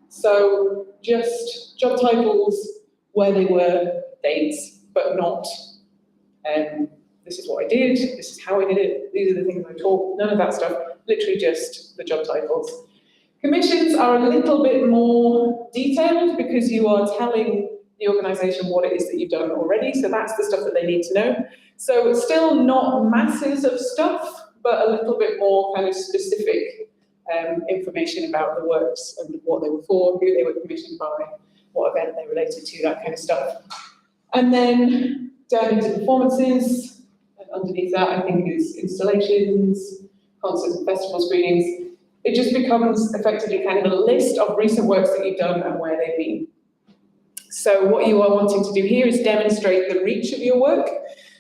So just job titles, where they were, dates, but not this is what I did, this is how I did it, these are the things I taught, none of that stuff, literally just the job titles. Commissions are a little bit more detailed because you are telling the organisation what it is that you've done already, so that's the stuff that they need to know. So it's still not masses of stuff, but a little bit more kind of specific information about the works and what they were for, who they were commissioned by, what event they related to, that kind of stuff. And then down into performances, and underneath that I think is installations, concerts and festival screenings. It just becomes effectively kind of a list of recent works that you've done and where they've been. So what you are wanting to do here is demonstrate the reach of your work.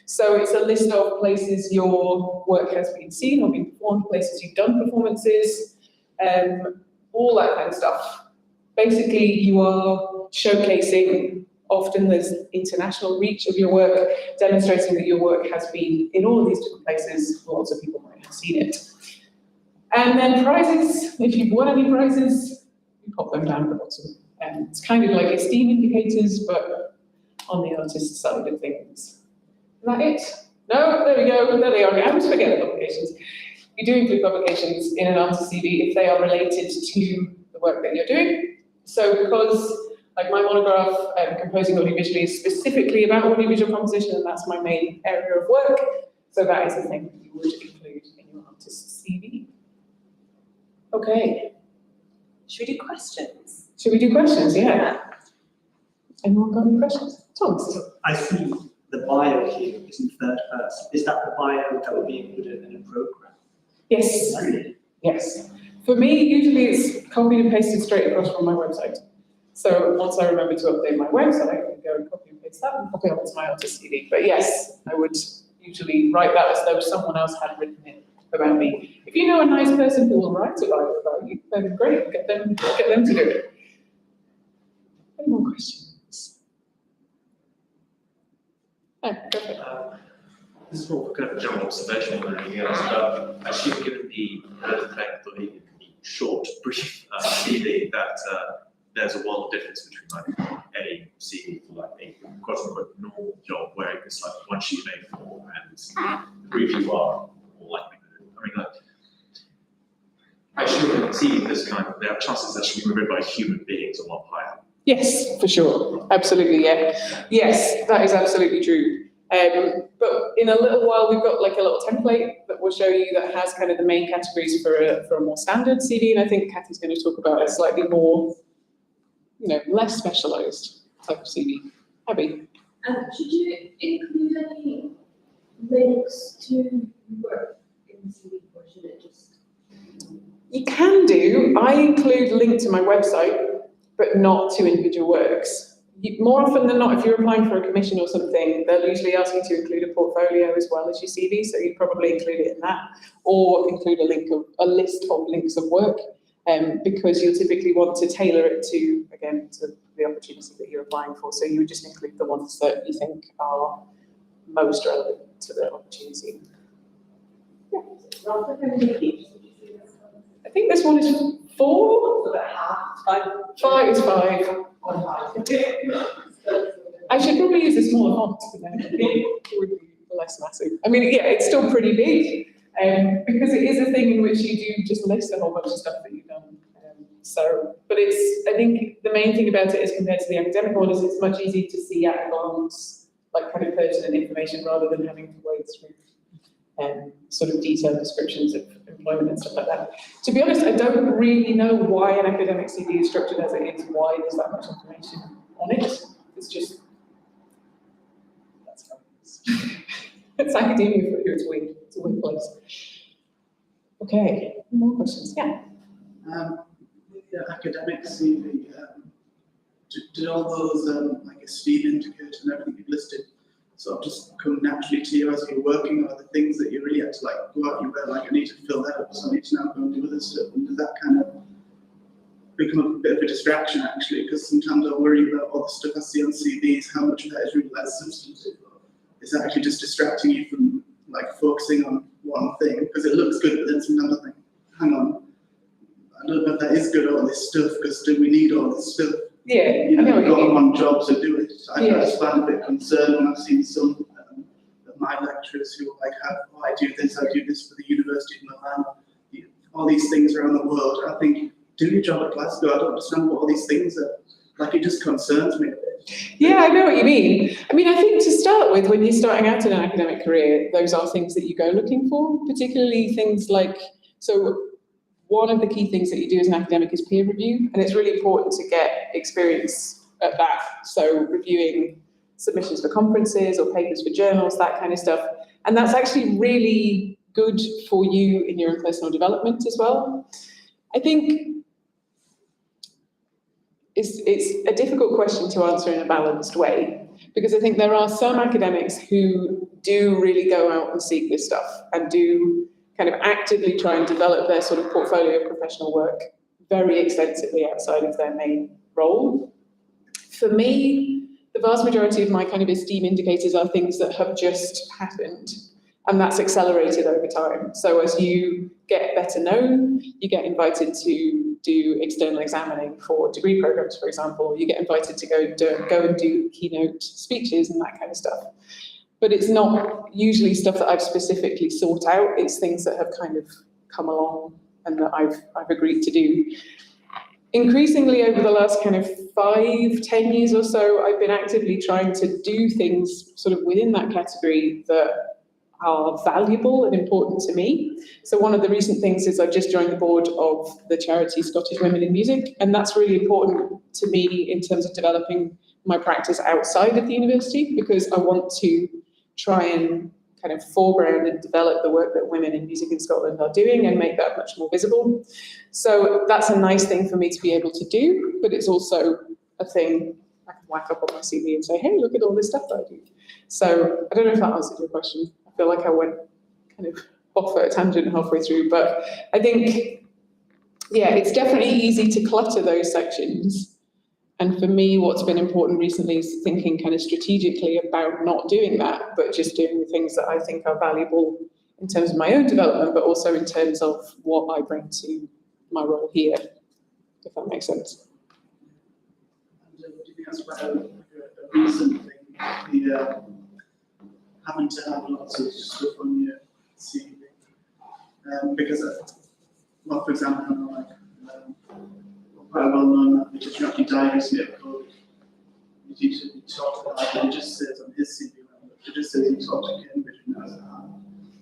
So it's a list of places your work has been seen or been performed, places you've done performances, all that kind of stuff. Basically, you are showcasing, often there's international reach of your work, demonstrating that your work has been in all of these different places, lots of people might have seen it. And then prizes, if you've won any prizes, you pop them down at the bottom. And it's kind of like esteem indicators, but on the artist side of things. Is that it? No, there we go, there they are. I always forget the publications. You do include publications in an artist CV if they are related to the work that you're doing. So because, like my monograph, Composing Audiovisually, is specifically about audiovisual composition, and that's my main area of work. So that is the thing that you would include in your artist CV. Okay. Should we do questions? Should we do questions? Yeah. Anyone got any questions? Thomas? I see the bio here is in third person. Is that the bio that would be included in a program? Yes. Yes. For me, usually it's copied and pasted straight across from my website. So once I remember to update my website, I can go and copy and paste that and copy it onto my artist CV. But yes, I would usually write that as though someone else had written it about me. If you know a nice person who will write a bio about you, then great, get them to do it. Any more questions? Oh, perfect. This is more of a kind of general observation than anything else, but I assume given the length of the short, brief CV that there's a world of difference between like a CV for like a quote-unquote normal job where it's like one sheet of A4 and the brief you are more likely to do. I mean, like, I assume that CV this kind of, there are chances that should be read by human beings a lot higher. Yes, for sure. Absolutely, yeah. Yes, that is absolutely true. But in a little while, we've got like a little template that will show you that has kind of the main categories for a more standard CV, and I think Kathy's going to talk about a slightly more, less specialised type of CV. Abby? Should you include any links to work in the CV, or should it just? You can do. I include links to my website, but not to individual works. More often than not, if you're applying for a commission or something, they'll usually ask you to include a portfolio as well as your CV, so you'd probably include it in that, or include a list of links of work, because you'll typically want to tailor it to the opportunity that you're applying for. So you would just include the ones that you think are most relevant to the opportunity. Yeah. I think this one is 4. Five is 5. I should probably use a smaller font, but then it would be less massive. I mean, yeah, it's still pretty big, because it is a thing in which you do just list a whole bunch of stuff that you've done. But I think the main thing about it is compared to the academic one is it's much easier to see at a glance, like kind of pertinent information rather than having to wade through sort of detailed descriptions of employment and stuff like that. To be honest, I don't really know why an academic CV is structured as it is, why there's that much information on it. It's just, that's how it is. It's academia for you, it's weird. It's a weird place. Okay, more questions? Yeah. With the academic CV, did all those, esteem indicators and everything you've listed sort of just come naturally to you as you're working, or the things that you really had to go out your way, I need to fill that up, so I need to now go and do other stuff, and does that kind of become a bit of a distraction actually, because sometimes I worry about all the stuff I see on CVs, how much of that is really substantive, or is that actually just distracting you from focusing on one thing, because it looks good, but then sometimes I think, hang on, I don't know if that is good, all this stuff, because do we need all this stuff? Yeah, we've got one job to do it. I just find a bit concerned when I've seen some of my lecturers who I do this for the University of Milan, all these things around the world. I think, do your job at Glasgow. I don't understand what all these things are. Like, it just concerns me a bit. Yeah, I know what you mean. I mean, I think to start with, when you're starting out in an academic career, those are things that you go looking for, particularly things like, so one of the key things that you do as an academic is peer review, and it's really important to get experience at that. So reviewing submissions for conferences or papers for journals, that kind of stuff. And that's actually really good for you in your own personal development as well. I think it's a difficult question to answer in a balanced way, because I think there are some academics who do really go out and seek this stuff and do kind of actively try and develop their sort of portfolio of professional work very extensively outside of their main role. For me, the vast majority of my kind of esteem indicators are things that have just happened, and that's accelerated over time. So as you get better known, you get invited to do external examining for degree programs, for example. You get invited to go and do keynote speeches and that kind of stuff. But it's not usually stuff that I've specifically sought out. It's things that have kind of come along and that I've agreed to do. Increasingly over the last kind of 5-10 years or so, I've been actively trying to do things sort of within that category that are valuable and important to me. So one of the recent things is I've just joined the board of the charity Scottish Women in Music, and that's really important to me in terms of developing my practice outside of the university, because I want to try and kind of foreground and develop the work that women in music in Scotland are doing and make that much more visible. So that's a nice thing for me to be able to do, but it's also a thing I can whack up on my CV and say, hey, look at all this stuff that I do. So I don't know if that answered your question. I feel like I went kind of off at a tangent halfway through, but I think, yeah, it's definitely easy to clutter those sections. And for me, what's been important recently is thinking kind of strategically about not doing that, but just doing the things that I think are valuable in terms of my own development, but also in terms of what I bring to my role here, if that makes sense. And what do you think that's about a recent thing, the having to have lots of stuff on your CV? Because, well, for example, I'm like, quite a well-known literary diary of code. He talked about it, it just says on his CV, it just says he taught at Cambridge and that's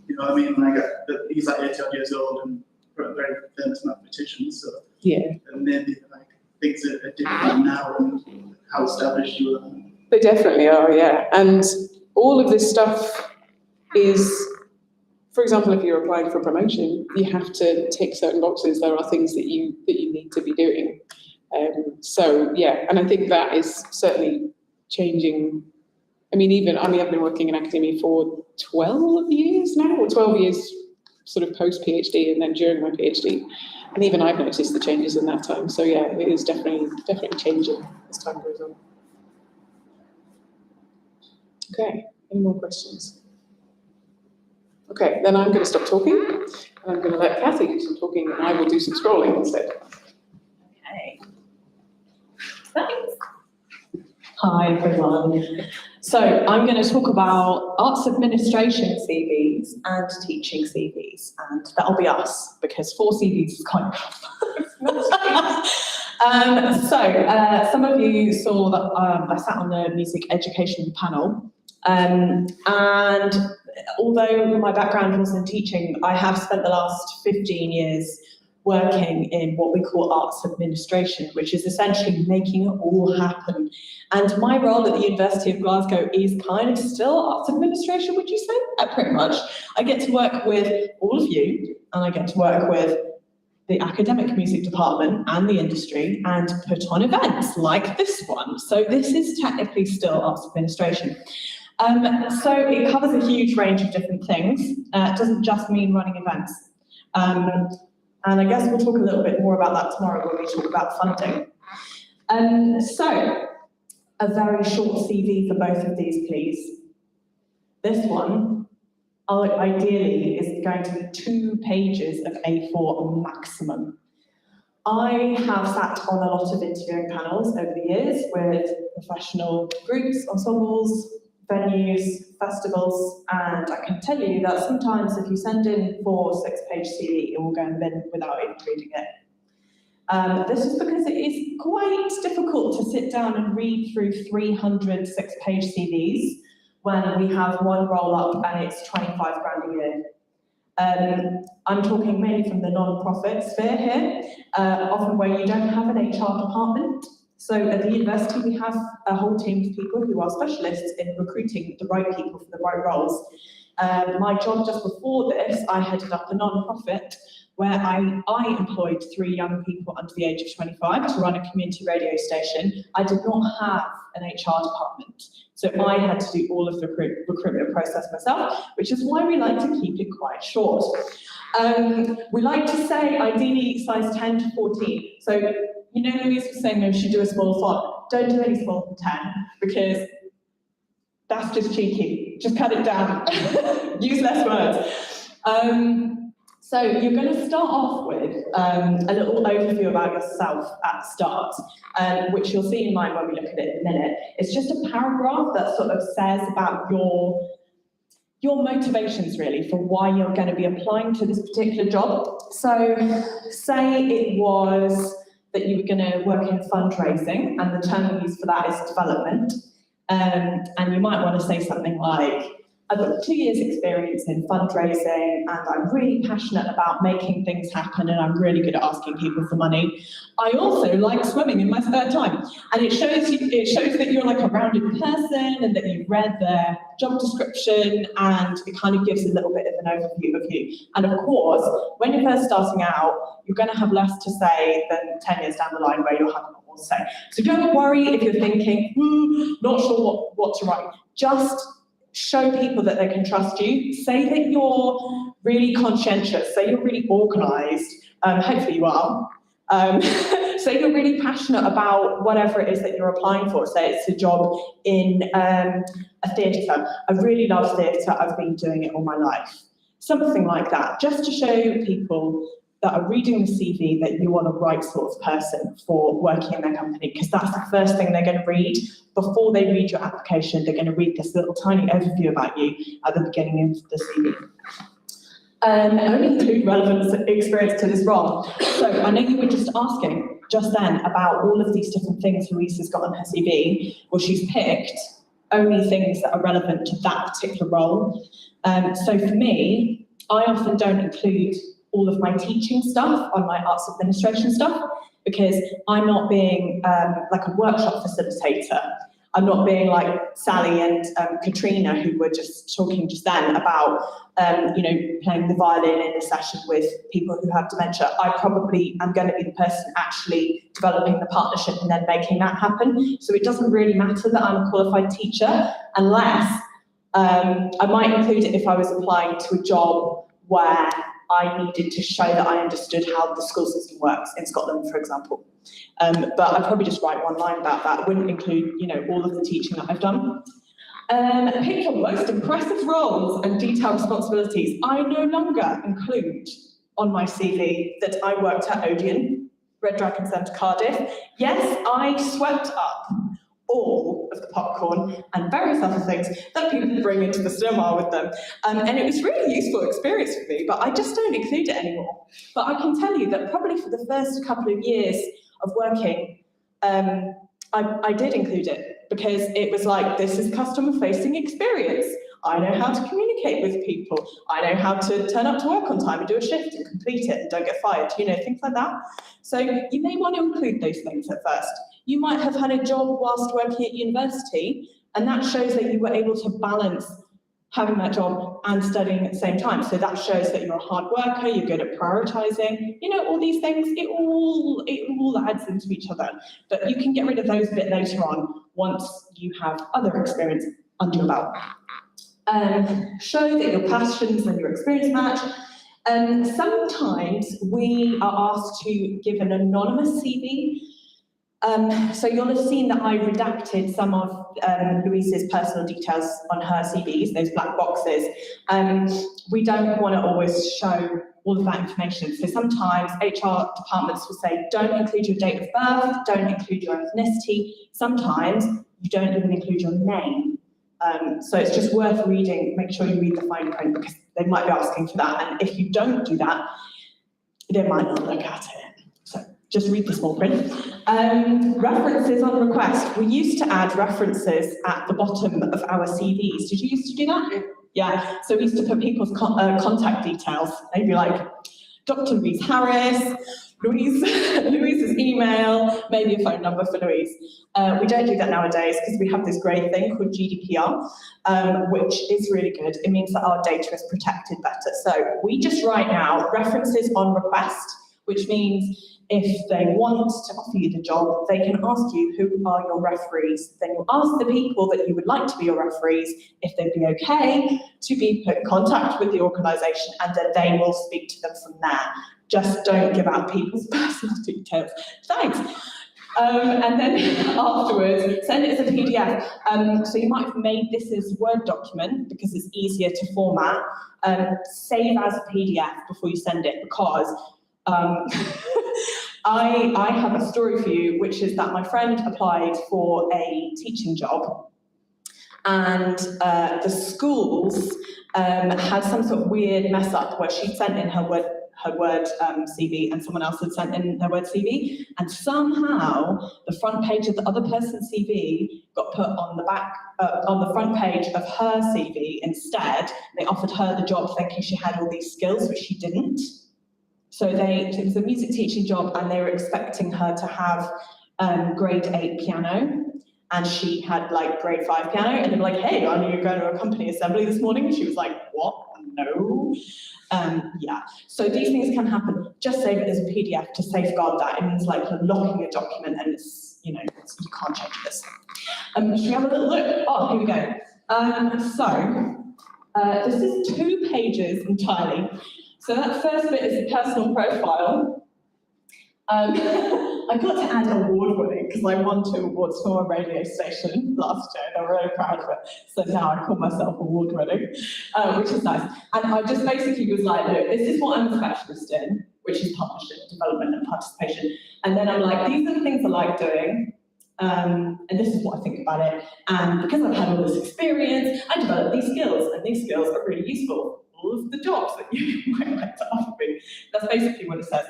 you know what I mean? Like, he's like 80 odd years old and very famous mathematician, so yeah. And maybe like things are different now and how established you are. They definitely are, yeah. And all of this stuff is, for example, if you're applying for promotion, you have to tick certain boxes. There are things that you need to be doing. So yeah, and I think that is certainly changing. I mean, I've been working in academia for 12 years now, or 12 years sort of post-PhD and then during my PhD. And even I've noticed the changes in that time. So yeah, it is definitely changing as time goes on. Okay, any more questions? Okay, then I'm going to stop talking, and I'm going to let Kathy do some talking, and I will do some scrolling instead. Okay. Thanks. Hi, everyone. So I'm going to talk about arts administration CVs and teaching CVs, and that'll be us, because 4 CVs is quite enough. Some of you saw that I sat on the music education panel, and although my background was in teaching, I have spent the last 15 years working in what we call arts administration, which is essentially making it all happen. And my role at the University of Glasgow is kind of still arts administration, would you say? Pretty much. I get to work with all of you, and I get to work with the academic music department and the industry and put on events like this one. So this is technically still arts administration. So it covers a huge range of different things. It doesn't just mean running events. And I guess we'll talk a little bit more about that tomorrow when we talk about funding. So a very short CV for both of these, please. This one, ideally, is going to be 2 pages of A4 maximum. I have sat on a lot of interviewing panels over the years with professional groups, ensembles, venues, festivals, and I can tell you that sometimes if you send in 4 6-page CV, it will go in the bin without even reading it. This is because it is quite difficult to sit down and read through 300 six-page CVs when we have one roll up and it's 25 grand a year. I'm talking mainly from the non-profit sphere here, often where you don't have an HR department. So at the university, we have a whole team of people who are specialists in recruiting the right people for the right roles. My job just before this, I headed up a non-profit where I employed 3 young people under the age of 25 to run a community radio station. I did not have an HR department, so I had to do all of the recruitment process myself, which is why we like to keep it quite short. We like to say ideally size 10 to 14. So, you know, Louise was saying we should do a small font. Don't do any smaller than 10 because that's just cheeky. Just cut it down. Use less words. So you're going to start off with a little overview about yourself at the start, which you'll see in mine when we look at it in a minute. It's just a paragraph that sort of says about your motivations really for why you're going to be applying to this particular job. So say it was that you were going to work in fundraising and the term we use for that is development. And you might want to say something like, I've got 2 years experience in fundraising and I'm really passionate about making things happen and I'm really good at asking people for money. I also like swimming in my spare time. And it shows that you're like a rounded person and that you've read their job description and it kind of gives a little bit of an overview of you. And of course, when you're first starting out, you're going to have less to say than 10 years down the line where you'll have more to say. So don't worry if you're thinking, not sure what to write. Just show people that they can trust you. Say that you're really conscientious. Say you're really organised. Hopefully you are. Say you're really passionate about whatever it is that you're applying for. Say it's a job in a theatre. I really love theatre. I've been doing it all my life. Something like that, just to show people that are reading the CV that you are the right sort of person for working in their company, because that's the first thing they're going to read. Before they read your application, they're going to read this little tiny overview about you at the beginning of the CV. Only include relevant experience to this role. So I know you were just asking just then about all of these different things Louise has got on her CV. Well, she's picked only things that are relevant to that particular role. So for me, I often don't include all of my teaching stuff on my arts administration stuff because I'm not being like a workshop facilitator. I'm not being like Sally and Katrina, who were just talking just then about, playing the violin in a session with people who have dementia. I probably am going to be the person actually developing the partnership and then making that happen. So it doesn't really matter that I'm a qualified teacher unless I might include it if I was applying to a job where I needed to show that I understood how the school system works in Scotland, for example. But I'd probably just write one line about that. I wouldn't include, all of the teaching that I've done. Pick your most impressive roles and detailed responsibilities. I no longer include on my CV that I worked at Odeon, Red Dragon Centre, Cardiff. Yes, I swept up all of the popcorn and various other things that people bring into the cinema with them. And it was really useful experience for me, but I just don't include it anymore. But I can tell you that probably for the first couple of years of working, I did include it because it was like, this is customer-facing experience. I know how to communicate with people. I know how to turn up to work on time and do a shift and complete it and don't get fired, things like that. So you may want to include those things at first. You might have had a job whilst working at university, and that shows that you were able to balance having that job and studying at the same time. So that shows that you're a hard worker, you're good at prioritizing, all these things, it all adds into each other. But you can get rid of those a bit later on once you have other experience under your belt. Show that your passions and your experience match. Sometimes we are asked to give an anonymous CV. So you'll have seen that I redacted some of Louise's personal details on her CVs, those black boxes. We don't want to always show all of that information. So sometimes HR departments will say, don't include your date of birth, don't include your ethnicity. Sometimes you don't even include your name. So it's just worth reading, make sure you read the fine print because they might be asking for that. And if you don't do that, they might not look at it. So just read the small print. References on request. We used to add references at the bottom of our CVs. Did you used to do that? Yeah. So we used to put people's contact details. They'd be like, Dr. Louise Harris, Louise's email, maybe a phone number for Louise. We don't do that nowadays because we have this great thing called GDPR, which is really good. It means that our data is protected better. So we just write now references on request, which means if they want to offer you the job, they can ask you who are your referees. Then you ask the people that you would like to be your referees if they'd be okay to be put in contact with the organisation, and then they will speak to them from there. Just don't give out people's personal details. Thanks. And then afterwards, send it as a PDF. So you might have made this as a Word document because it's easier to format. Save as a PDF before you send it, because I have a story for you, which is that my friend applied for a teaching job, and the schools had some sort of weird mess up where she sent in her Word CV and someone else had sent in their Word CV, and somehow the front page of the other person's CV got put on the front page of her CV instead. They offered her the job thinking she had all these skills, which she didn't. So it was a music teaching job, and they were expecting her to have grade 8 piano, and she had like grade 5 piano, and they were like, hey, I know you're going to a company assembly this morning, and she was like, what? No. Yeah, so these things can happen. Just save it as a PDF to safeguard that. It means like you're locking a document, and it's, you can't change this. Should we have a little look? Oh, here we go. This is 2 pages entirely. So that first bit is the personal profile. I got to add award winning because I won 2 awards for a radio station last year, and I'm really proud of it. So now I call myself award winning, which is nice. And I just basically was like, look, this is what I'm a specialist in, which is partnership development and participation. And then I'm like, these are the things I like doing. And this is what I think about it. And because I've had all this experience, I developed these skills, and these skills are really useful. All of the jobs that you might like to offer me. That's basically what it says.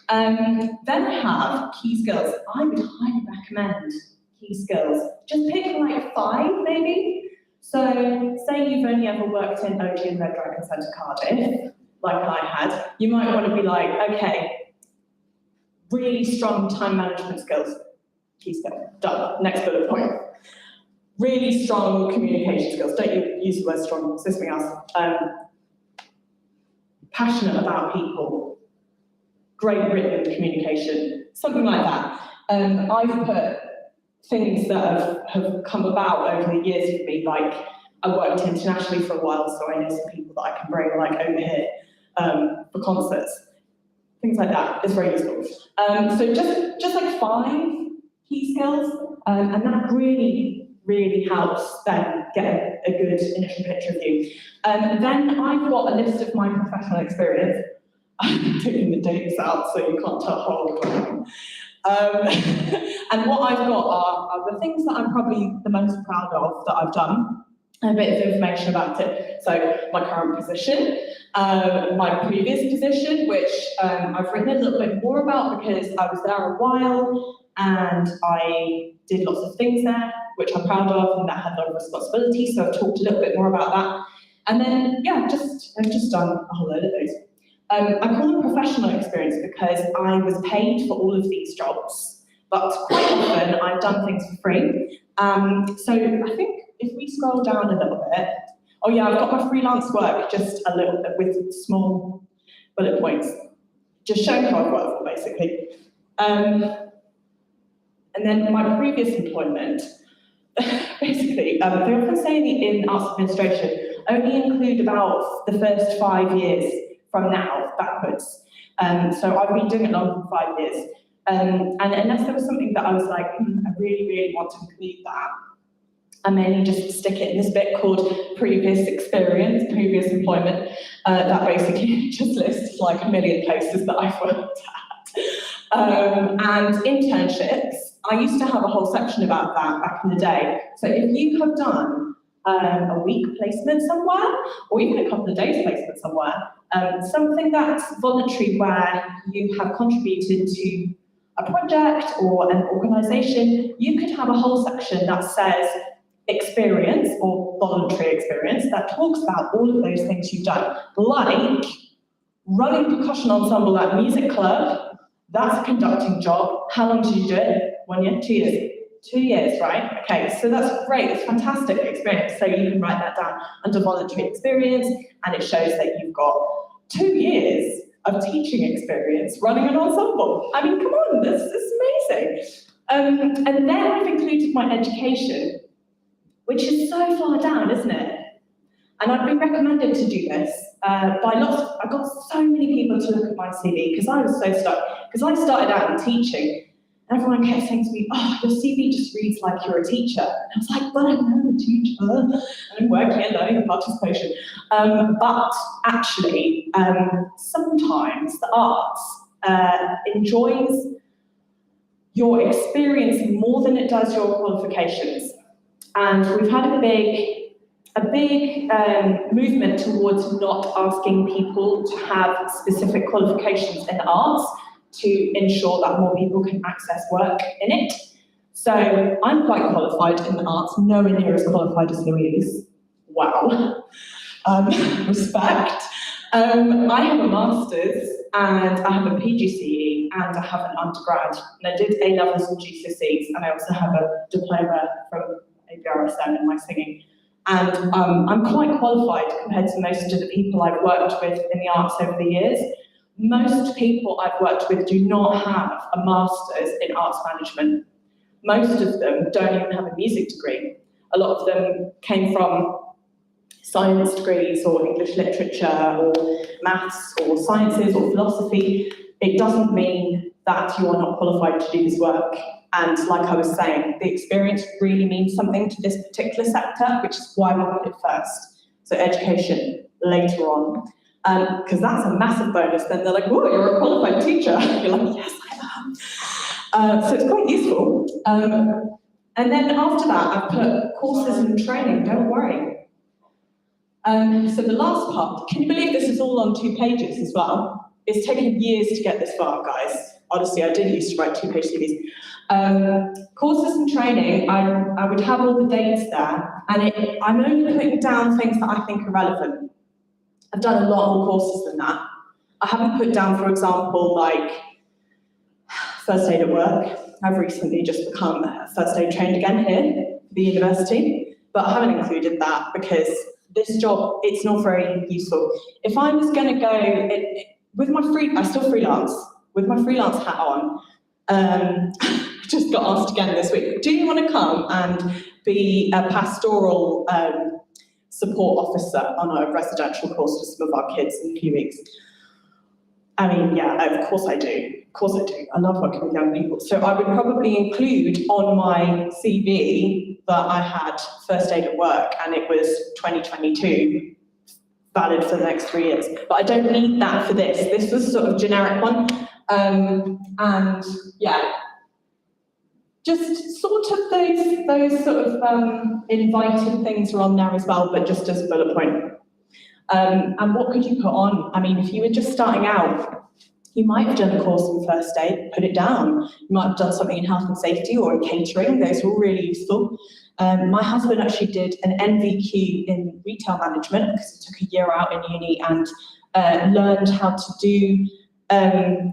Then I have key skills. I would highly recommend key skills. Just pick like 5 maybe. So say you've only ever worked in Odeon Red Dragon Centre Cardiff, like I had, you might want to be like, okay, really strong time management skills. Key skill, done. Next bullet point. Really strong communication skills. Don't use the word strong, it's something else. Passionate about people, great written communication, something like that. I've put things that have come about over the years for me, like I worked internationally for a while, so I know some people that I can bring like over here for concerts, things like that. It's very useful. So just like 5 key skills, and that really helps them get a good initial picture of you. Then I've got a list of my professional experience. I'm taking the dates out so you can't tell how old I am. And what I've got are the things that I'm probably the most proud of that I've done, and a bit of information about it. So my current position, my previous position, which I've written a little bit more about because I was there a while and I did lots of things there, which I'm proud of, and that had a lot of responsibility, so I've talked a little bit more about that. And then, yeah, I've just done a whole load of those. I call them professional experience because I was paid for all of these jobs, but quite often I've done things for free. So I think if we scroll down a little bit, oh yeah, I've got my freelance work just a little bit with small bullet points, just showing how I've worked for basically. And then my previous employment, basically, they often say in arts administration, only include about the first 5 years from now backwards. So I've been doing it longer than 5 years. And unless there was something that I was like, I really want to include that, I mainly just stick it in this bit called previous experience, previous employment. That basically just lists like a million places that I've worked at. And internships, I used to have a whole section about that back in the day. So if you have done a week placement somewhere, or even a couple of days placement somewhere, something that's voluntary where you have contributed to a project or an organisation, you could have a whole section that says experience or voluntary experience that talks about all of those things you've done, like running percussion ensemble at music club. That's a conducting job. How long did you do it? 1 year? 2 years? 2 years, right? Okay, so that's great. It's fantastic experience. So you can write that down under voluntary experience, and it shows that you've got 2 years of teaching experience running an ensemble. I mean, come on, this is amazing. And then I've included my education, which is so far down, isn't it? And I've been recommended to do this by lots of, I got so many people to look at my CV because I was so stuck. Because I started out in teaching, and everyone kept saying to me, oh, your CV just reads like you're a teacher. And I was like, but I'm a teacher, and I'm working and learning and participation. But actually, sometimes the arts enjoys your experience more than it does your qualifications. And we've had a big movement towards not asking people to have specific qualifications in the arts to ensure that more people can access work in it. So I'm quite qualified in the arts, nowhere near as qualified as Louise. Wow. Respect. I have a master's and I have a PGCE and I have an undergrad, and I did A-levels and GCSEs, and I also have a diploma from ABRSM in my singing. And I'm quite qualified compared to most of the people I've worked with in the arts over the years. Most people I've worked with do not have a master's in arts management. Most of them don't even have a music degree. A lot of them came from science degrees or English literature or maths or sciences or philosophy. It doesn't mean that you are not qualified to do this work. And like I was saying, the experience really means something to this particular sector, which is why we put it first. So education later on, because that's a massive bonus. Then they're like, "Whoa, you're a qualified teacher." You're like, "Yes, I am." So it's quite useful. And then after that, I've put courses and training. Don't worry. So the last part, can you believe this is all on 2 pages as well? It's taken years to get this far, guys. Honestly, I didn't used to write 2-page CVs. Courses and training, I would have all the dates there, and I'm only putting down things that I think are relevant. I've done a lot more courses than that. I haven't put down, for example, like first aid at work. I've recently just become first aid trained again here at the university, but I haven't included that because this job, it's not very useful. If I was going to go, with my I still freelance, with my freelance hat on, just got asked again this week, do you want to come and be a pastoral support officer on a residential course for some of our kids in a few weeks? I mean, yeah, of course I do. Of course I do. I love working with young people. So I would probably include on my CV that I had first aid at work and it was 2022, valid for the next 3 years. But I don't need that for this. This was a sort of generic one. And yeah, just sort of those sort of invited things are on there as well, but just as a bullet point. And what could you put on? I mean, if you were just starting out, you might have done a course in first aid, put it down. You might have done something in health and safety or in catering. Those are all really useful. My husband actually did an NVQ in retail management because he took a year out in uni and learned how to do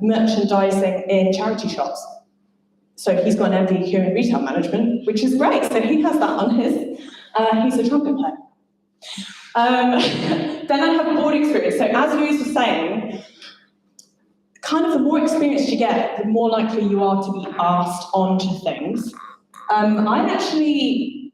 merchandising in charity shops. So he's got an NVQ in retail management, which is great. So he has that on his, he's a trumpet player. Then I have board experience. So as Louise was saying, kind of the more experience you get, the more likely you are to be asked onto things. I actually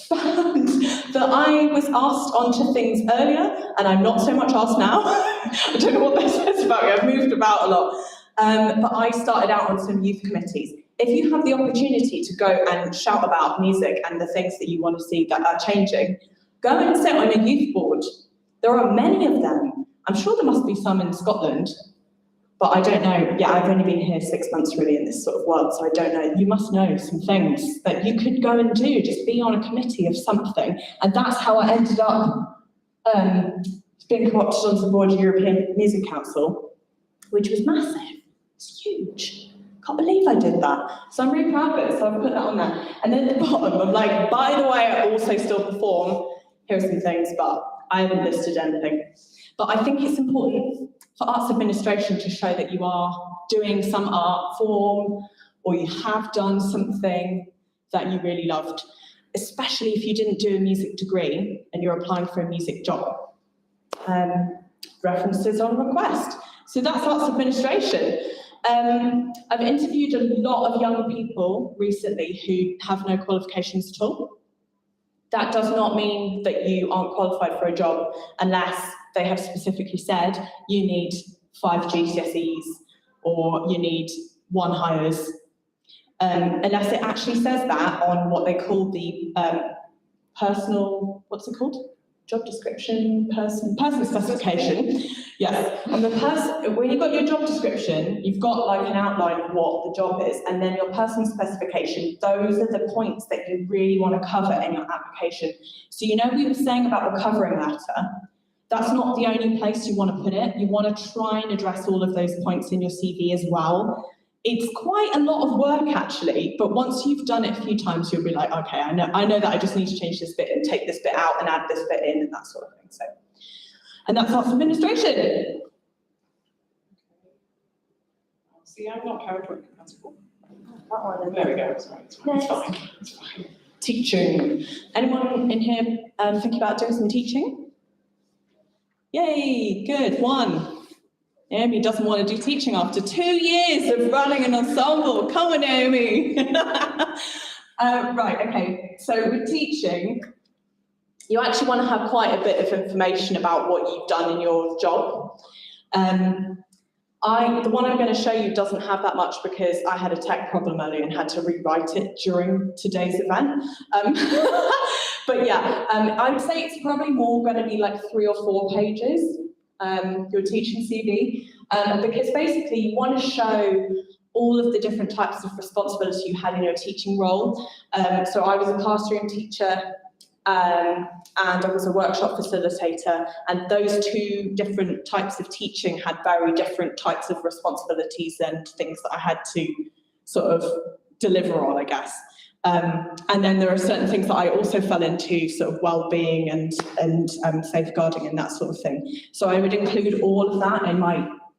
found that I was asked onto things earlier, and I'm not so much asked now. I don't know what that says about me. I've moved about a lot. But I started out on some youth committees. If you have the opportunity to go and shout about music and the things that you want to see that are changing, go and sit on a youth board. There are many of them. I'm sure there must be some in Scotland, but I don't know. Yeah, I've only been here 6 months really in this sort of world, so I don't know. You must know some things that you could go and do, just be on a committee of something. And that's how I ended up being co-opted onto the board of European Music Council, which was massive. It's huge. can't believe I did that. So I'm really proud of it, so I've put that on there. And then at the bottom, I'm like, by the way, I also still perform. Here are some things, but I haven't listed anything. But I think it's important for arts administration to show that you are doing some art form or you have done something that you really loved, especially if you didn't do a music degree and you're applying for a music job. References on request. So that's arts administration. I've interviewed a lot of young people recently who have no qualifications at all. That does not mean that you aren't qualified for a job unless they have specifically said you need 5 GCSEs or you need 1 Highers. Unless it actually says that on what they call the personal, what's it called? Job description, person specification. Yes, on the when you've got your job description, you've got like an outline of what the job is, and then your person specification, those are the points that you really want to cover in your application. So you know we were saying about the covering letter, that's not the only place you want to put it. You want to try and address all of those points in your CV as well. It's quite a lot of work actually, but once you've done it a few times, you'll be like, okay, I know that I just need to change this bit and take this bit out and add this bit in and that sort of thing. So, and that's arts administration. See, I'm not PowerPoint compatible. That one. There we go. It's fine. It's fine. It's fine. Teaching. Anyone in here thinking about doing some teaching? Yay, good, 1. Naomi doesn't want to do teaching after 2 years of running an ensemble. Come on, Naomi. Right, okay. So with teaching, you actually want to have quite a bit of information about what you've done in your job. The one I'm going to show you doesn't have that much because I had a tech problem earlier and had to rewrite it during today's event. But yeah, I would say it's probably more going to be like 3 or 4 pages. Your teaching CV, because basically you want to show all of the different types of responsibility you had in your teaching role. So I was a classroom teacher and I was a workshop facilitator, and those 2 different types of teaching had very different types of responsibilities and things that I had to sort of deliver on, I guess. And then there are certain things that I also fell into, sort of well-being and safeguarding and that sort of thing. So I would include all of that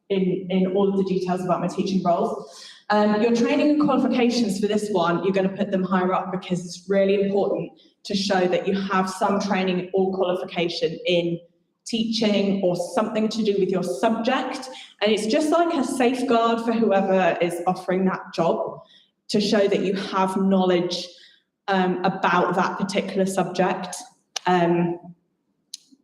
in all of the details about my teaching roles. Your training and qualifications for this one, you're going to put them higher up because it's really important to show that you have some training or qualification in teaching or something to do with your subject. And it's just like a safeguard for whoever is offering that job, to show that you have knowledge about that particular subject. You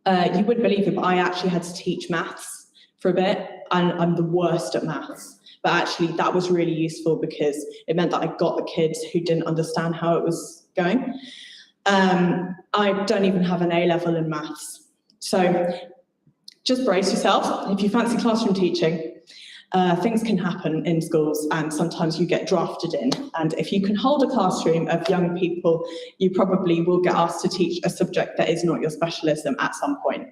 wouldn't believe it, but I actually had to teach maths for a bit, and I'm the worst at maths. But actually that was really useful because it meant that I got the kids who didn't understand how it was going. I don't even have an A-level in maths. So just brace yourself. If you fancy classroom teaching, things can happen in schools and sometimes you get drafted in. And if you can hold a classroom of young people, you probably will get asked to teach a subject that is not your specialism at some point.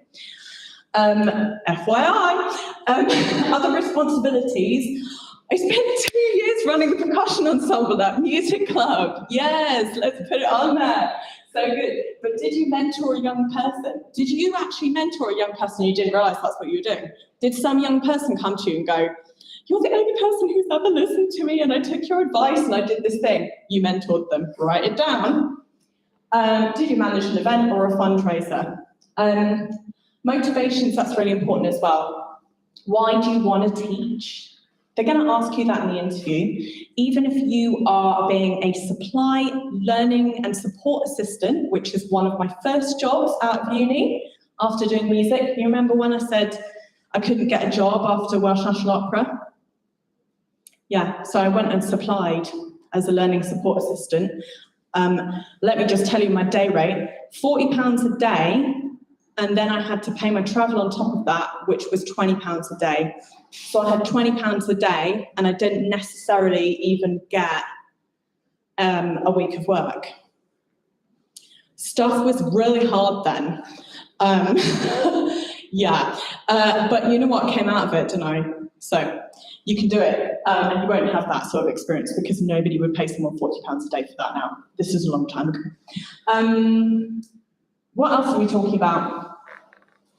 FYI, other responsibilities. I spent 2 years running the percussion ensemble at Music Club. Yes, let's put it on there. So good. But did you mentor a young person? Did you actually mentor a young person and you didn't realise that's what you were doing? Did some young person come to you and go, you're the only person who's ever listened to me and I took your advice and I did this thing? You mentored them. Write it down. Did you manage an event or a fundraiser? Motivations, that's really important as well. Why do you want to teach? They're going to ask you that in the interview. Even if you are being a supply, learning and support assistant, which is one of my first jobs out of uni after doing music. You remember when I said I couldn't get a job after Welsh National Opera? Yeah, so I went and supplied as a learning support assistant. Let me just tell you my day rate, £40 a day, and then I had to pay my travel on top of that, which was £20 a day. So I had £20 a day, and I didn't necessarily even get a week of work. Stuff was really hard then. Yeah, but you know what came out of it, didn't I? So you can do it, and you won't have that sort of experience because nobody would pay someone £40 a day for that now. This is a long time ago. What else are we talking about?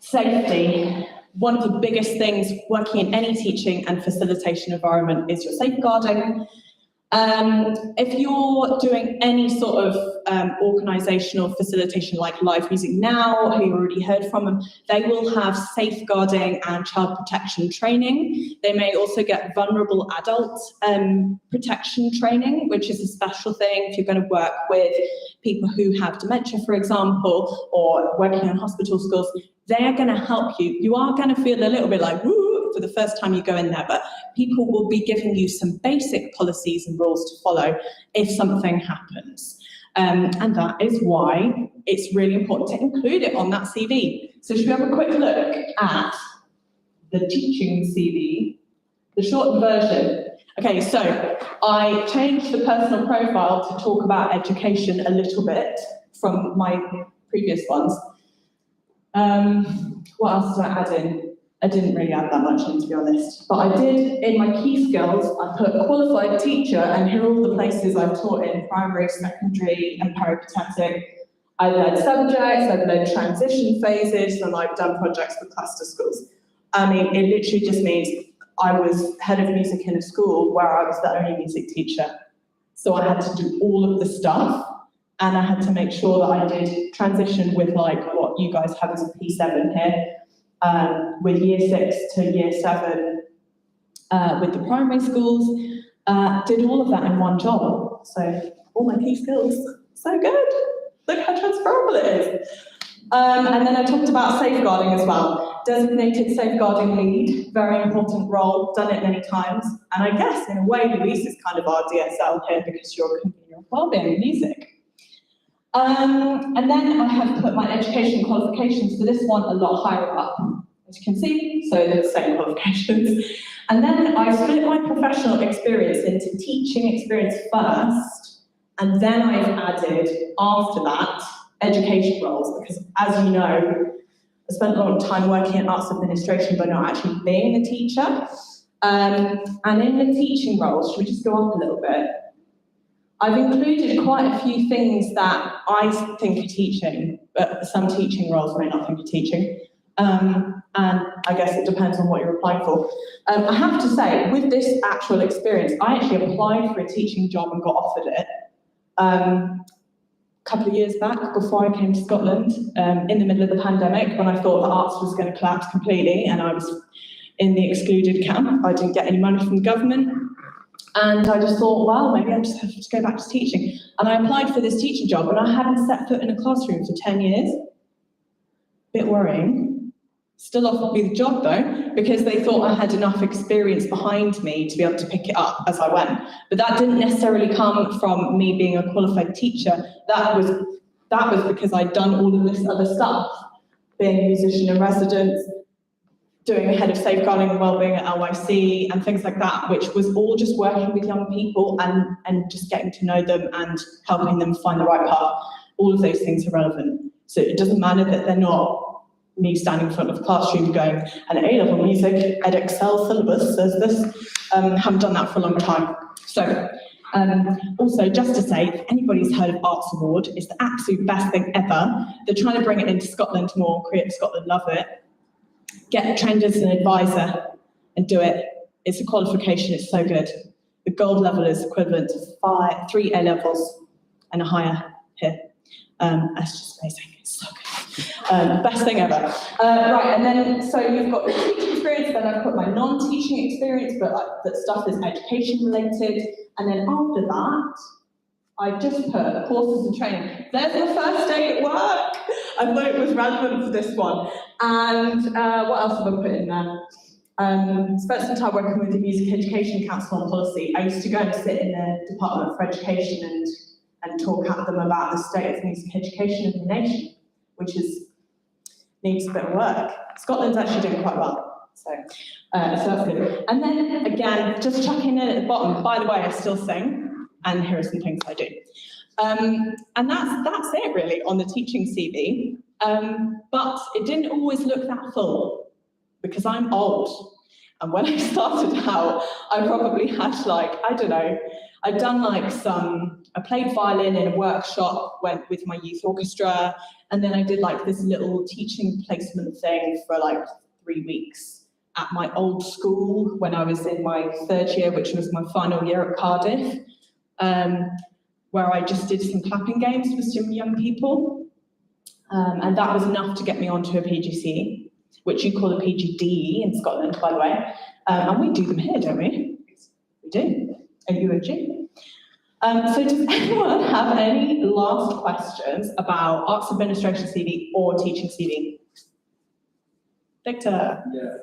Safety. One of the biggest things working in any teaching and facilitation environment is your safeguarding. If you're doing any sort of organisational facilitation like Live Music Now, who you already heard from them, they will have safeguarding and child protection training. They may also get vulnerable adult protection training, which is a special thing if you're going to work with people who have dementia, for example, or working in hospital schools. They're going to help you. You are going to feel a little bit like, woo, for the first time you go in there, but people will be giving you some basic policies and rules to follow if something happens. And that is why it's really important to include it on that CV. So should we have a quick look at the teaching CV, the shortened version? Okay, so I changed the personal profile to talk about education a little bit from my previous ones. What else did I add in? I didn't really add that much in, to be honest. But I did, in my key skills, I put qualified teacher, and here are all the places I've taught in: primary, secondary, and peripatetic. I led subjects, I've led transition phases, and I've done projects for cluster schools. I mean, it literally just means I was head of music in a school where I was the only music teacher. So I had to do all of the stuff, and I had to make sure that I did transition with like what you guys have as a P7 here, with year 6 to year 7 with the primary schools. Did all of that in one job. So all my key skills, so good. Look how transferable it is. And then I talked about safeguarding as well. Designated safeguarding lead, very important role, done it many times. And I guess in a way, Louise is kind of our DSL here because you're a company of wellbeing music. And then I have put my education qualifications for this one a lot higher up, as you can see, so they're the same qualifications. And then I split my professional experience into teaching experience first, and then I've added, after that, education roles, because as you know, I spent a lot of time working in arts administration, but not actually being a teacher. And in the teaching roles, should we just go up a little bit? I've included quite a few things that I think are teaching, but some teaching roles may not think are teaching. And I guess it depends on what you're applying for. I have to say, with this actual experience, I actually applied for a teaching job and got offered it a couple of years back before I came to Scotland, in the middle of the pandemic, when I thought the arts was going to collapse completely and I was in the excluded camp. I didn't get any money from the government. And I just thought, well, maybe I just have to go back to teaching. And I applied for this teaching job, and I hadn't set foot in a classroom for 10 years. Bit worrying. Still offered me the job, though, because they thought I had enough experience behind me to be able to pick it up as I went. But that didn't necessarily come from me being a qualified teacher. That was because I'd done all of this other stuff, being a musician in residence, doing a head of safeguarding and wellbeing at LYC and things like that, which was all just working with young people and just getting to know them and helping them find the right path. All of those things are relevant. So it doesn't matter that they're not me standing in front of the classroom going, an A-level music, Edexcel syllabus says this. Haven't done that for a long time. So also, just to say, if anybody's heard of Arts Award, it's the absolute best thing ever. They're trying to bring it into Scotland more, Creative Scotland love it. Get trained as an advisor and do it. It's a qualification, it's so good. The gold level is equivalent to 3 A-levels and a higher here. That's just amazing, it's so good. Best thing ever. Right, and then, so you've got the teaching experience, then I've put my non-teaching experience, but that stuff is education related. And then after that, I've just put courses and training. There's the first day at work. I thought it was relevant for this one. And what else have I put in there? Spent some time working with the Music Education Council on policy. I used to go and sit in the Department for Education and talk at them about the state of music education in the nation, which needs a bit of work. Scotland's actually doing quite well, so that's good. And then again, just chucking in at the bottom, by the way, I still sing. And here are some things I do. And that's it really on the teaching CV. But it didn't always look that full because I'm old And when I started out, I probably had like, I don't know, I'd done like I played violin in a workshop, went with my youth orchestra, and then I did like this little teaching placement thing for like 3 weeks at my old school when I was in my 3rd year, which was my final year at Cardiff, where I just did some clapping games with some young people. And that was enough to get me onto a PGCE, which you call a PGDE in Scotland, by the way. And we do them here, don't we? We do, at UOG. So does anyone have any last questions about arts administration CV or teaching CV? Victor? Yeah,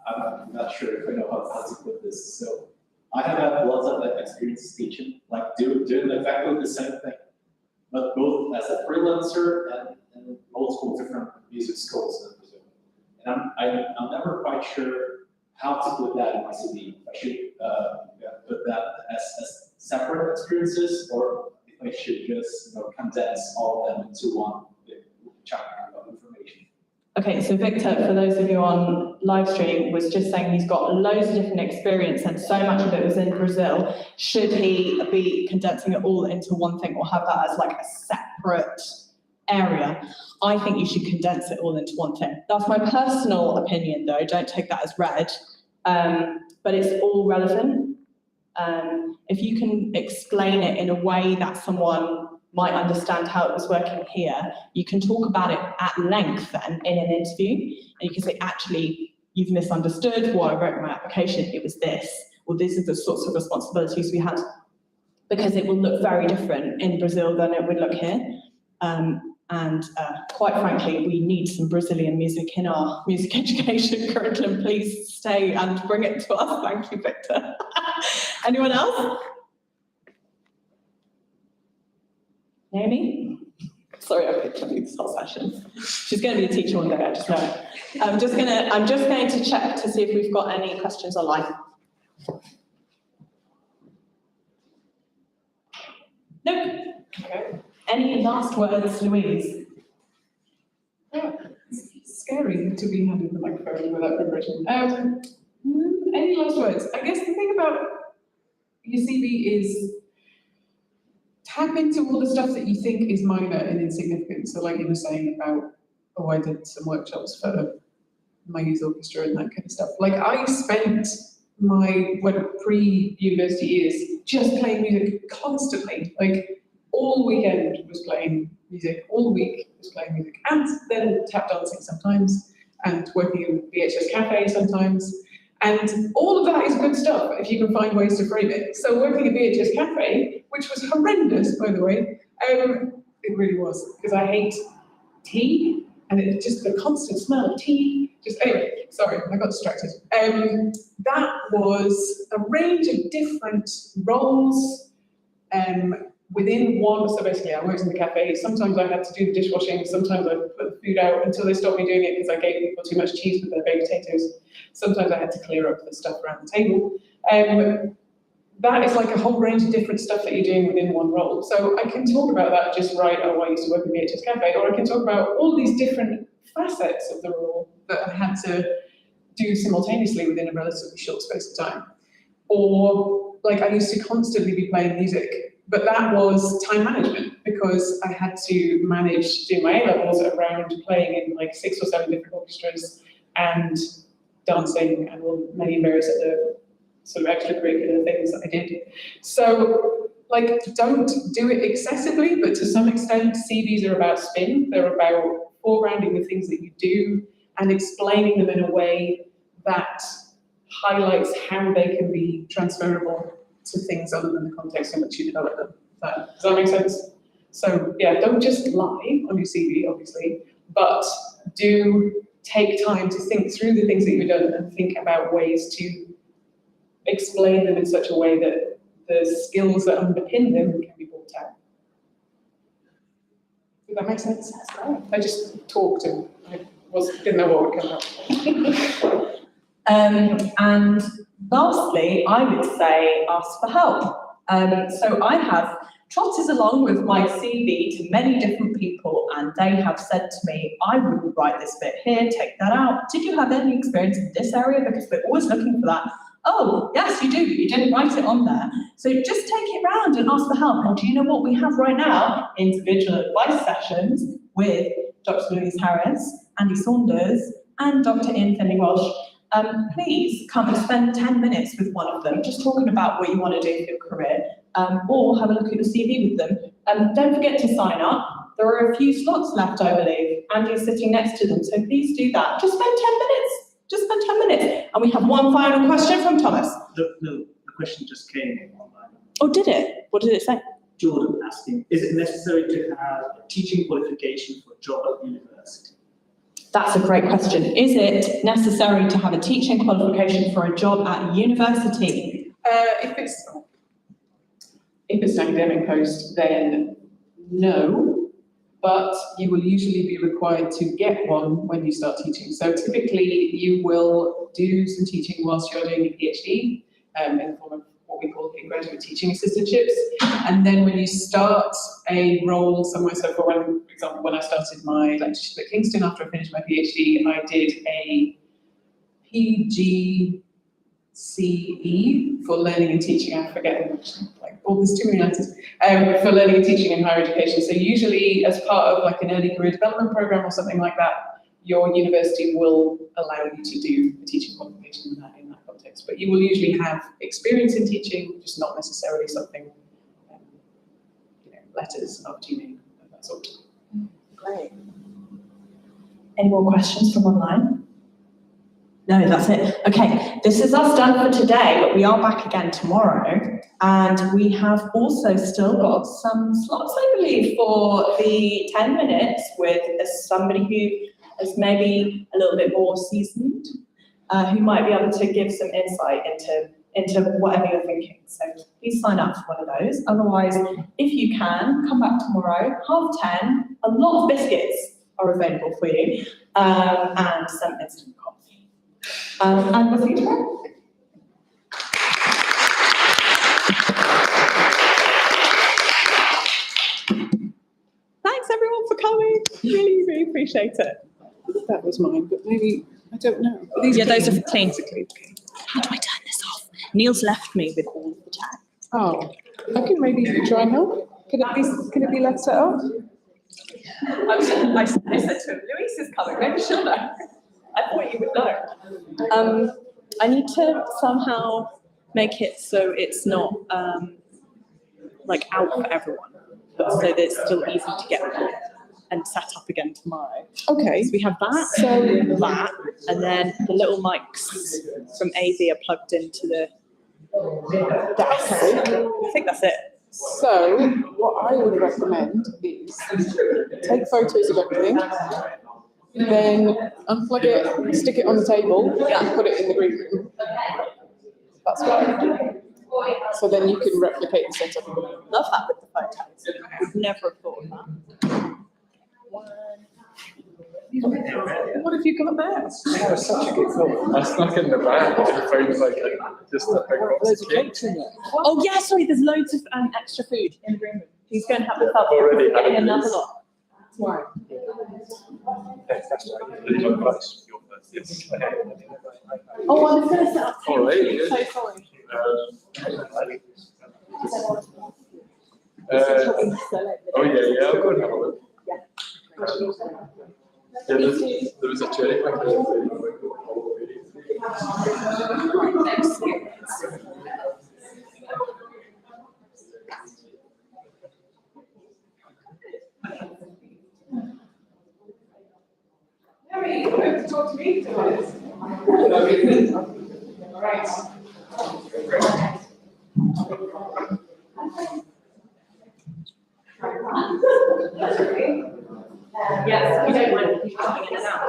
I'm not sure if I know how to put this. So I have had lots of experience teaching, like doing exactly the same thing, but both as a freelancer and multiple different music schools in Brazil. And I'm never quite sure how to put that in my CV. I should put that as separate experiences, or if I should just condense all of them into one big chunk of information. Okay, so Victor, for those of you on live stream, was just saying he's got loads of different experience and so much of it was in Brazil. Should he be condensing it all into one thing or have that as like a separate area? I think you should condense it all into one thing. That's my personal opinion though, don't take that as read, but it's all relevant. If you can explain it in a way that someone might understand how it was working here, you can talk about it at length then in an interview, and you can say, actually, you've misunderstood what I wrote in my application, it was this, or these are the sorts of responsibilities we had, because it will look very different in Brazil than it would look here. And quite frankly, we need some Brazilian music in our music education curriculum. Please stay and bring it to us. Thank you, Victor. Anyone else? Naomi? Sorry, I picked on you this whole session. She's going to be a teacher one day, I just know it. I'm just going to check to see if we've got any questions online. Nope. Okay. Any last words, Louise? Yeah, it's scary to be handed the microphone without preparation. Any last words? I guess the thing about your CV is tap into all the stuff that you think is minor and insignificant. So like you were saying about, oh, I did some workshops for my youth orchestra and that kind of stuff. Like I spent my pre-university years just playing music constantly. Like all weekend was playing music, all week was playing music, and then tap dancing sometimes, and working in VHS Cafe sometimes. And all of that is good stuff if you can find ways to frame it. So working at VHS Cafe, which was horrendous, by the way, it really was, because I hate tea, and it's just the constant smell of tea. Anyway, sorry, I got distracted. That was a range of different roles within one. So basically, I worked in the cafe. Sometimes I had to do the dishwashing. Sometimes I put the food out until they stopped me doing it because I gave people too much cheese with their baked potatoes. Sometimes I had to clear up the stuff around the table. That is like a whole range of different stuff that you're doing within one role. So I can talk about that just right, oh, I used to work in VHS Cafe, or I can talk about all these different facets of the role that I had to do simultaneously within a relatively short space of time. Or like I used to constantly be playing music, but that was time management because I had to manage doing my A-levels around playing in like 6 or 7 different orchestras and dancing and many various other sort of extracurricular things that I did. So like, don't do it excessively, but to some extent, CVs are about spin. They're about foregrounding the things that you do and explaining them in a way that highlights how they can be transferable to things other than the context in which you develop them. Does that make sense? So yeah, don't just lie on your CV, obviously, but do take time to think through the things that you've done and think about ways to explain them in such a way that the skills that underpin them can be brought out. Does that make sense? That's great. I just talked and I didn't know what would come up. And lastly, I would say ask for help. So I have trotted along with my CV to many different people, and they have said to me, I wouldn't write this bit here, take that out. Did you have any experience in this area? Because we're always looking for that. Oh, yes, you do, but you didn't write it on there. So just take it round and ask for help. And do you know what we have right now? Individual advice sessions with Dr. Louise Harris, Andy Saunders, and Dr. Ian Finley-Walsh. Please come and spend 10 minutes with one of them, just talking about what you want to do for your career, or have a look at your CV with them. Don't forget to sign up. There are a few slots left, I believe. Andy's sitting next to them, so please do that. Just spend 10 minutes. Just spend 10 minutes. And we have one final question from Thomas. The question just came in online. Oh, did it? What did it say? Jordan asking, is it necessary to have a teaching qualification for a job at university? That's a great question. Is it necessary to have a teaching qualification for a job at university? If it's an academic post, then no, but you will usually be required to get one when you start teaching. So typically you will do some teaching whilst you're doing a PhD in the form of what we call graduate teaching assistantships. And then when you start a role somewhere, so for example, when I started my lectureship at Kingston after I finished my PhD, I did a PGCE for learning and teaching. I forget there's too many letters, for learning and teaching in higher education. So usually as part of like an early career development program or something like that, your university will allow you to do a teaching qualification in that context. But you will usually have experience in teaching, just not necessarily something, letters of tuning and that sort. Great. Any more questions from online? No, that's it. Okay, this is us done for today, but we are back again tomorrow. And we have also still got some slots, I believe, for the 10 minutes with somebody who is maybe a little bit more seasoned, who might be able to give some insight into whatever you're thinking. So please sign up for one of those. Otherwise, if you can, come back tomorrow, 10:30. A lot of biscuits are available for you, and some instant coffee. And we'll see you tomorrow. Thanks everyone for coming. Really, really appreciate it. That was mine, but maybe, I don't know. Yeah, those are clean. How do I turn this off? Neil's left me with all of the chat. Oh, I can maybe try and help. Can it be left set up? I said to him, Louise is coming, maybe she'll know. I thought you would know. I need to somehow make it so it's not out for everyone, but so that it's still easy to get and set up again tomorrow. Okay. So we have that, and then the little mics from AV are plugged into the desk. I think that's it. So what I would recommend is take photos of everything, then unplug it, stick it on the table, and put it in the green room. That's what I would do. So then you can replicate the setup. Love that with the photos. I would never have thought of that. What have you got there? That was such a good call. I snuck in the back and the phone was like just a big box of cakes in there. Oh yeah, sorry, there's loads of extra food in the green room. He's going to have the help Already getting had another these. lot tomorrow. That's right. Yes. Okay. Oh, I was going to set up too. Oh, really? I'm so sorry. Oh yeah, I'll go and have a look. Yeah, there was a cherry pack there. Harry, you have to talk to me about this. All right. Yes, we don't mind people coming in and out.